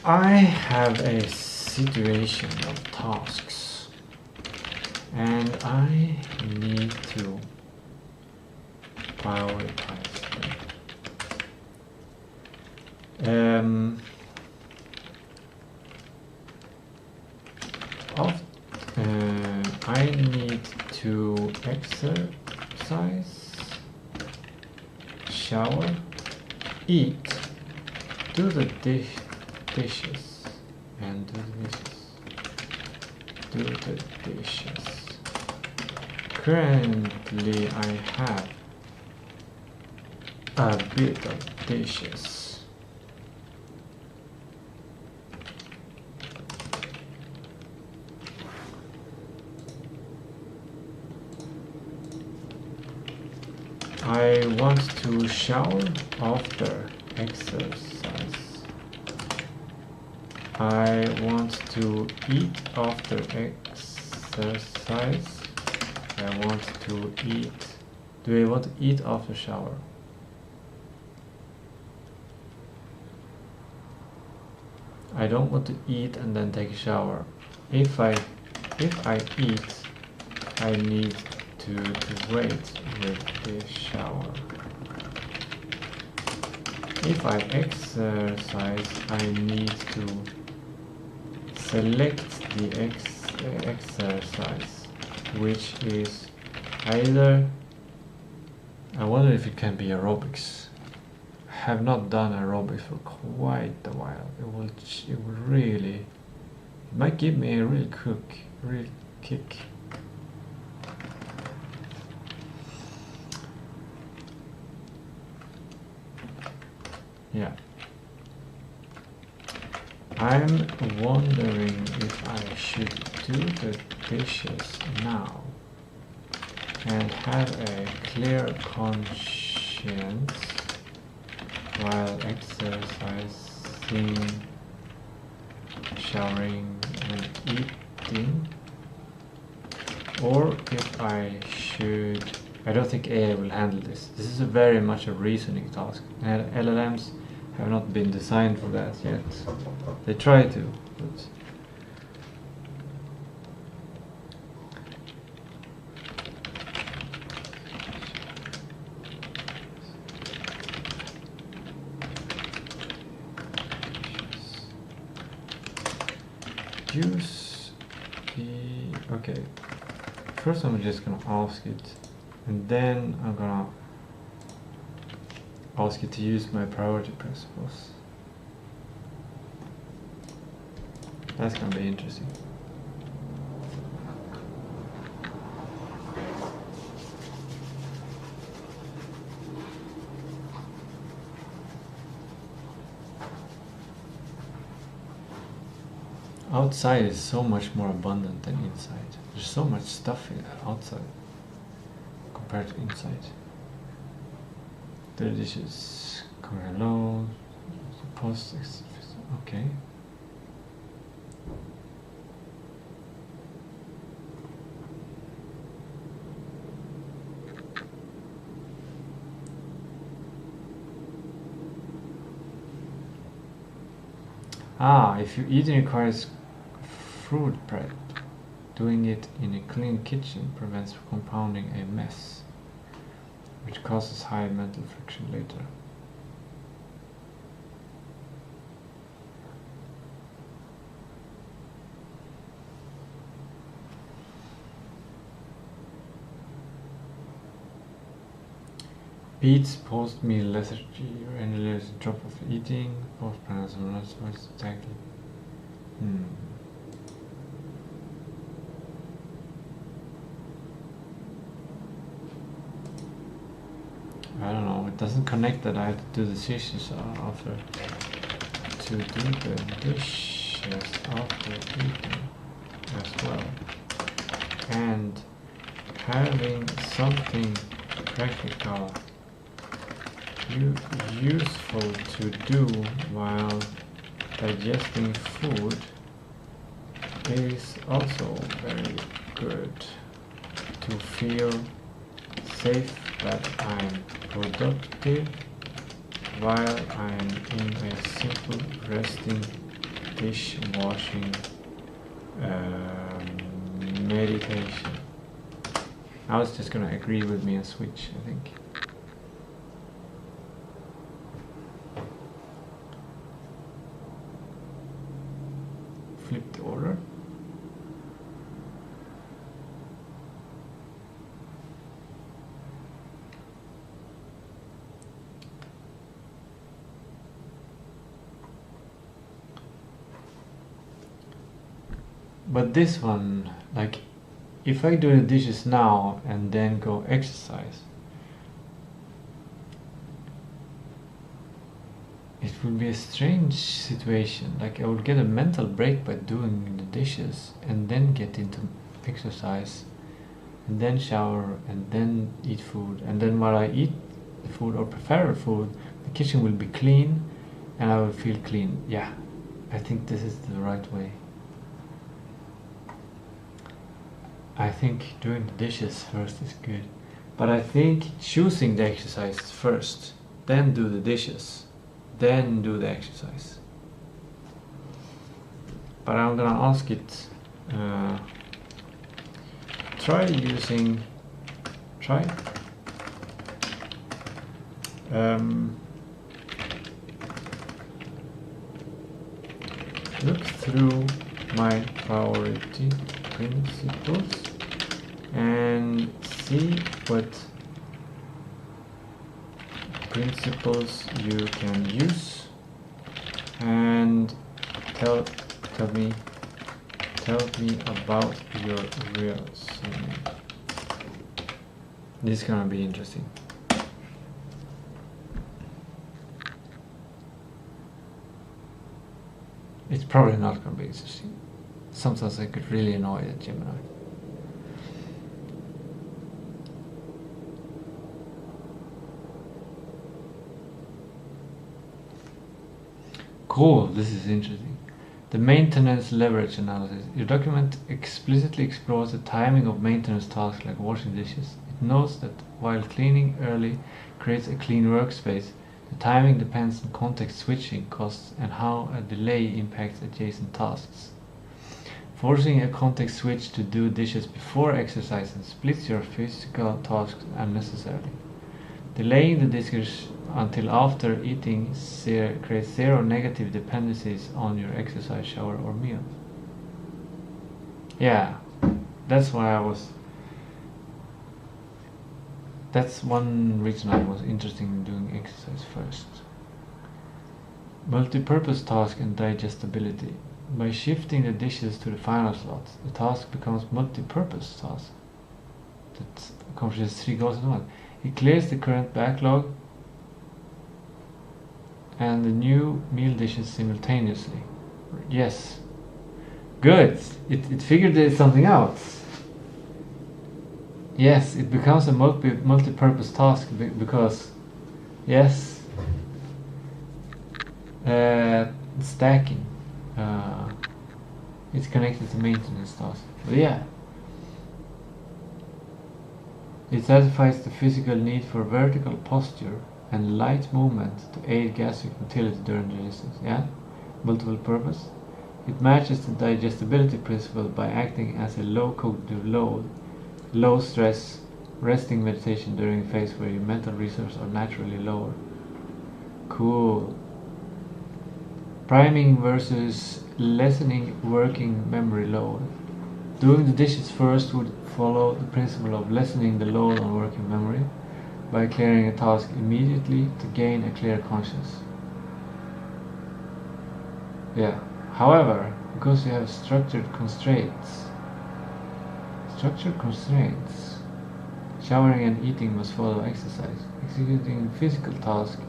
I have a situation of tasks and I need to prioritize them. I need to exercise, shower, eat, do the dishes, and do the dishes. Currently I have a bit of dishes. I want to shower after exercise. I want to eat after exercise. I want to eat. Do I want to eat after shower? I don't want to eat and then take a shower. If I eat, I need to wait with the shower. If I exercise, I need to select the exercise, which is either, I wonder if it can be aerobics. I have not done aerobics for quite a while. It will really, it might give me a real kick. Yeah. I'm wondering if I should do the dishes now and have a clear conscience while exercising, showering and eating, or if I should. I don't think AI will handle this. This is very much a reasoning task, and LLMs have not been designed for that yet. They try to, but use the... Okay, first I'm just gonna ask it, and then I'm gonna ask it to use my priority principles. That's gonna be interesting. Outside is so much more abundant than inside. There's so much stuff outside compared to inside. The dishes going alone, post, okay. If you eating requires fruit prep, doing it in a clean kitchen prevents compounding a mess, which causes high mental friction later. Beats post-meal lethargy or any little drop of eating, post-plans or not so much exactly. I don't know, it doesn't connect that I have to do the dishes after, to do the dishes after eating as well. And having something practical useful to do while digesting food is also very good, to feel safe that I'm productive while I'm in a simple resting dishwashing meditation. Now it's just gonna agree with me and switch, I think. Flip the order. But this one, like, if I do the dishes now and then go exercise, it would be a strange situation. Like, I would get a mental break by doing the dishes and then get into exercise and then shower and then eat food, and then while I eat the food or prepare the food, the kitchen will be clean and I will feel clean. Yeah, I think this is the right way. I think doing the dishes first is good, but I think choosing the exercise first, then do the dishes, then do the exercise. But I'm gonna ask it, look through my priority principles and see what principles you can use, and tell me about your reasoning. This is gonna be interesting. It's probably not gonna be interesting. Sometimes I get really annoyed at Gemini. Cool, this is interesting. The maintenance leverage analysis. Your document explicitly explores the timing of maintenance tasks like washing dishes. It notes that while cleaning early creates a clean workspace, the timing depends on context switching costs and how a delay impacts adjacent tasks. Forcing a context switch to do dishes before exercise splits your physical tasks unnecessarily. Delaying the dishes until after eating creates zero negative dependencies on your exercise, shower or meal. yeah, that's why that's one reason I was interested in doing exercise first. Multi-purpose task and digestibility. By shifting the dishes to the final slot, the task becomes multi-purpose task that accomplishes 3 goals at once. It clears the current backlog and the new meal dishes simultaneously. Yes. Good. It figured something out. Yes, it becomes a multi-purpose task because, yes, stacking. It's connected to maintenance tasks. But yeah, it satisfies the physical need for vertical posture and light movement to aid gastric motility during digestion. Yeah, multiple purpose. It matches the digestibility principle by acting as a low cognitive load, low stress, resting meditation during a phase where your mental resources are naturally lower. Cool. Priming versus lessening working memory load. Doing the dishes first would follow the principle of lessening the load on working memory by clearing a task immediately to gain a clear conscience. Yeah. However, because you have structured constraints, showering and eating must follow exercise. Executing a physical task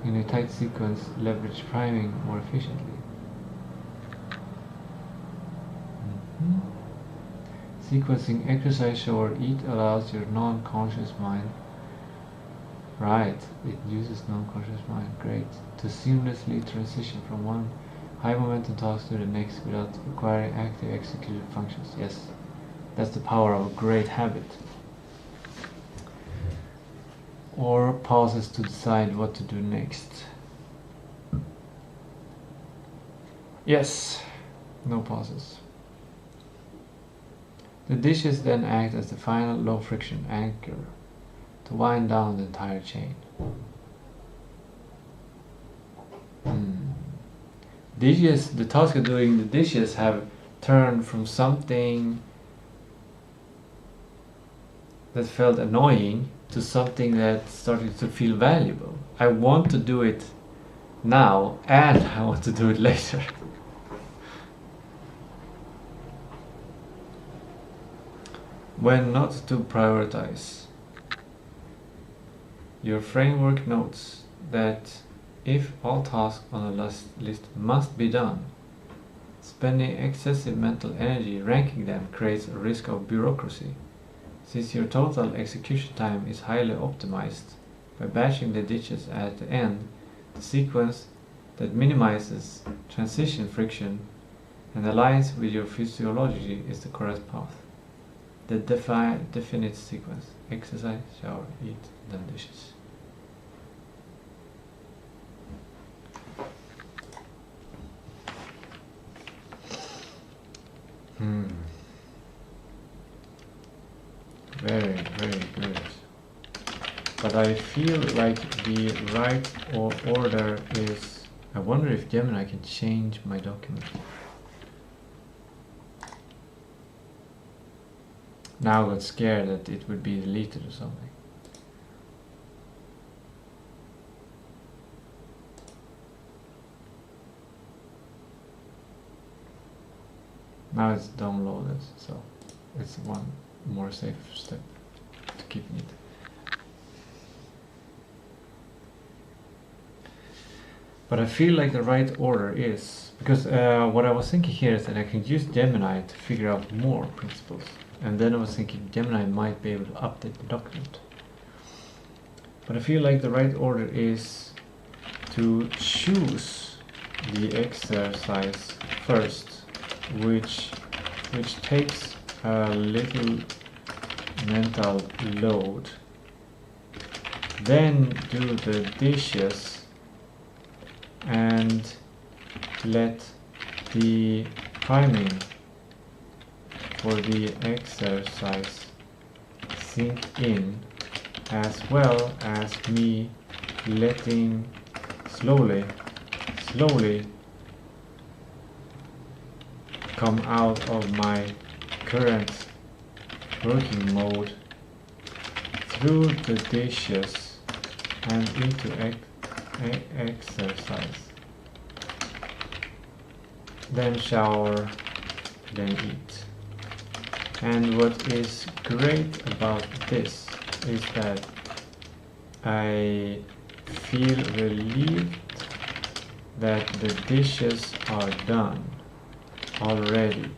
in a tight sequence leverage priming more efficiently. Sequencing exercise, shower, eat allows your non-conscious mind. Right, it uses non-conscious mind. Great. To seamlessly transition from one high momentum task to the next without requiring active executive functions. Yes, that's the power of a great habit. Or pauses to decide what to do next. Yes, no pauses. The dishes then act as the final low friction anchor to wind down the entire chain. Dishes, the task of doing the dishes have turned from something that felt annoying to something that started to feel valuable. I want to do it now and I want to do it later. When not to prioritize. Your framework notes that if all tasks on the list must be done, spending excessive mental energy ranking them creates a risk of bureaucracy. Since your total execution time is highly optimized, by batching the dishes at the end, the sequence that minimizes transition friction and aligns with your physiology is the correct path. The definite sequence: exercise, shower, eat, then dishes. Very, very good. But I feel like the right order is... I wonder if Gemini can change my document. Now I got scared that it would be deleted or something. Now it's downloaded, so it's one more safe step to keep it. But I feel like the right order is, because what I was thinking here is that I can use Gemini to figure out more principles. And then I was thinking Gemini might be able to update the document. But I feel like the right order is to choose the exercise first, which takes a little mental load. Then do the dishes and let the priming for the exercise sink in, as well as me letting slowly come out of my current working mode through the dishes and into exercise. Then shower, then eat. And what is great about this is that I feel relieved that the dishes are done already,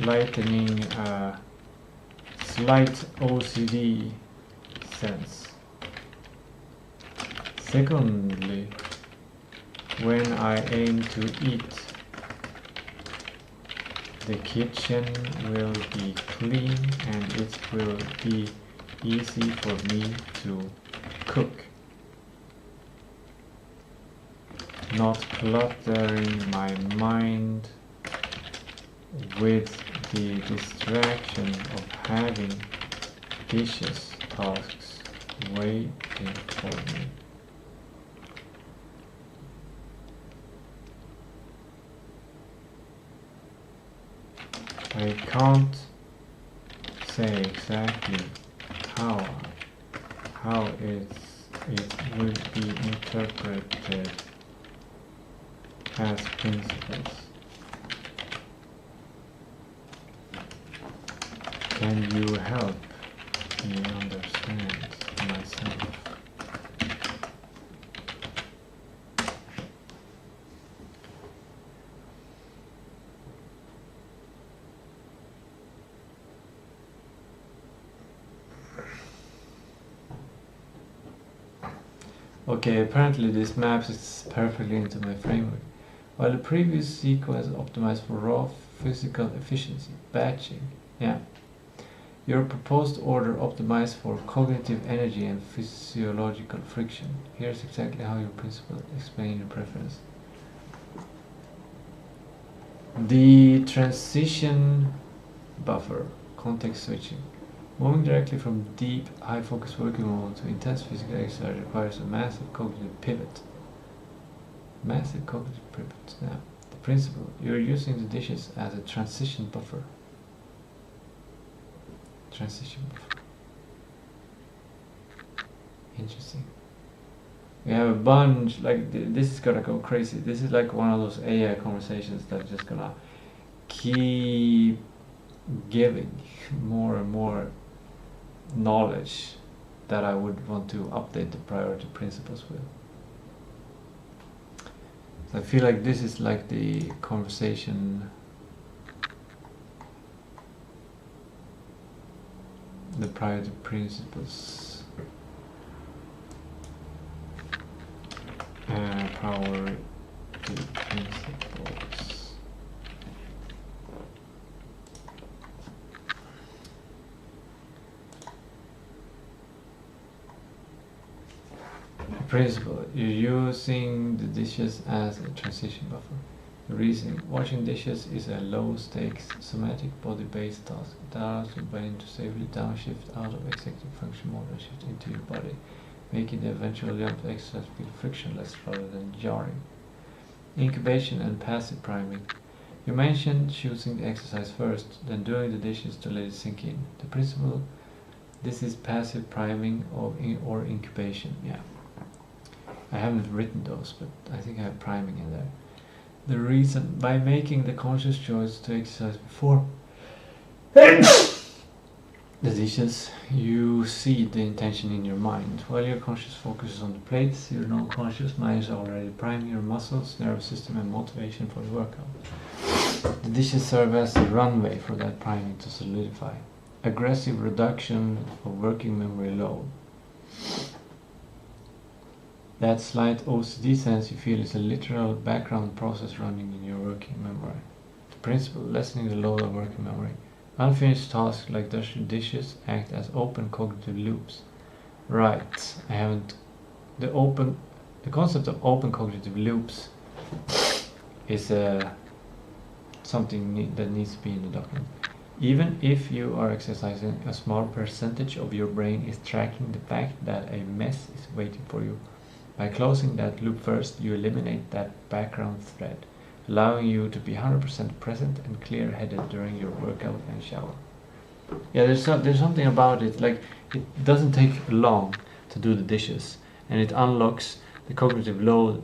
lightening a slight OCD sense. Secondly, when I aim to eat, the kitchen will be clean and it will be easy for me to cook, not cluttering my mind with the distraction of having dishes tasks waiting for me. I can't say exactly how it will be interpreted as principles. Can you help me understand myself? Okay, apparently this maps it perfectly into my framework. While the previous sequence optimized for raw physical efficiency, batching, yeah. Your proposed order optimized for cognitive energy and physiological friction. Here's exactly how your principle explains your preference. The transition buffer, context switching. Moving directly from deep, high-focus working mode to intense physical exercise requires a massive cognitive pivot. Massive cognitive pivot. Now, the principle, you're using the dishes as a transition buffer. Transition buffer. Interesting. We have a bunch, like, this is gonna go crazy. This is like one of those AI conversations that's just gonna keep giving more and more knowledge that I would want to update the priority principles with. So I feel like this is like the conversation, the priority principles, priority principles. Principle, you're using the dishes as a transition buffer. The reason, washing dishes is a low-stakes somatic body-based task. It allows your brain to safely downshift out of executive function mode and shift into your body, making the eventual jump to exercise feel frictionless rather than jarring. Incubation and passive priming. You mentioned choosing the exercise first, then doing the dishes to let it sink in. The principle, this is passive priming or incubation, yeah. I haven't written those, but I think I have priming in there. The reason, by making the conscious choice to exercise before the dishes, you see the intention in your mind. While your conscious focuses on the plates, your non-conscious mind is already priming your muscles, nervous system and motivation for the workout. The dishes serve as the runway for that priming to solidify. Aggressive reduction of working memory load. That slight OCD sense you feel is a literal background process running in your working memory. The principle, lessening the load of working memory. Unfinished tasks like dishes act as open cognitive loops. Right, I haven't... The concept of open cognitive loops is something that needs to be in the document. Even if you are exercising, a small percentage of your brain is tracking the fact that a mess is waiting for you. By closing that loop first, you eliminate that background thread, allowing you to be 100% present and clear-headed during your workout and shower. Yeah, there's something about it, like it doesn't take long to do the dishes, and it unlocks the cognitive load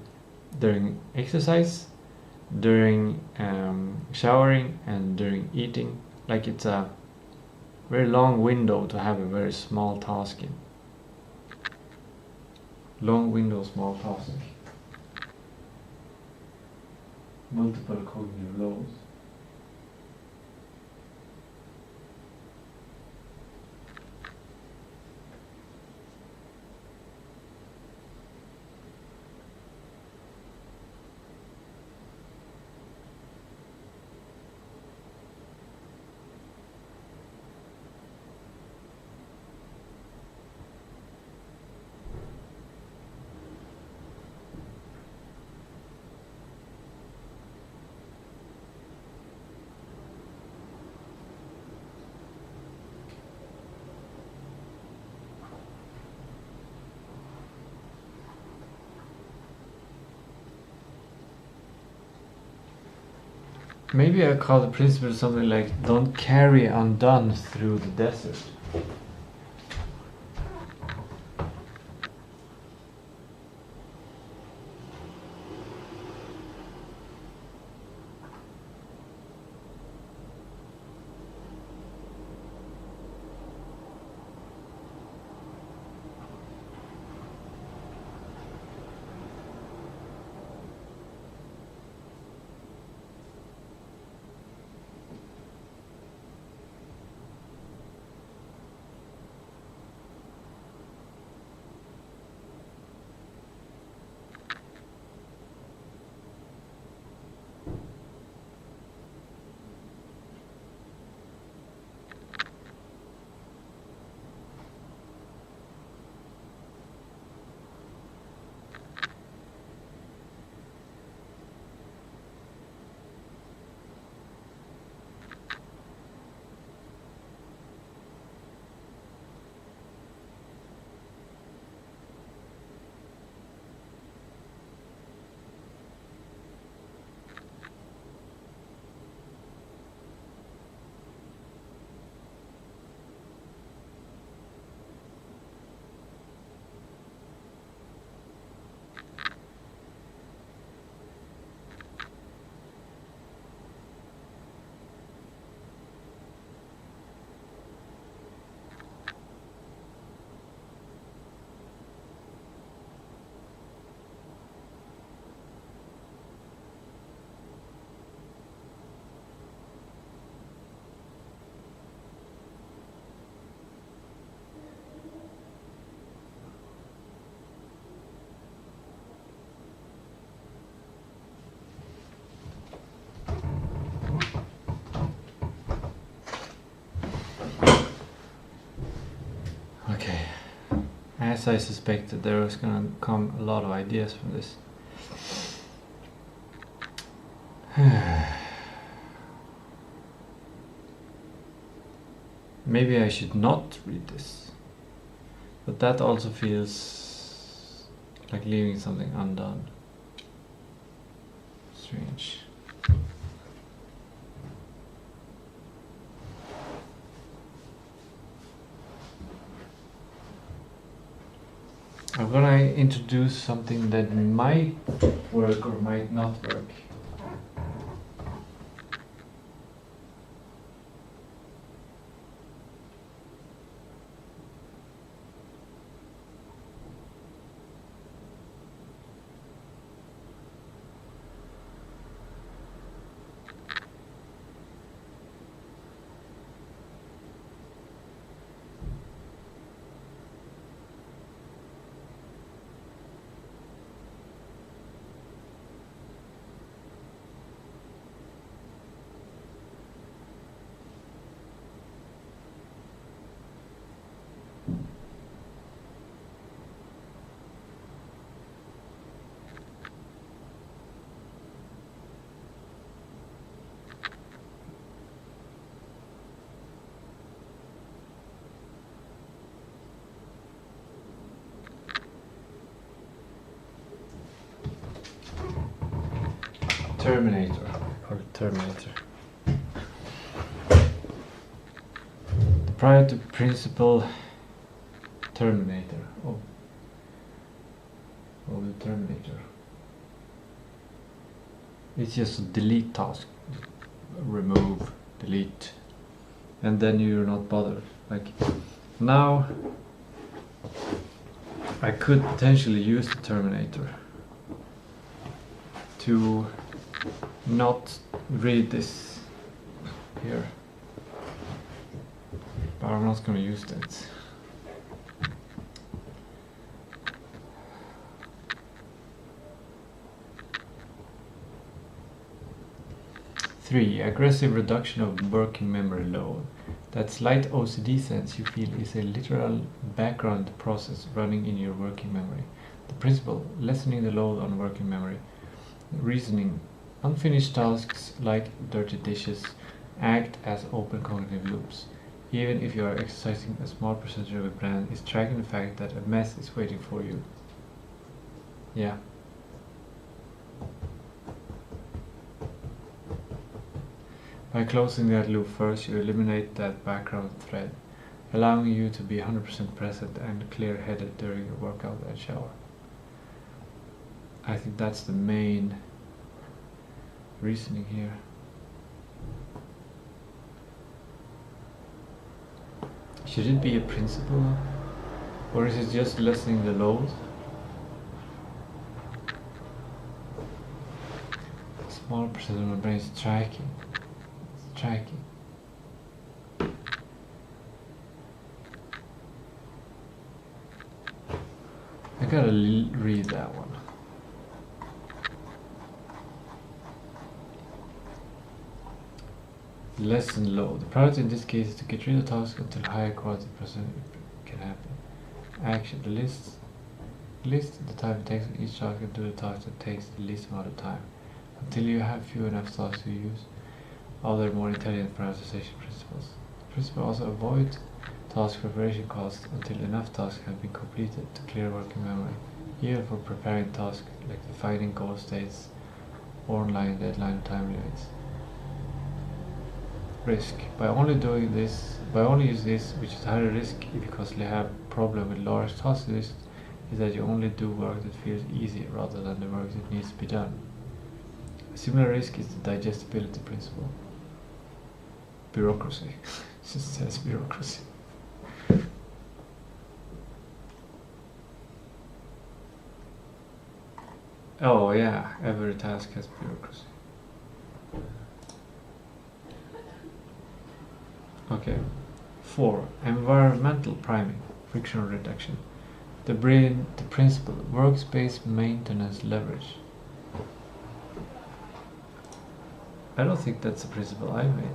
during exercise, during showering, and during eating. Like it's a very long window to have a very small task in. Long window, small task. Multiple cognitive loads. Maybe I call the principle something like don't carry undone through the desert. Okay, as I suspected, there was gonna come a lot of ideas from this. Maybe I should not read this, but that also feels like leaving something undone. Strange. I'm gonna introduce something that might work or might not work. Terminator. Call it Terminator. Prior to principal Terminator. Oh, the Terminator. It's just a delete task. Remove, delete, and then you're not bothered. Like now, I could potentially use the Terminator to not read this here, but I'm not going to use that. Three, aggressive reduction of working memory load. That slight OCD sense you feel is a literal background process running in your working memory. The principle, lessening the load on working memory. Reasoning, unfinished tasks like dirty dishes act as open cognitive loops. Even if you are exercising, a small percentage of your brain is tracking the fact that a mess is waiting for you. Yeah. By closing that loop first, you eliminate that background thread, allowing you to be 100% present and clear-headed during your workout and shower. I think that's the main reasoning here. Should it be a principle, or is it just lessening the load? A small percent of my brain is tracking. I gotta read that one. Lessen load. The priority in this case is to get rid of tasks until higher quality percent can happen. Action. List the time it takes on each task and do the task that takes the least amount of time until you have few enough tasks to use other more intelligent prioritization principles. The principle also avoid task preparation costs until enough tasks have been completed to clear working memory, even for preparing tasks like defining goal states or online deadline time limits. Risk. By only use this, which is higher risk if you constantly have a problem with large task lists, is that you only do work that feels easy rather than the work that needs to be done. A similar risk is the digestibility principle. Bureaucracy. It just says bureaucracy. Oh yeah, every task has bureaucracy. Okay. 4. Environmental priming, frictional reduction. The principle, workspace maintenance leverage. I don't think that's a principle I made.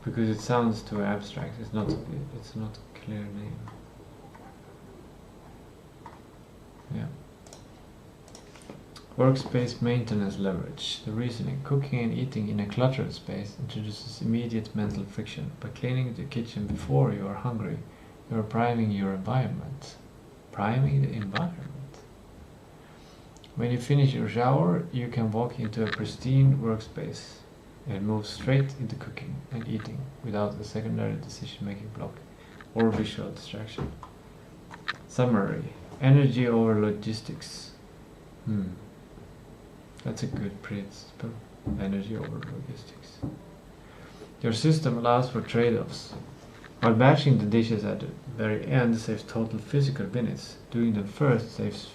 Because it sounds too abstract. It's not a clear name. Yeah. Workspace maintenance leverage. The reasoning. Cooking and eating in a cluttered space introduces immediate mental friction. By cleaning the kitchen before you are hungry, you are priming your environment. Priming the environment. When you finish your shower, you can walk into a pristine workspace and move straight into cooking and eating without a secondary decision-making block or visual distraction. Summary. Energy over logistics. That's a good principle. Energy over logistics. Your system allows for trade-offs. While batching the dishes at the very end saves total physical minutes, doing them first saves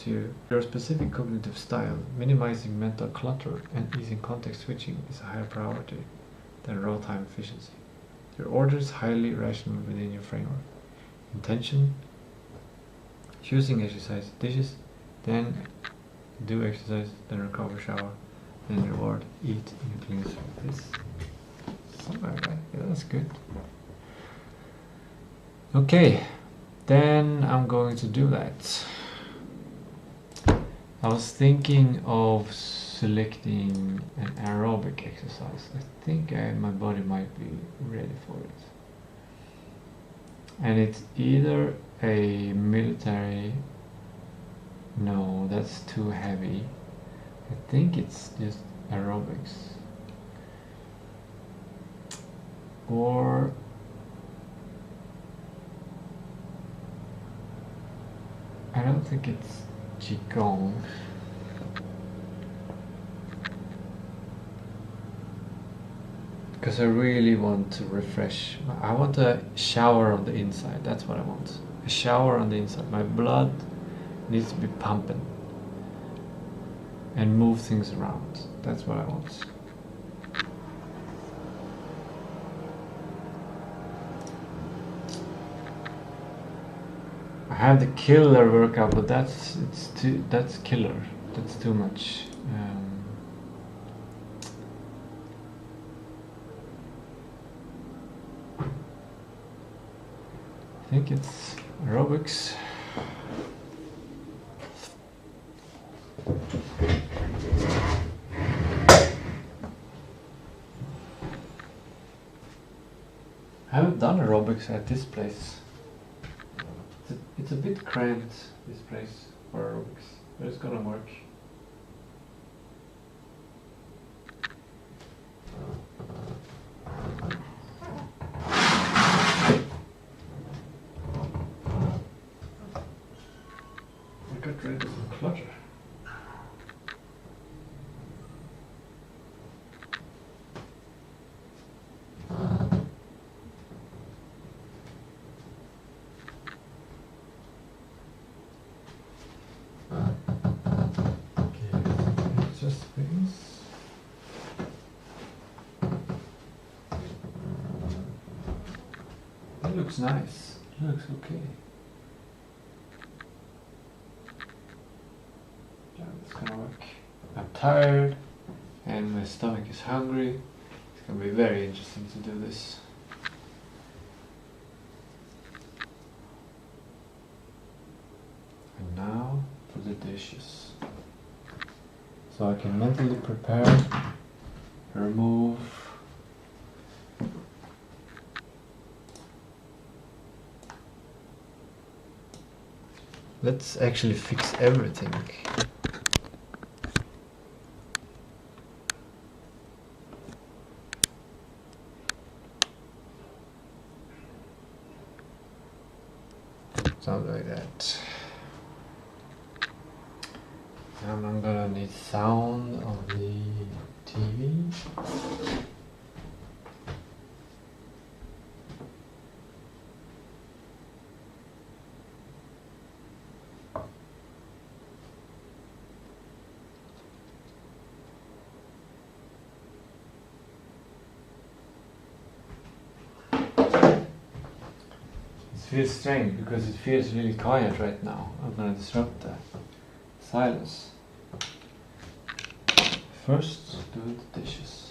your specific cognitive style. Minimizing mental clutter and easing context switching is a higher priority than raw time efficiency. Your order is highly rational within your framework. Intention, choosing exercise dishes, then do exercise, then recover, shower, then reward, eat in a clean space. Something like that. Yeah, that's good. Okay, then I'm going to do that. I was thinking of selecting an aerobic exercise. I think my body might be ready for it. And it's either a military. No, that's too heavy. I think it's just aerobics. Or I don't think it's Qigong. Because I really want to refresh. I want a shower on the inside. That's what I want. A shower on the inside. My blood needs to be pumping and move things around. That's what I want. I have the killer workout, but that's killer. That's too much. I think it's aerobics. I haven't done aerobics at this place. It's a bit cramped, this place, for aerobics, but it's gonna work. I got rid of some clutter. It looks nice. It looks okay. Yeah, it's gonna work. I'm tired and my stomach is hungry. It's gonna be very interesting to do this. And now for the dishes. So I can mentally prepare, remove. Let's actually fix everything. Something like that. And I'm gonna need sound on the TV. It feels strange because it feels really quiet right now. I'm gonna disrupt the silence. First, do the dishes.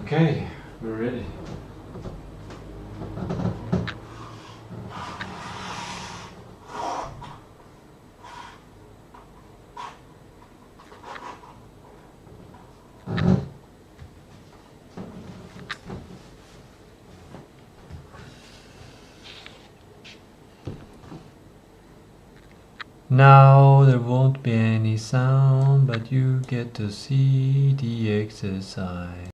Okay, we're ready. Now there won't be any sound, but you get to see the exercise.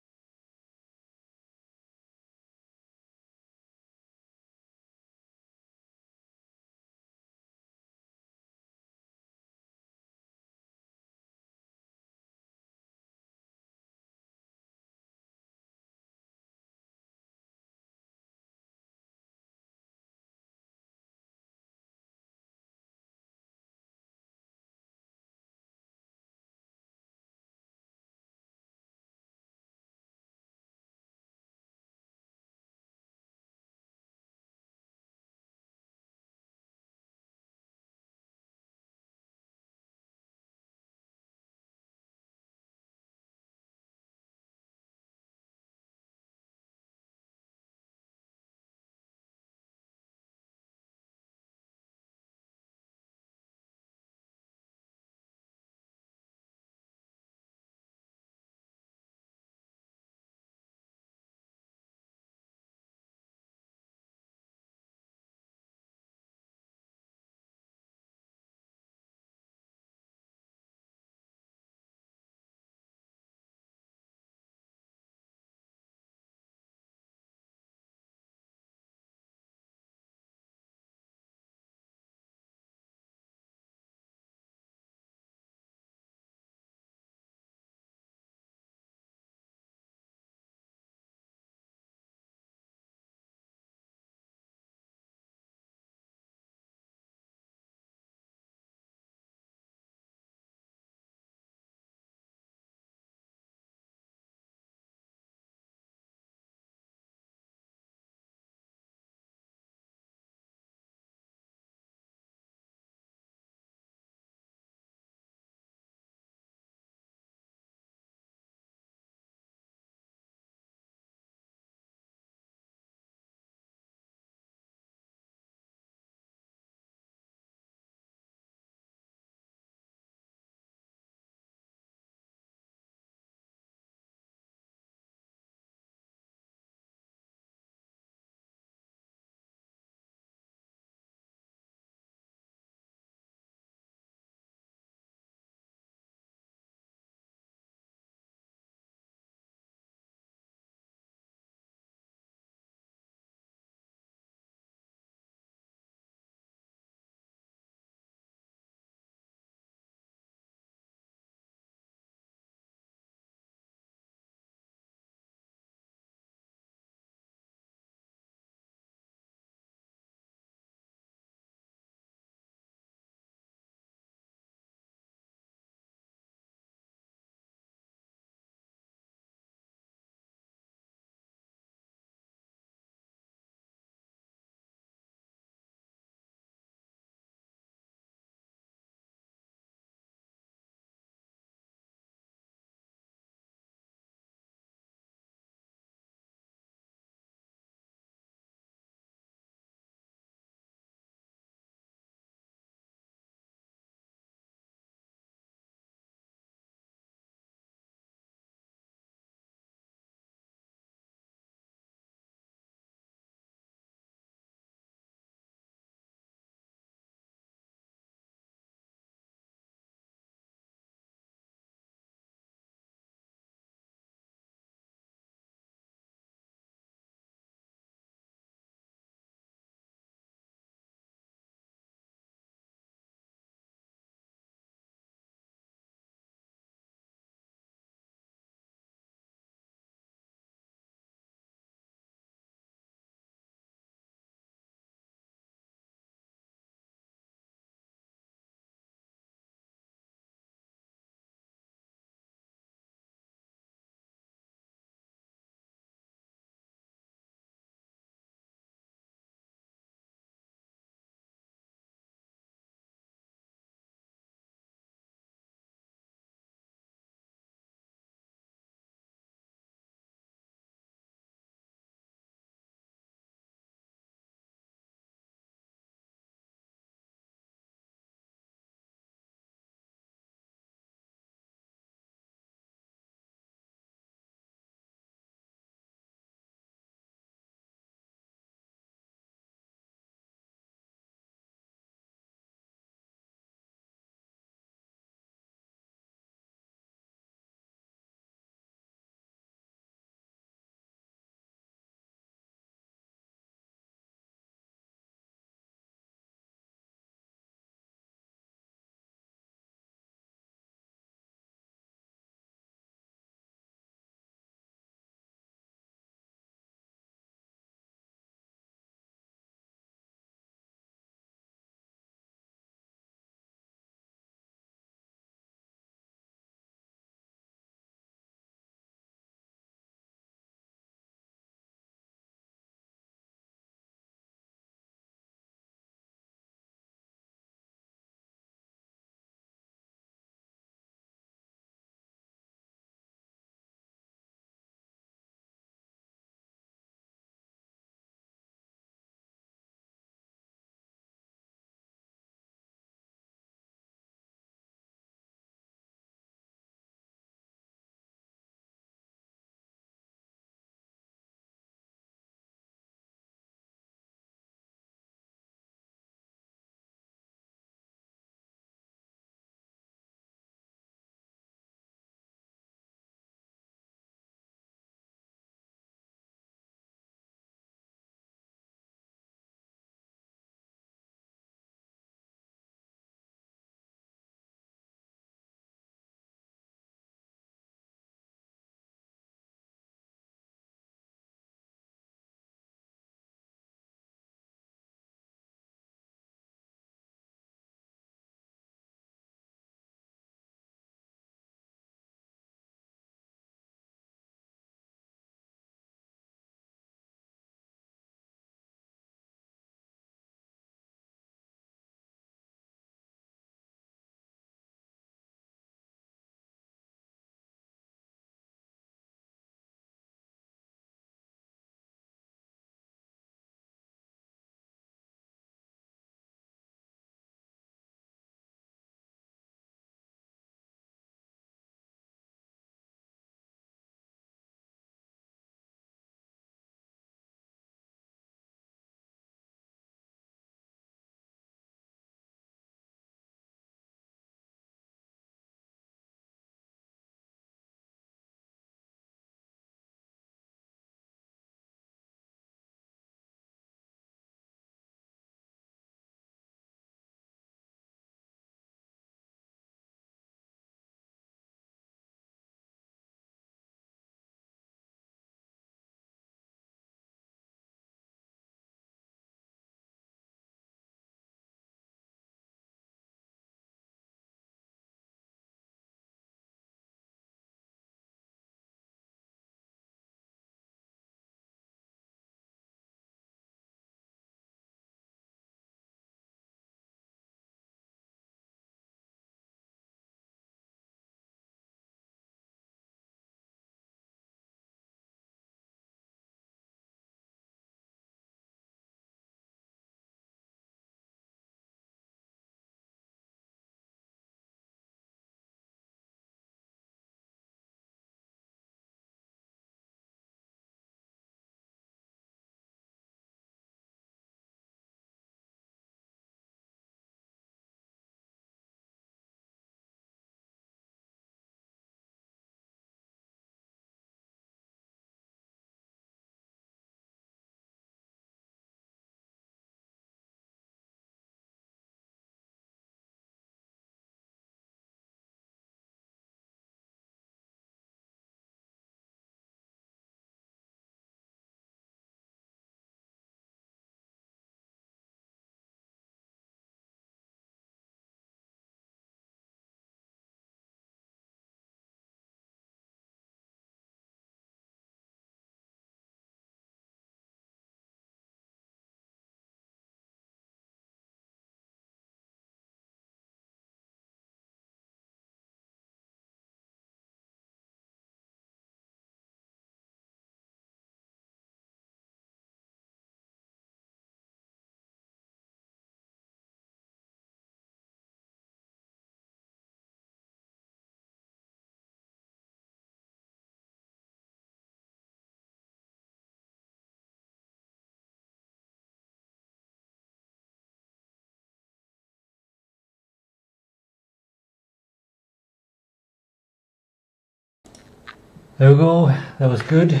There we go, that was good.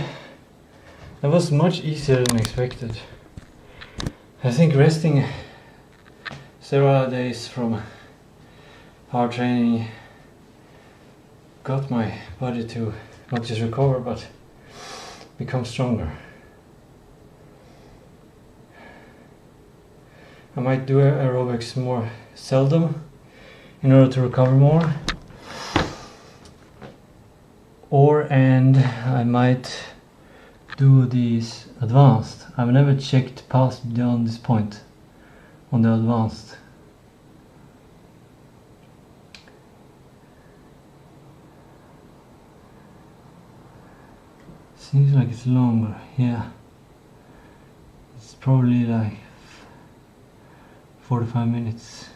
That was much easier than expected. I think resting several days from hard training got my body to not just recover but become stronger. I might do aerobics more seldom in order to recover more, and I might do these advanced. I've never checked past beyond this point on the advanced. Seems like it's longer, yeah. It's probably like 45 minutes.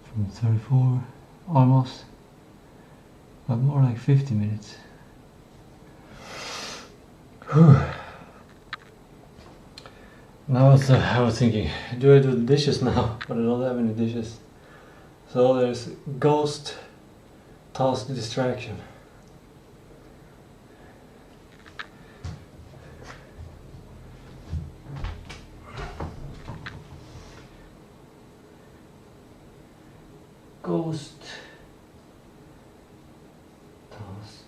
From 34, almost, but more like 50 minutes. Now I was thinking, do I do the dishes now? But I don't have any dishes. So there's ghost task distraction. Ghost task.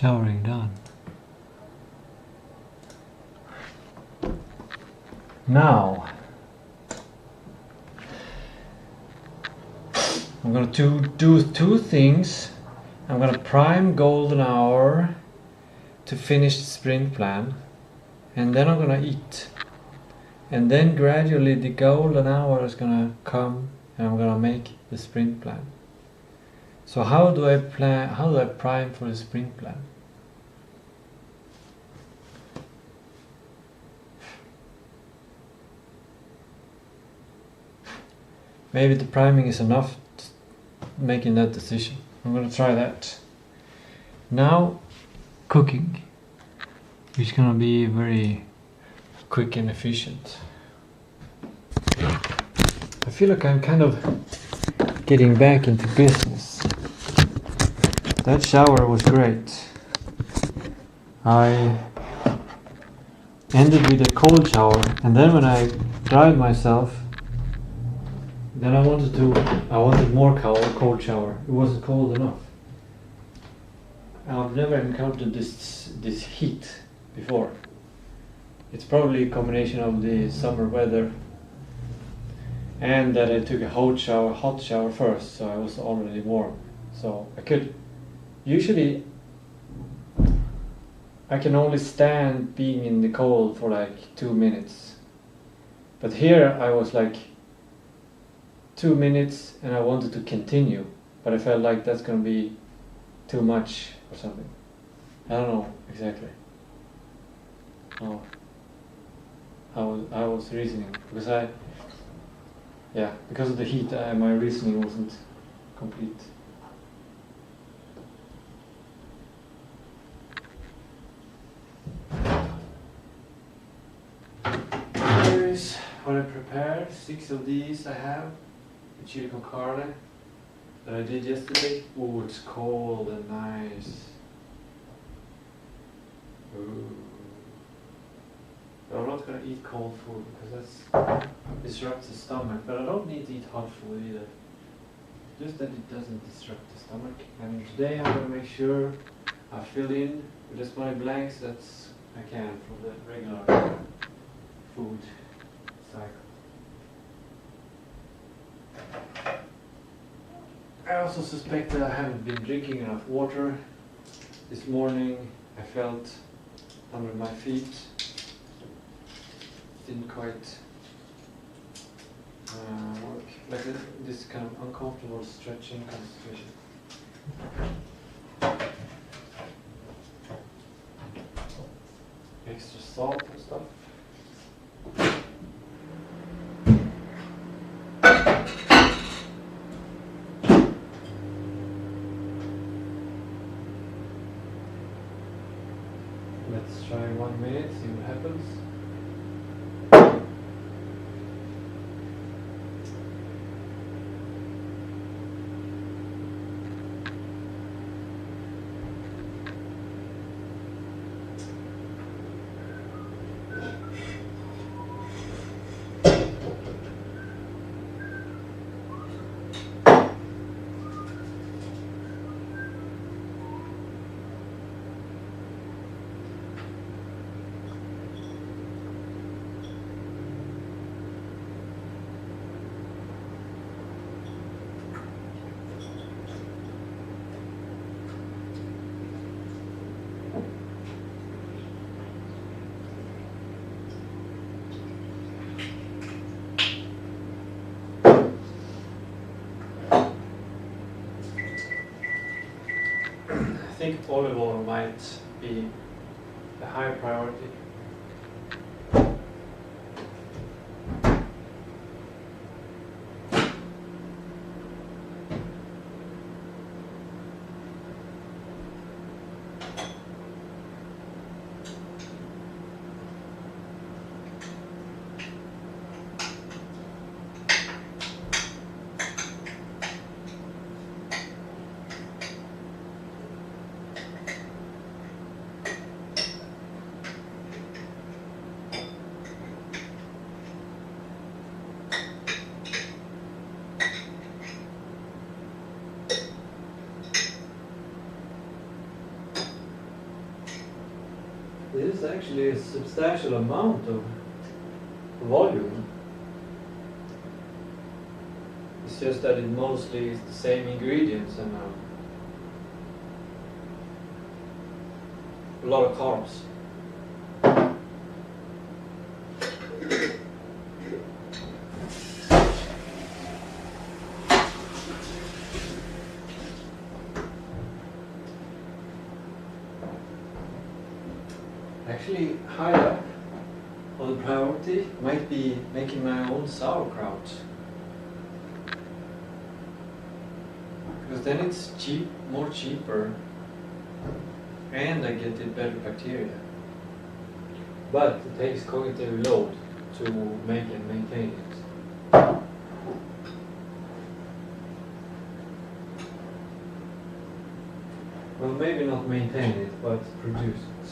showering done. Now I'm gonna do two things. I'm gonna prime golden hour to finish the sprint plan, and then I'm gonna eat, and then gradually the golden hour is gonna come and I'm gonna make the sprint plan. So how do I prime for the sprint plan? Maybe the priming is enough making that decision. I'm gonna try that. Now, cooking, which is gonna be very quick and efficient. I feel like I'm kind of getting back into business. That shower was great. I ended with a cold shower, and then when I dried myself, then I wanted more cold shower. It wasn't cold enough. I've never encountered this heat before. It's probably a combination of the summer weather and that I took a hot shower first, so I was already warm. So usually I can only stand being in the cold for like 2 minutes. But here I was like 2 minutes and I wanted to continue, but I felt like that's gonna be too much or something. I don't know exactly how I was reasoning, because because of the heat, my reasoning wasn't complete. Here is what I prepared. 6 of these I have. The chili con carne that I did yesterday. Oh, it's cold and nice. Ooh. But I'm not gonna eat cold food because that disrupts the stomach. But I don't need to eat hot food either. Just that it doesn't disrupt the stomach. And today I'm gonna make sure I fill in with as many blanks as I can from the regular food cycle. I also suspect that I haven't been drinking enough water. This morning I felt under my feet. Didn't quite work. Like this kind of uncomfortable stretching concentration. Extra salt and stuff. Let's try 1 minute, see what happens. I think olive oil might be a higher priority. actually a substantial amount of volume. It's just that it mostly is the same ingredients and a lot of carbs. Actually, high up on the priority might be making my own sauerkraut. Because then it's more cheaper, and I get the better bacteria. But it takes cognitive load to make and maintain it. Well, maybe not maintain it, but produce it.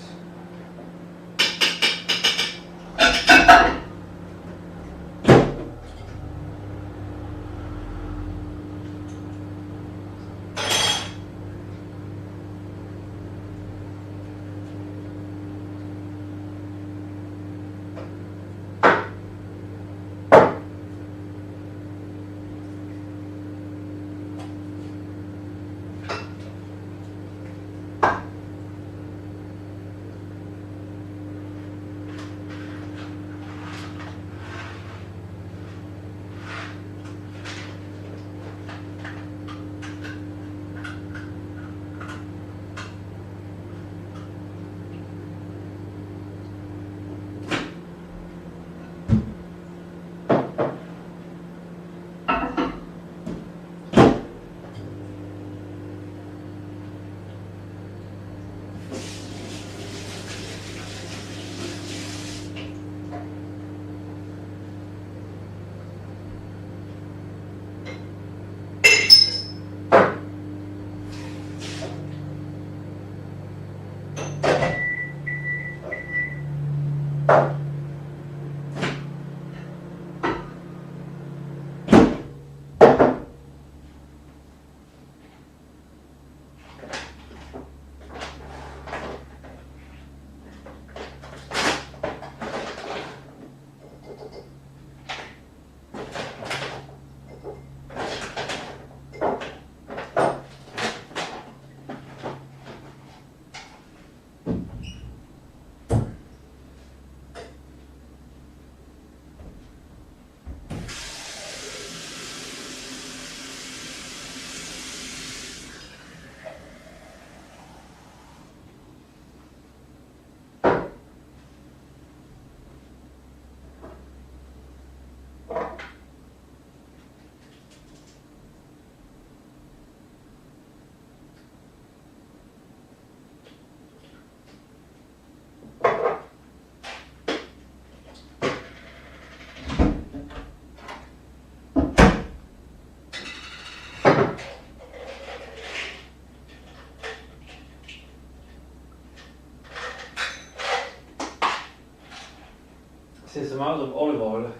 Since I'm out of olive oil,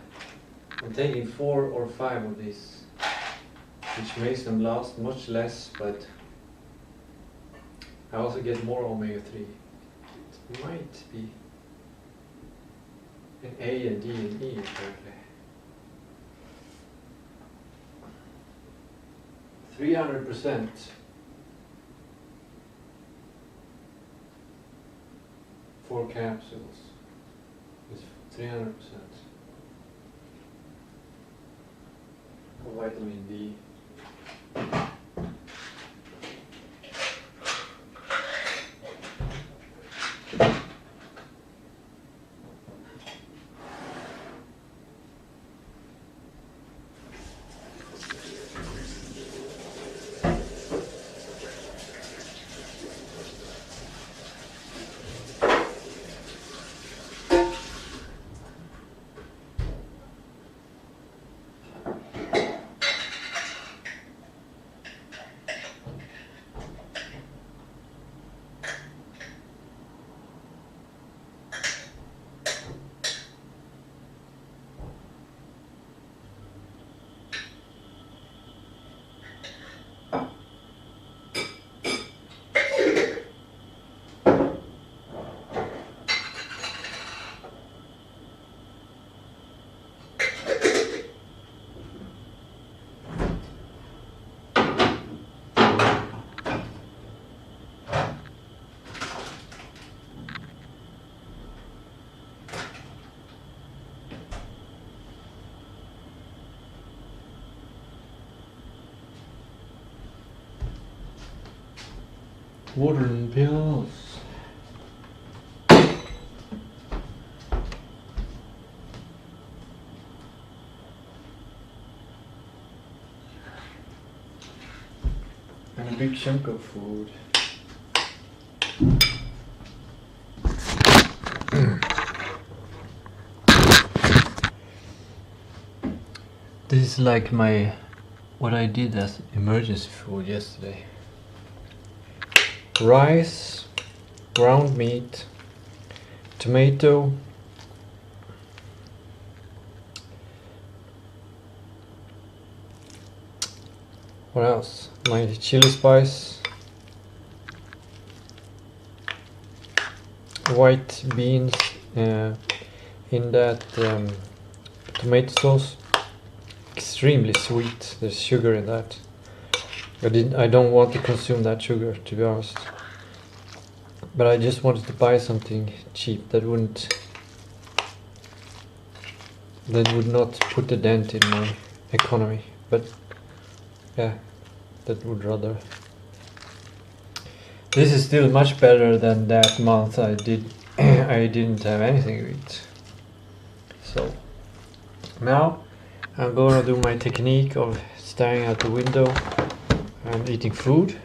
I'm taking 4 or 5 of these, which makes them last much less, but I also get more omega-3. It might be an A and D and E apparently. 300%. Four capsules. It's 300% of vitamin D. Water and pills. And a big chunk of food. This is like what I did as emergency food yesterday. Rice, ground meat, tomato, what else? My chili spice, white beans in that tomato sauce. Extremely sweet. There's sugar in that. I don't want to consume that sugar, to be honest. But I just wanted to buy something cheap that would not put a dent in my economy. But yeah, that would rather. This is still much better than that month I didn't have anything to eat. So now I'm gonna do my technique of staring out the window and eating food.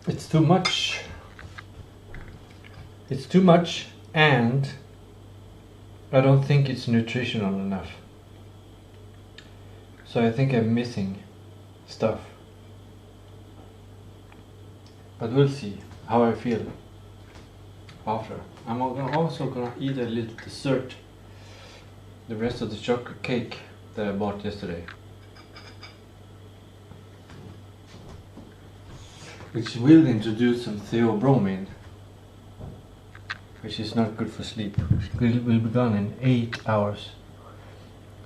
It's too much. It's too much, and I don't think it's nutritional enough. So I think I'm missing stuff. But we'll see how I feel after. I'm also gonna eat a little dessert. The rest of the chocolate cake that I bought yesterday. Which will introduce some theobromine, which is not good for sleep. It will be gone in 8 hours.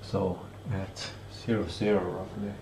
So at 00 roughly.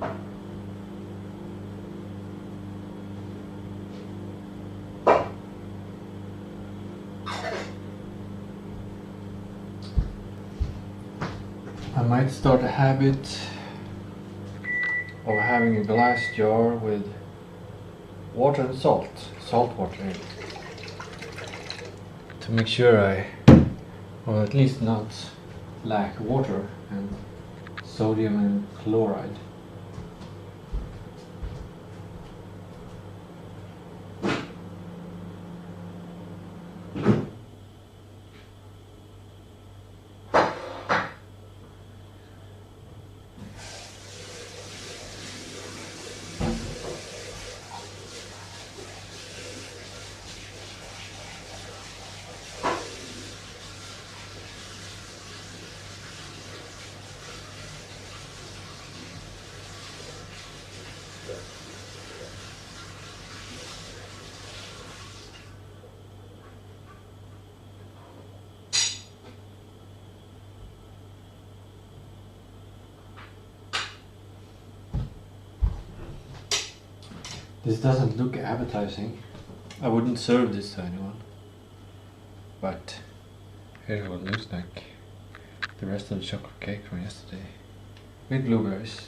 I might start a habit of having a glass jar with water and salt water in it, to make sure I, or at least not lack water and sodium and chloride. This doesn't look appetizing. I wouldn't serve this to anyone. But here's what it looks like. The rest of the chocolate cake from yesterday. With blueberries.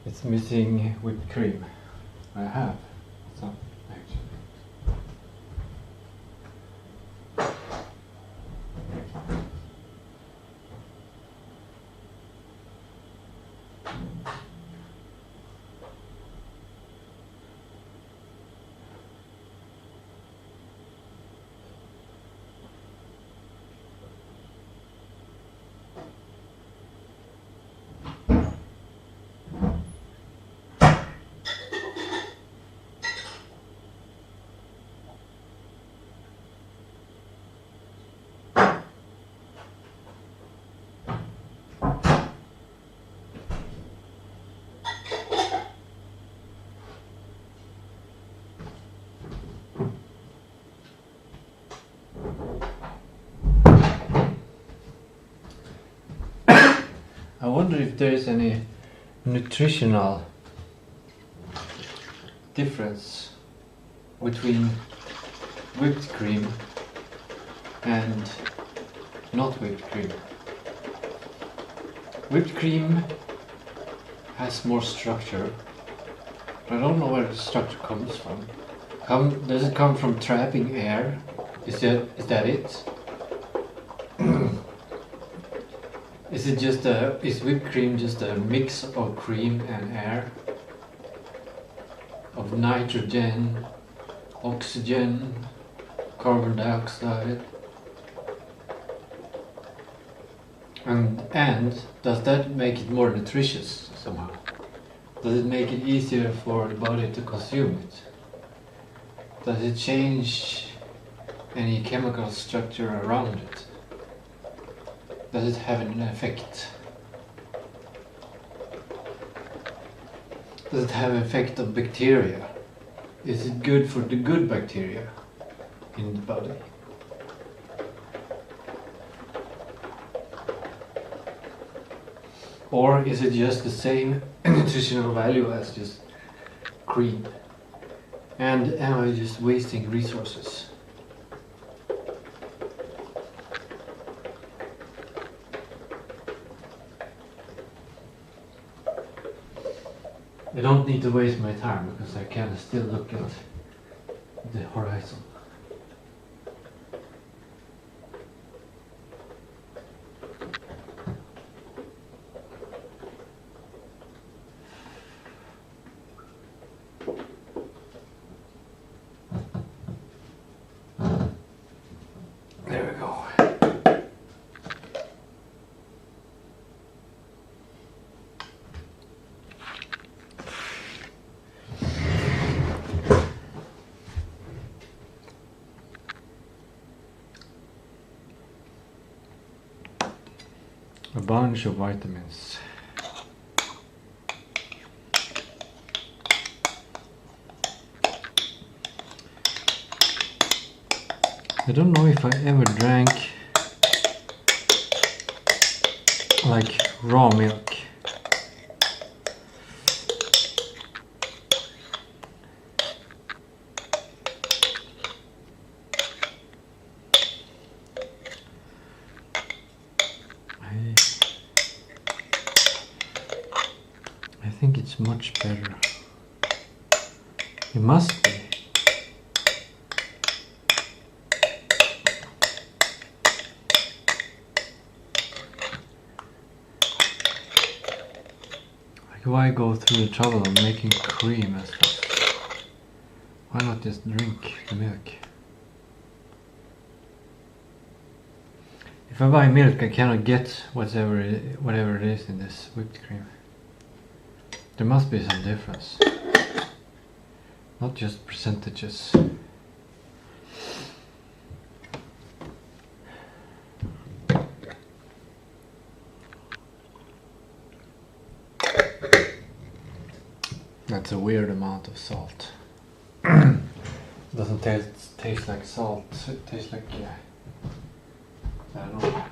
It's missing whipped cream. I have some actually. wonder if there is any nutritional difference between whipped cream and not whipped cream. Whipped cream has more structure. I don't know where the structure comes from. Does it come from trapping air? Is that it? Is whipped cream just a mix of cream and air? Of nitrogen, oxygen, carbon dioxide? And does that make it more nutritious somehow? Does it make it easier for the body to consume it? Does it change any chemical structure around it? Does it have an effect? Does it have an effect on bacteria? Is it good for the good bacteria in the body? Or is it just the same nutritional value as just cream? And am I just wasting resources? I don't need to waste my time because I can still look at the horizon. There we go. A bunch of vitamins. I don't know if I ever drank like raw milk. I think it's much better. It must be. Why go through the trouble of making cream and stuff? Why not just drink the milk? If I buy milk, I cannot get whatever it is in this whipped cream. There must be some difference. Not just percentages. That's a weird amount of salt. Doesn't taste like salt. It tastes like I don't know.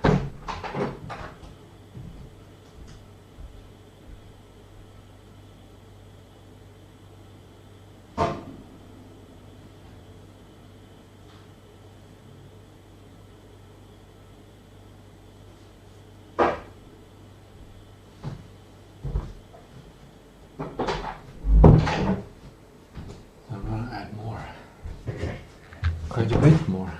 Quite a bit more.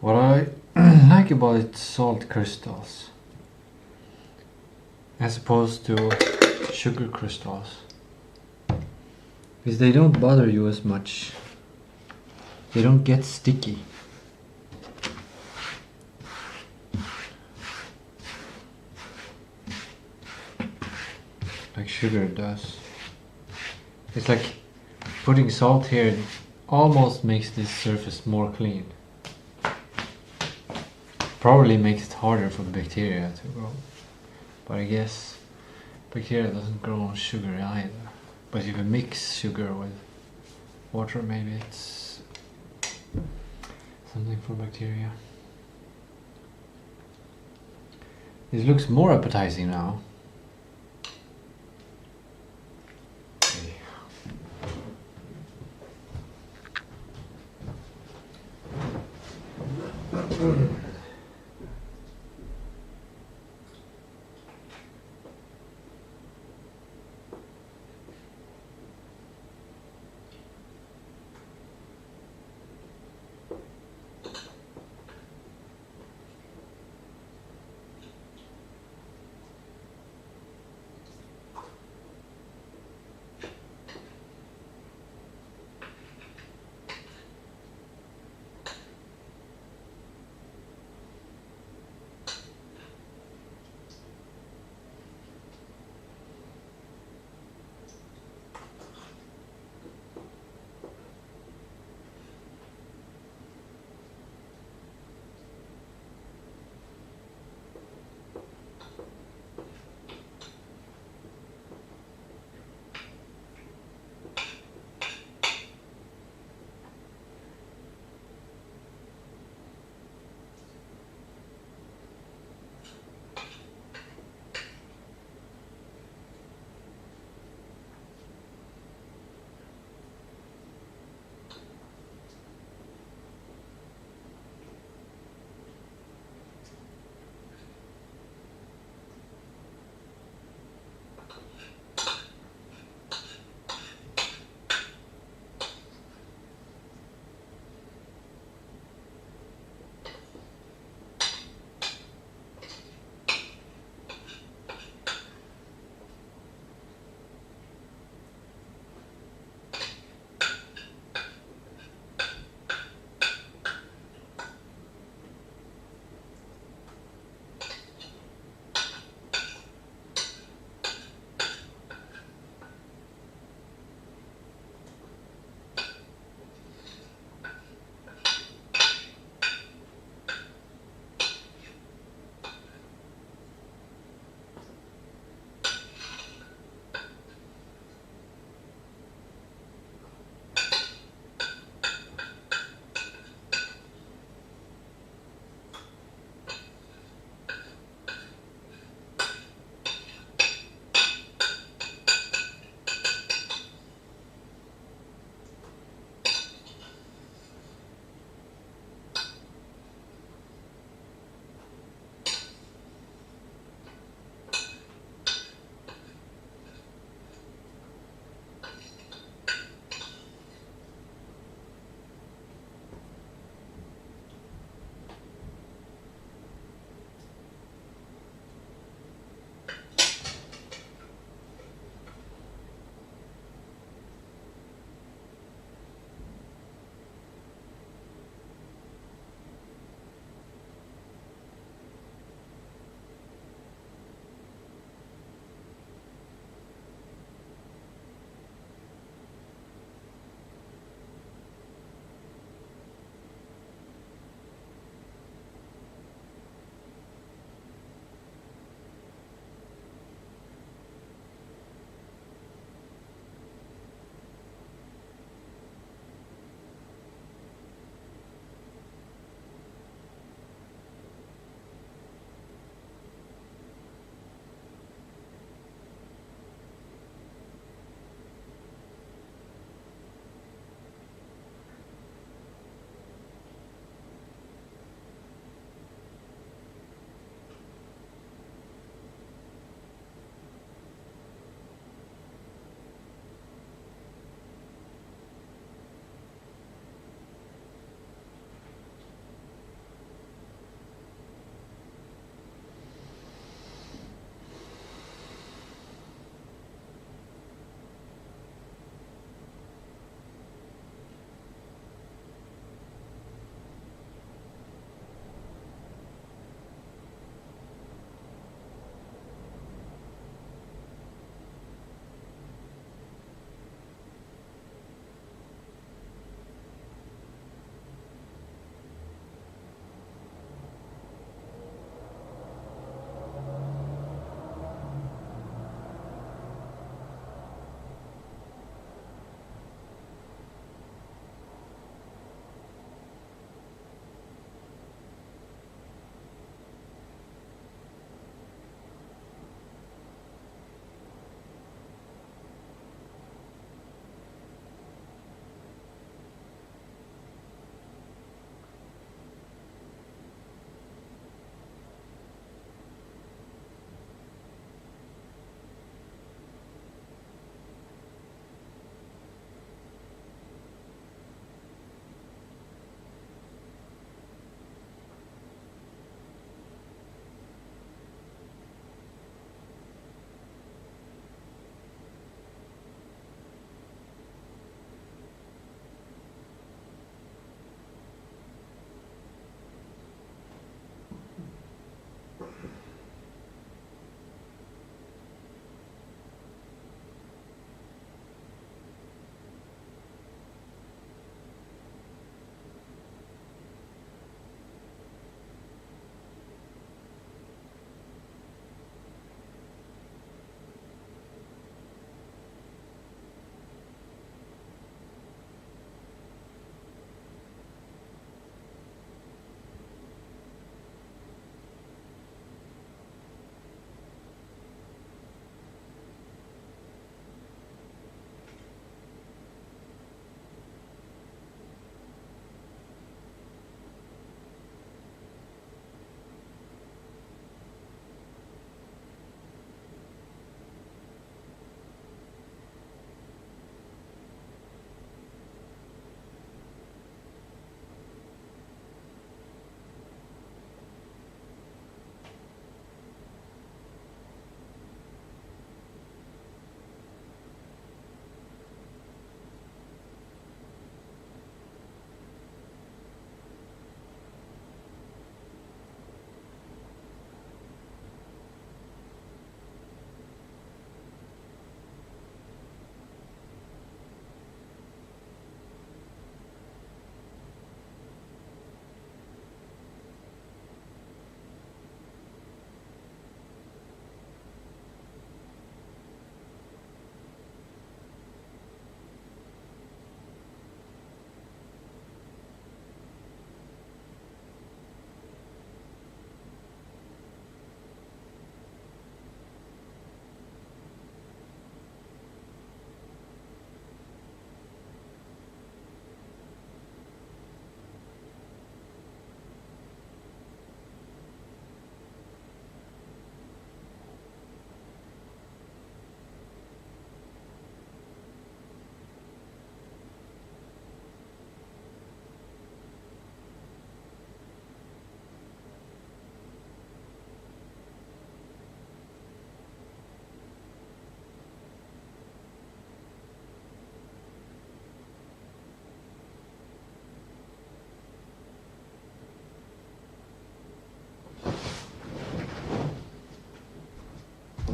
What I like about it, salt crystals as opposed to sugar crystals, is they don't bother you as much. They don't get sticky. Like sugar does. It's like putting salt here almost makes this surface more clean. Probably makes it harder for bacteria to grow. But I guess Bacteria doesn't grow on sugar either. But if you mix sugar with water, maybe it's something for bacteria. This looks more appetizing now. Okay.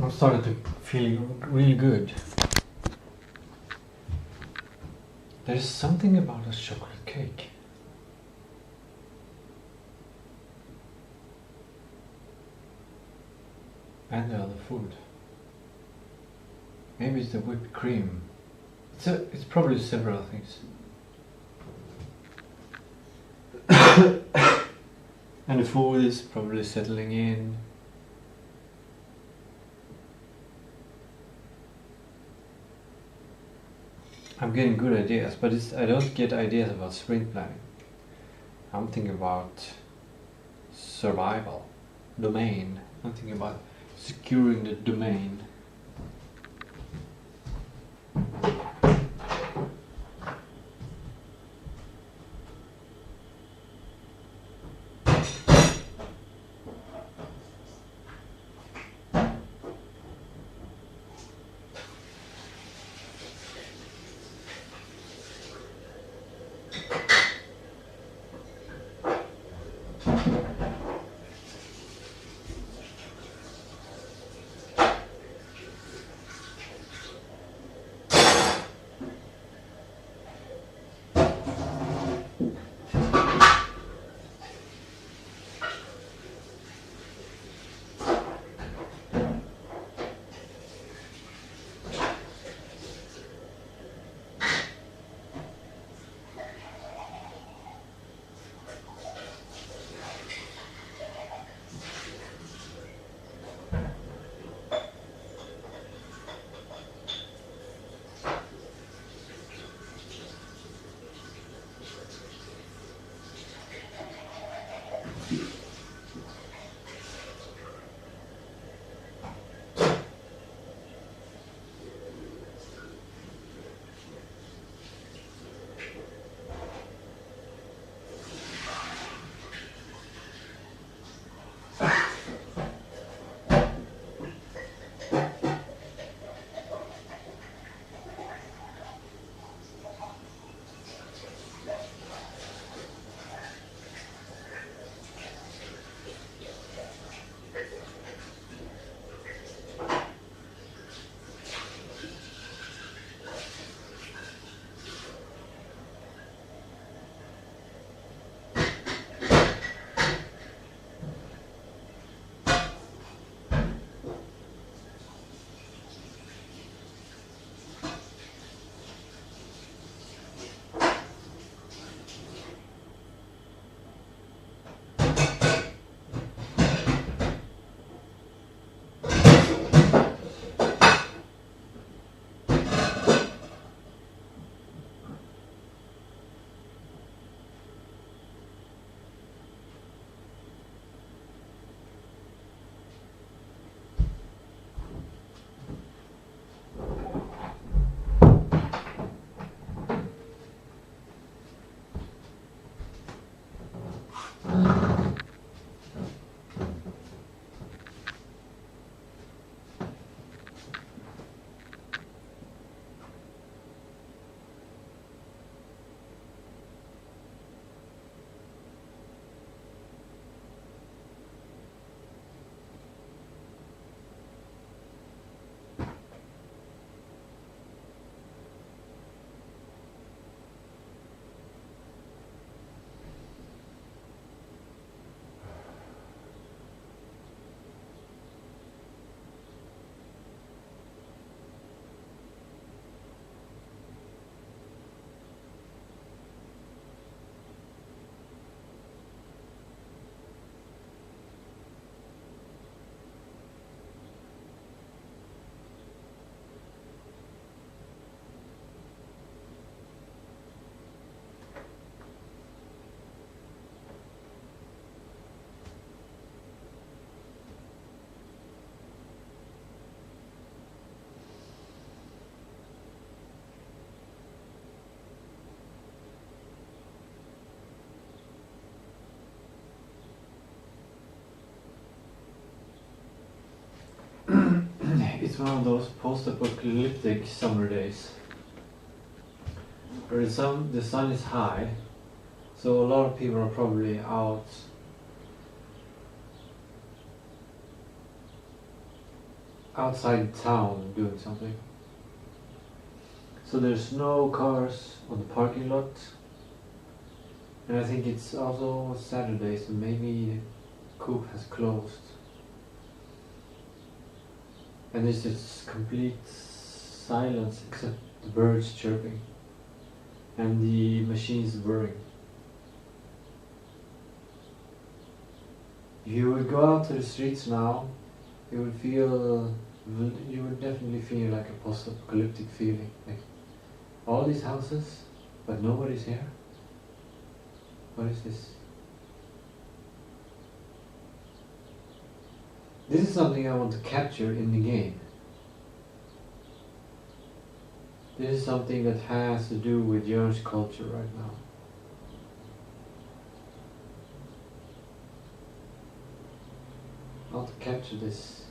I'm starting to feel really good. There's something about a chocolate cake. And the other food. Maybe it's the whipped cream. It's probably several things. And the food is probably settling in. I'm getting good ideas, but I don't get ideas about sprint planning. I'm thinking about survival, domain. I'm thinking about securing the domain. It's one of those post-apocalyptic summer days where the sun is high, so a lot of people are probably out outside town doing something. So there's no cars on the parking lot. And I think it's also Saturday, so maybe Coop has closed. And there's just complete silence except the birds chirping and the machines whirring. If you would go out to the streets now, you would definitely feel like a post-apocalyptic feeling. Like all these houses, but nobody's here. What is this? This is something I want to capture in the game. This is something that has to do with Jörn's culture right now. I want to capture this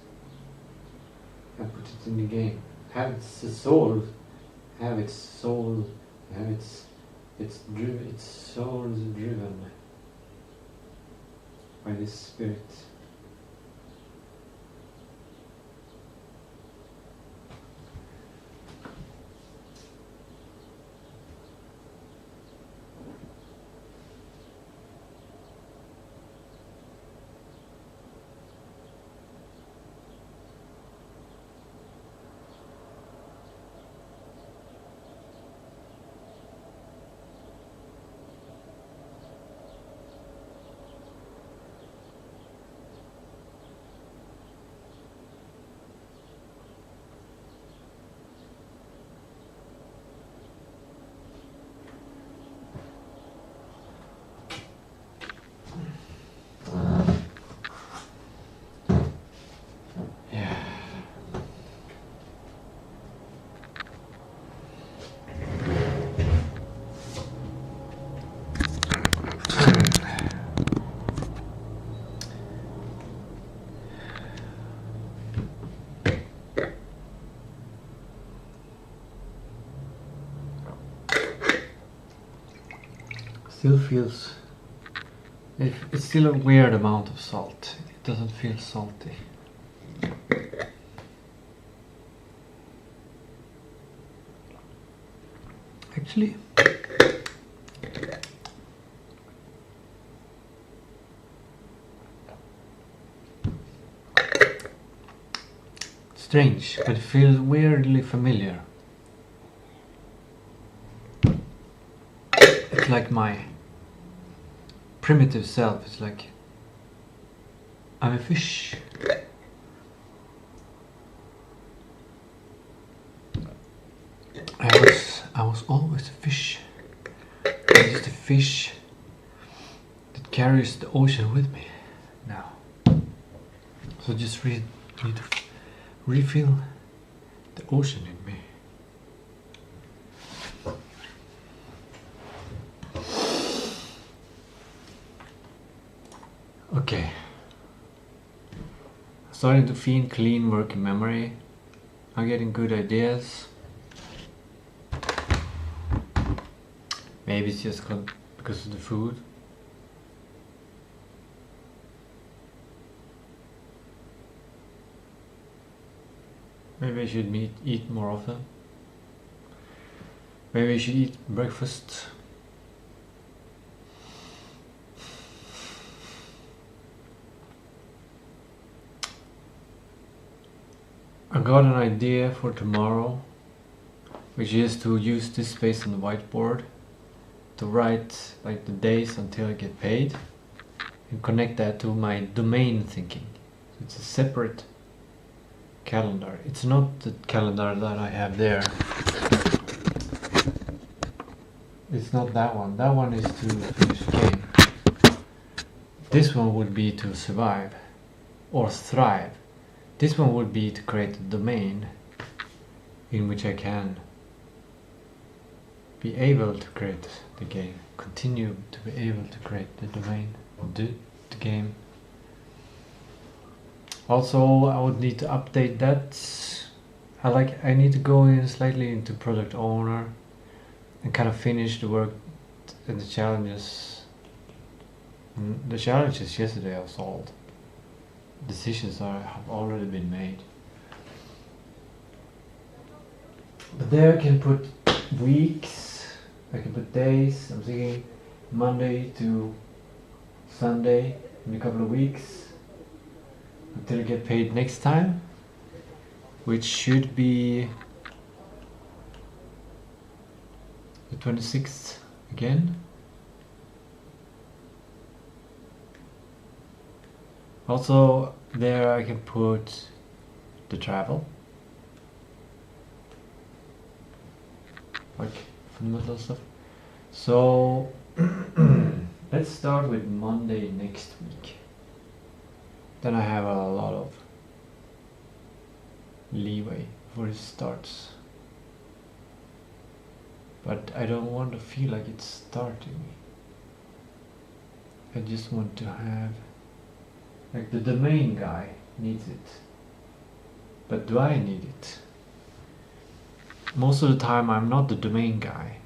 and put it in the game. Have its soul, have its soul, have its soul is driven by this spirit. Still feels, it's still a weird amount of salt. It doesn't feel salty. Actually, strange, but it feels weirdly familiar. It's like my primitive self. It's like I'm a fish. I was always a fish. I'm just a fish that carries the ocean with me now. So just need to refill the ocean in me. Okay. Starting to feel clean working memory. I'm getting good ideas. Maybe it's just because of the food. Maybe I should eat more often. Maybe I should eat breakfast. I got an idea for tomorrow, which is to use this space on the whiteboard to write like the days until I get paid and connect that to my domain thinking. It's a separate calendar. It's not the calendar that I have there. It's not that one. That one is to finish the game. This one would be to survive or thrive. This one would be to create a domain in which I can be able to create the game, continue to be able to create the domain, the game. Also, I would need to update that. I need to go in slightly into product owner and kind of finish the work and the challenges. The challenges yesterday are solved. Decisions have already been made. But there I can put weeks, I can put days. I'm thinking Monday to Sunday in a couple of weeks until I get paid next time, which should be the 26th again. Also there I can put the travel, like fundamental stuff. So let's start with Monday next week. Then I have a lot of leeway before it starts. But I don't want to feel like it's starting. I just want to have, like, the domain guy needs it. But do I need it? Most of the time I'm not the domain guy.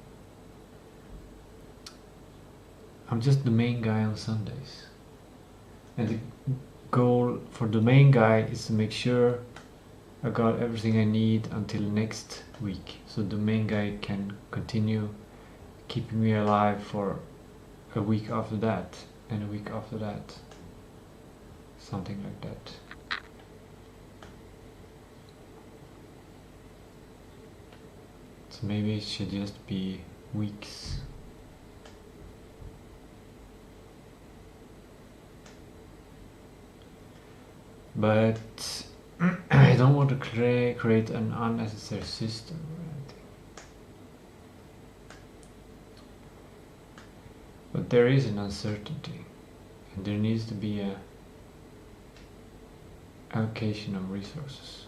I'm just the main guy on Sundays. And the goal for the main guy is to make sure I got everything I need until next week. So the main guy can continue keeping me alive for a week after that, and a week after that. Something like that. So maybe it should just be weeks. But I don't want to create an unnecessary system or anything. But there is an uncertainty, and there needs to be a allocation of resources.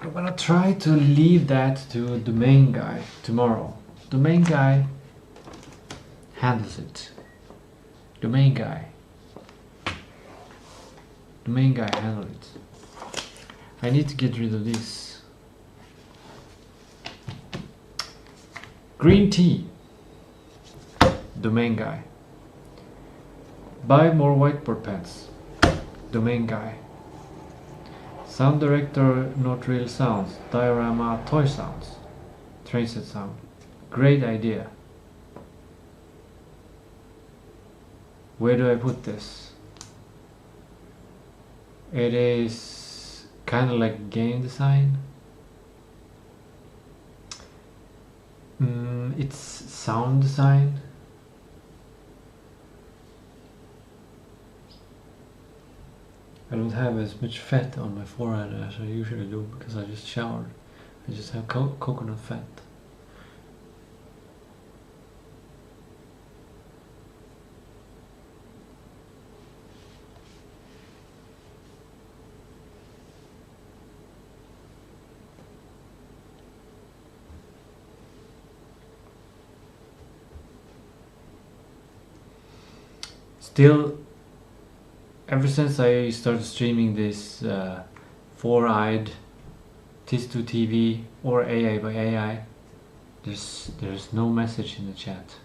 I'm gonna try to leave that to the main guy tomorrow. The main guy handles it. The main guy handles it. I need to get rid of this. Green tea. The main guy. Buy more whiteboard pens. The main guy. Sound director, not real sounds. Diorama, toy sounds. Train set sound. Great idea. Where do I put this? It is kind of like game design. It's sound design. I don't have as much fat on my forehead as I usually do because I just showered. I just have coconut fat. Still, ever since I started streaming this four-eyed Tistou TV or AI by AI, there's no message in the chat.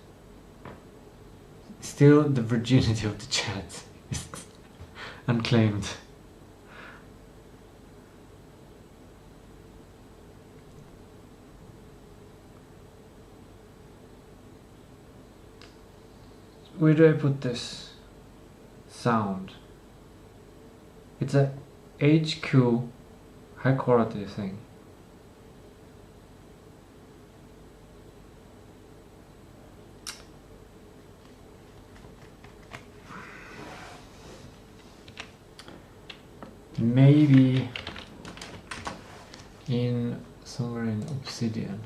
Still, the virginity of the chat is unclaimed. Where do I put this? Sound. It's a HQ high quality thing. Maybe in somewhere in Obsidian.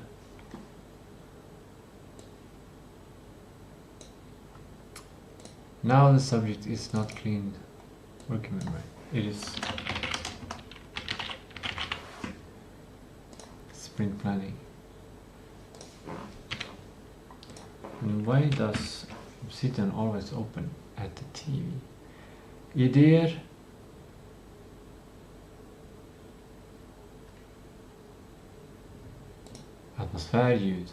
Now the subject is not clean working memory. It is sprint planning. And why does Obsidian always open at the TV? Idéer. Atmosfärljud.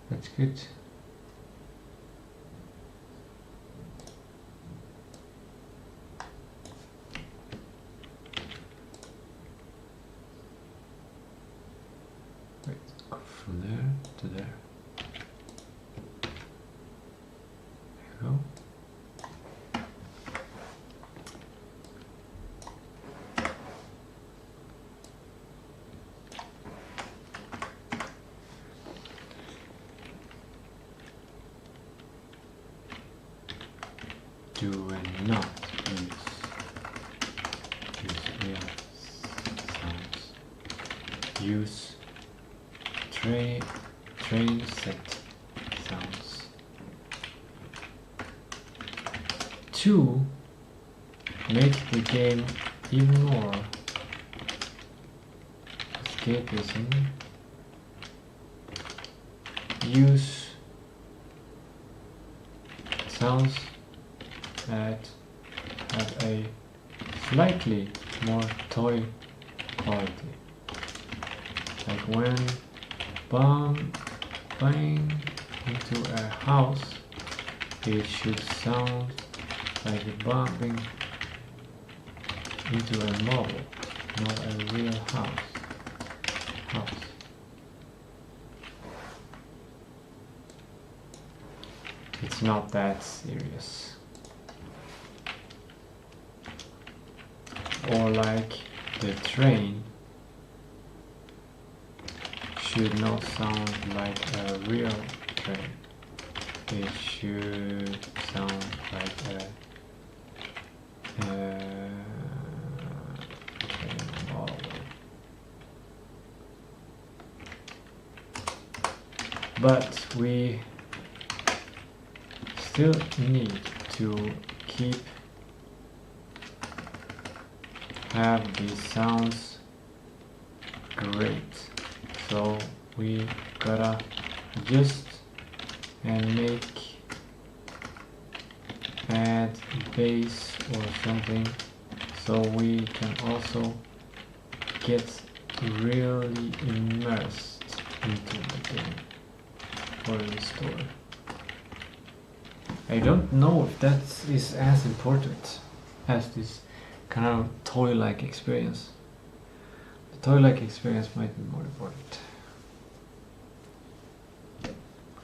That's good. Wait, go from there to there. There you go. Do and not use real sounds. Use train set sounds. 2. Make the game even more escapism. Use sounds that have a slightly more toy quality, like when bumping into a house, it should sound like bumping into a model, not a real house. It's not that serious. Or like the train should not sound like a real train. It should sound like a train model. But we still need to have these sounds great, so we gotta adjust and add bass or something, so we can also get really immersed into the game or the story. I don't know if that is as important as this kind of toy-like experience. The toy-like experience might be more important.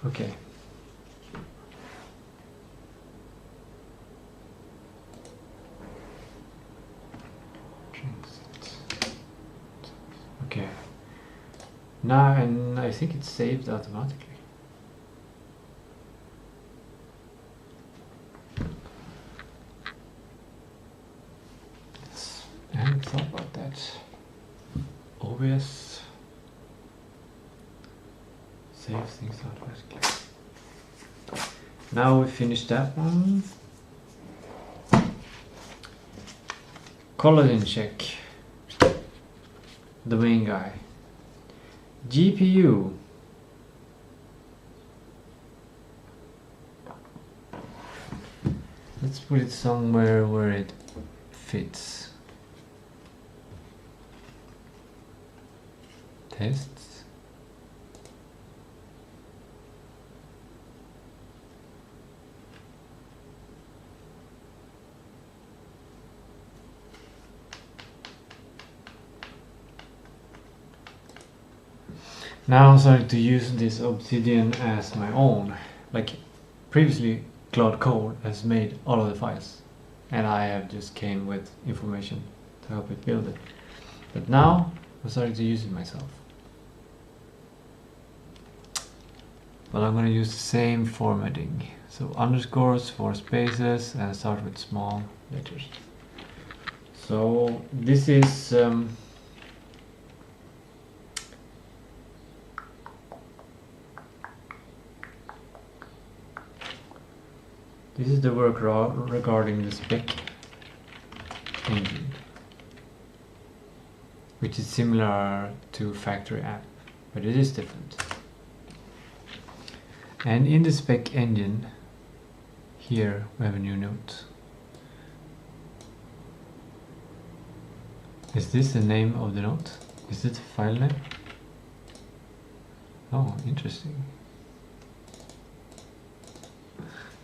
Okay. Okay. Now, and I think it's saved automatically. I hadn't thought about that. OBS saves things automatically. Now we finished that one. Collagen check. The main guy. GPU. Let's put it somewhere where it fits. Tests. Now I'm starting to use this Obsidian as my own. Like previously Cloud Code has made all of the files and I have just came with information to help it build it. But now I'm starting to use it myself. But I'm going to use the same formatting. So underscores for spaces and start with small letters. So this is the work regarding the spec engine, which is similar to factory app, but it is different. And in the spec engine, here we have a new note. Is this the name of the note? Is it a file name? Oh, interesting.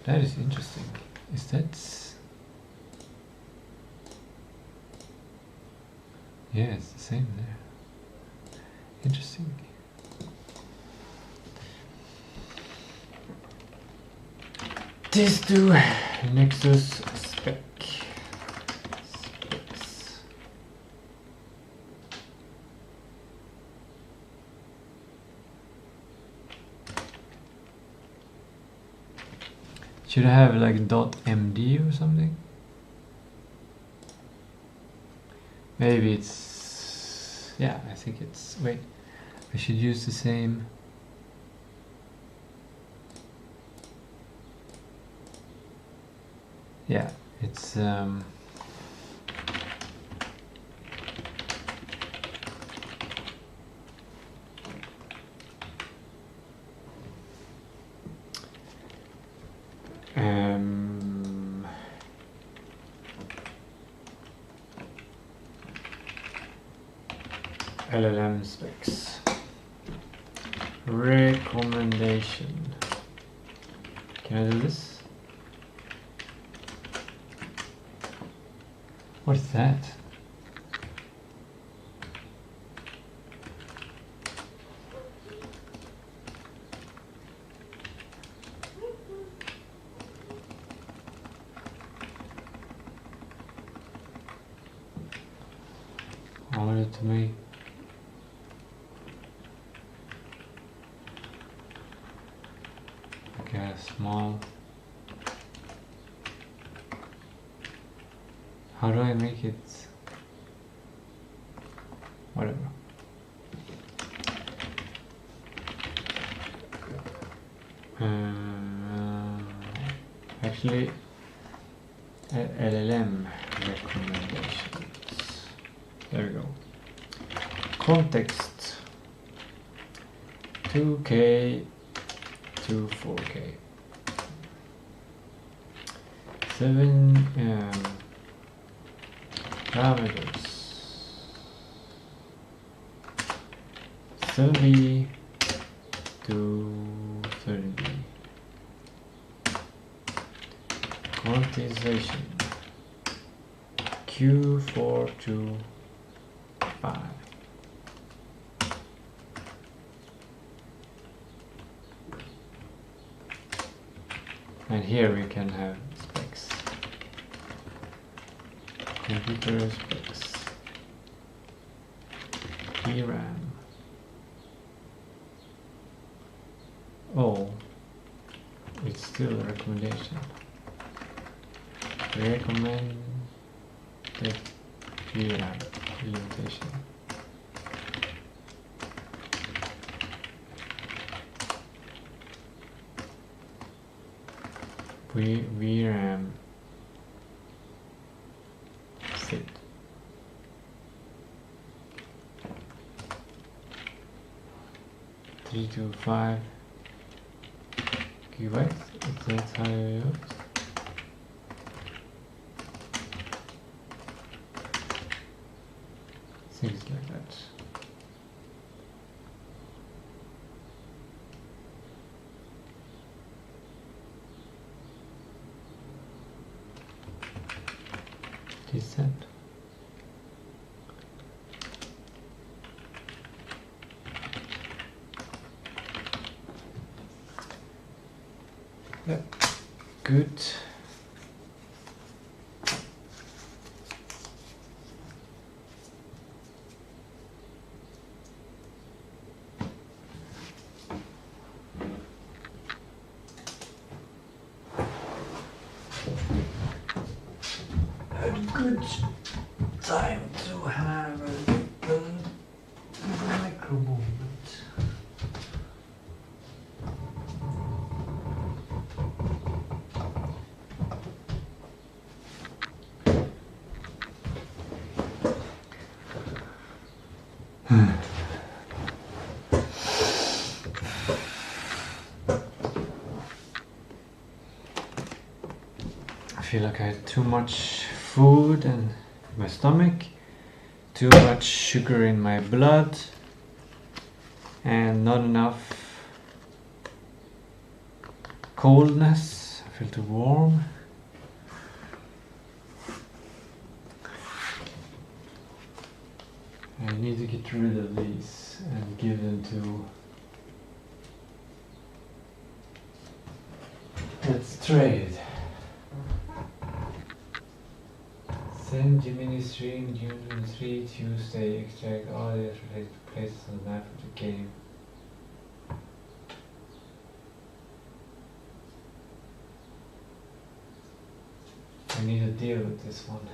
That is interesting. Is that... Yeah, it's the same there. Interesting. Tistou Nexus spec. Specs. Should I have like .md or something? Maybe it's... yeah, I think it's... wait, I should use the same... yeah, it's... LLM specs. Recommendation. Can I do this? What's that? I wanted to make... okay, small. How do I make it? Whatever. Actually, LLM recommendations. There we go. Context 2K to 4K. 7 parameters. 30 to 30. Quantization Q4 to 5. And here we can have specs. Computer specs. VRAM. Oh, it's still a recommendation. Recommend the VRAM limitation. VRAM fit. Three to 5 gigabytes. That's how it looks. Things like that. Descent. Yep. Good. Good time to have a little micro movement. I feel like I had too much food in my stomach, too much sugar in my blood, and not enough coldness. I filter warm. I need to get rid of these and give them to... Let's trade. Send Gemini stream June 3 Tuesday. Extract audio related to places on the map of the game. I need to deal with this one.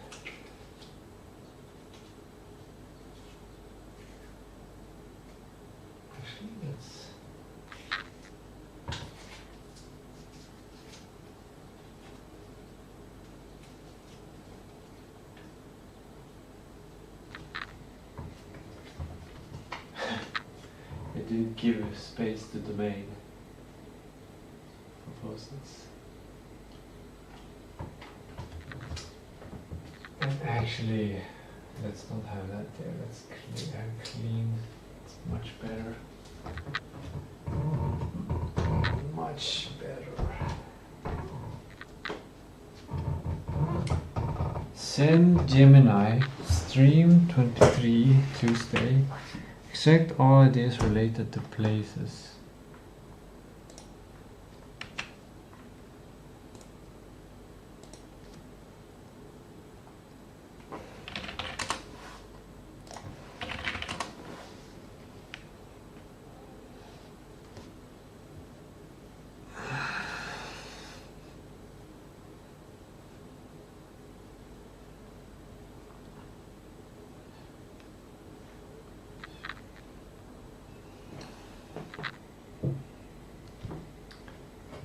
Actually, let's... I did give space to domain for postings. And actually, let's not have that there. Let's clean. It's much better. Much better. Send Gemini stream 23 Tuesday. Extract all ideas related to places.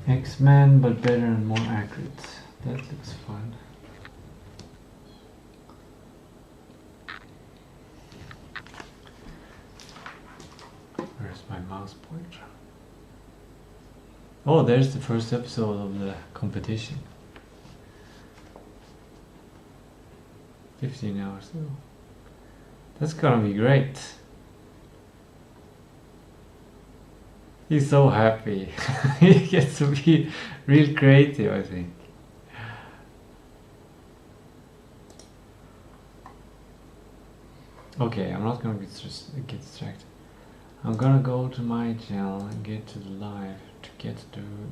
X-Men, but better and more accurate. That looks fun. Where's my mouse pointer? Oh, there's the first episode of the competition. 15 hours ago. That's gonna be great. He's so happy. He gets to be real creative, I think. Okay, I'm not gonna get distracted. I'm gonna go to my channel and get to the live to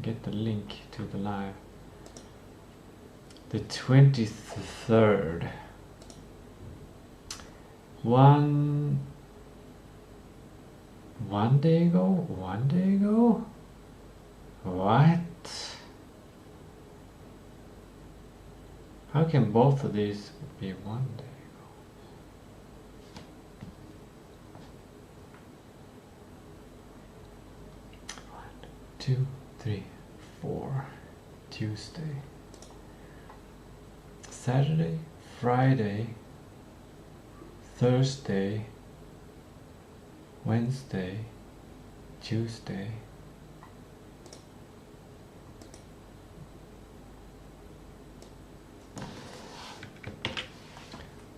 get the link to the live. The 23rd. One day ago? What? How can both of these be 1 day ago? 1, 2, 3, 4. Tuesday. Saturday, Friday, Thursday, Wednesday, Tuesday,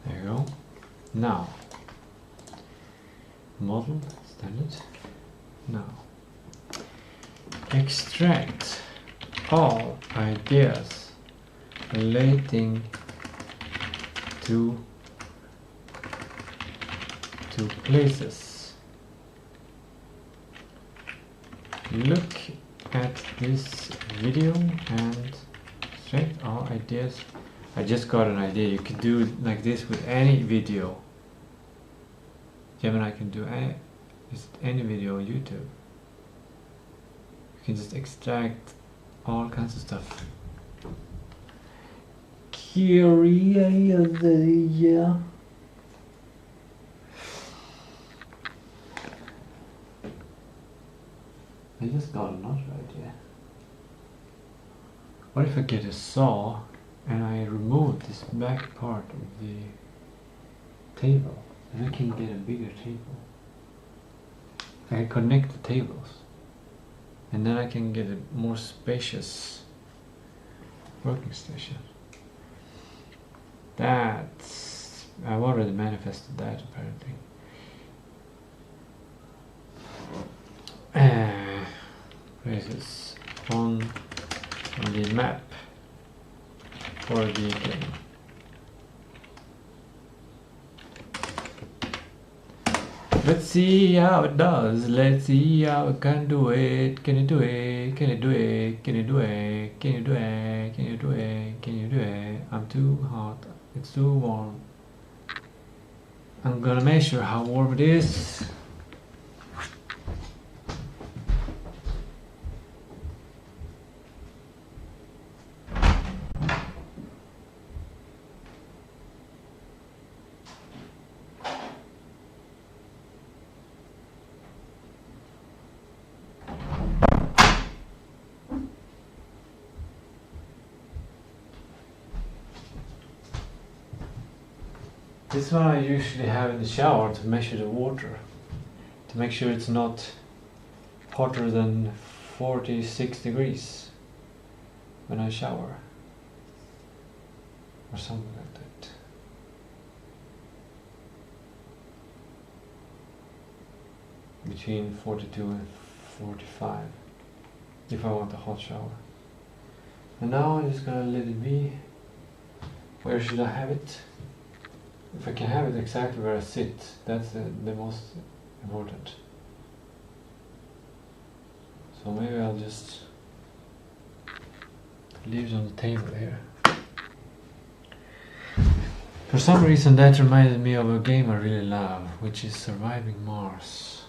there you go. Now, model standard. Now, extract all ideas relating to places. Look at this video and extract all ideas. I just got an idea. You could do it like this with any video. Gemini can do any video on YouTube. You can just extract all kinds of stuff. Yeah. I just got another idea. What if I get a saw and I remove this back part of the table, and I can get a bigger table? I can connect the tables, and then I can get a more spacious working station. I've already manifested that apparently. Where is this? On on the map for the game. Let's see how it does. Let's see how it can do it. Can you do it? Can you do it? Can you do it? Can you do it? Can you do it? Can you do it? I'm too hot. It's too warm. I'm gonna measure how warm it is. This one I usually have in the shower to measure the water, to make sure it's not hotter than 46 degrees when I shower, or something like that. Between 42 and 45 if I want a hot shower. And now I'm just gonna let it be. Where should I have it? If I can have it exactly where I sit, that's the most important. So maybe I'll just leave it on the table here. For some reason that reminded me of a game I really love, which is Surviving Mars.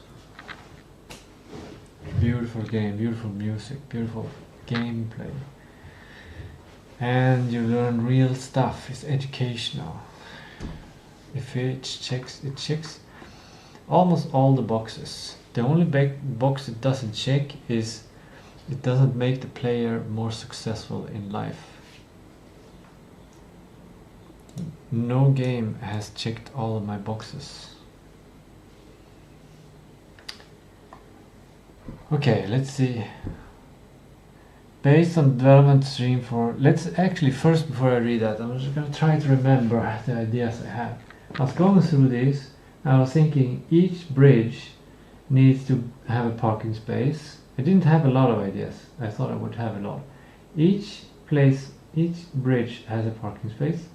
Beautiful game, beautiful music, beautiful gameplay. And you learn real stuff, it's educational. If it checks almost all the boxes. The only box it doesn't check is it doesn't make the player more successful in life. No game has checked all of my boxes. Okay, let's see. Based on development stream for... Let's actually, first before I read that, I'm just going to try to remember the ideas I have. I was going through this, and I was thinking each bridge needs to have a parking space. I didn't have a lot of ideas. I thought I would have a lot. Each bridge has a parking space.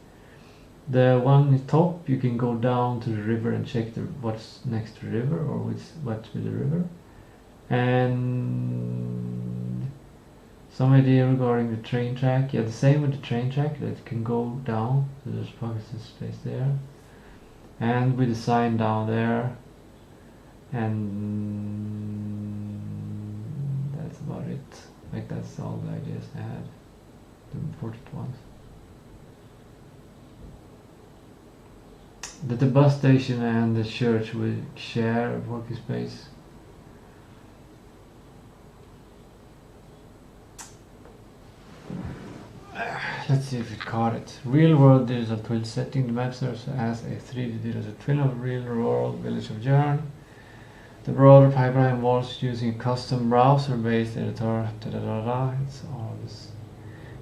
The one on top, you can go down to the river and check what's next to the river, or what's with the river. And some idea regarding the train track. Yeah, the same with the train track, that it can go down, so there's parking space there. And with the sign down there, and that's about it. Like, that's all the ideas I had, the important ones. That the bus station and the church will share a working space. Let's see if it caught it. Real world digital twin setting. The map serves as a 3D digital twin of real world village of Jörn. The broader pipeline involves using a custom browser based editor. It's all this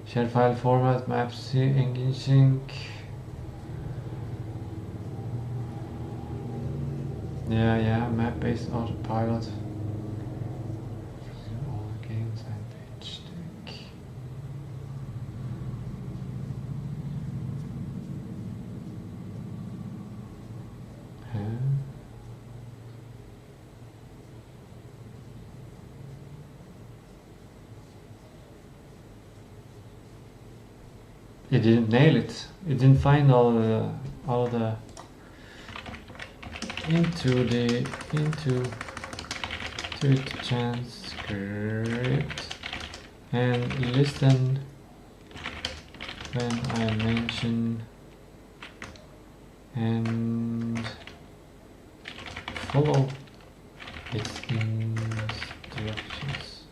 shared file format, maps, engine sync. Yeah, map based autopilot. All games and page deck. It didn't nail it. It didn't find all the into transcript and listen when I mention and follow its instructions.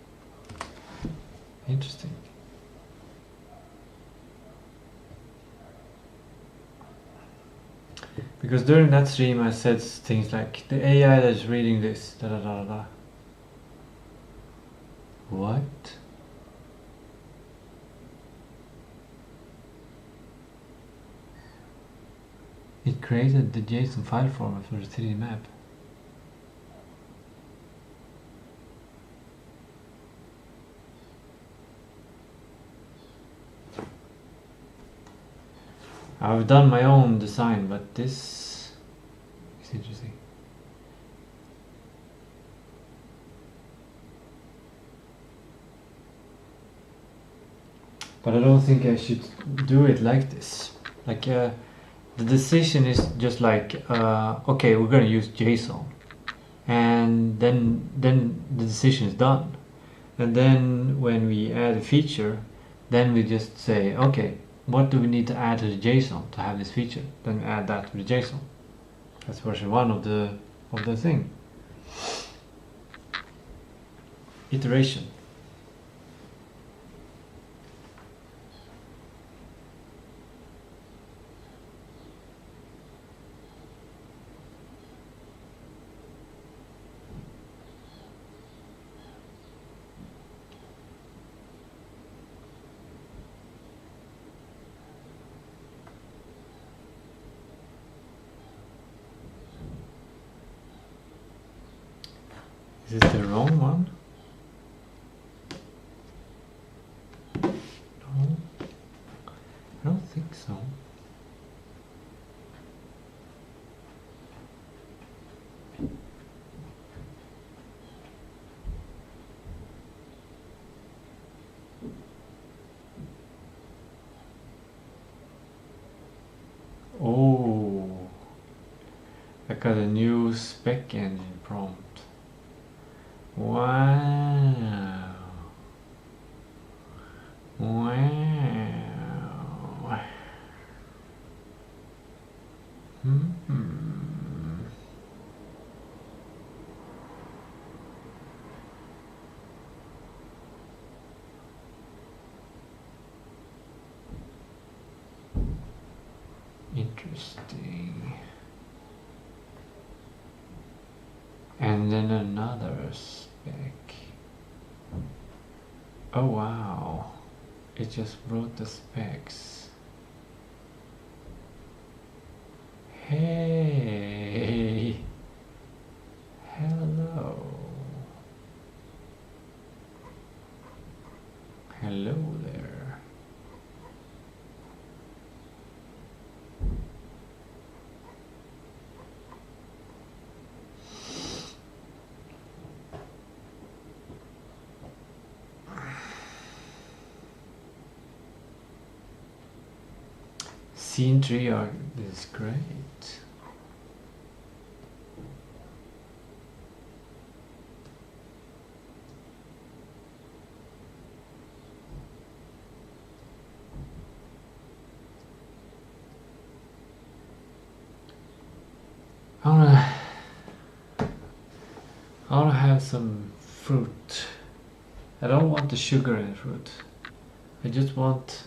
Interesting. Because during that stream I said things like, the AI that is reading this, da da da da. What? It created the JSON file format for the 3D map. I've done my own design, but this is interesting. But I don't think I should do it like this. Like the decision is just like, okay, we're gonna use JSON, and then the decision is done. And then when we add a feature, then we just say, okay, what do we need to add to the JSON to have this feature? Then we add that to the JSON. That's version 1 of the thing. Iteration. Is this the wrong one? No, I don't think so. Oh, I got a new spec engine prompt. Wow. Wow. Interesting. And then another spec. Oh wow, it just wrote the specs. Hey, hello. Hello there. Scene 3 art is great. I wanna have some fruit. I don't want the sugar in the fruit. I just want.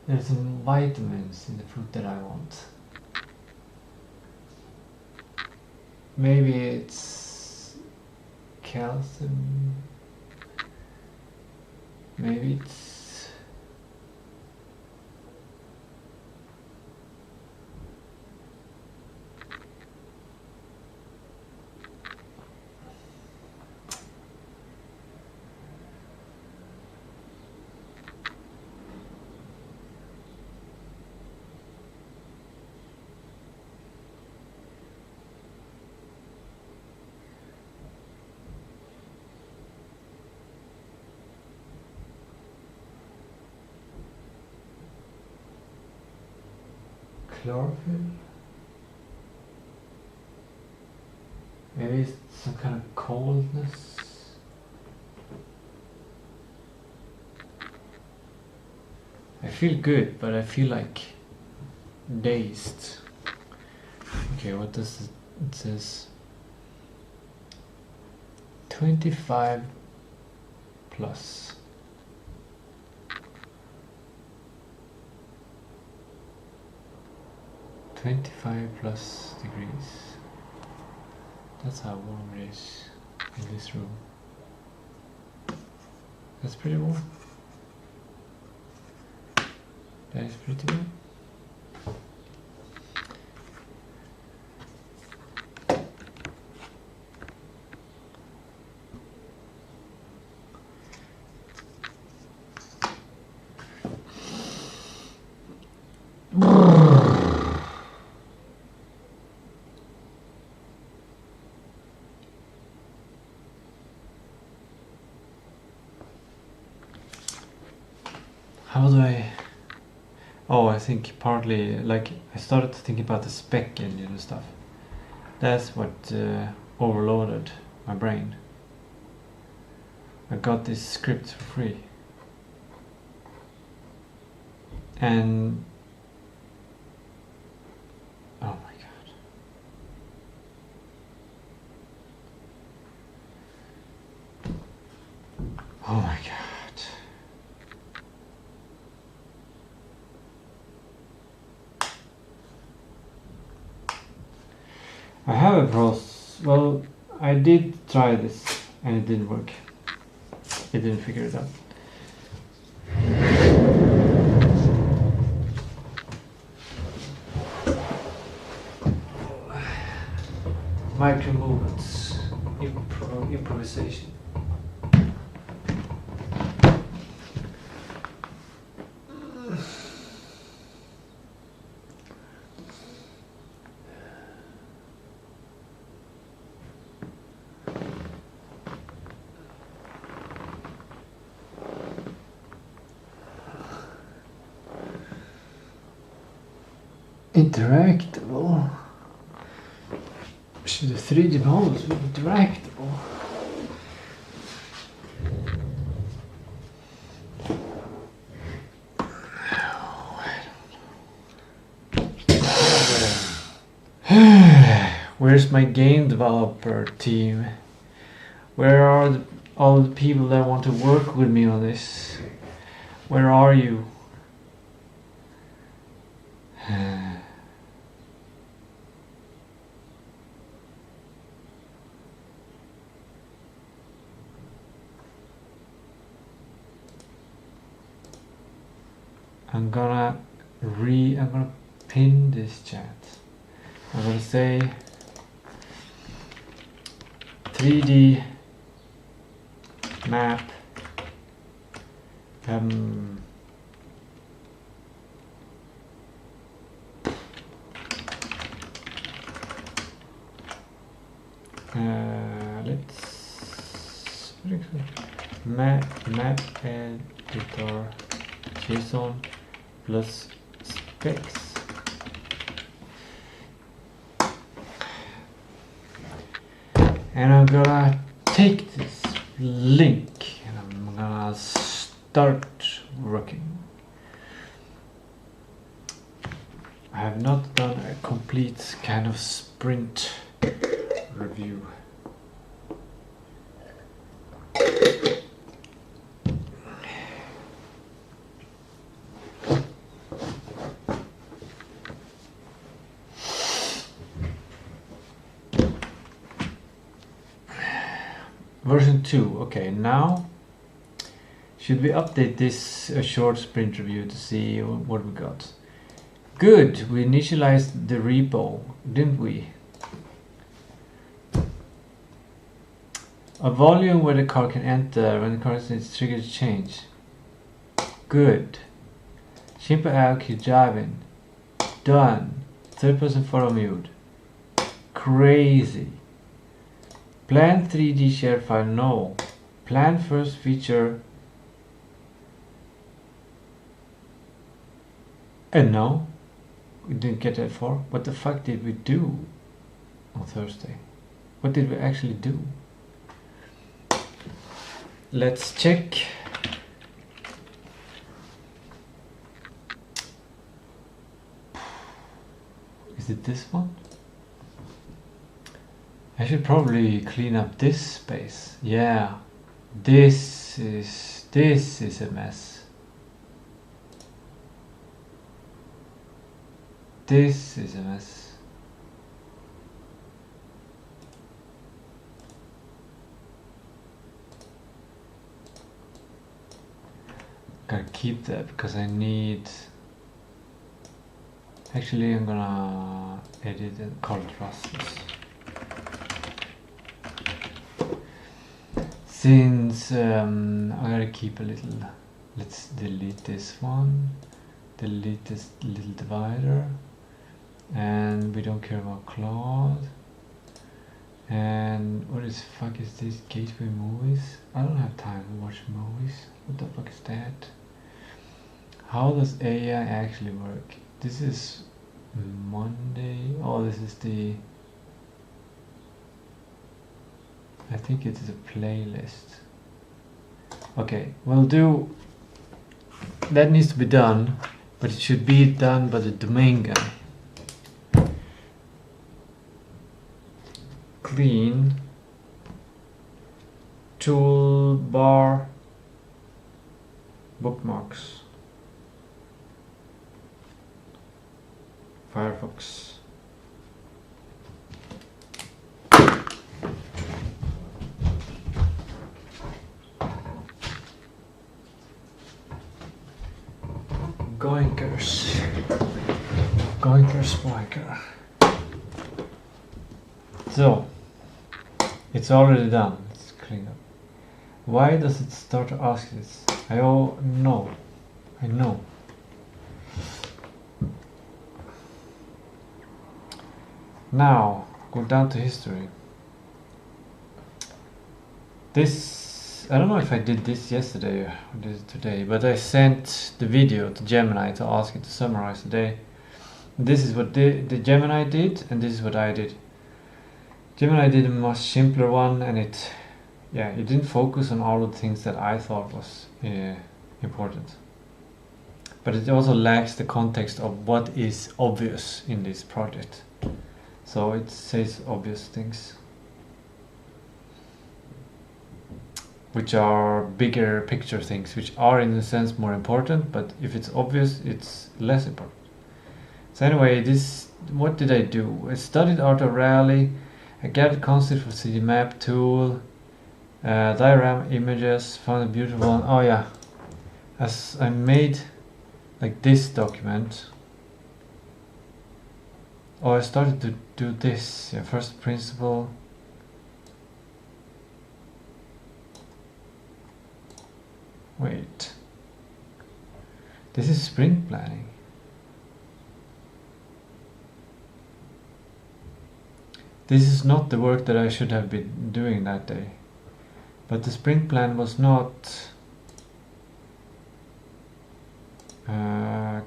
There's some vitamins in the fruit that I want. Maybe it's calcium. Maybe it's chlorophyll. Maybe it's some kind of coldness. I feel good, but I feel like dazed. Okay, what does it says? 25 plus. +25 degrees. That's how warm it is in this room. That's pretty warm. That is pretty warm. How do I... Oh, I think partly, like, I started thinking about the spec engine and stuff. That's what overloaded my brain. I got this script for free. And... oh my god. Oh my god. I have a process. Well, I did try this and it didn't work. It didn't figure it out. Micro movements, improvisation. Interactable. Should the 3D models be interactable? Where's my game developer team? Where are all the people that want to work with me on this? Where are you? I'm gonna pin this chat. I'm gonna say 3D map let's map editor JSON plus specs. And I'm gonna take this link and I'm gonna start working. I have not done a complete kind of sprint review. Version 2, okay, now should we update this short sprint review to see what we got? Good, we initialized the repo, didn't we? A volume where the car can enter when the car is triggered to change. Good. Simple keep driving. Done. Third person photo mode. Crazy. Plan 3D share file, no. Plan first feature. And no. We didn't get that far. What the fuck did we do on Thursday? What did we actually do? Let's check. Is it this one? I should probably clean up this space. Yeah, this is a mess. This is a mess. Gotta keep that because I need. Actually, I'm gonna edit and call it Rasmus. Since I gotta keep a little, let's delete this one, delete this little divider, and we don't care about Claude. And what is fuck is this gateway movies? I don't have time to watch movies. What the fuck is that? How does AI actually work? This is Monday. Oh, this is the... I think it is a playlist. Okay, we'll do... That needs to be done, but it should be done by the domain guy. Clean toolbar bookmarks. Firefox. Goinkers. Goinker spiker. So, it's already done. Let's clean up. Why does it start to ask this? I know. Now, go down to history. This, I don't know if I did this yesterday or did it today, but I sent the video to Gemini to ask it to summarize the day. This is what the Gemini did, and this is what I did. Gemini did a much simpler one, and it didn't focus on all of the things that I thought was important. But it also lacks the context of what is obvious in this project. So it says obvious things, which are bigger picture things, which are in a sense more important, but if it's obvious, it's less important. So anyway, what did I do? I studied art of rally, I gathered concept for 3D map tool, diagram images, found a beautiful one. Oh yeah, as I made like this document. Oh, I started to do this. Yeah, first principle. Wait. This is sprint planning. This is not the work that I should have been doing that day. But the sprint plan was not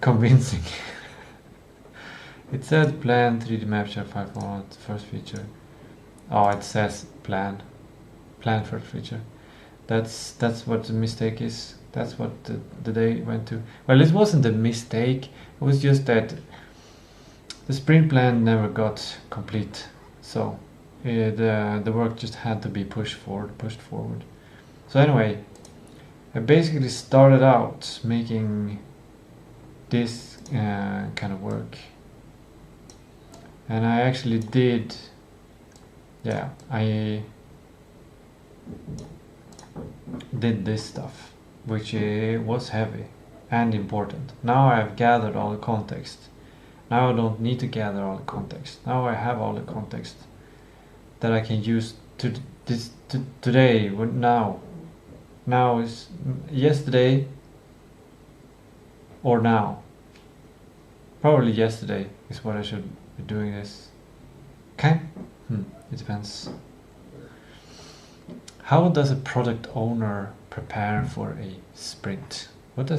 convincing. It said plan 3D map share 5.1 first feature. Oh, it says plan first feature. That's what the mistake is. That's what the day went to. Well, it wasn't a mistake. It was just that the sprint plan never got complete. So the work just had to be pushed forward. So anyway, I basically started out making this kind of work. And I actually did, I did this stuff, which was heavy and important. Now I have gathered all the context. Now I don't need to gather all the context. Now I have all the context that I can use today. Now is yesterday or now. Probably yesterday is what I should be doing this. Okay? It depends. How does a product owner prepare for a sprint? What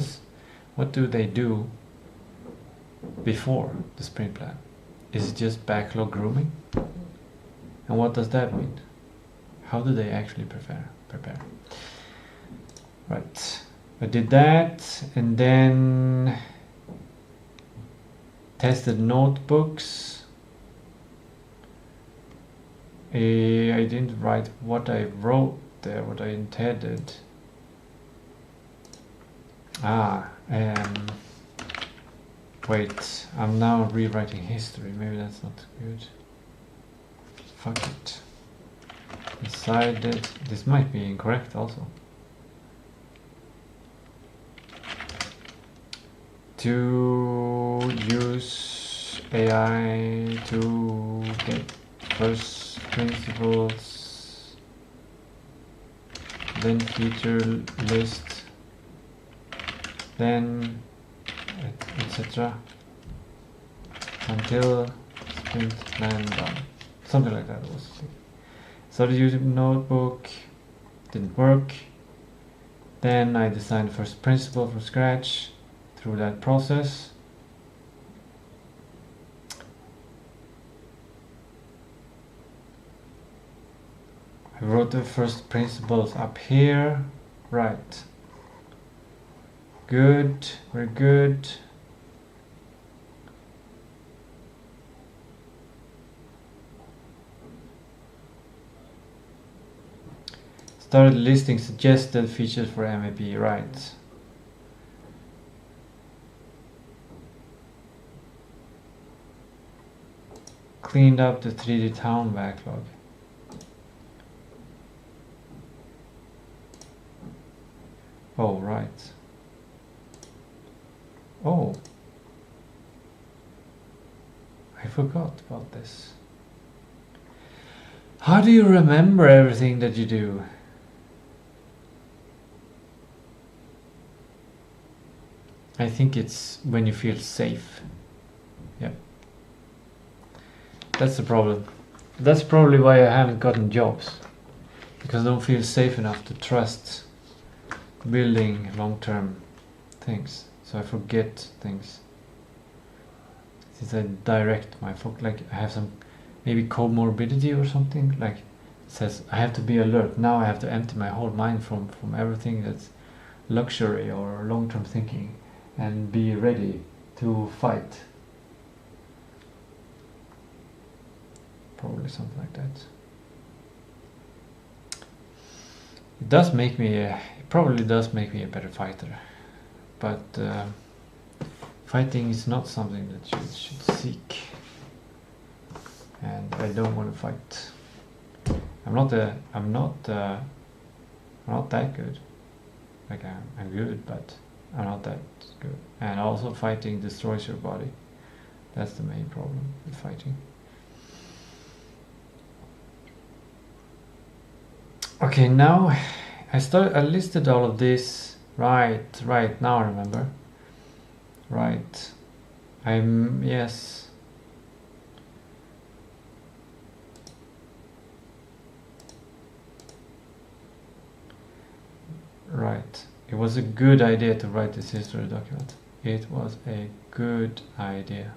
do they do before the sprint plan? Is it just backlog grooming? And what does that mean? How do they actually prepare? Right. I did that, and then tested notebooks. I didn't write what I wrote there, what I intended. Wait, I'm now rewriting history. Maybe that's not good. Fuck it. Decided, this might be incorrect also. To use AI to get first principles, then feature list, then etc. until sprint plan done. Something like that was. Started using notebook, didn't work. Then I designed first principle from scratch. through that process. I wrote the first principles up here. Right. Good, very good. Started listing suggested features for MVP, right. Cleaned up the 3D town backlog. Oh, right. Oh. I forgot about this. How do you remember everything that you do? I think it's when you feel safe. Yeah. That's the problem. That's probably why I haven't gotten jobs. Because I don't feel safe enough to trust building long-term things. So I forget things. Since I direct my focus, like I have some maybe comorbidity or something, like it says I have to be alert. Now I have to empty my whole mind from everything that's luxury or long-term thinking and be ready to fight. Probably something like that. It does make me, it probably does make me a better fighter, but fighting is not something that you should seek, and I don't want to fight. I'm not that good. Like I'm good, but I'm not that good. And also fighting destroys your body. That's the main problem with fighting. Okay, now I listed all of this. Right, now I remember. Right. Yes. Right. It was a good idea to write this history document. It was a good idea.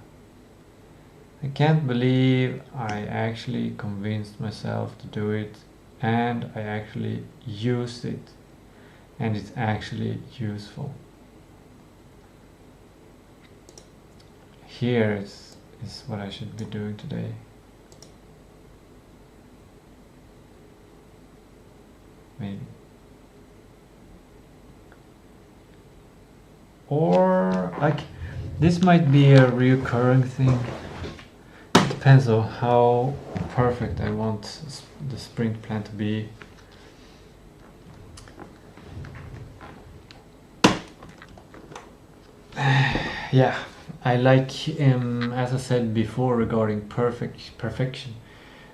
I can't believe I actually convinced myself to do it, and I actually used it, and it's actually useful. Here is what I should be doing today. Maybe. Or like this might be a recurring thing. It depends on how perfect I want the sprint plan to be. Yeah, I like, as I said before regarding perfection,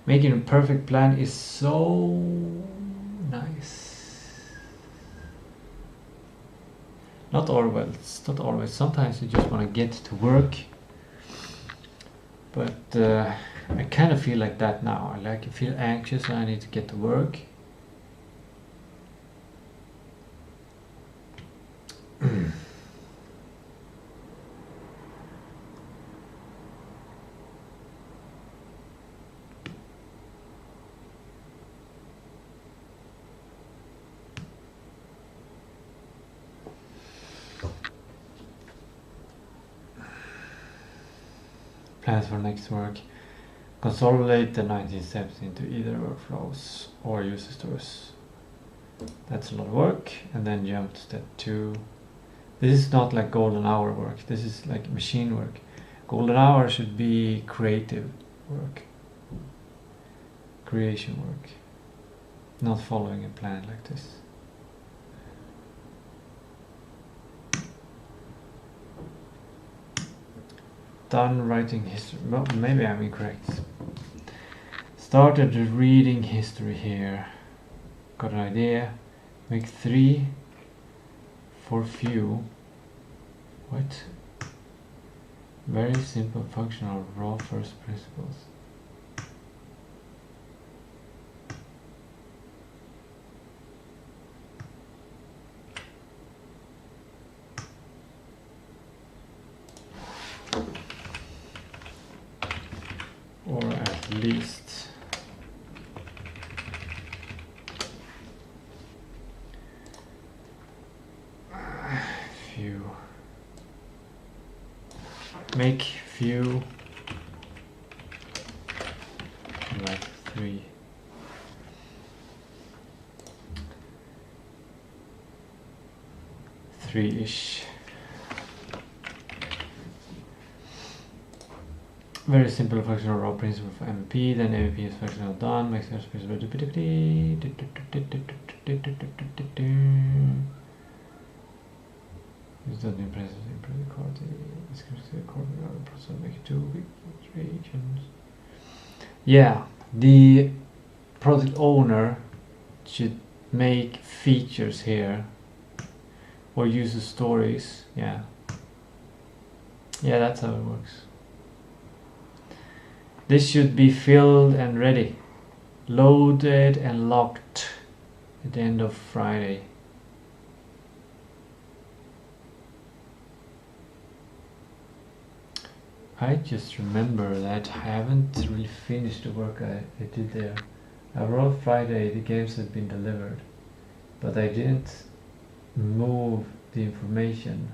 making a perfect plan is so nice. Not always, sometimes you just want to get to work, but I kind of feel like that now. I feel anxious and I need to get to work. Plans for next work. Consolidate the 19 steps into either workflows or user stories. That's a lot of work. And then jump to step 2. This is not like golden hour work. This is like machine work. Golden hour should be creative work. Creation work. Not following a plan like this. Done writing history. Well, maybe I'm incorrect. Started reading history here. Got an idea. Make 3 for few. What? Very simple functional raw first principles. least. View. Make view like 3. Three-ish. Very simple functional raw principle for MVP, then MVP is functional done, makes sense. It's not impressive, improve the quality, it's going to record the process, make it 2 regions. Yeah, the product owner should make features here or use the stories. Yeah, that's how it works. This should be filled and ready, loaded and locked at the end of Friday. I just remember that I haven't really finished the work I did there. I wrote Friday the games had been delivered, but I didn't move the information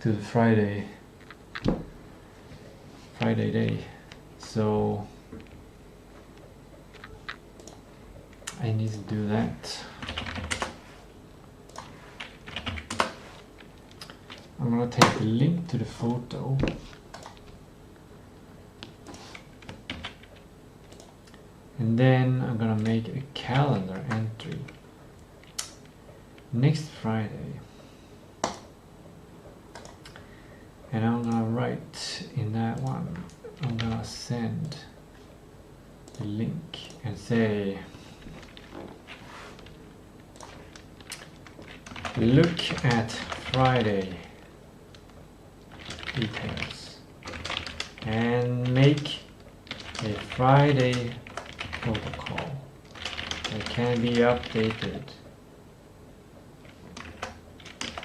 to the Friday day. So I need to do that. I'm gonna take the link to the photo and then I'm gonna make a calendar entry next Friday, and I'm gonna write in that one, I'm gonna send the link and say, look at Friday details and make a Friday protocol that can be updated.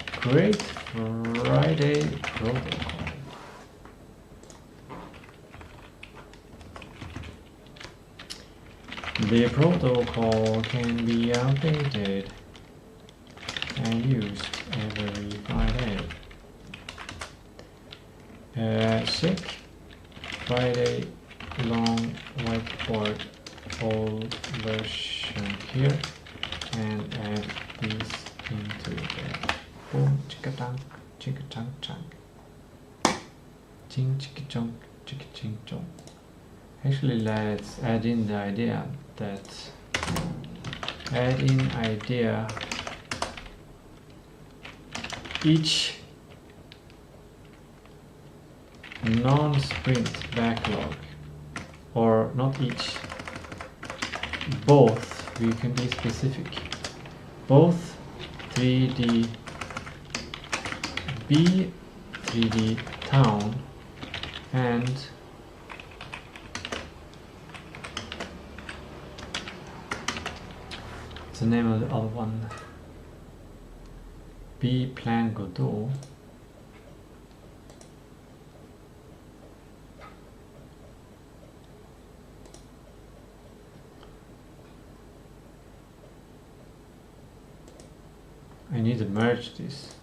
Create Friday protocol. The protocol can be updated and used every Friday. Check Friday long whiteboard old version here and add these into the boom chicka chunk chicka chunk chunk ching chicka chunk chicka ching chunk. Actually, let's add in the idea that each non-sprint backlog, or not each, both, we can be specific, both 3D B, 3D town, and what's the name of the other one? B plan Godot. I need to merge this.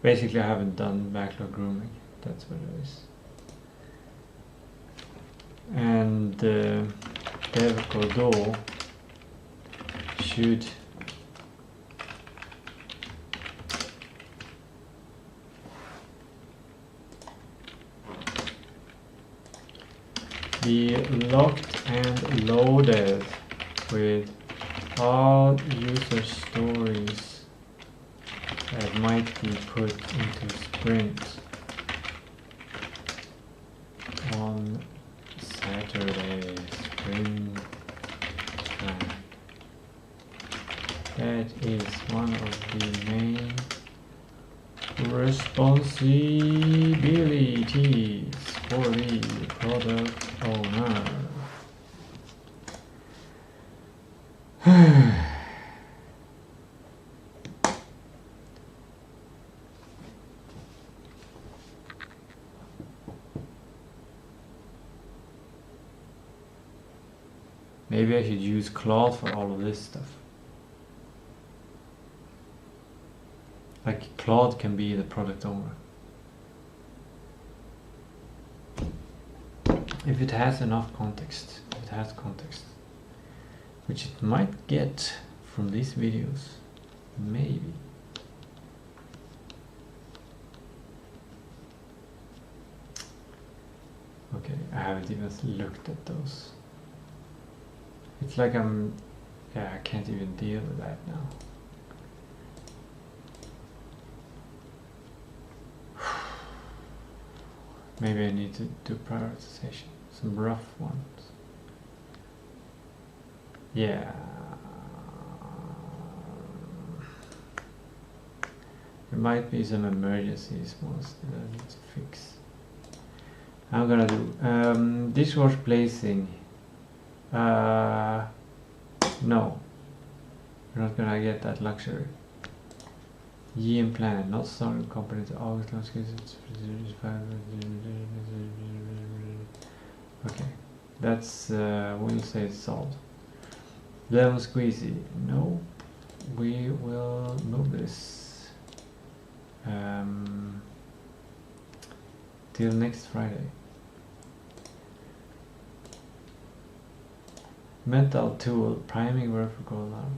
Basically, I haven't done backlog grooming. That's what it is. And dev Godot should be locked and loaded with all user stories that might be put into sprint on Saturday sprint plan. That is one of the main responsibilities for the product owner. Maybe I should use Claude for all of this stuff. Like Claude can be the product owner. If it has enough context, if it has context, which it might get from these videos, maybe. Okay, I haven't even looked at those. It's like yeah, I can't even deal with that now. Maybe I need to do prioritization, some rough ones. Yeah. There might be some emergencies ones that I need to fix. I'm gonna do dishwasher placing. No, we're not gonna get that luxury. Year plan, not starting company to August. Okay, that's we'll say it's solved. Lemon squeezy. No, we will move this till next Friday. Mental tool, priming work for Godot.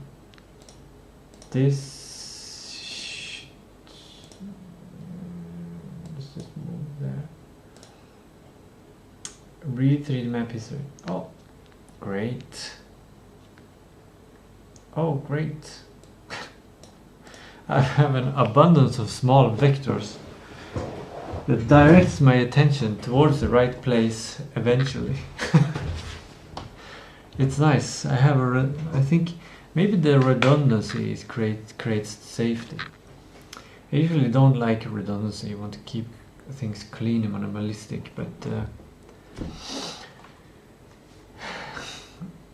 This let's just move there. Read 3D map history. Oh, great. Oh, great. I have an abundance of small vectors that directs my attention towards the right place eventually. It's nice. I have I think maybe the redundancy is creates safety. I usually don't like redundancy. You want to keep things clean and minimalistic, but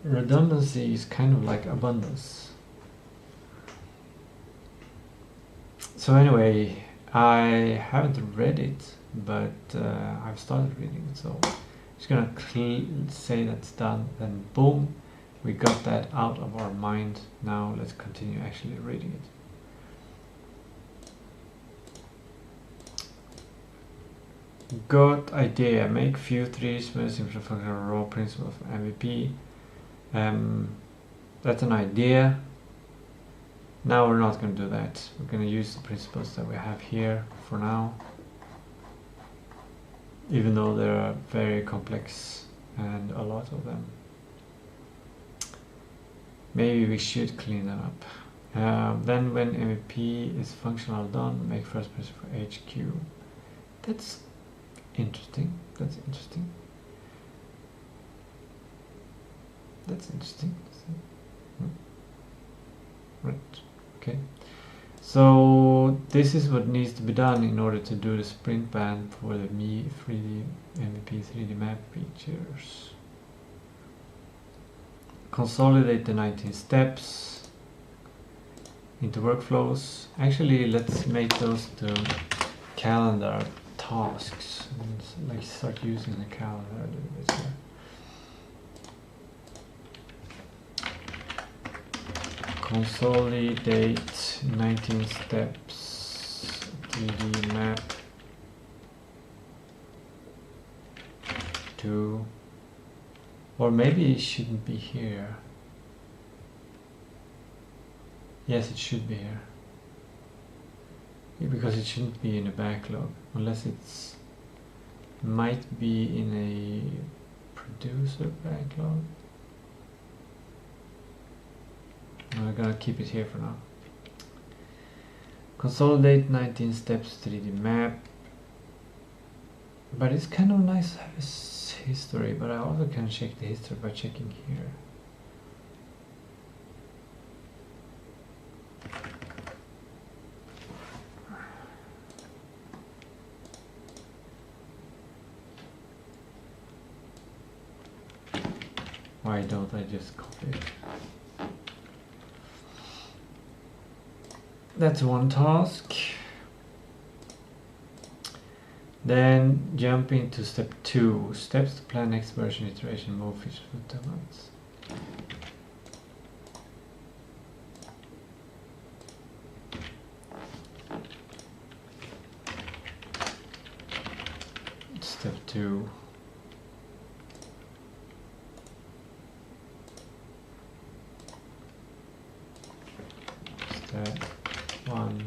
redundancy is kind of like abundance. So anyway, I haven't read it, but I've started reading it, so just gonna say that's done, then boom, we got that out of our mind. Now let's continue actually reading it. Got idea, make few 3D simulation functional raw principle of MVP. That's an idea. Now we're not going to do that. We're going to use the principles that we have here for now, even though they are very complex and a lot of them. Maybe we should clean them up. Then when MVP is functional done, make first principle for HQ. That's interesting. That's interesting. That's interesting. Right. Okay. So this is what needs to be done in order to do the sprint ban for the MVP 3D map features. Consolidate the 19 steps into workflows. Actually, let's make those to calendar tasks and like start using the calendar a little bit here. Consolidate 19 steps 3D map to, or maybe it shouldn't be here. Yes, it should be here. Yeah, because it shouldn't be in a backlog unless it's might be in a producer backlog. We're gonna keep it here for now. Consolidate 19 steps 3D map. But it's kind of nice to have a history, but I also can check the history by checking here. Why don't I just copy it? That's one task. Then jump into step 2. Steps to plan next version iteration, move features for 2 months. Step 2. Step 1.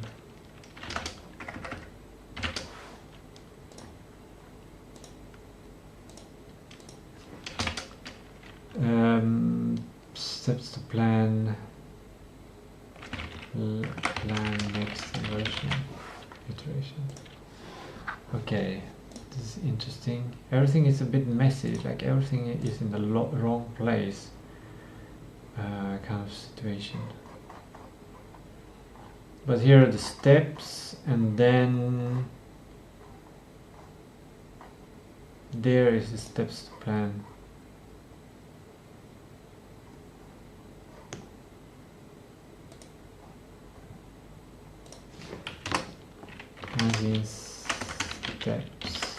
Steps to plan. Plan next version. Iteration. Okay. This is interesting. Everything is a bit messy, like everything is in the wrong place, kind of situation. But here are the steps, and then there is the steps to plan. And these steps.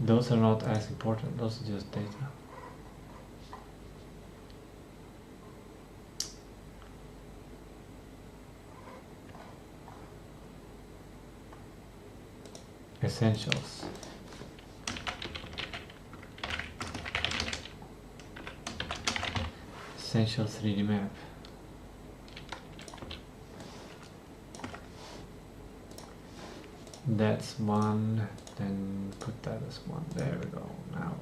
Those are not as important, those are just data. Essentials. Essential 3D map. That's one. Then put that as one. There we go. Now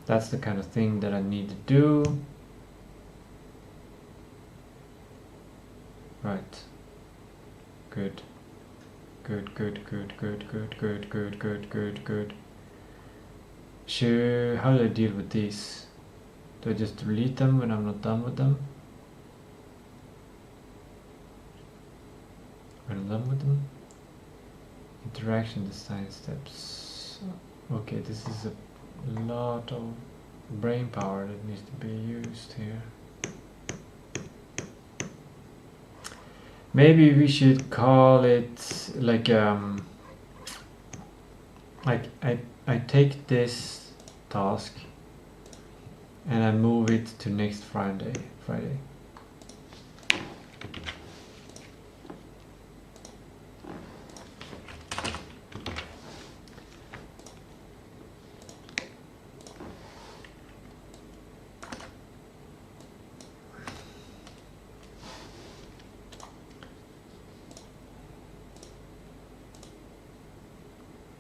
that's the kind of thing that I need to do. Right. Good. Good. Sure. How do I deal with these? Do I just delete them when I'm not done with them? When I'm done with them? Interaction design steps. Okay, this is a lot of brain power that needs to be used here. Maybe we should call it like I take this task and I move it to next Friday.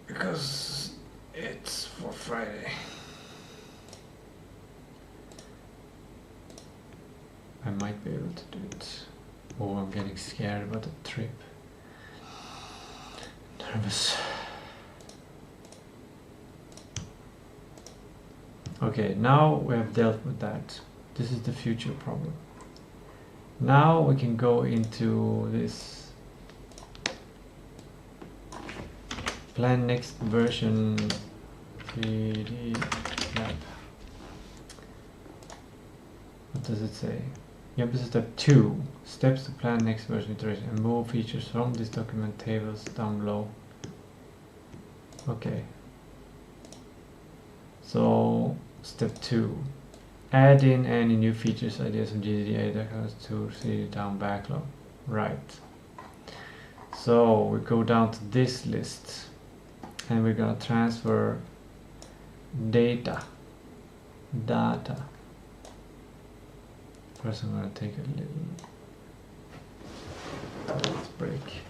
Because it's for Friday. I might be able to do it. Oh, I'm getting scared about the trip. Nervous. Okay, now we have dealt with that. This is the future problem. Now we can go into this. Plan next version 3D map. What does it say? Yep, this is step 2. Steps to plan next version iteration and move features from this document tables down below. Okay. So step 2. Add in any new features, ideas from GDDA that comes to 3D down backlog. Right. So we go down to this list. And we're gonna transfer data. First I'm gonna take a little break.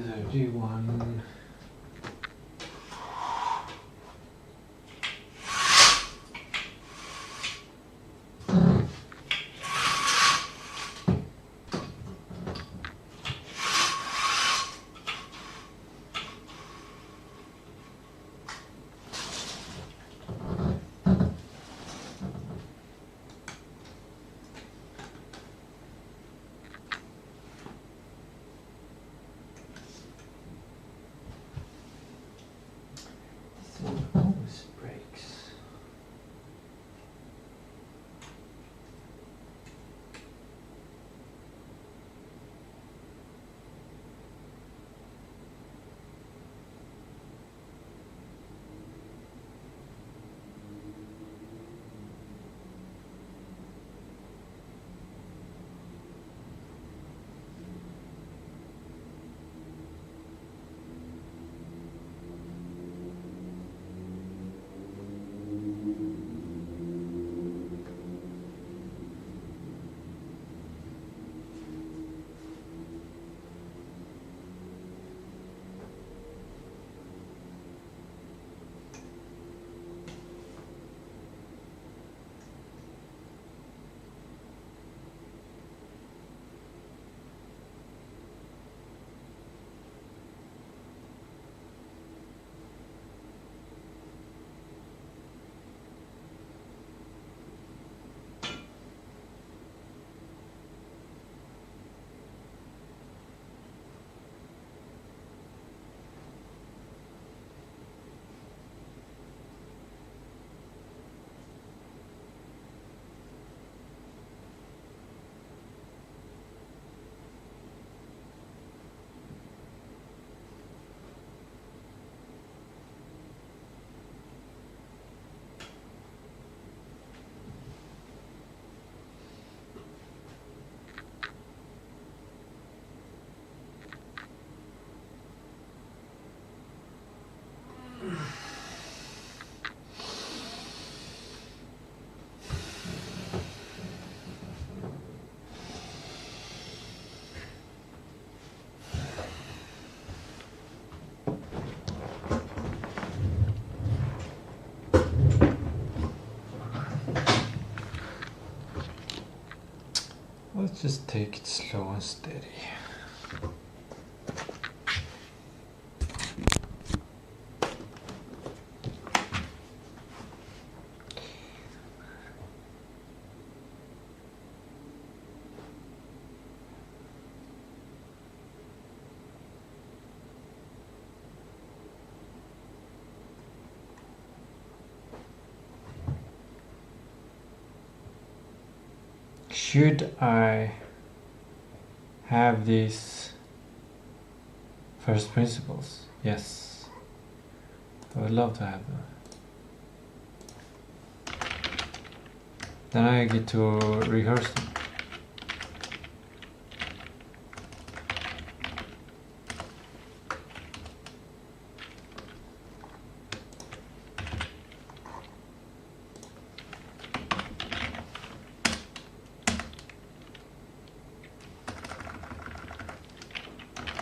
1931. Always breaks. Let's just take it slow and steady. Should I have these first principles? Yes. I would love to have them. Then I get to rehearse them.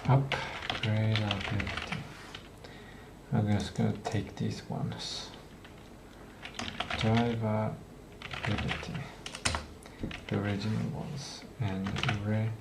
Upgrade ability. I'm just gonna take these ones. Driver ability. The original ones. And recognize.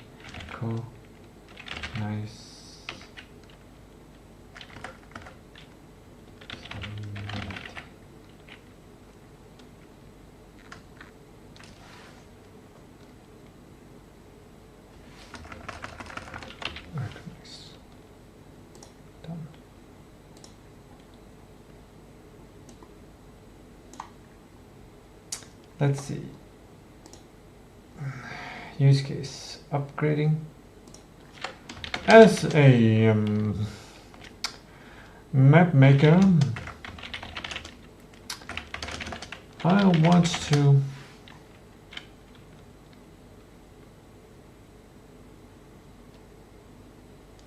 Let's see. Use case upgrading as a map maker. I want to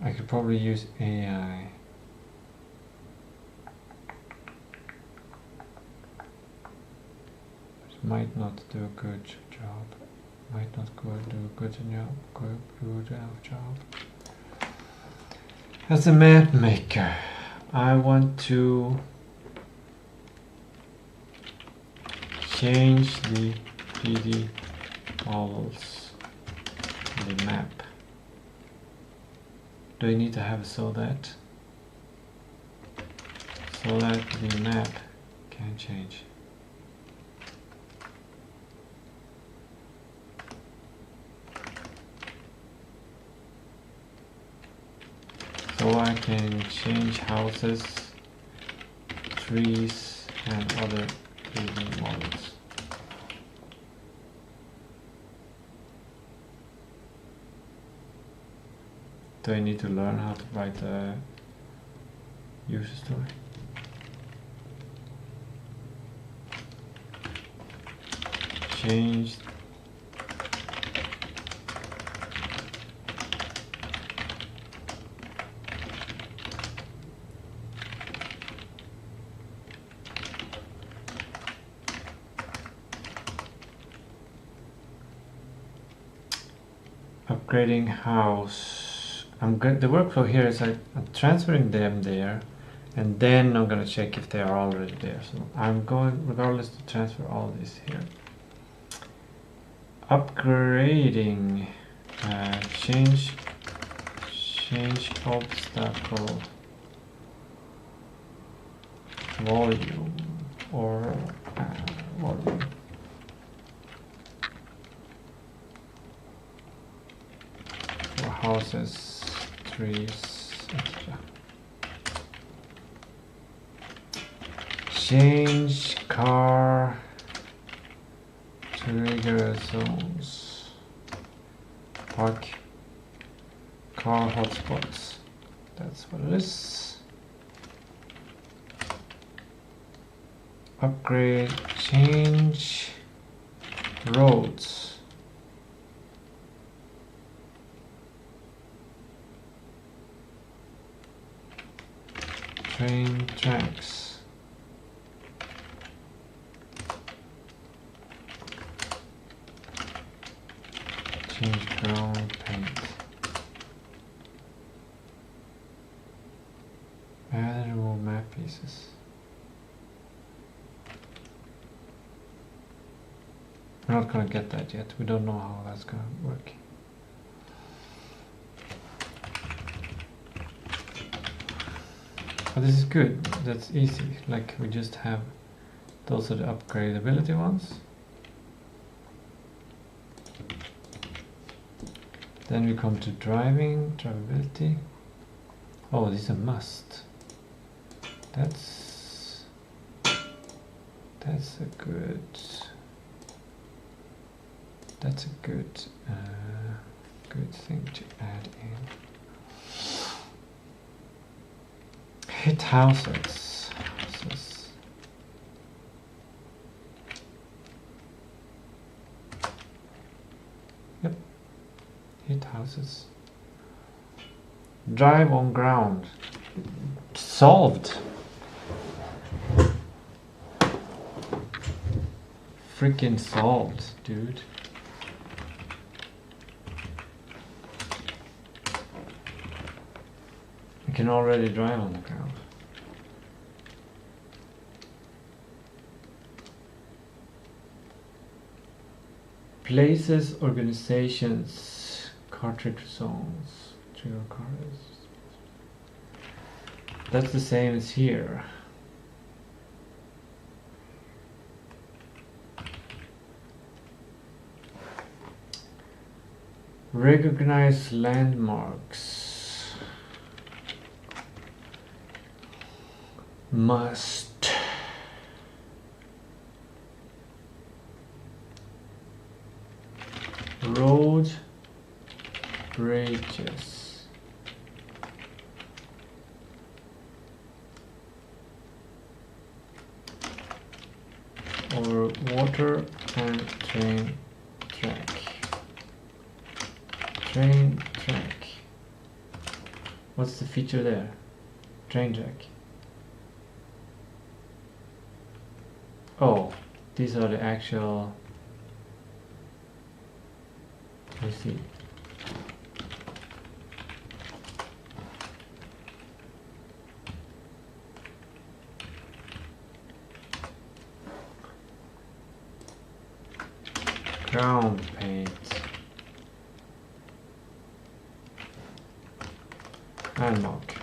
I could probably use AI. Might not do a good job. Might not do a good enough job. As a map maker, I want to change the PD models in the map. Do I need to have so that the map can change? So I can change houses, trees, and other 3D models. Do I need to learn how to write a user story? Change upgrading house. The workflow here is I'm transferring them there, and then I'm gonna check if they are already there. So I'm going regardless to transfer all this here. Upgrading, change obstacle volume or volume. For houses, trees, etc. Change car trigger zones. Park car hotspots. That's what it is. Upgrade, change roads. Train tracks. Change ground paint. Add and remove map pieces. We're not gonna get that yet. We don't know how that's gonna work. But this is good. That's easy. Like we just have those are the upgradability ones. Then we come to drivability. Oh, this is a must. That's a good. That's a good thing to add in. Hit houses. Yep. Hit houses. Drive on ground. Solved. Freaking solved, dude. I can already drive on the ground. Places, organizations, cartridge zones, trigger cards. That's the same as here. Recognize landmarks. Must. Road bridges. Or water and train track. Train track. What's the feature there? Train track. Oh, these are the actual. I see. Ground paint. Landmark.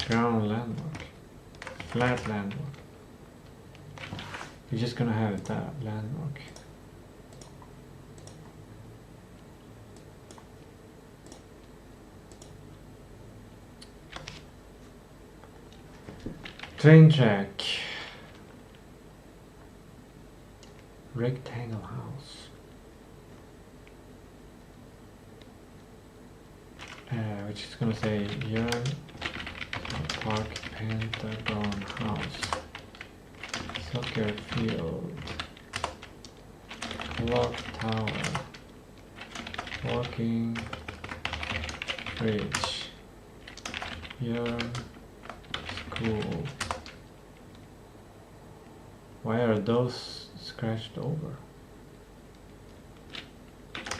Ground landmark. Flat landmark. You're just gonna have that landmark. Train track. Rectangle house. Which is gonna say Jörn Park Pentagon House. Soccer field. Clock tower. Walking bridge. Jörn school. Why are those scratched over?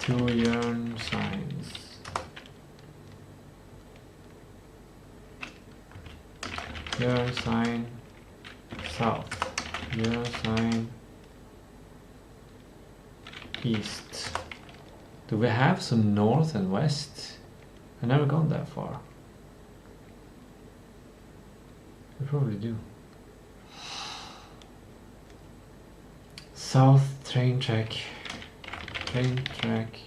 2 Jörn signs. Jörn sign south. Jörn sign east. Do we have some north and west? I've never gone that far. We probably do. South train track. Train track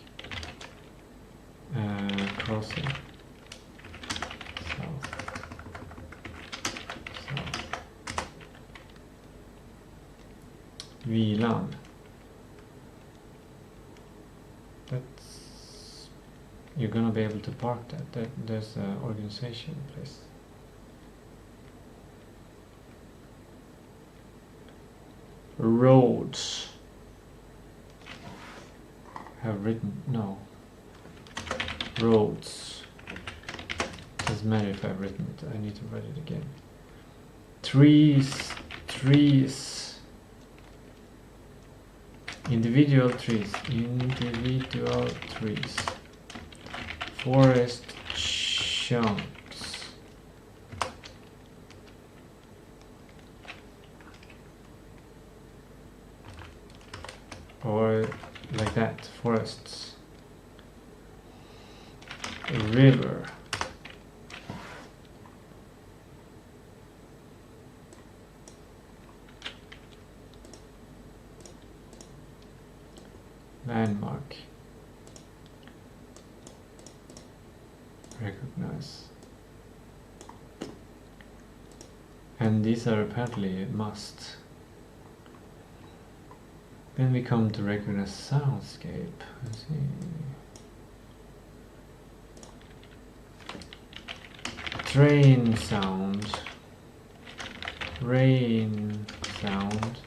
crossing. South. Vilan. That's, you're gonna be able to park that. There's an organization place. Roads. Have written no. Roads. Doesn't matter if I've written it. I need to write it again. Trees. Individual trees. Forest chunks. Or like that, forests. A river. Landmark. Recognize. And these are apparently a must. Then we come to recognize soundscape. Let's see. Train sound. Rain sound.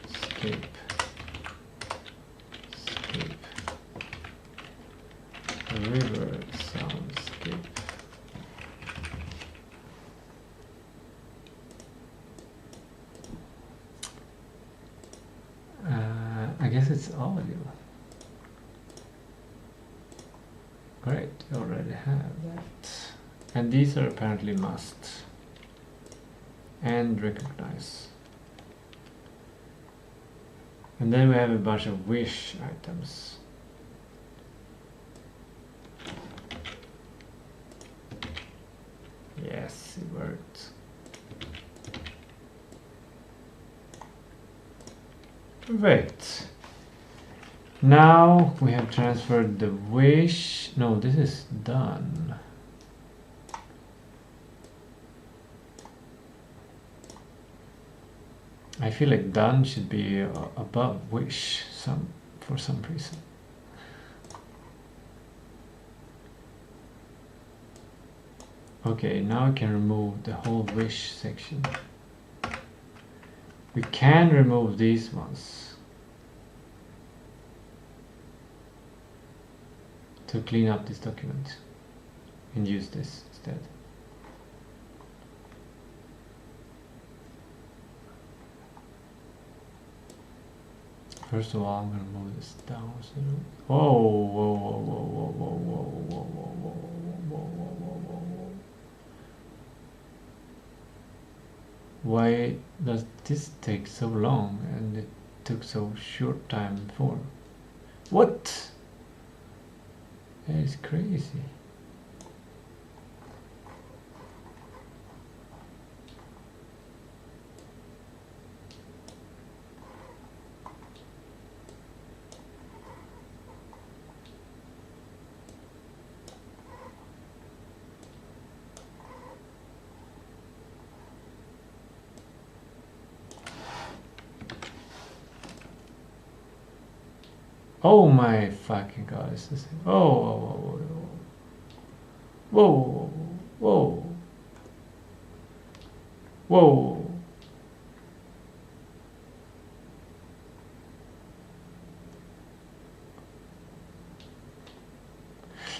Scape. River soundscape. I guess it's audio. Great, you already have that. And these are apparently must. And recognize. And then we have a bunch of wish items. Yes, it worked. Perfect. Now we have transferred the wish. No, this is done. I feel like done should be above wish for some reason. Okay, now I can remove the whole wish section. We can remove these ones to clean up this document and use this instead. First of all, I'm going to move this down. So whoa, whoa, whoa, whoa, whoa, whoa, whoa, whoa, whoa, whoa, whoa, whoa, whoa, whoa, whoa. Why does this take so long and it took so short time before? What? That is crazy. Oh my fucking god, is this? Oh, whoa, whoa, whoa.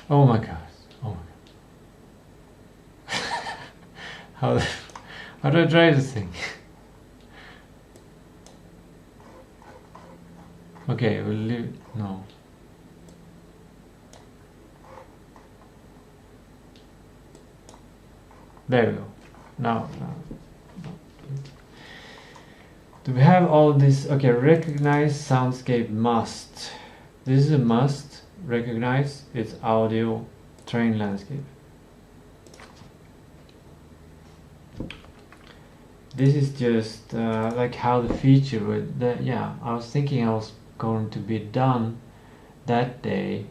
Oh my god, oh my god. How do I drive this thing? Okay, we'll leave. No. There we go. Now. Do we have all this? Okay, recognize soundscape must. This is a must. Recognize it's audio train landscape. This is just like how the feature would. Yeah, I was thinking I was going to be done that day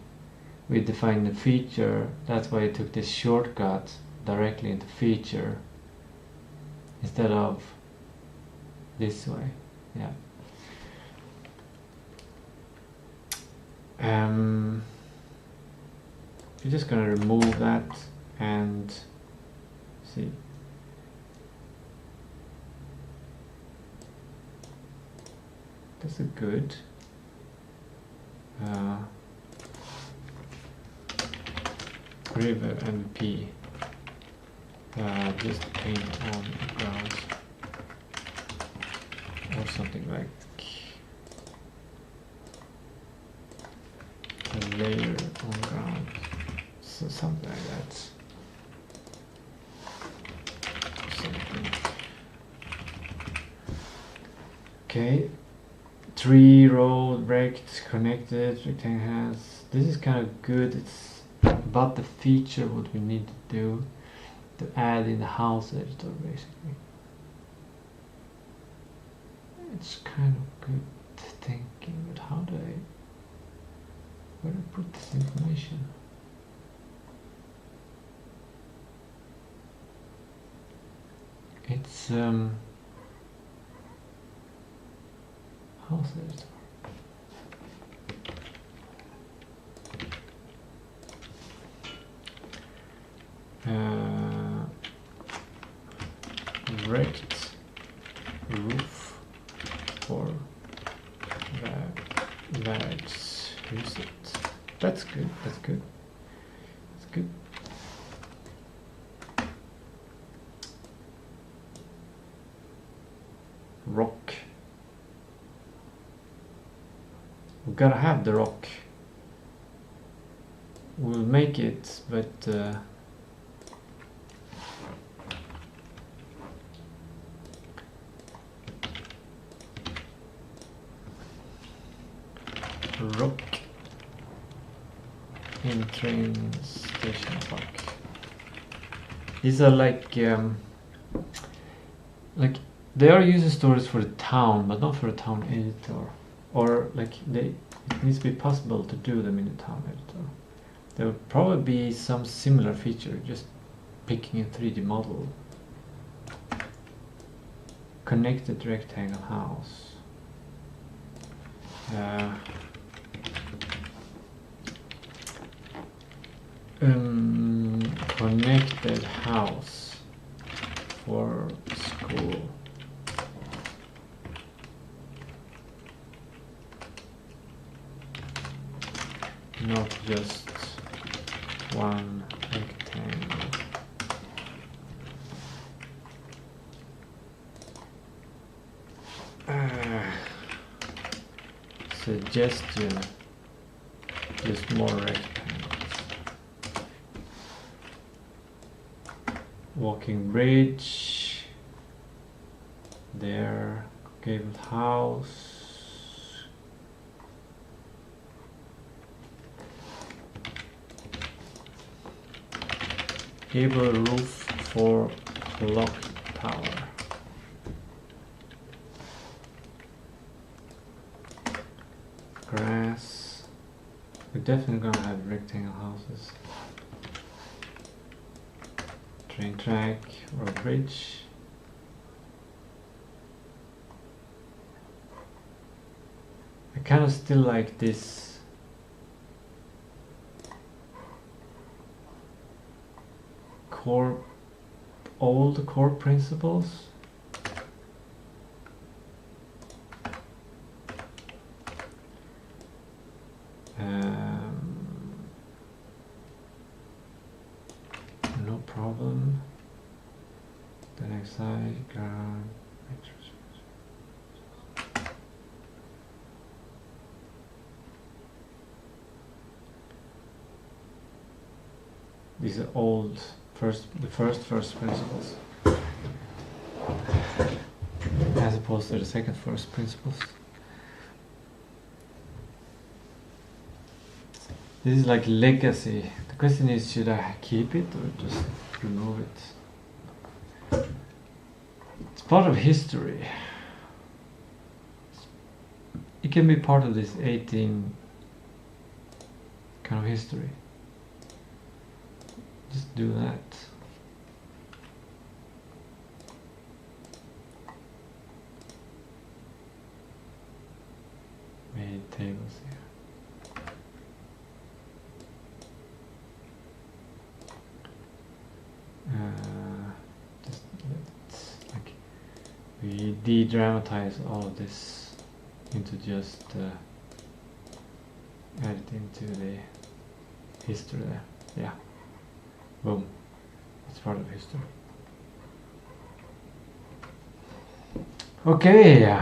with defining the feature. That's why I took this shortcut directly into feature instead of this way. Yeah. We're just gonna remove that and see. That's a good. River MP. Just paint on the ground or something like a layer on ground, so something like that. Something. Okay, tree, road, rect, connected, rectangle hands. This is kind of good. It's about the feature what we need to do to add in the house editor, basically. It's kind of good thinking, but how do I, where do I put this information? It's house editor. Rect roof for vags. Use it. That's good. That's good. That's good. Rock. We gotta have the rock. We'll make it, but rock in train station park. These are like they are user stories for the town, but not for a town editor. Or like it needs to be possible to do them in the town editor. There will probably be some similar feature, just picking a 3D model. Connected rectangle house. Connected house for school. Not just one rectangle. Suggestion, just more rectangles. Walking bridge. there. Gabled house. Gable roof for clock tower. Grass. We're definitely gonna have rectangle houses. Train track or bridge. I kind of still like this old core principles. No problem. The next side, ground. These are old the first principles, as opposed to the second first principles. This is like legacy. The question is, should I keep it or just remove it? It's part of history. It can be part of this 18 kind of history. Just do that. Made tables here. Just like we de-dramatize all of this into just add it into the history there. Yeah. Boom. It's part of history. Okay.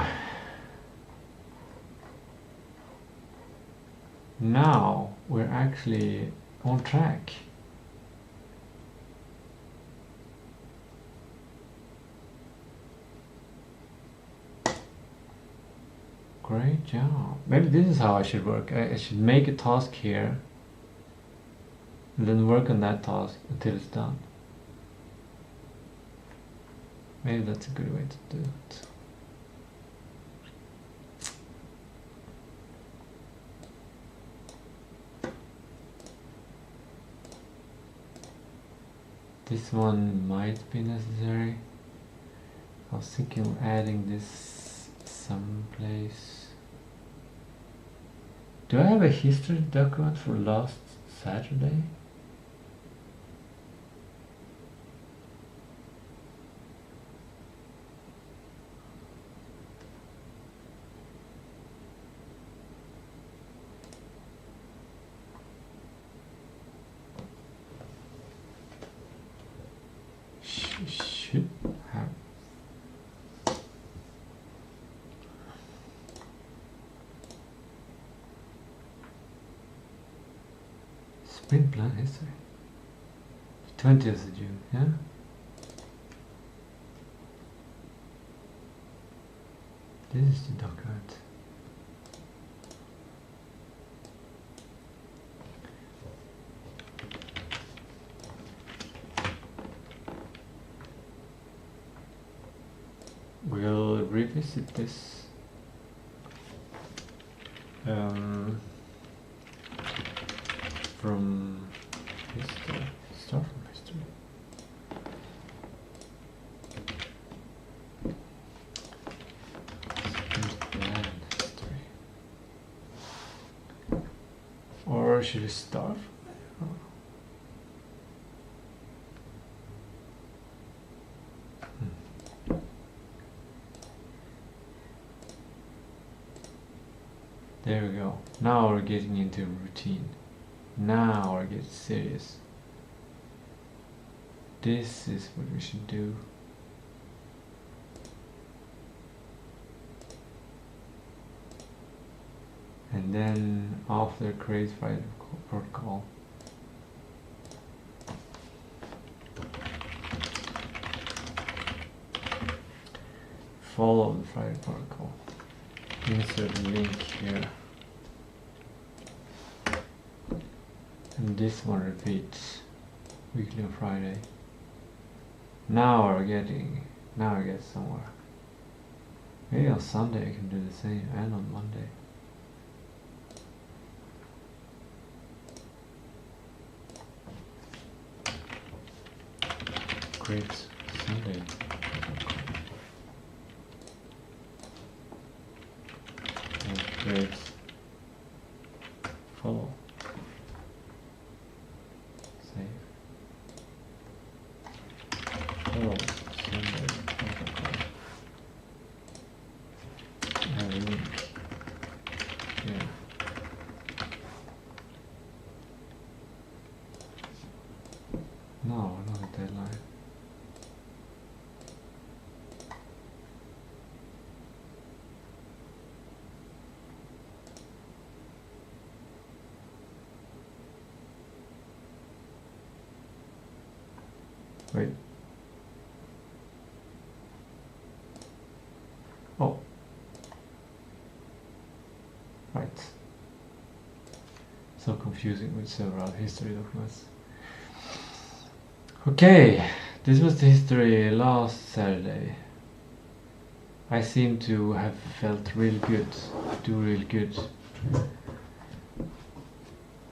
Now we're actually on track. Great job. Maybe this is how I should work. I should make a task here and then work on that task until it's done. Maybe that's a good way to do it. This one might be necessary. I was thinking of adding this someplace. Do I have a history document for last Saturday? Should have. Sprint plan history. 20th of June, yeah? This is the document. We'll revisit this from history. Start from history. Plan history. Or should we start from there? There we go. Now we're getting into routine. Now we're getting serious. This is what we should do. And then after create file protocol. follow the Friday protocol. Insert the link here. And this one repeats weekly on Friday. Now I get somewhere. Maybe on Sunday I can do the same, and on Monday. Grapes Sunday. And grapes follow. Save. Follow Sunday protocol. Have a link. Yeah. No, not a deadline. Wait. Oh. Right. So confusing with several history documents. Okay, this was the history last Saturday. I seem to have felt really good, do really good.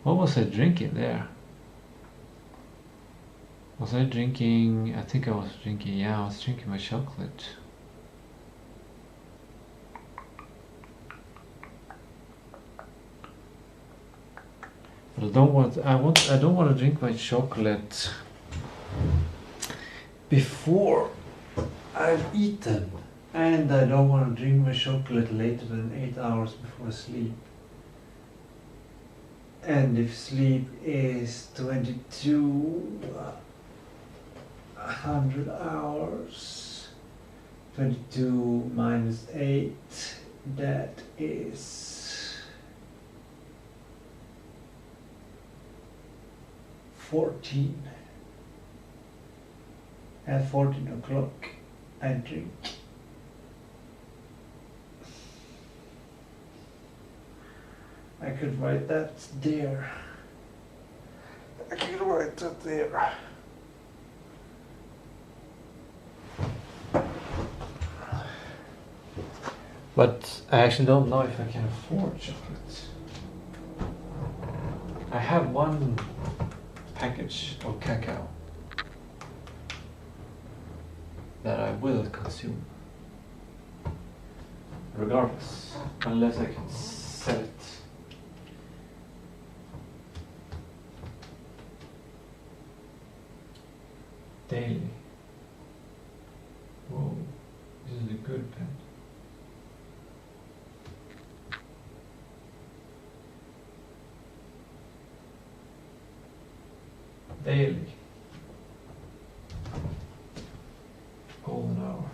What was I drinking there? Was I drinking, I think I was drinking, yeah, I was drinking my chocolate. But I don't want to drink my chocolate before I've eaten. And I don't want to drink my chocolate later than 8 hours before sleep. And if sleep is 2200 hours, 22 minus 8, that is 14. At 14 o'clock I drink. I could write that there. I could write that there. But I actually don't know if I can afford chocolate. I have one package of cacao that I will consume. Regardless, unless I can sell it. Daily. Whoa, this is a good pen. Daily. Golden hour.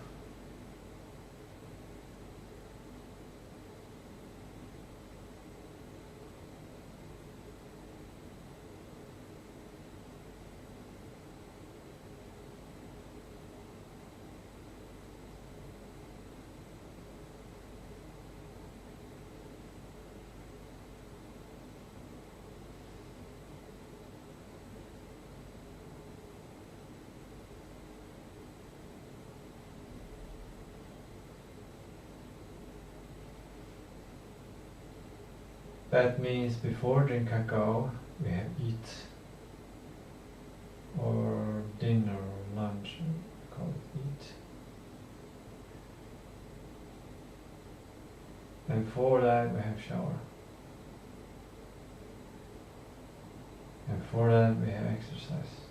That means before drink cacao, we have eat or dinner or lunch, call it eat. And before that we have shower. And before that we have exercise.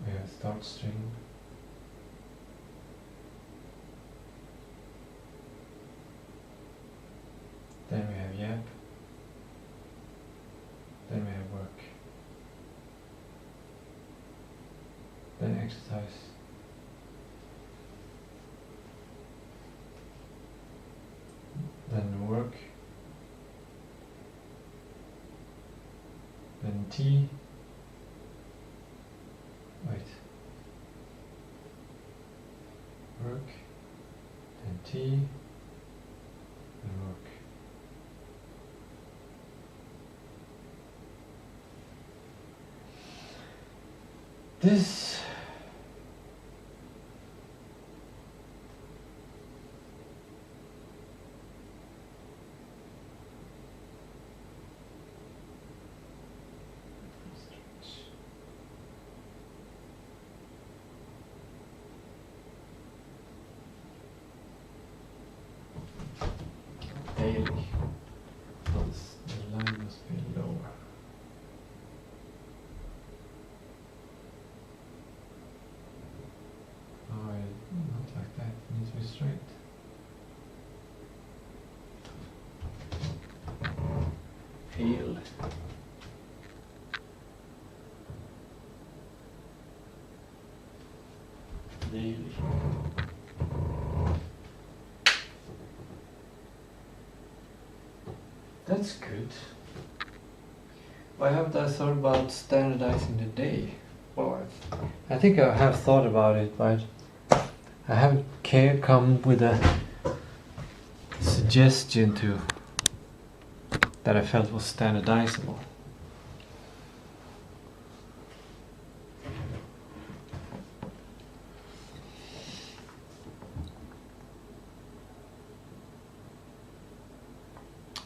We have start string. Then we have yap. Then we have work. Then exercise. then work, then T, wait, work, then T, then work. This daily. The line must be lower. Oh, not like that. It needs to be straight. Heel. Daily. That's good. Why haven't I thought about standardizing the day? Well, I think I have thought about it, but I haven't come with a suggestion to that I felt was standardizable.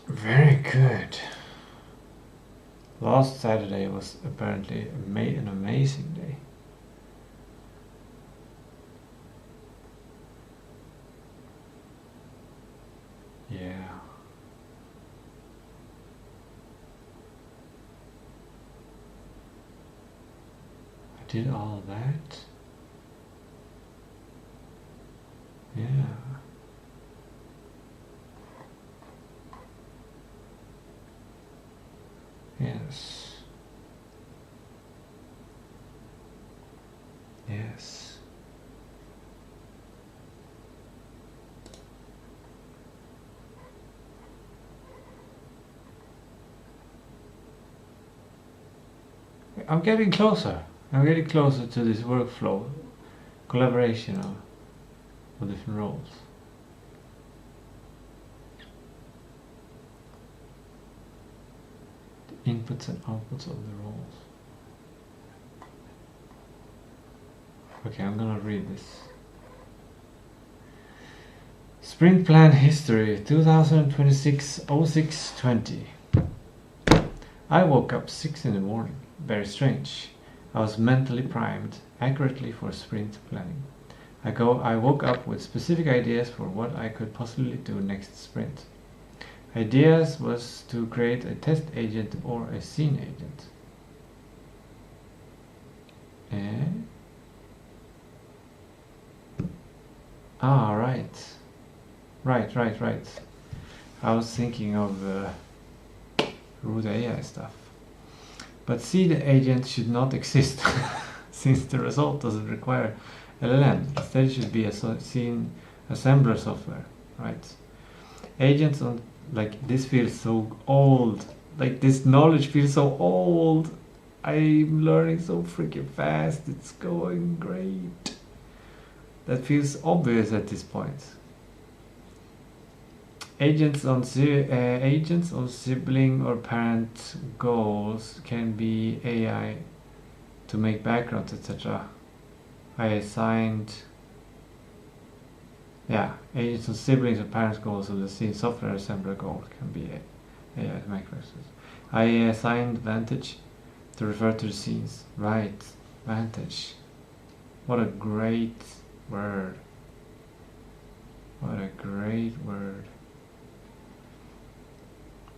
Very good. Last Saturday was apparently an amazing day. Yeah. I did all that. Yeah. Yes. Yes. I'm getting closer. I'm getting closer to this workflow, collaboration of different roles. Inputs and outputs of the roles. Okay, I'm gonna read this. Sprint Plan History 2026-06-20. I woke up 6 in the morning. Very strange. I was mentally primed accurately for sprint planning. I woke up with specific ideas for what I could possibly do next sprint. Ideas was to create a test agent or a scene agent. Ah, right. Right. I was thinking of root AI stuff. But see, the agent should not exist since the result doesn't require LLM. Instead, it should be a scene assembler software, right? Agents on like this feels so old. Like this knowledge feels so old. I'm learning so freaking fast. It's going great. That feels obvious at this point. Agents on sibling or parent goals can be AI to make backgrounds, etc. I assigned, agents on siblings or parents goals of the scene software assembler goal can be AI to make backgrounds. I assigned Vantage to refer to the scenes. Right, Vantage. What a great word. What a great word.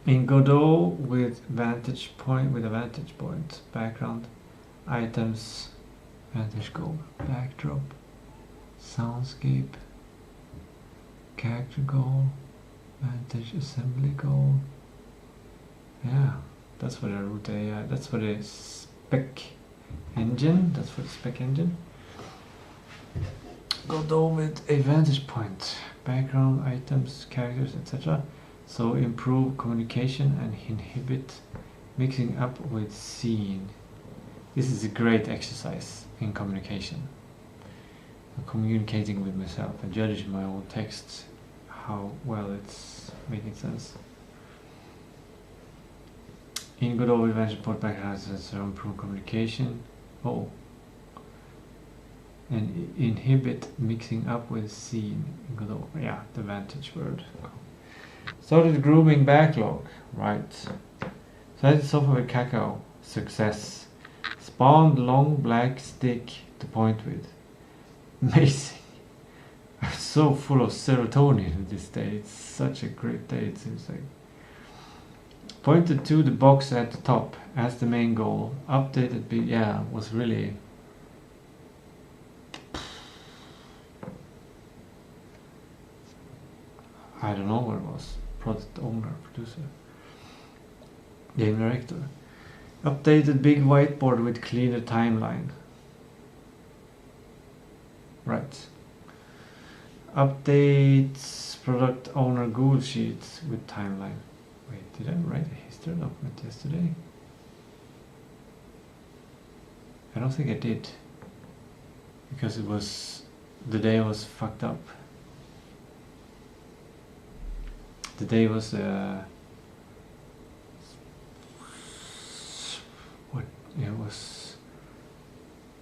In Godot with a vantage point, background, items, vantage goal, backdrop, soundscape, character goal, vantage assembly goal. Yeah, that's for the root AI, that's for the spec engine, Godot with a vantage point. background items, characters, etc. So improve communication and inhibit mixing up with scene. This is a great exercise in communication. I'm communicating with myself and judging my own texts, how well it's making sense. In Godot, we mentioned port backgrounds to improve communication. Oh. And inhibit mixing up with scene in Godot. Yeah, the vantage word. Started grooming backlog. Right. Started software with cacao. Success. Spawned long black stick to point with. Amazing. I'm so full of serotonin this day. It's such a great day, it seems like. Pointed to the box at the top as the main goal. Updated, yeah, was really... I don't know what it was. Product owner, producer. Game director. Updated big whiteboard with cleaner timeline. Right. Updates product owner Google Sheets with timeline. Wait, did I write a history document yesterday? I don't think I did. Because it was... the day was fucked up. The day was... it was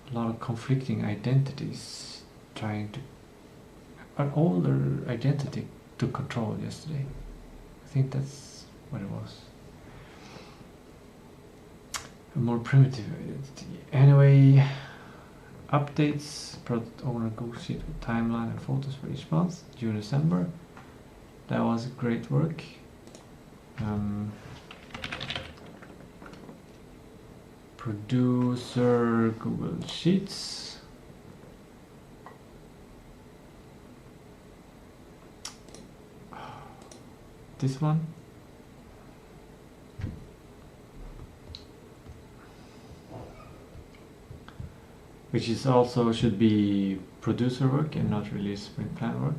a lot of conflicting identities trying to... an older identity took control yesterday. I think that's what it was. A more primitive identity. Anyway, updates, product owner Google Sheet with timeline and photos for each month, June, December. That was great work. Producer Google Sheets. This one. Which is also should be producer work and not really sprint plan work,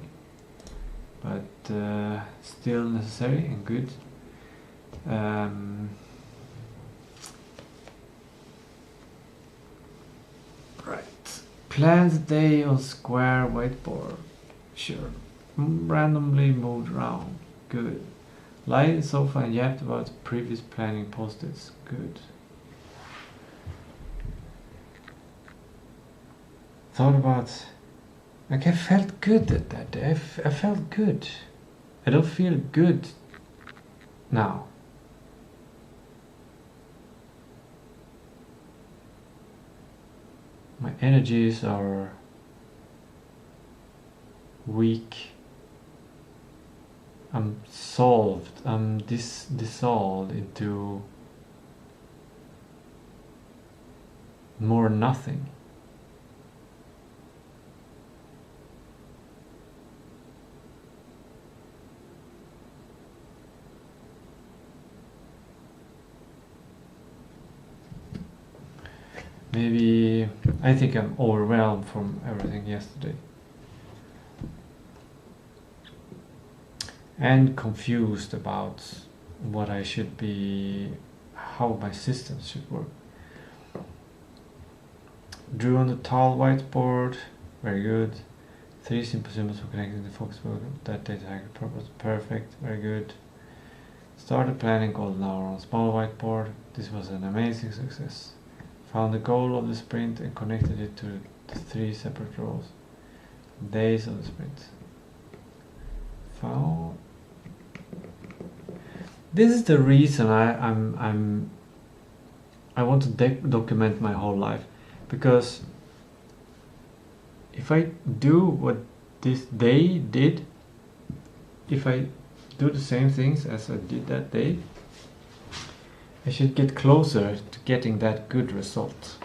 but still necessary and good. Right. Planned day on square whiteboard. Sure. Randomly moved around. Good. Light in sofa and yapped about previous planning post-its. Good. Thought about... like I felt good at that day. I felt good. I don't feel good now. My energies are weak. I'm solved. I'm dissolved into more nothing. Maybe I think I'm overwhelmed from everything yesterday. And confused about what I should be, how my systems should work. Drew on the tall whiteboard, very good. 3 simple symbols for connecting the focus book, that data target purpose, perfect, very good. Started planning golden hour on small whiteboard, this was an amazing success. Found the goal of the sprint and connected it to the 3 separate rows. Days of the sprint. Found... This is the reason I want to document my whole life, because if I do what this day did, if I do the same things as I did that day, I should get closer to getting that good result.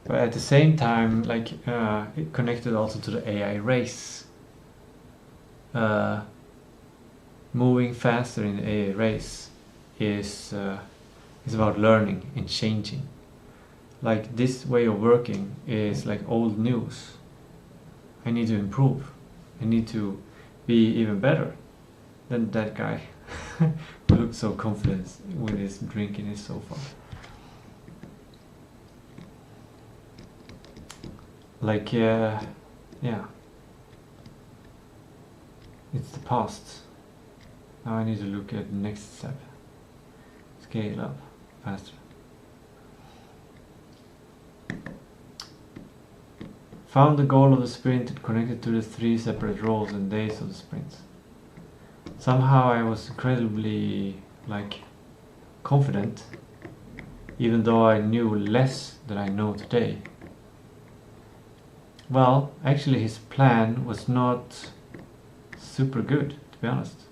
But at the same time, like it connected also to the AI race. moving faster in the AA race is about learning and changing. Like, this way of working is like old news. I need to improve. I need to be even better than that guy who looked so confident with his drink in his sofa. Like, yeah, it's the past. Now I need to look at the next step. Scale up faster. Found the goal of the sprint connected to the 3 separate roles and days of the sprints. Somehow I was incredibly confident, even though I knew less than I know today. Well, actually his plan was not super good, to be honest.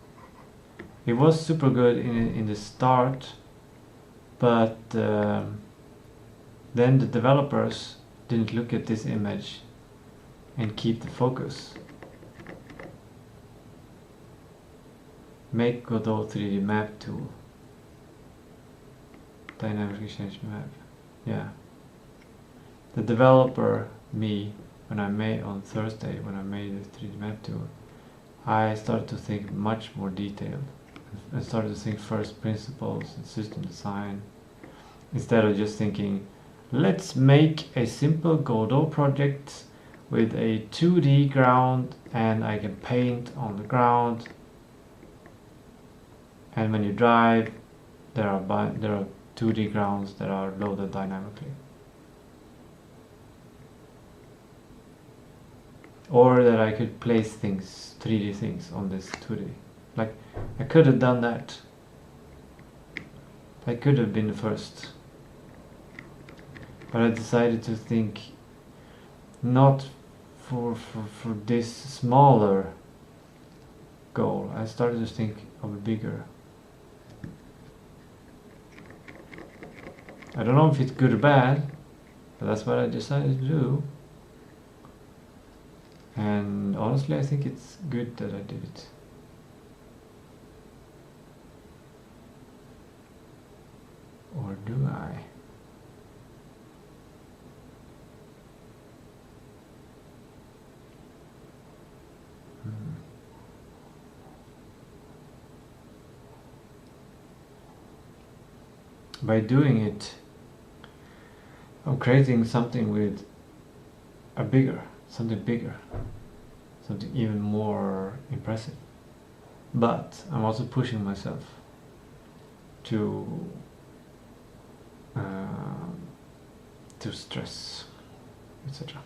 It was super good in the start, but then the developers didn't look at this image and keep the focus. Make Godot 3D map tool. Dynamically change map. Yeah. The developer, me, when I made on Thursday, when I made the 3D map tool, I started to think much more detailed. I started to think first principles and system design, instead of just thinking, let's make a simple Godot project with a 2D ground and I can paint on the ground, and when you drive there are 2D grounds that are loaded dynamically. Or that I could place things, 3D things on this 2D. Like, I could have done that. I could have been the first. But I decided to think not for this smaller goal. I started to think of a bigger. I don't know if it's good or bad, but that's what I decided to do. And honestly, I think it's good that I did it. Or do I? By doing it, I'm creating something with something bigger, something even more impressive. But I'm also pushing myself to stress, etc.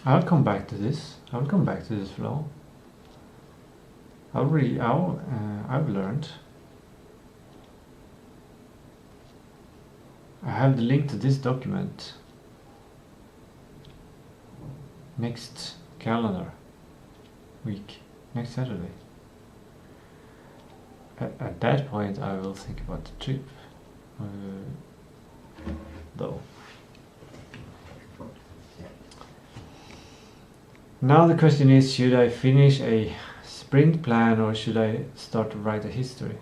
I'll come back to this. I'll come back to this flow. I've learned. I have the link to this document. Next calendar week, next Saturday. At that point, I will think about the trip, though. Now the question is, should I finish a sprint plan or should I start to write a history?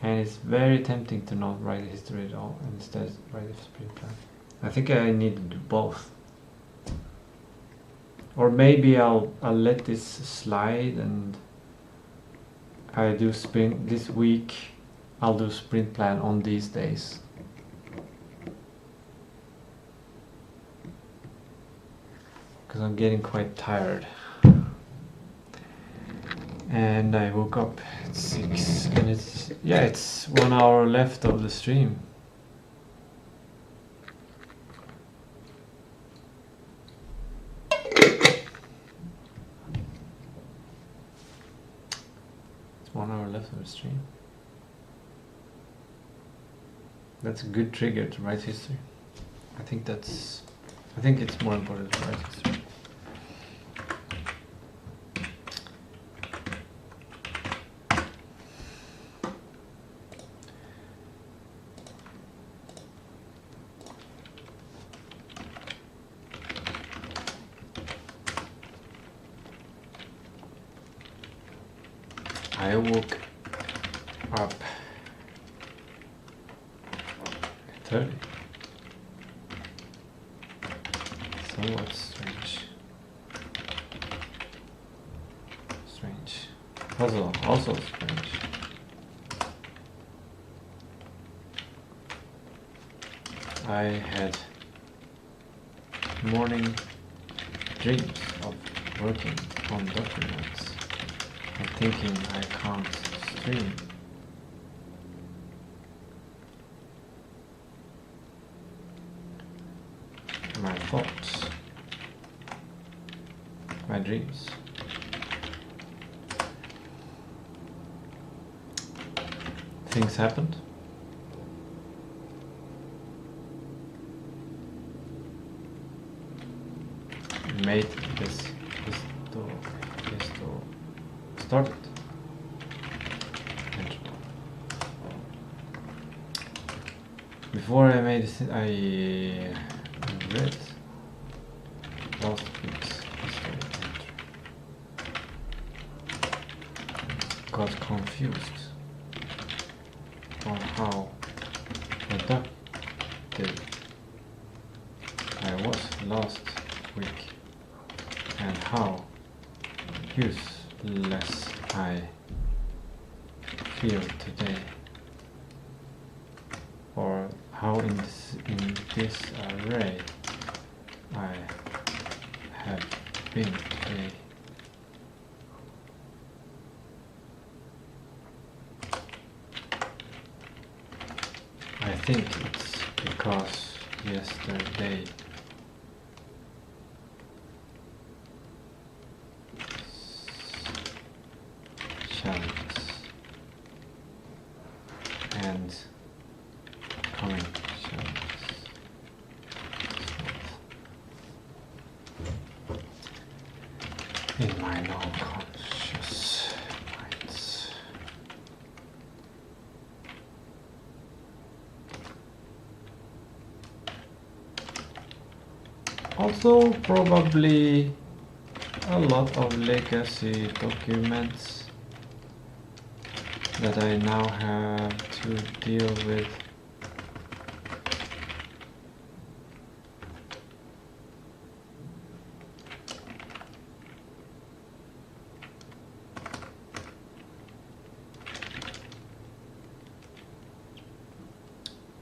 And it's very tempting to not write a history at all and instead write a sprint plan. I think I need to do both. Or maybe I'll let this slide and I do sprint this week. I'll do sprint plan on these days. Because I'm getting quite tired. And I woke up at 6 and it's 1 hour left of the stream. It's 1 hour left of the stream. That's a good trigger to write history. I think it's more important to write history. I woke up at 30. Somewhat strange. Also strange. I had morning dreams of working on documents and thinking I can't stream. My thoughts, my dreams. Things happened. Made this started. Before I made this, I read last week's history entry. Got confused on how productive I was last week and how useless I feel today, or how in this array I have been today. I think it's because yesterday challenges and coming challenges in my non-conscious minds. Also probably a lot of legacy documents that I now have to deal with.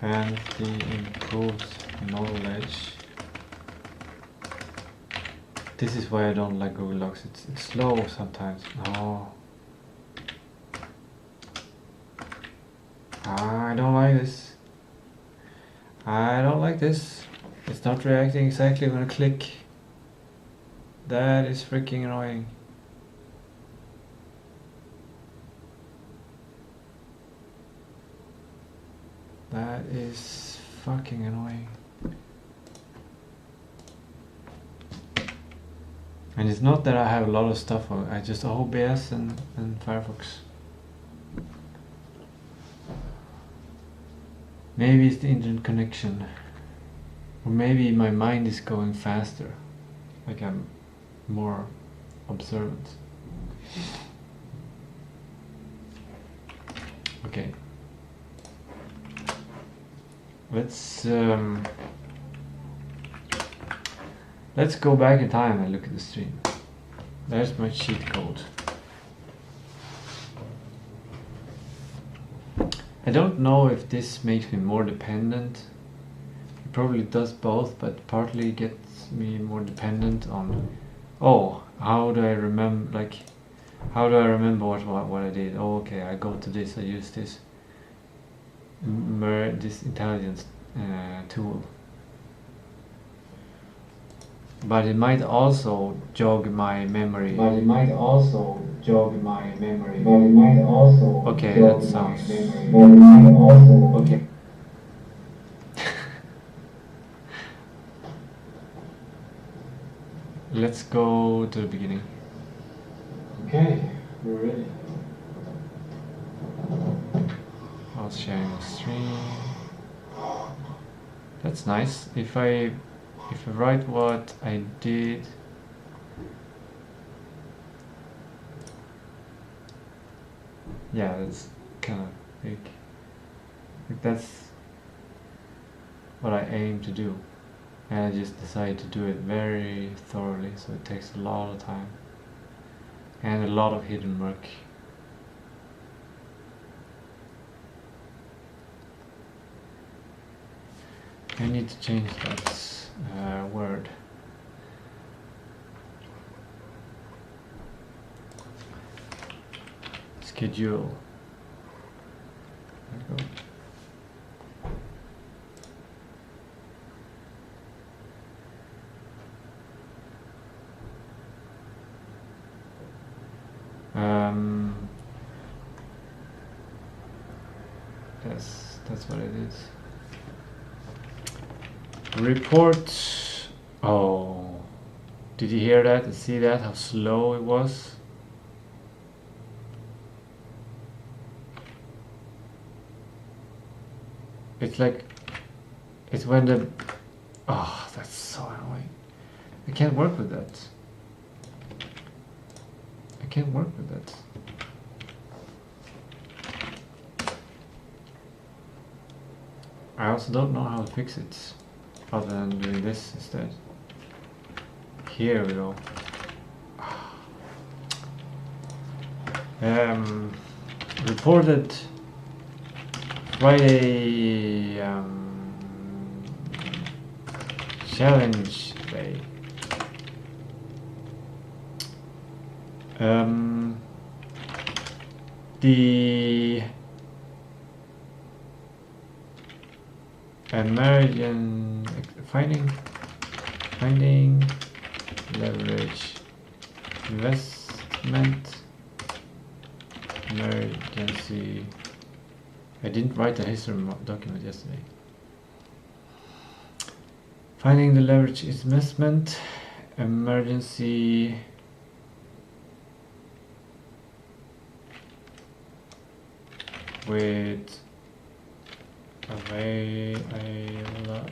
And the improved knowledge. This is why I don't like Google Docs. It's slow sometimes. No. I don't like this. I don't like this. It's not reacting exactly when I click. That is freaking annoying. That is fucking annoying. And it's not that I have a lot of stuff on, I just OBS and Firefox. Maybe it's the internet connection. Or maybe my mind is going faster. Like I'm more observant. Okay. Let's go back in time and look at the stream. There's my cheat code. I don't know if this makes me more dependent. It probably does both, but partly gets me more dependent on, oh, how do I remember, what I did? Oh, okay, I go to this, I use this intelligence tool. But it might also jog my memory. Okay, that sounds... Okay. let's go to the beginning. Okay, we're ready. I was sharing a stream. That's nice. If I write what I did. Yeah, that's kind of big. Like that's what I aim to do. And I just decided to do it very thoroughly, so it takes a lot of time. And a lot of hidden work. I need to change that word. Schedule. There we go. Yes, that's what it is. Report. Oh, did you hear that? See that? How slow it was? It's like, it's when the, oh, that's so annoying. I can't work with that. I can't work with that. I also don't know how to fix it, other than doing this instead. Here we go. Reported Friday challenge day. The finding leverage investment emergency. I didn't write the history document yesterday. Finding the leverage investment emergency with available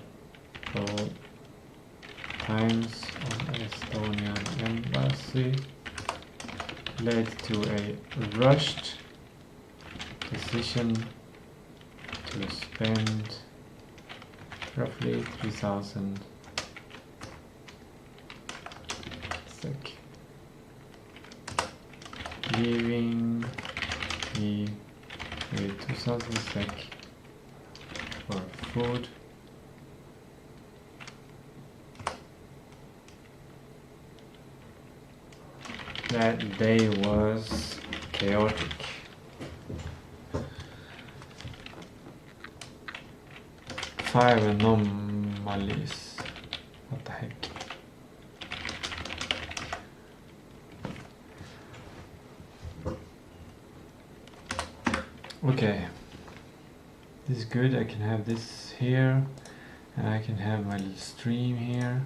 times on Estonian embassy led to a rushed decision to spend roughly 3,000 SEK, leaving me with 2,000 SEK for food. That day was chaotic. Five anomalies. What the heck? Okay. This is good. I can have this here, and I can have my little stream here.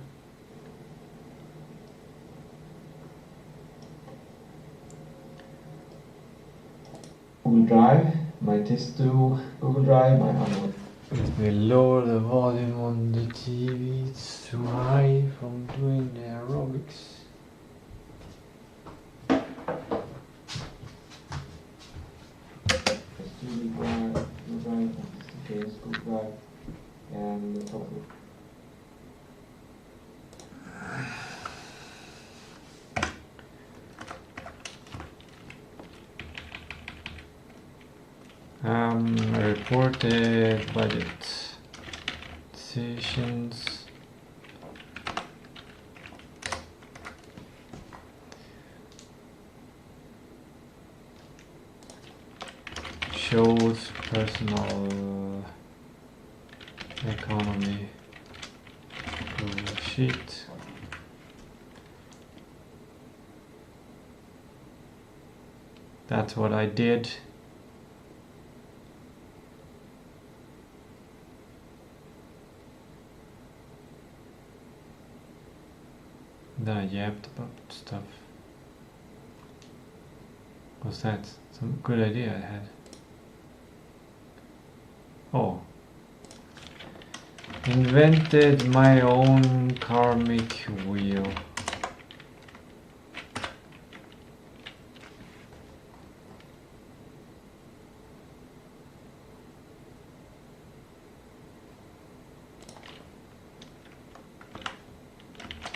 Google Drive, my Tistou Google Drive, my unlock. Let me lower the volume on the TV. It's too high from doing the aerobics. Google Drive, and the top. Reported budget decisions. Shows personal economy sheet. That's what I did. then I yapped about stuff. What's that? Some good idea I had. Oh. Invented my own karmic wheel.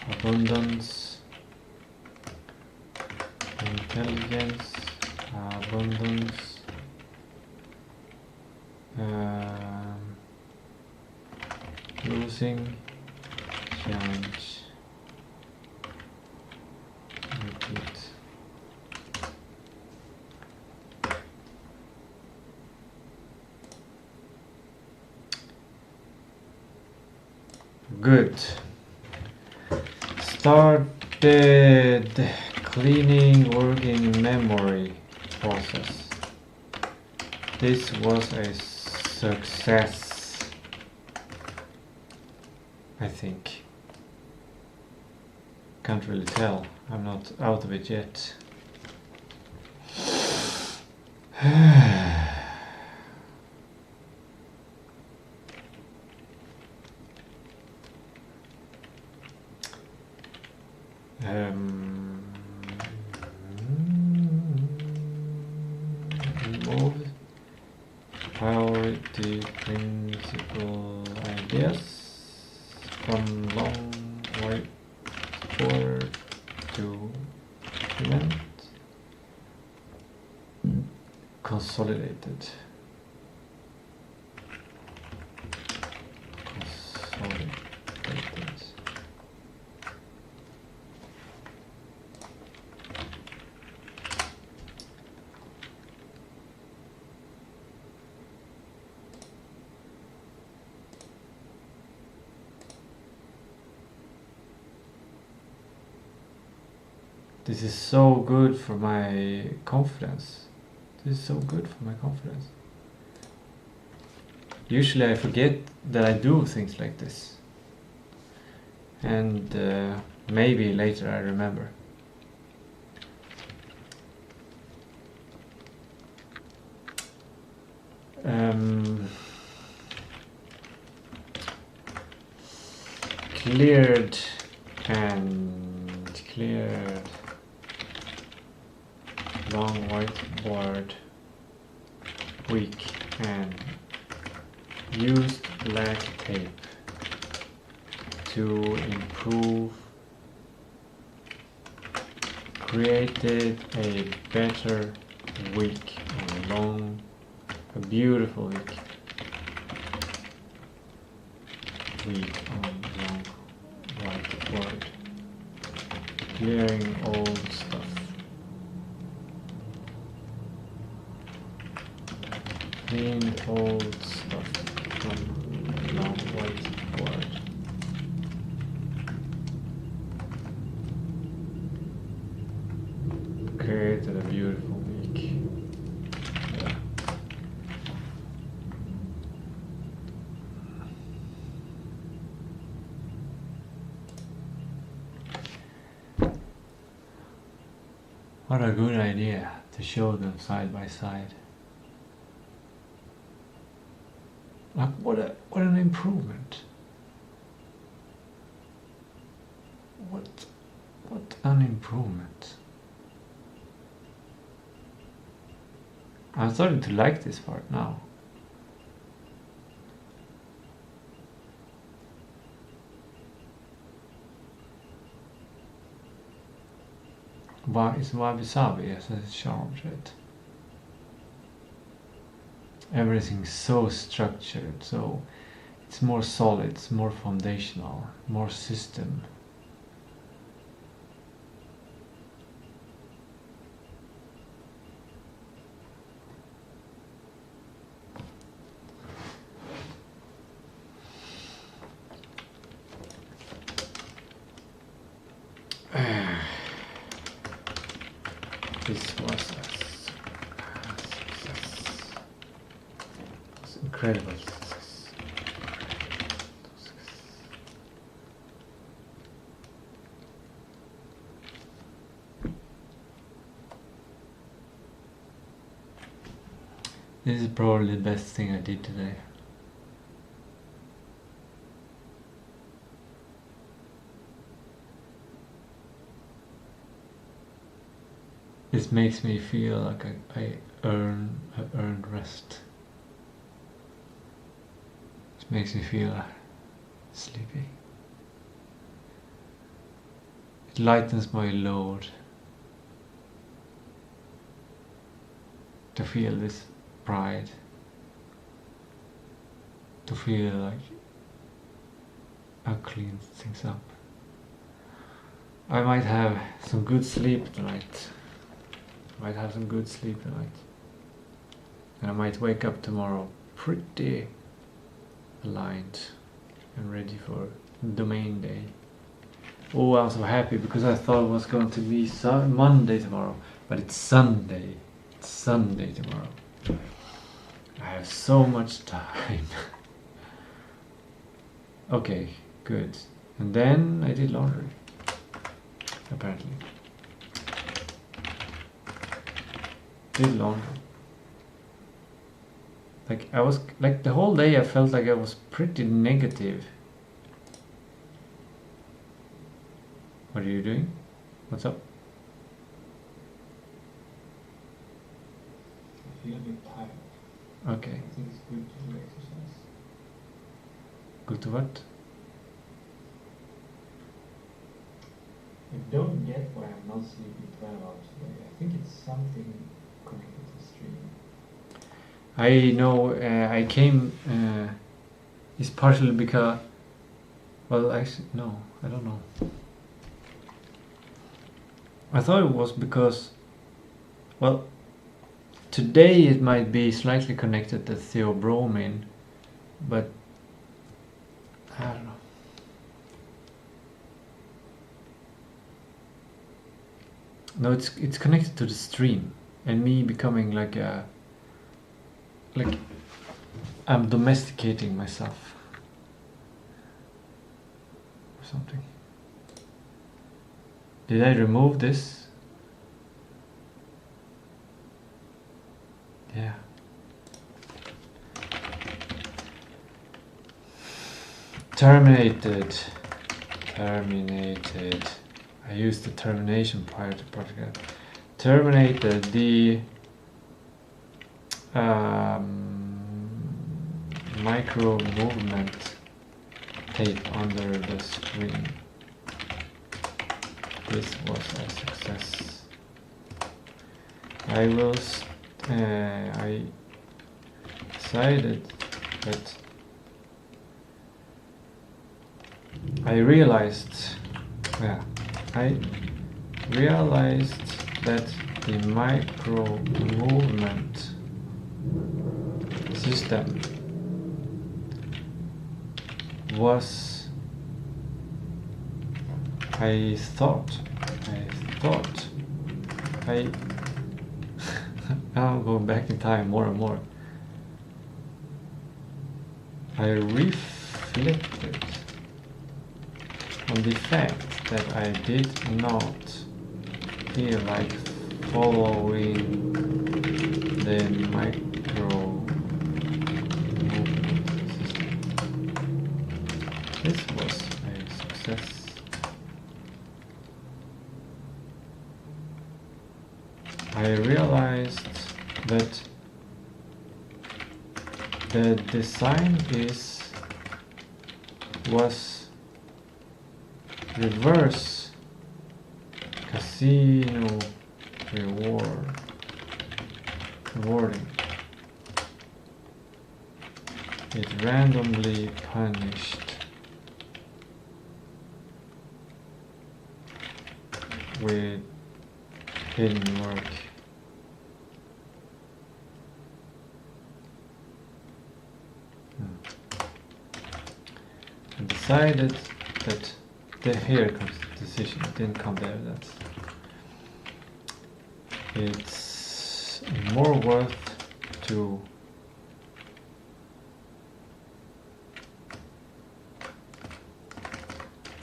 Abundance, intelligence, abundance, losing, challenge, repeat. Good. Started cleaning working memory process. This was a success, I think. Can't really tell. I'm not out of it yet. Remove priority principle ideas from long whiteboard to document. Consolidated. This is so good for my confidence. This is so good for my confidence. Usually I forget that I do things like this. And maybe later I remember. Cleared and cleared. Long whiteboard, weak, and used black tape to improve, created a better week, a beautiful week on long whiteboard, clearing old stuff. Clean old stuff from long whiteboard. Created a beautiful week. Yeah. What a good idea to show them side by side. Like what an improvement. What an improvement. I'm starting to like this part now. It's wabi-sabi as a charm, right? Everything's so structured, so it's more solid, it's more foundational, more system. This was a success. It's incredible success. This is probably the best thing I did today. This makes me feel like I've earned rest. This makes me feel sleepy. It lightens my load to feel this pride, to feel like I'll clean things up. I might have some good sleep tonight. And I might wake up tomorrow pretty aligned and ready for domain day. Oh, I'm so happy because I thought it was going to be Monday tomorrow, but it's Sunday. It's Sunday tomorrow. I have so much time. Okay, good. And then I did laundry, apparently. Did laundry. Like I was, like the whole day I felt like I was pretty negative. What are you doing? What's up? I feel a bit tired. Okay. I think it's good to do exercise. Good to what? I don't get why I'm not sleeping 12 hours a day. I think it's something connected to stream. I know I came, it's partially because, well actually, no, I don't know. I thought it was because, well, today it might be slightly connected to theobromine, but I don't know. No, it's connected to the stream and me becoming like I'm domesticating myself or something. Did I remove this? Yeah. Terminated. I used the termination prior to project. Terminated the micro movement tape under the screen. This was a success. I decided that I realized that the micro movement system was, I thought now I'm going back in time more and more. I reflected on the fact that I did not feel like following the micro movement system. This was a success. I realized that the design was reverse casino rewarding. It randomly punished with hidden work. I decided that here comes the decision. It didn't come there. It's more worth to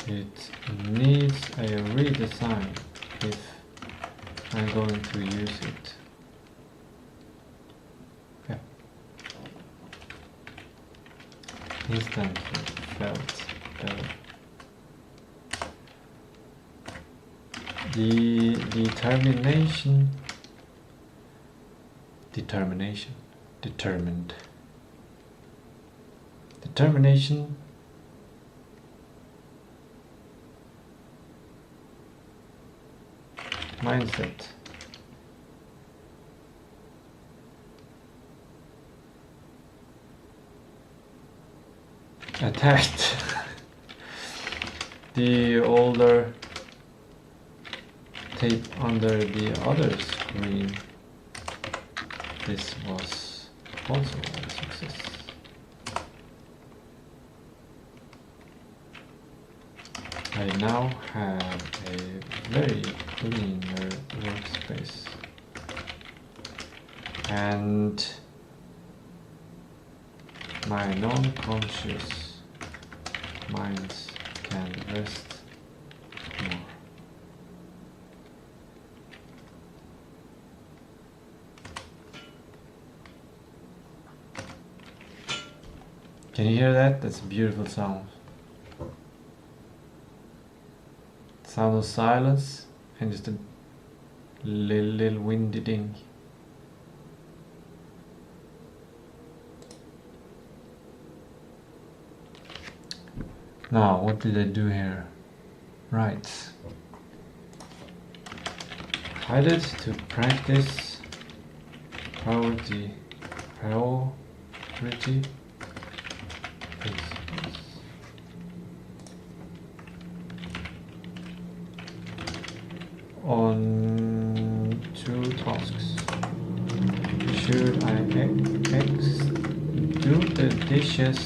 it needs a redesign if I'm going to use it. Yeah. instantly felt better. The determined mindset attacked the older tape under the other screen. This was also a success. I now have a very cleaner workspace, and my non-conscious minds can rest more. Can you hear that? That's a beautiful sound. Sound of silence and just a little windy ding. Now, what did I do here? Right. I did to practice priority. On two tasks. Should I do the dishes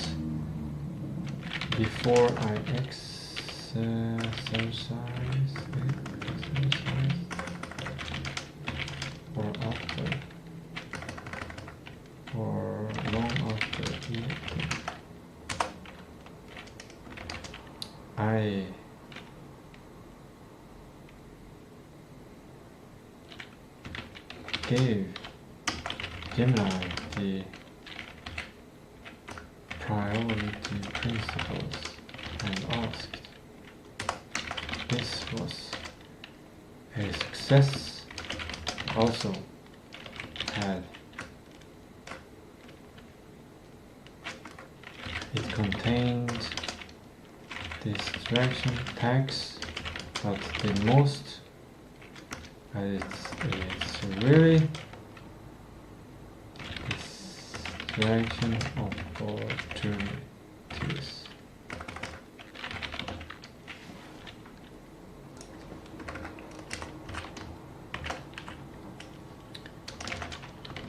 before I exercise or after, or long after eating? I gave Gemini the priority principles and asked. This was a success. Also had it contained distraction tags, but the most it's really distraction opportunities.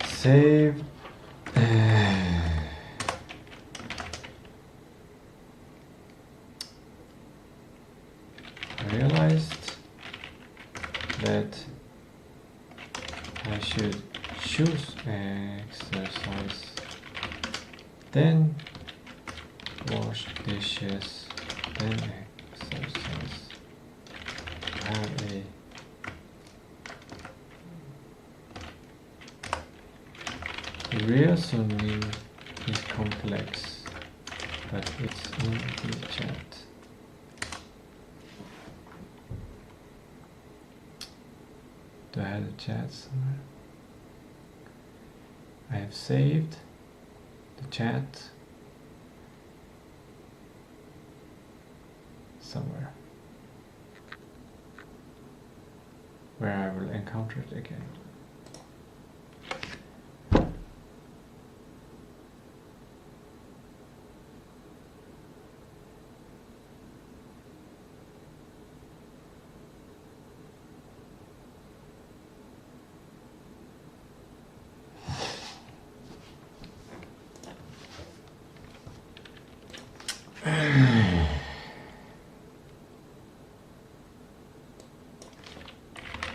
Save. I realized that I should choose exercise, then wash dishes, then exercise. Have the reasoning is complex, but it's in the chat. Do I have the chat somewhere? I have saved the chat somewhere where I will encounter it again.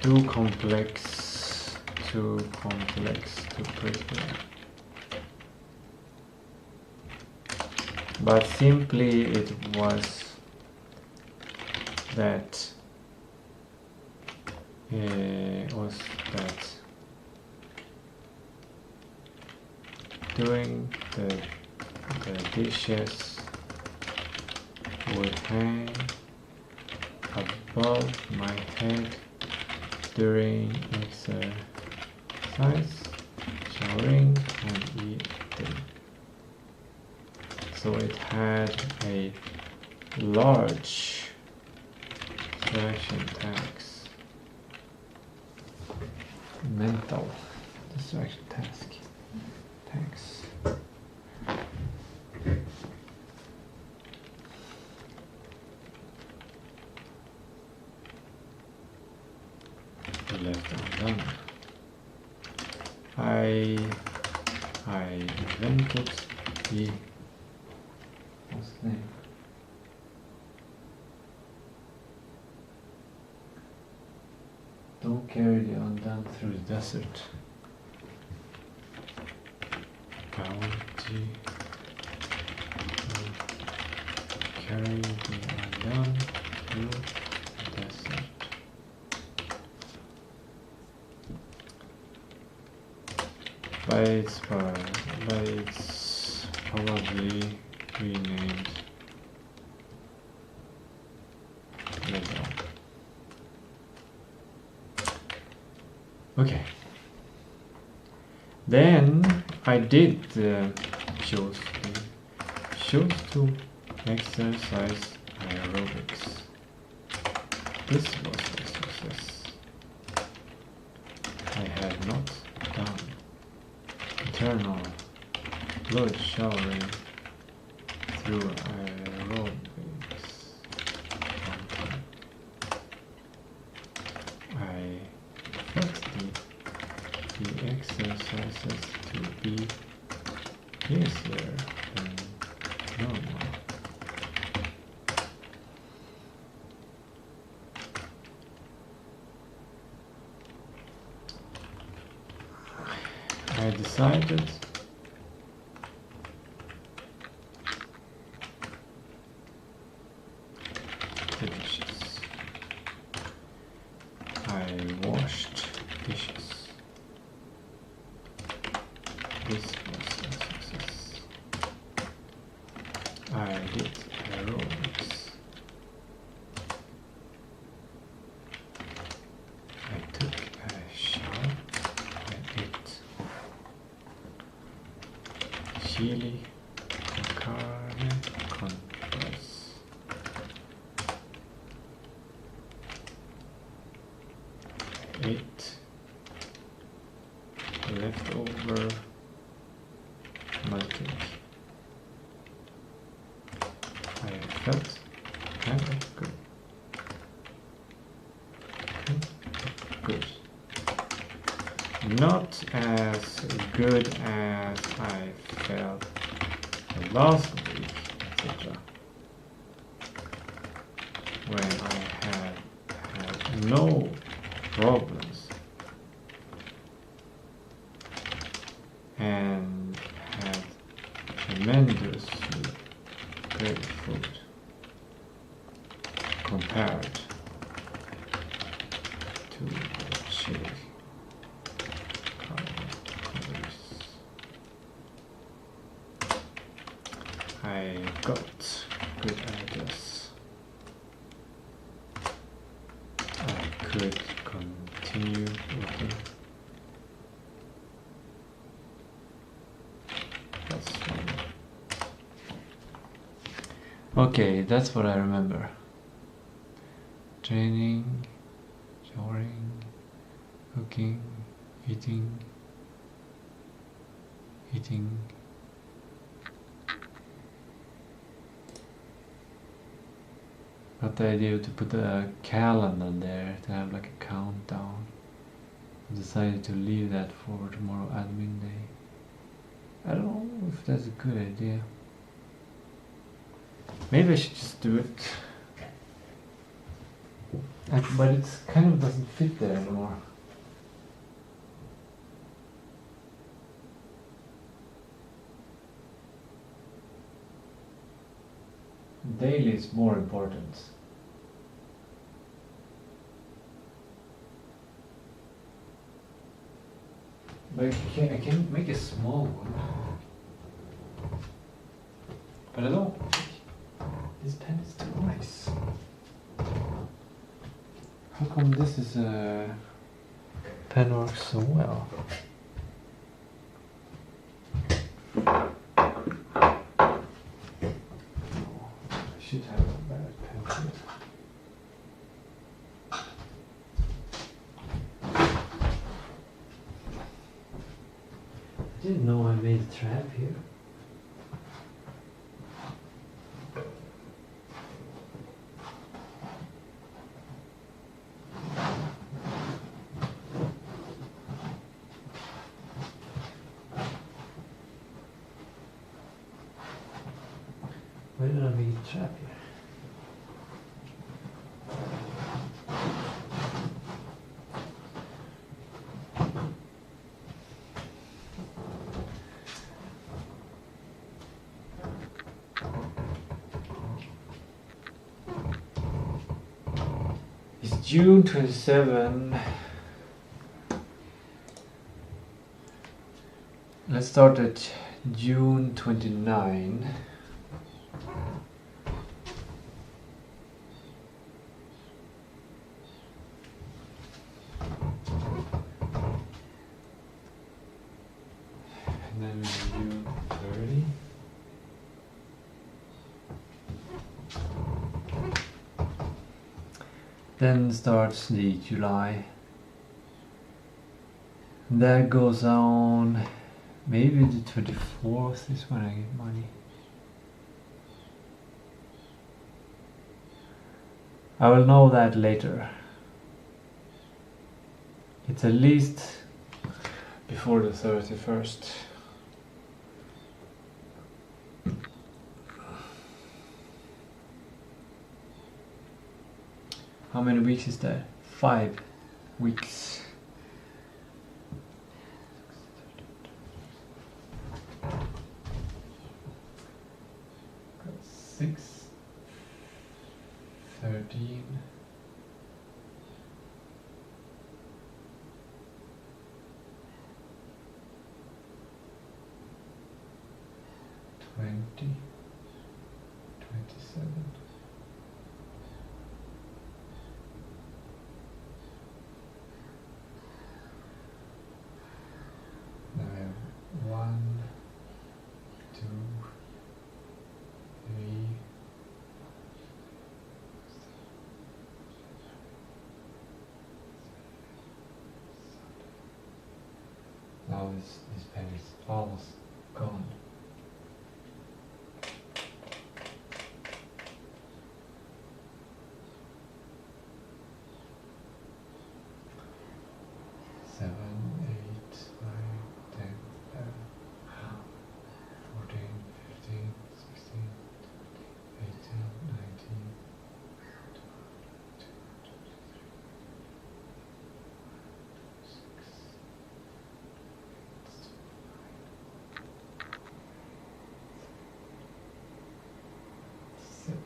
Too complex to prepare. But simply it was that doing the dishes would hang above my head during exercise, showering, and eating. So it had a large distraction tax. Mental distraction task. Tax. Left undone. I invented the what's the name? Don't carry the undone through the desert. Bounty. Carry the undone through the desert. But it's probably renamed Lego. Okay. Then I did choose to exercise aerobics. This was a success. I had not done internal blood showering through aerobics. I felt the exercises to be easier than normal. I decided the dishes. I washed dishes. This was a success. I did aerobics. I took a shower. I ate chili con carne con rice. I ate leftover milk cake. I felt kind of good. Good. Not as good as I felt last week, etc. When I had no problems and had tremendously great food compared to the chili colors. I got good ideas. I could continue working. That's fine. Okay, that's what I remember. Training, showering, cooking, eating. Got the idea to put a calendar there to have like a countdown. I decided to leave that for tomorrow admin day. I don't know if that's a good idea. Maybe I should just do it. But it kind of doesn't fit there anymore. Daily is more important. But I can make a small one. But I don't. This pen is too nice. How come this is pen works so well? I should have a bad pencil. I didn't know I made a trap here. Why did I make a trap here? It's June 27. Let's start at June 29. And then June 30. Then starts the July. That goes on, maybe the 24th is when I get money. I will know that later. It's at least before the 31st. How many weeks is that? 5 weeks. Got 6, 13. $20, $27. Now I have 1, 2, 3. Now this pen is almost gone.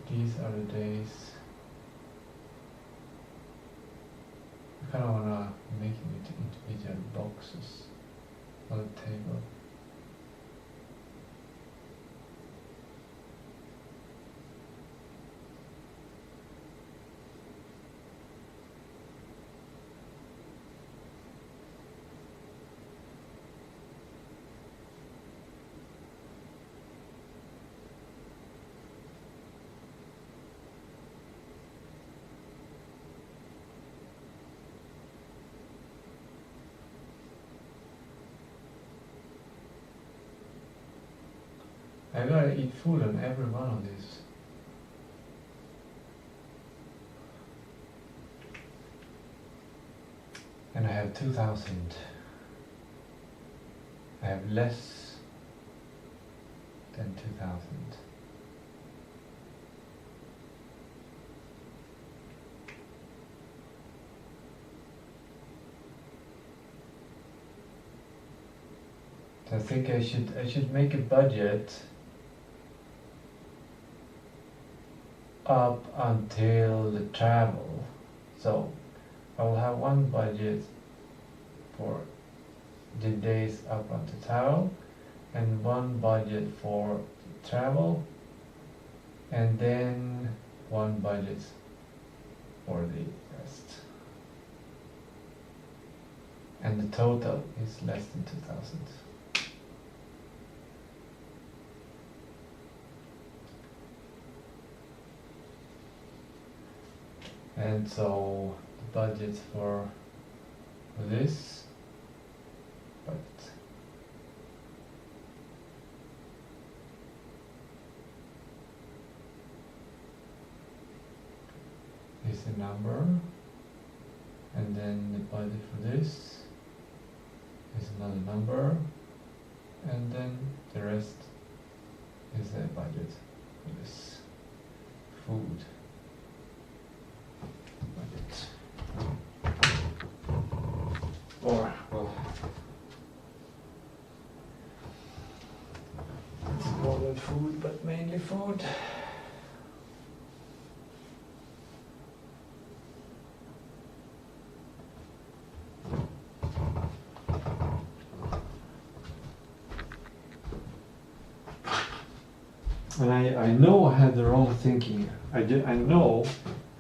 These are the days. I kind of want to make it into individual boxes on the table. I gotta eat food on every one of these. And I have 2,000. I have less than 2,000. So I think I should make a budget up until the travel. So I will have one budget for the days up until travel and one budget for travel, and then one budget for the rest. And the total is less than 2,000. And so the budget for this budget is a number, and then the budget for this is another number, and then the rest is a budget for this food budget. Or, well, it's more than food, but mainly food. And I know I had the wrong thinking. I know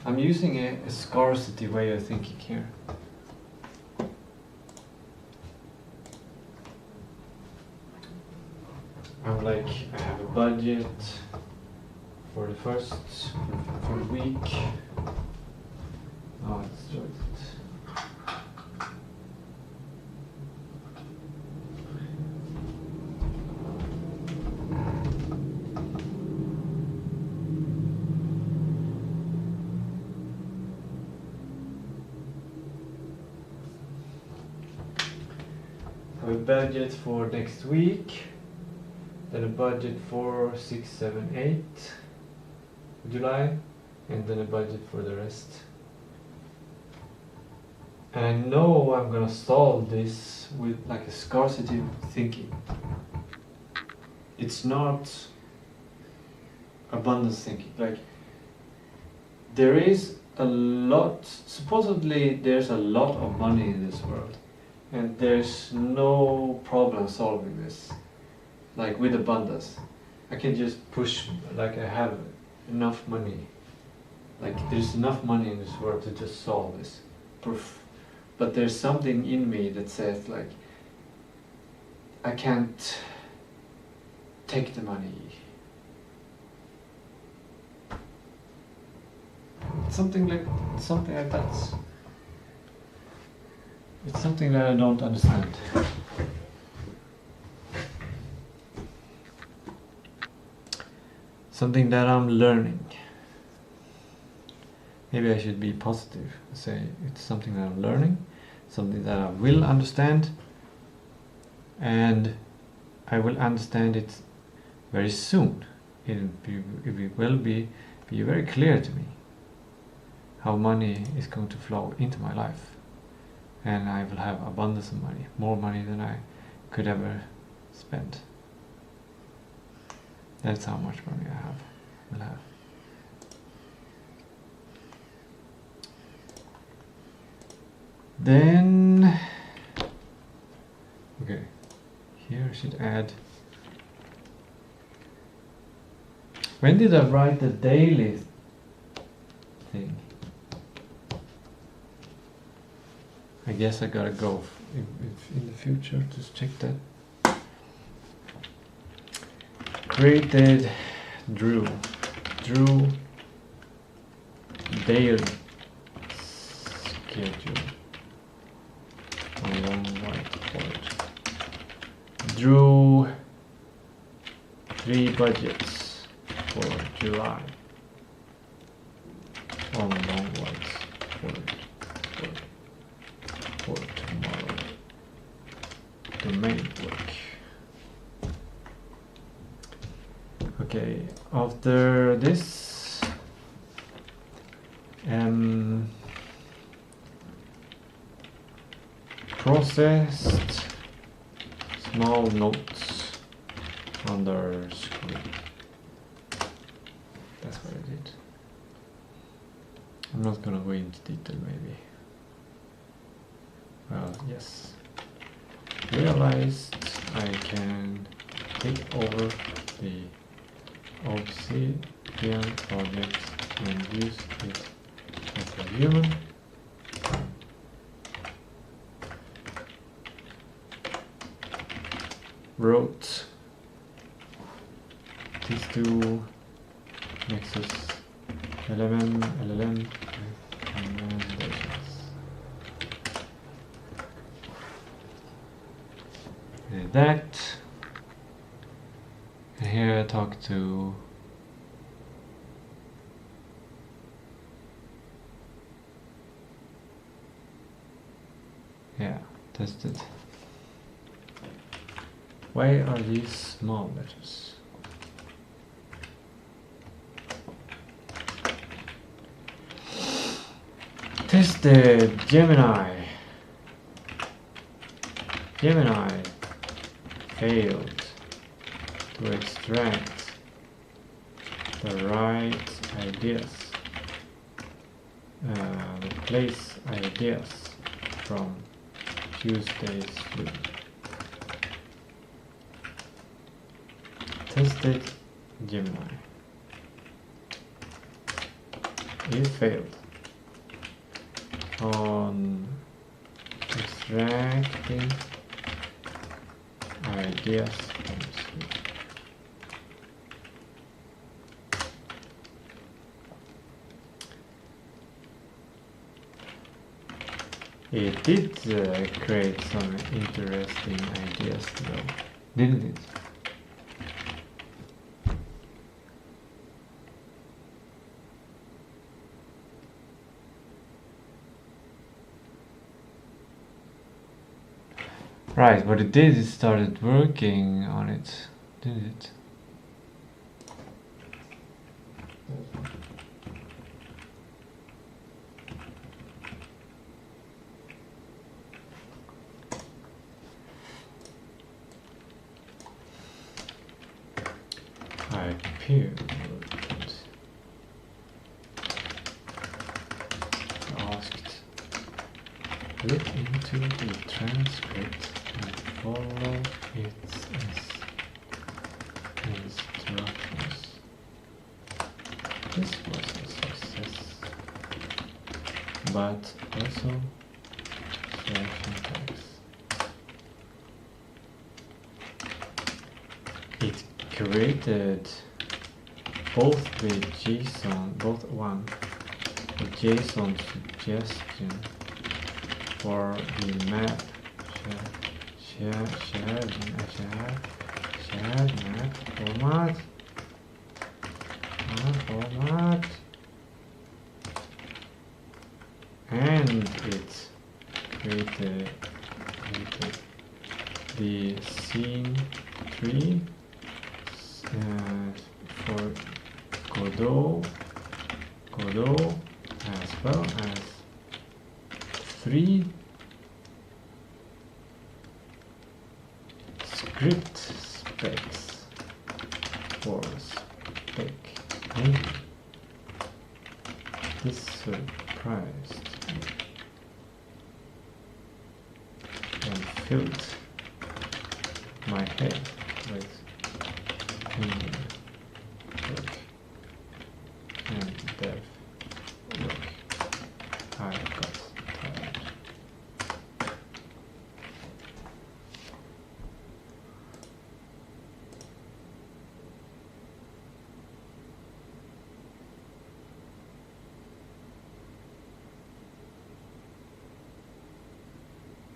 I'm using a scarcity way of thinking here. I'm like, I have a budget for the first, for the week. Oh, let's do it. A budget for next week, then a budget for 6, 7, 8 July, and then a budget for the rest. And I know I'm gonna solve this with like a scarcity thinking. It's not abundance thinking. Like, there is a lot, supposedly there's a lot of money in this world. And there's no problem solving this, like with abundance. I can just push, like I have enough money. Like there's enough money in this world to just solve this. Proof. But there's something in me that says like, I can't take the money. Something like that. It's something that I don't understand. Something that I'm learning. Maybe I should be positive. Say it's something that I'm learning, something that I will understand, and I will understand it very soon. It will be very clear to me how money is going to flow into my life. And I will have abundance of money, more money than I could ever spend. That's how much money I will have. Then, okay, here I should add. When did I write the daily thing? I guess I gotta go if in the future, just check that. Created, drew daily schedule on long whiteboard. Drew 3 budgets for July on long whiteboard. For tomorrow. Domain work. Okay, after this, processed small notes under screen. That's what I did. I'm not gonna go into detail maybe. Well, yes. Realized I can take over the Obsidian project and use it as a human. Wrote Tistou Nexus LLM recommendations. Did that. And here I talk to tested. Why are these small letters? Tested Gemini. Gemini failed to extract the right ideas, replace ideas from Tuesday's view. Tested Gemini. It failed on extracting ideas from sleep. It did create some interesting ideas though, didn't it? Right, what it did is started working on it, didn't it? I appeared. Asked, look into the transcript and follow its instructions. This was a success, but also selection tags. It created both the JSON suggestion for the map shared map format and it created the scene tree for Godot as well as 3 script specs for spec A. This surprised me and filled my head with work and dev work. I got tired.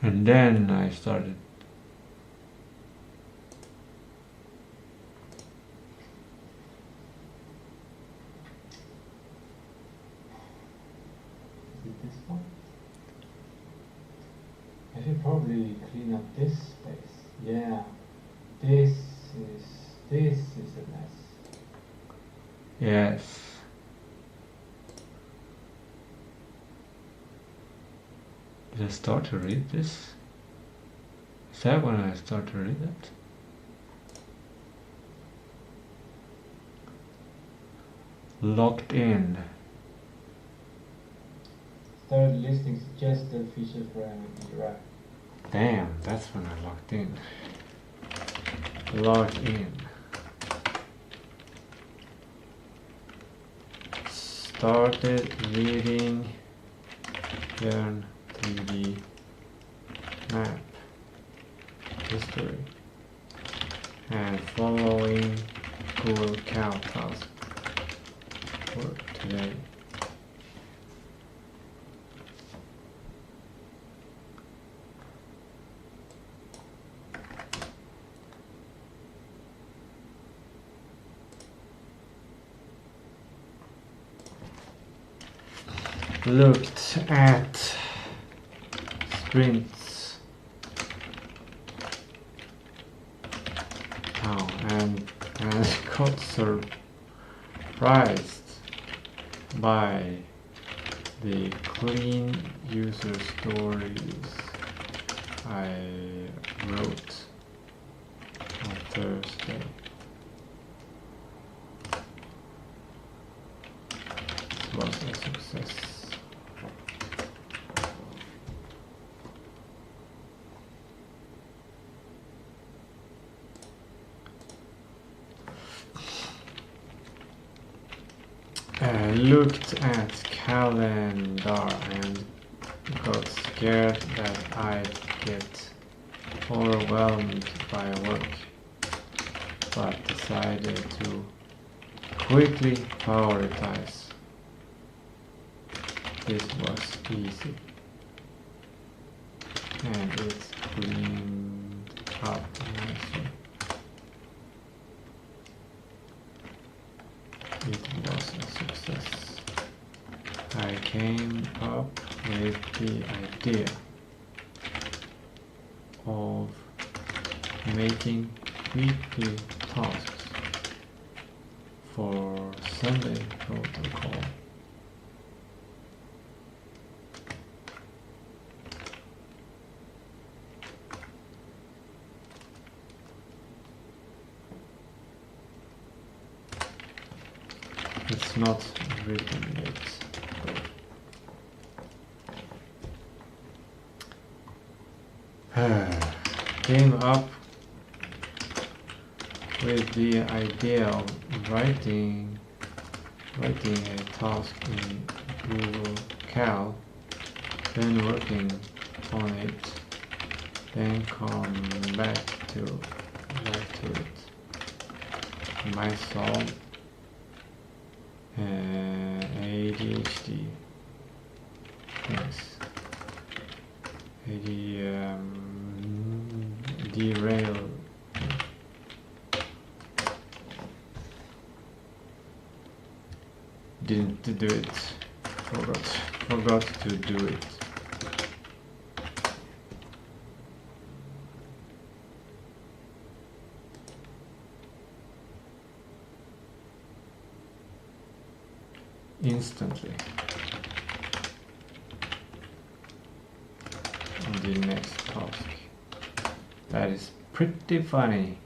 And then I started This one? I should probably clean up this space. Yeah, this is a mess. Yes. Did I start to read this? Is that when I start to read it? Locked in. Started listing suggested features for MLB, right? Damn, that's when I logged in. Log in. started reading Jörn TV map history and following Google Cow task for today. Looked at sprints. Oh, and got surprised by the clean user stories I wrote on Thursday. It was a success. Looked at calendar and got scared that I'd get overwhelmed by work, but decided to quickly prioritize. This was easy, and it's cleaned up nicely. It was a success. I came up with the idea of making weekly tasks for Sunday protocol. It's not written yet. Came up with the idea of writing a task in Google Cal, then working on it, then come back to it. Myself. ADHD things. Derail. Didn't do it. Forgot to do it. Instantly on the next task. That is pretty funny.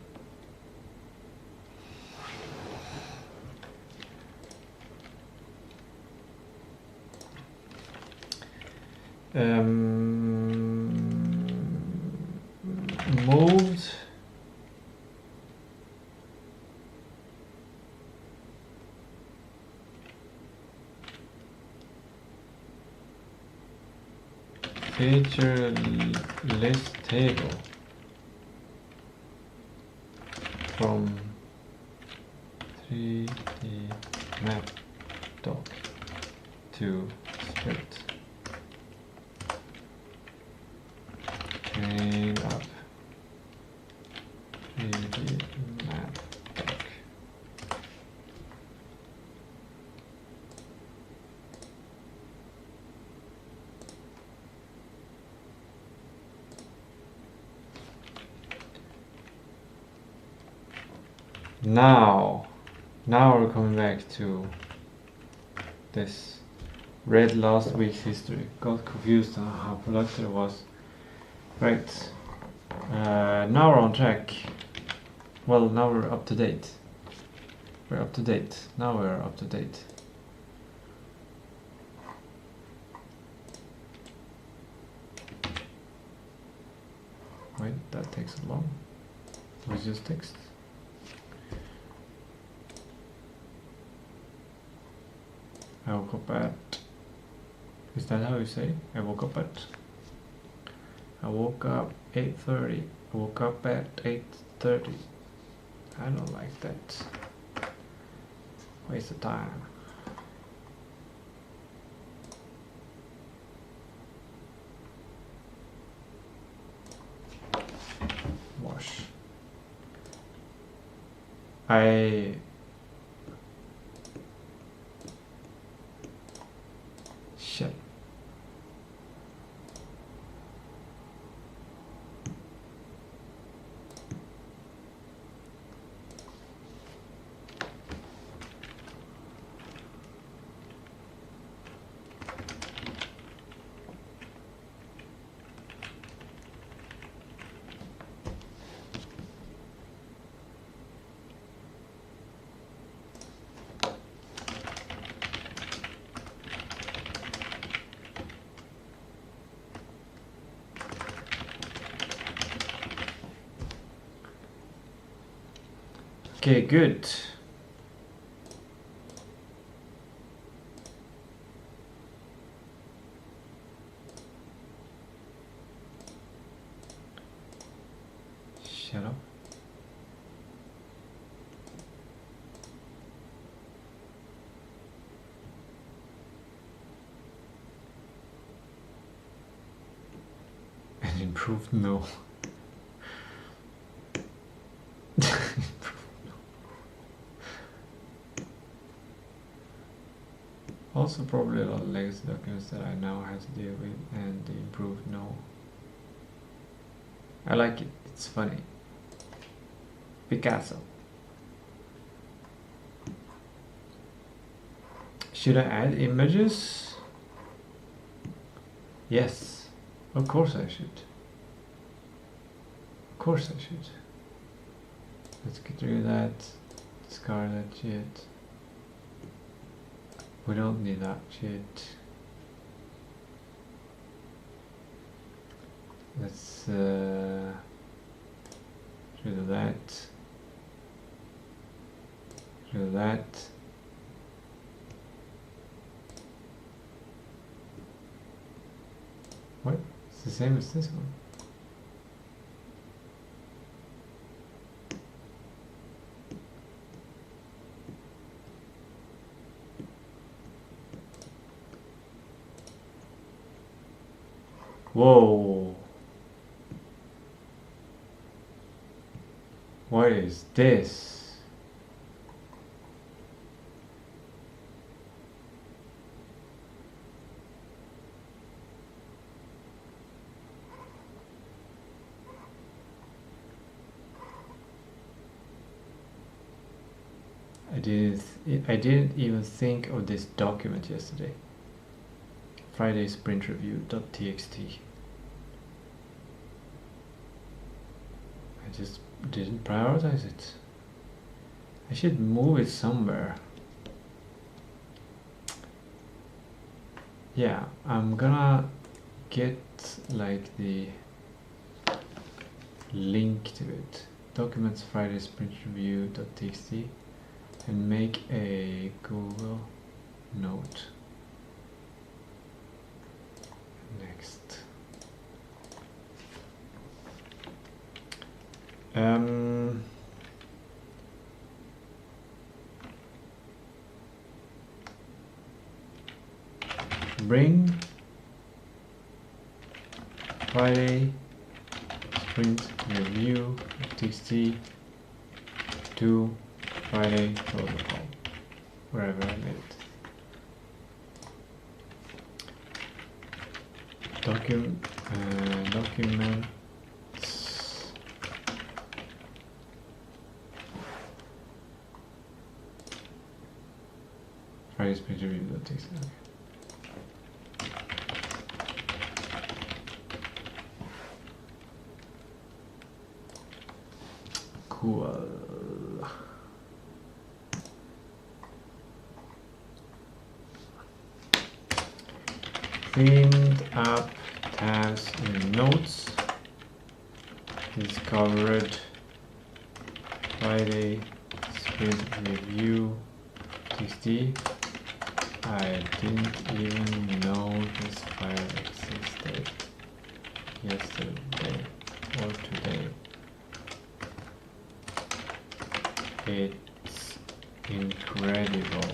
Moved feature list table from 3D map doc to script. Clean up 3D map doc. Now we're coming back to this. Read last week's history. Got confused on how productive it was. Right. Now we're on track. Well, now we're up to date. Now we're up to date. Wait, that takes long. Was just text. woke up at... Is that how you say? I woke up at 8:30. I woke up at 8:30. I don't like that. Waste of time. Wash. Shit. Okay, good. Shut up. And improved, no. Also probably a lot of legacy documents that I now have to deal with, and the improved no. I like it, it's funny. Picasso. Should I add images? Yes, of course I should. Of course I should. Let's get rid of that. Discard that shit. We don't need that shit. Let's rid of that. Rid of that. What? It's the same as this one. Whoa. What is this? I didn't even think of this document yesterday. Friday sprint review.txt. I just didn't prioritize it. I should move it somewhere. Yeah, I'm gonna get like the link to it. Documents Friday sprint review.txt and make a Google note. Next. Bring Friday sprint review txt to Friday protocol, wherever I made it. Documents Friday sprint review.txt. Cool. Cleaned up tabs in notes. Discovered Friday sprint review txt I didn't even know this file existed yesterday or today. It's incredible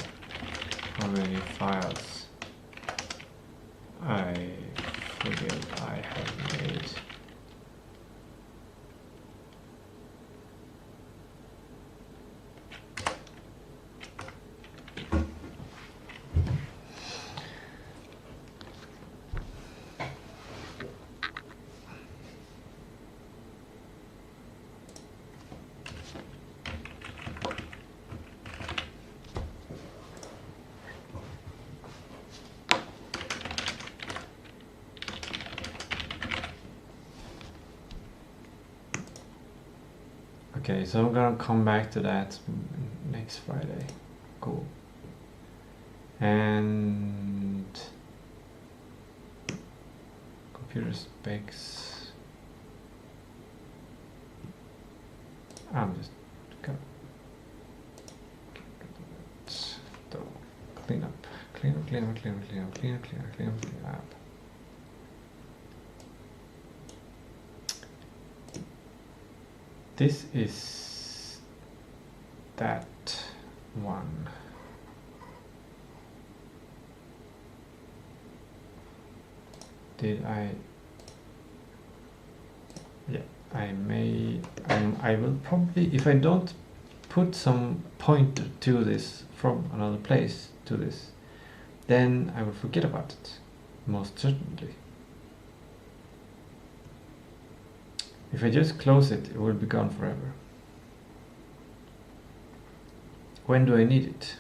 how many files I figured I have made. Okay, so I'm gonna come back to that next Friday. Cool. And computer specs. I'm just gonna clean up. This is that one. Did I? Yeah, I may. I will probably, if I don't put some pointer to this from another place to this, then I will forget about it, most certainly. If I just close it, it will be gone forever. When do I need it?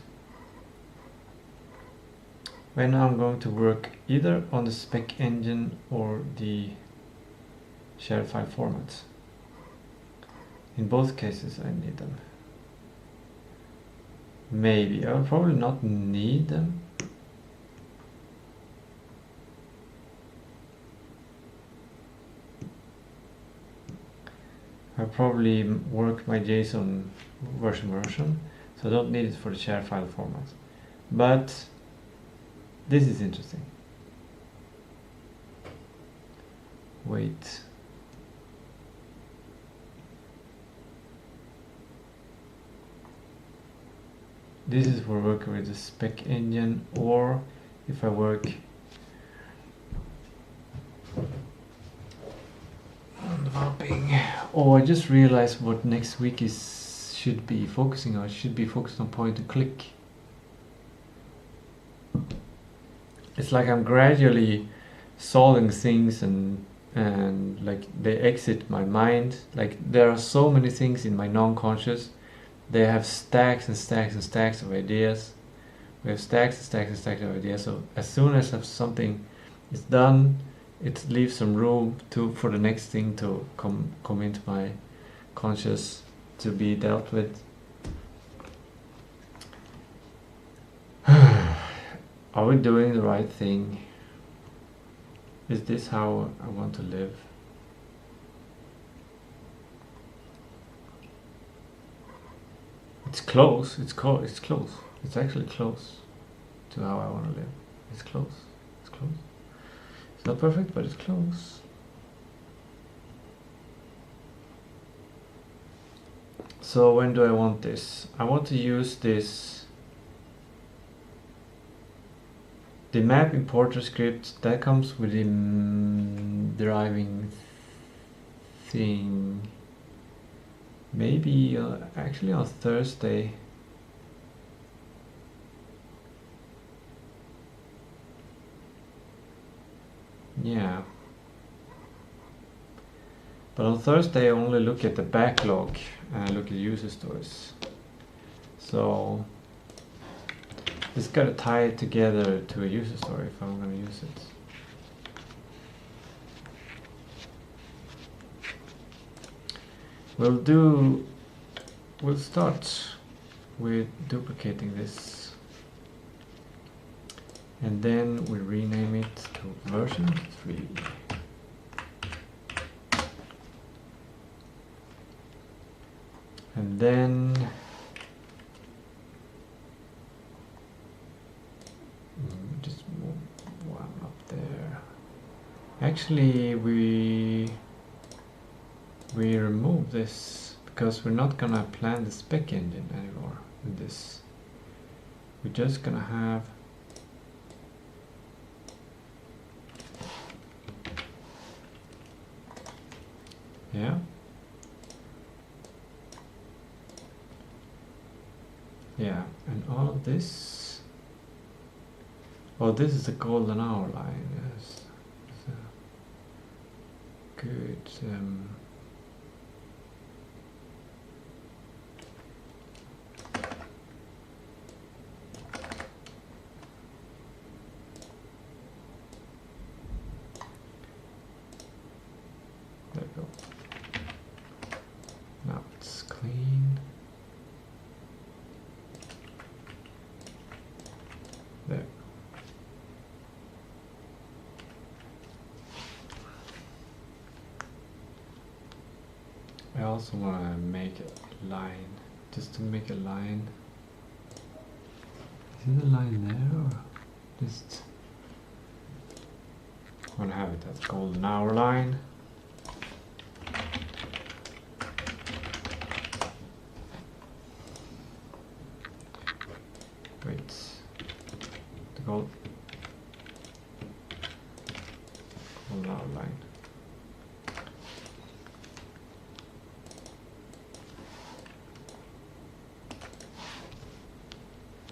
When I'm going to work either on the spec engine or the shared file formats. In both cases I need them. Maybe, I will probably not need them. I probably work my JSON version, so I don't need it for the share file format. But this is interesting. Wait. This is for working with the spec engine, or if I work on developing. Oh, I just realized what next week should be focusing on. It should be focused on point and click. It's like I'm gradually solving things and like they exit my mind. Like there are so many things in my non-conscious. They have stacks and stacks and stacks of ideas. We have stacks and stacks and stacks of ideas. So as soon as something is done, it leaves some room for the next thing to come into my conscious to be dealt with. Are we doing the right thing? Is this how I want to live? It's close. It's close. It's actually close to how I want to live. It's close. It's close. It's not perfect, but it's close. So when do I want this? I want to use this. The map importer script that comes with the deriving thing. Maybe actually on Thursday. Yeah. But on Thursday I only look at the backlog and I look at user stories. So just gotta tie it together to a user story if I'm gonna use it. We'll start with duplicating this and then we rename it to version 3. And then actually we remove this because we're not gonna plan the spec engine anymore in this. We're just gonna have yeah. Yeah, and all of this. Oh, this is the golden hour line. Yes, so good. There we go. Now it's clean. There. I also want to make a line, just to make a line. Is the line there or just want to have it as golden hour line? Wait, the golden hour line.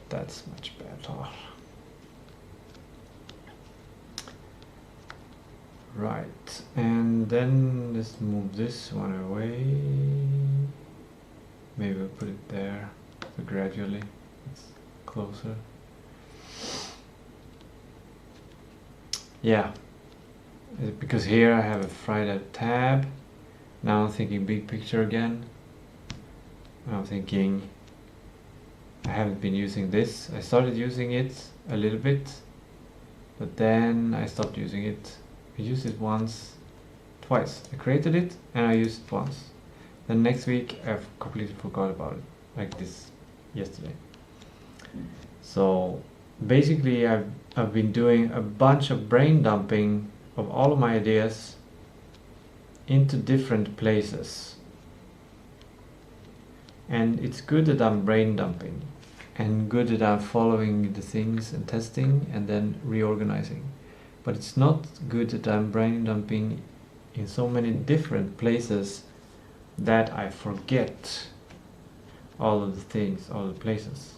That's much better. Right, and then let's move this one away. Maybe we'll put it there, so gradually it's closer. Yeah, because here I have a Friday tab. Now I'm thinking big picture again. I'm thinking I haven't been using this. I started using it a little bit, but then I stopped using it. I used it twice. I created it and I used it once. Then next week I completely forgot about it, like this yesterday. So basically I've been doing a bunch of brain dumping of all of my ideas into different places. And it's good that I'm brain dumping and good that I'm following the things and testing and then reorganizing. But it's not good that I'm brain dumping in so many different places that I forget all of the things, all the places.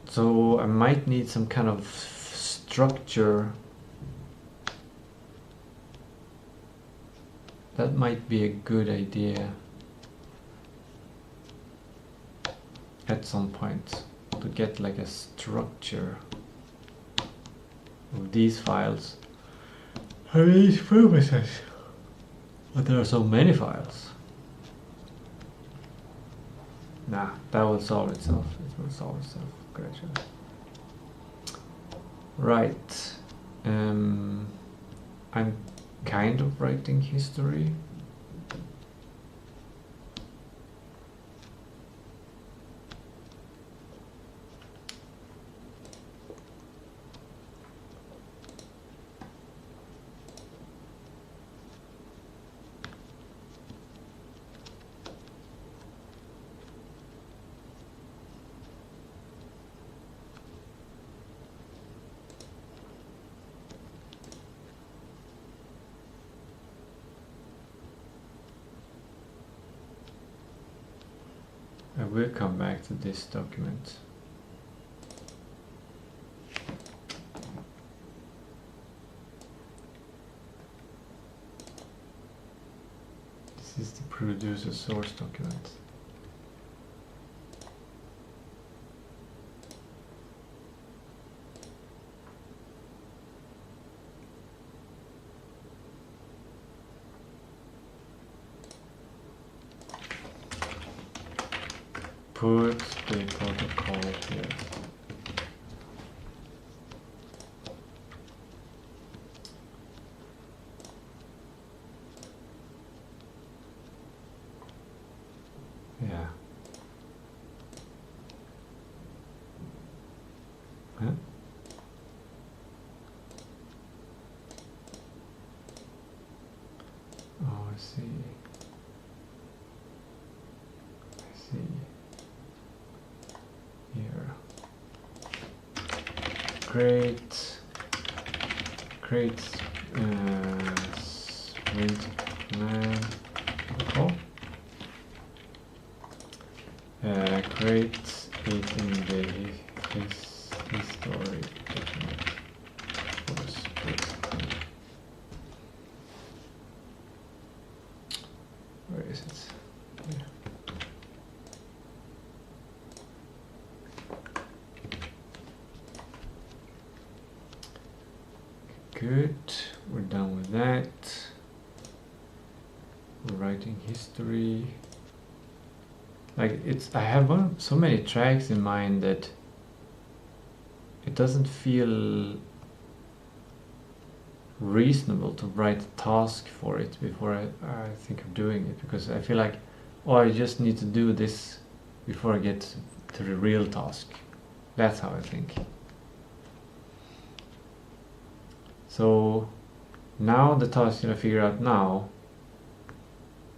So I might need some kind of structure. That might be a good idea at some point, to get like a structure of these files for these purposes. But there are so many files. Nah, that will solve itself. It will solve itself gradually. Right. I'm kind of writing history. I will come back to this document. This is the producer source document. Put the protocol here. Yeah. Huh? Oh, I see. I see. Here. Create sprint plan protocol. Create it in the history document for sprint. Where is it? Here. Good, we're done with that. We're writing history. Like I have so many tracks in mind that it doesn't feel reasonable to write a task for it before I think of doing it, because I feel like, oh, I just need to do this before I get to the real task. That's how I think. So now the task that I figure out now,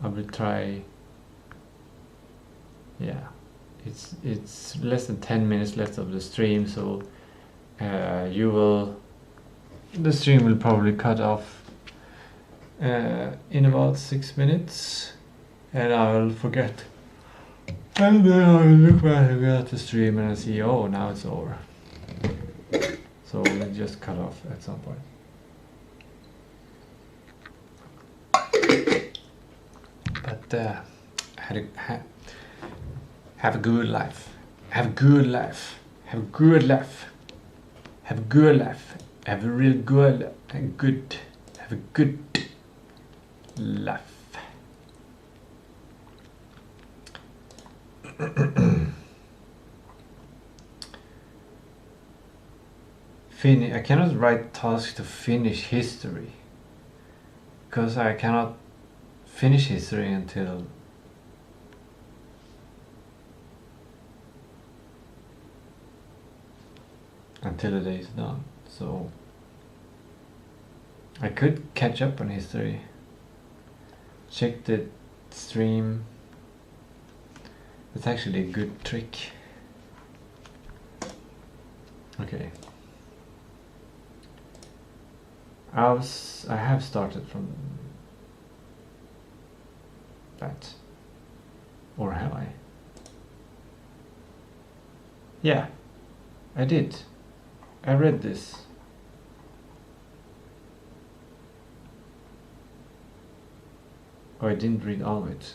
I will try. Yeah, it's less than 10 minutes left of the stream, so the stream will probably cut off in about 6 minutes, and I will forget. And then I will look back at the stream and I see, oh, now it's over. So we'll just cut off at some point. But have a good life. Have a good life. Have a good life. Have a good life. Have a real good and good. Have a good life. I cannot write tasks to finish history, because I cannot finish history until the day is done. So I could catch up on history, check the stream. That's actually a good trick. Okay. I have started from that. Or have I? Yeah, I did. I read this. Oh, I didn't read all of it.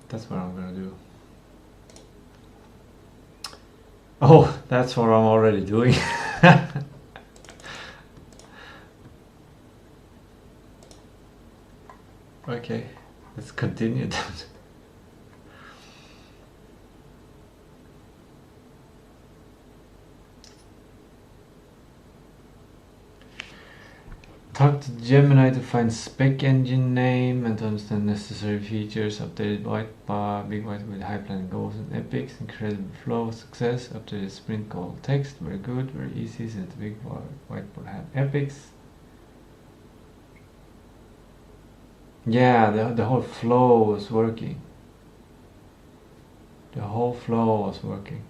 That's what I'm gonna do. Oh, that's what I'm already doing. Okay, let's continue then. Talk to Gemini to find spec engine name and to understand necessary features. Updated big white with high plan goals and epics. Incredible flow, success. Updated sprint goal text. Very good, very easy since the big whiteboard had epics. Yeah, the whole flow was working. The whole flow was working.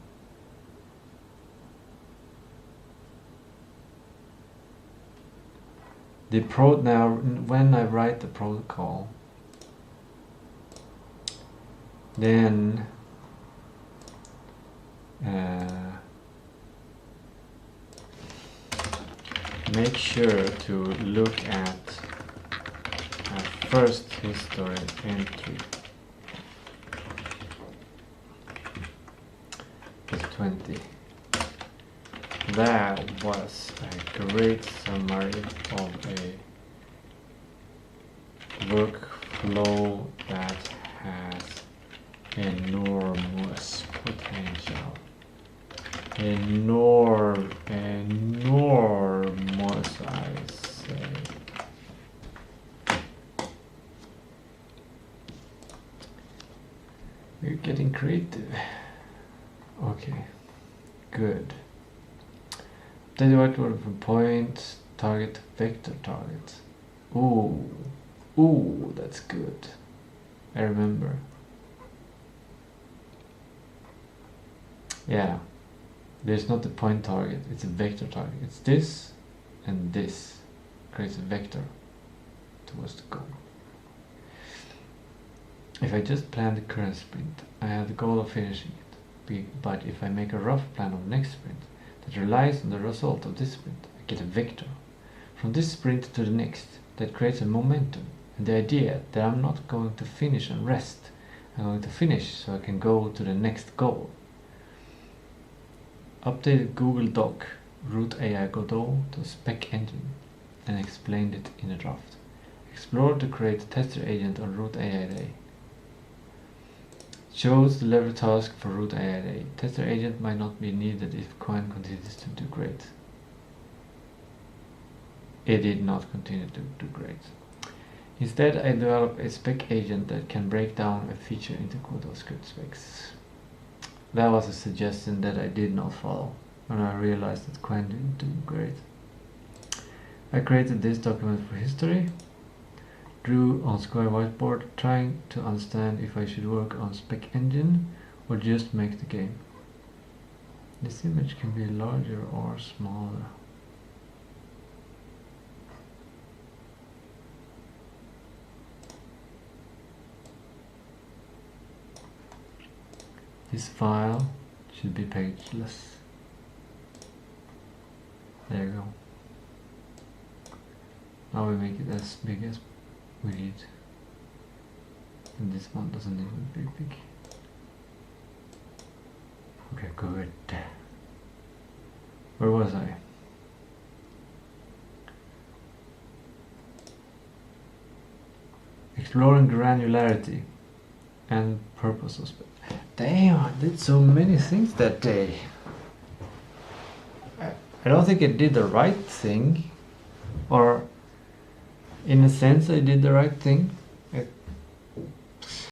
Now, when I write the protocol, then make sure to look at first history entry. Plus 20. That was a great summary of a workflow that has enormous potential. Enormous, I say. We're getting creative. Okay, good. Update the whiteboard from point, target, vector target. Ooh, that's good. I remember. Yeah, there's not a point target, it's a vector target. It's this and this creates a vector towards the goal. If I just plan the current sprint, I have the goal of finishing it. But if I make a rough plan of the next sprint that relies on the result of this sprint, I get a vector. From this sprint to the next, that creates a momentum and the idea that I'm not going to finish and rest. I'm going to finish so I can go to the next goal. Updated Google Doc root AI Godot to spec engine and explained it in a draft. Explored to create a tester agent on root AI day. Chose the lever task for root AI day. Tester agent might not be needed if Coin continues to do great. It did not continue to do great. Instead, I developed a spec agent that can break down a feature into Godot script specs. That was a suggestion that I did not follow when I realized that Coin didn't do great. I created this document for history, drew on square whiteboard, trying to understand if I should work on spec engine or just make the game. This image can be larger or smaller. This file should be pageless. There you go. Now we make it as big as we need. And this one doesn't even be big. Okay, good. Where was I? Exploring granularity and purpose of spec. Damn, I did so many things that day. I don't think I did the right thing, or in a sense I did the right thing,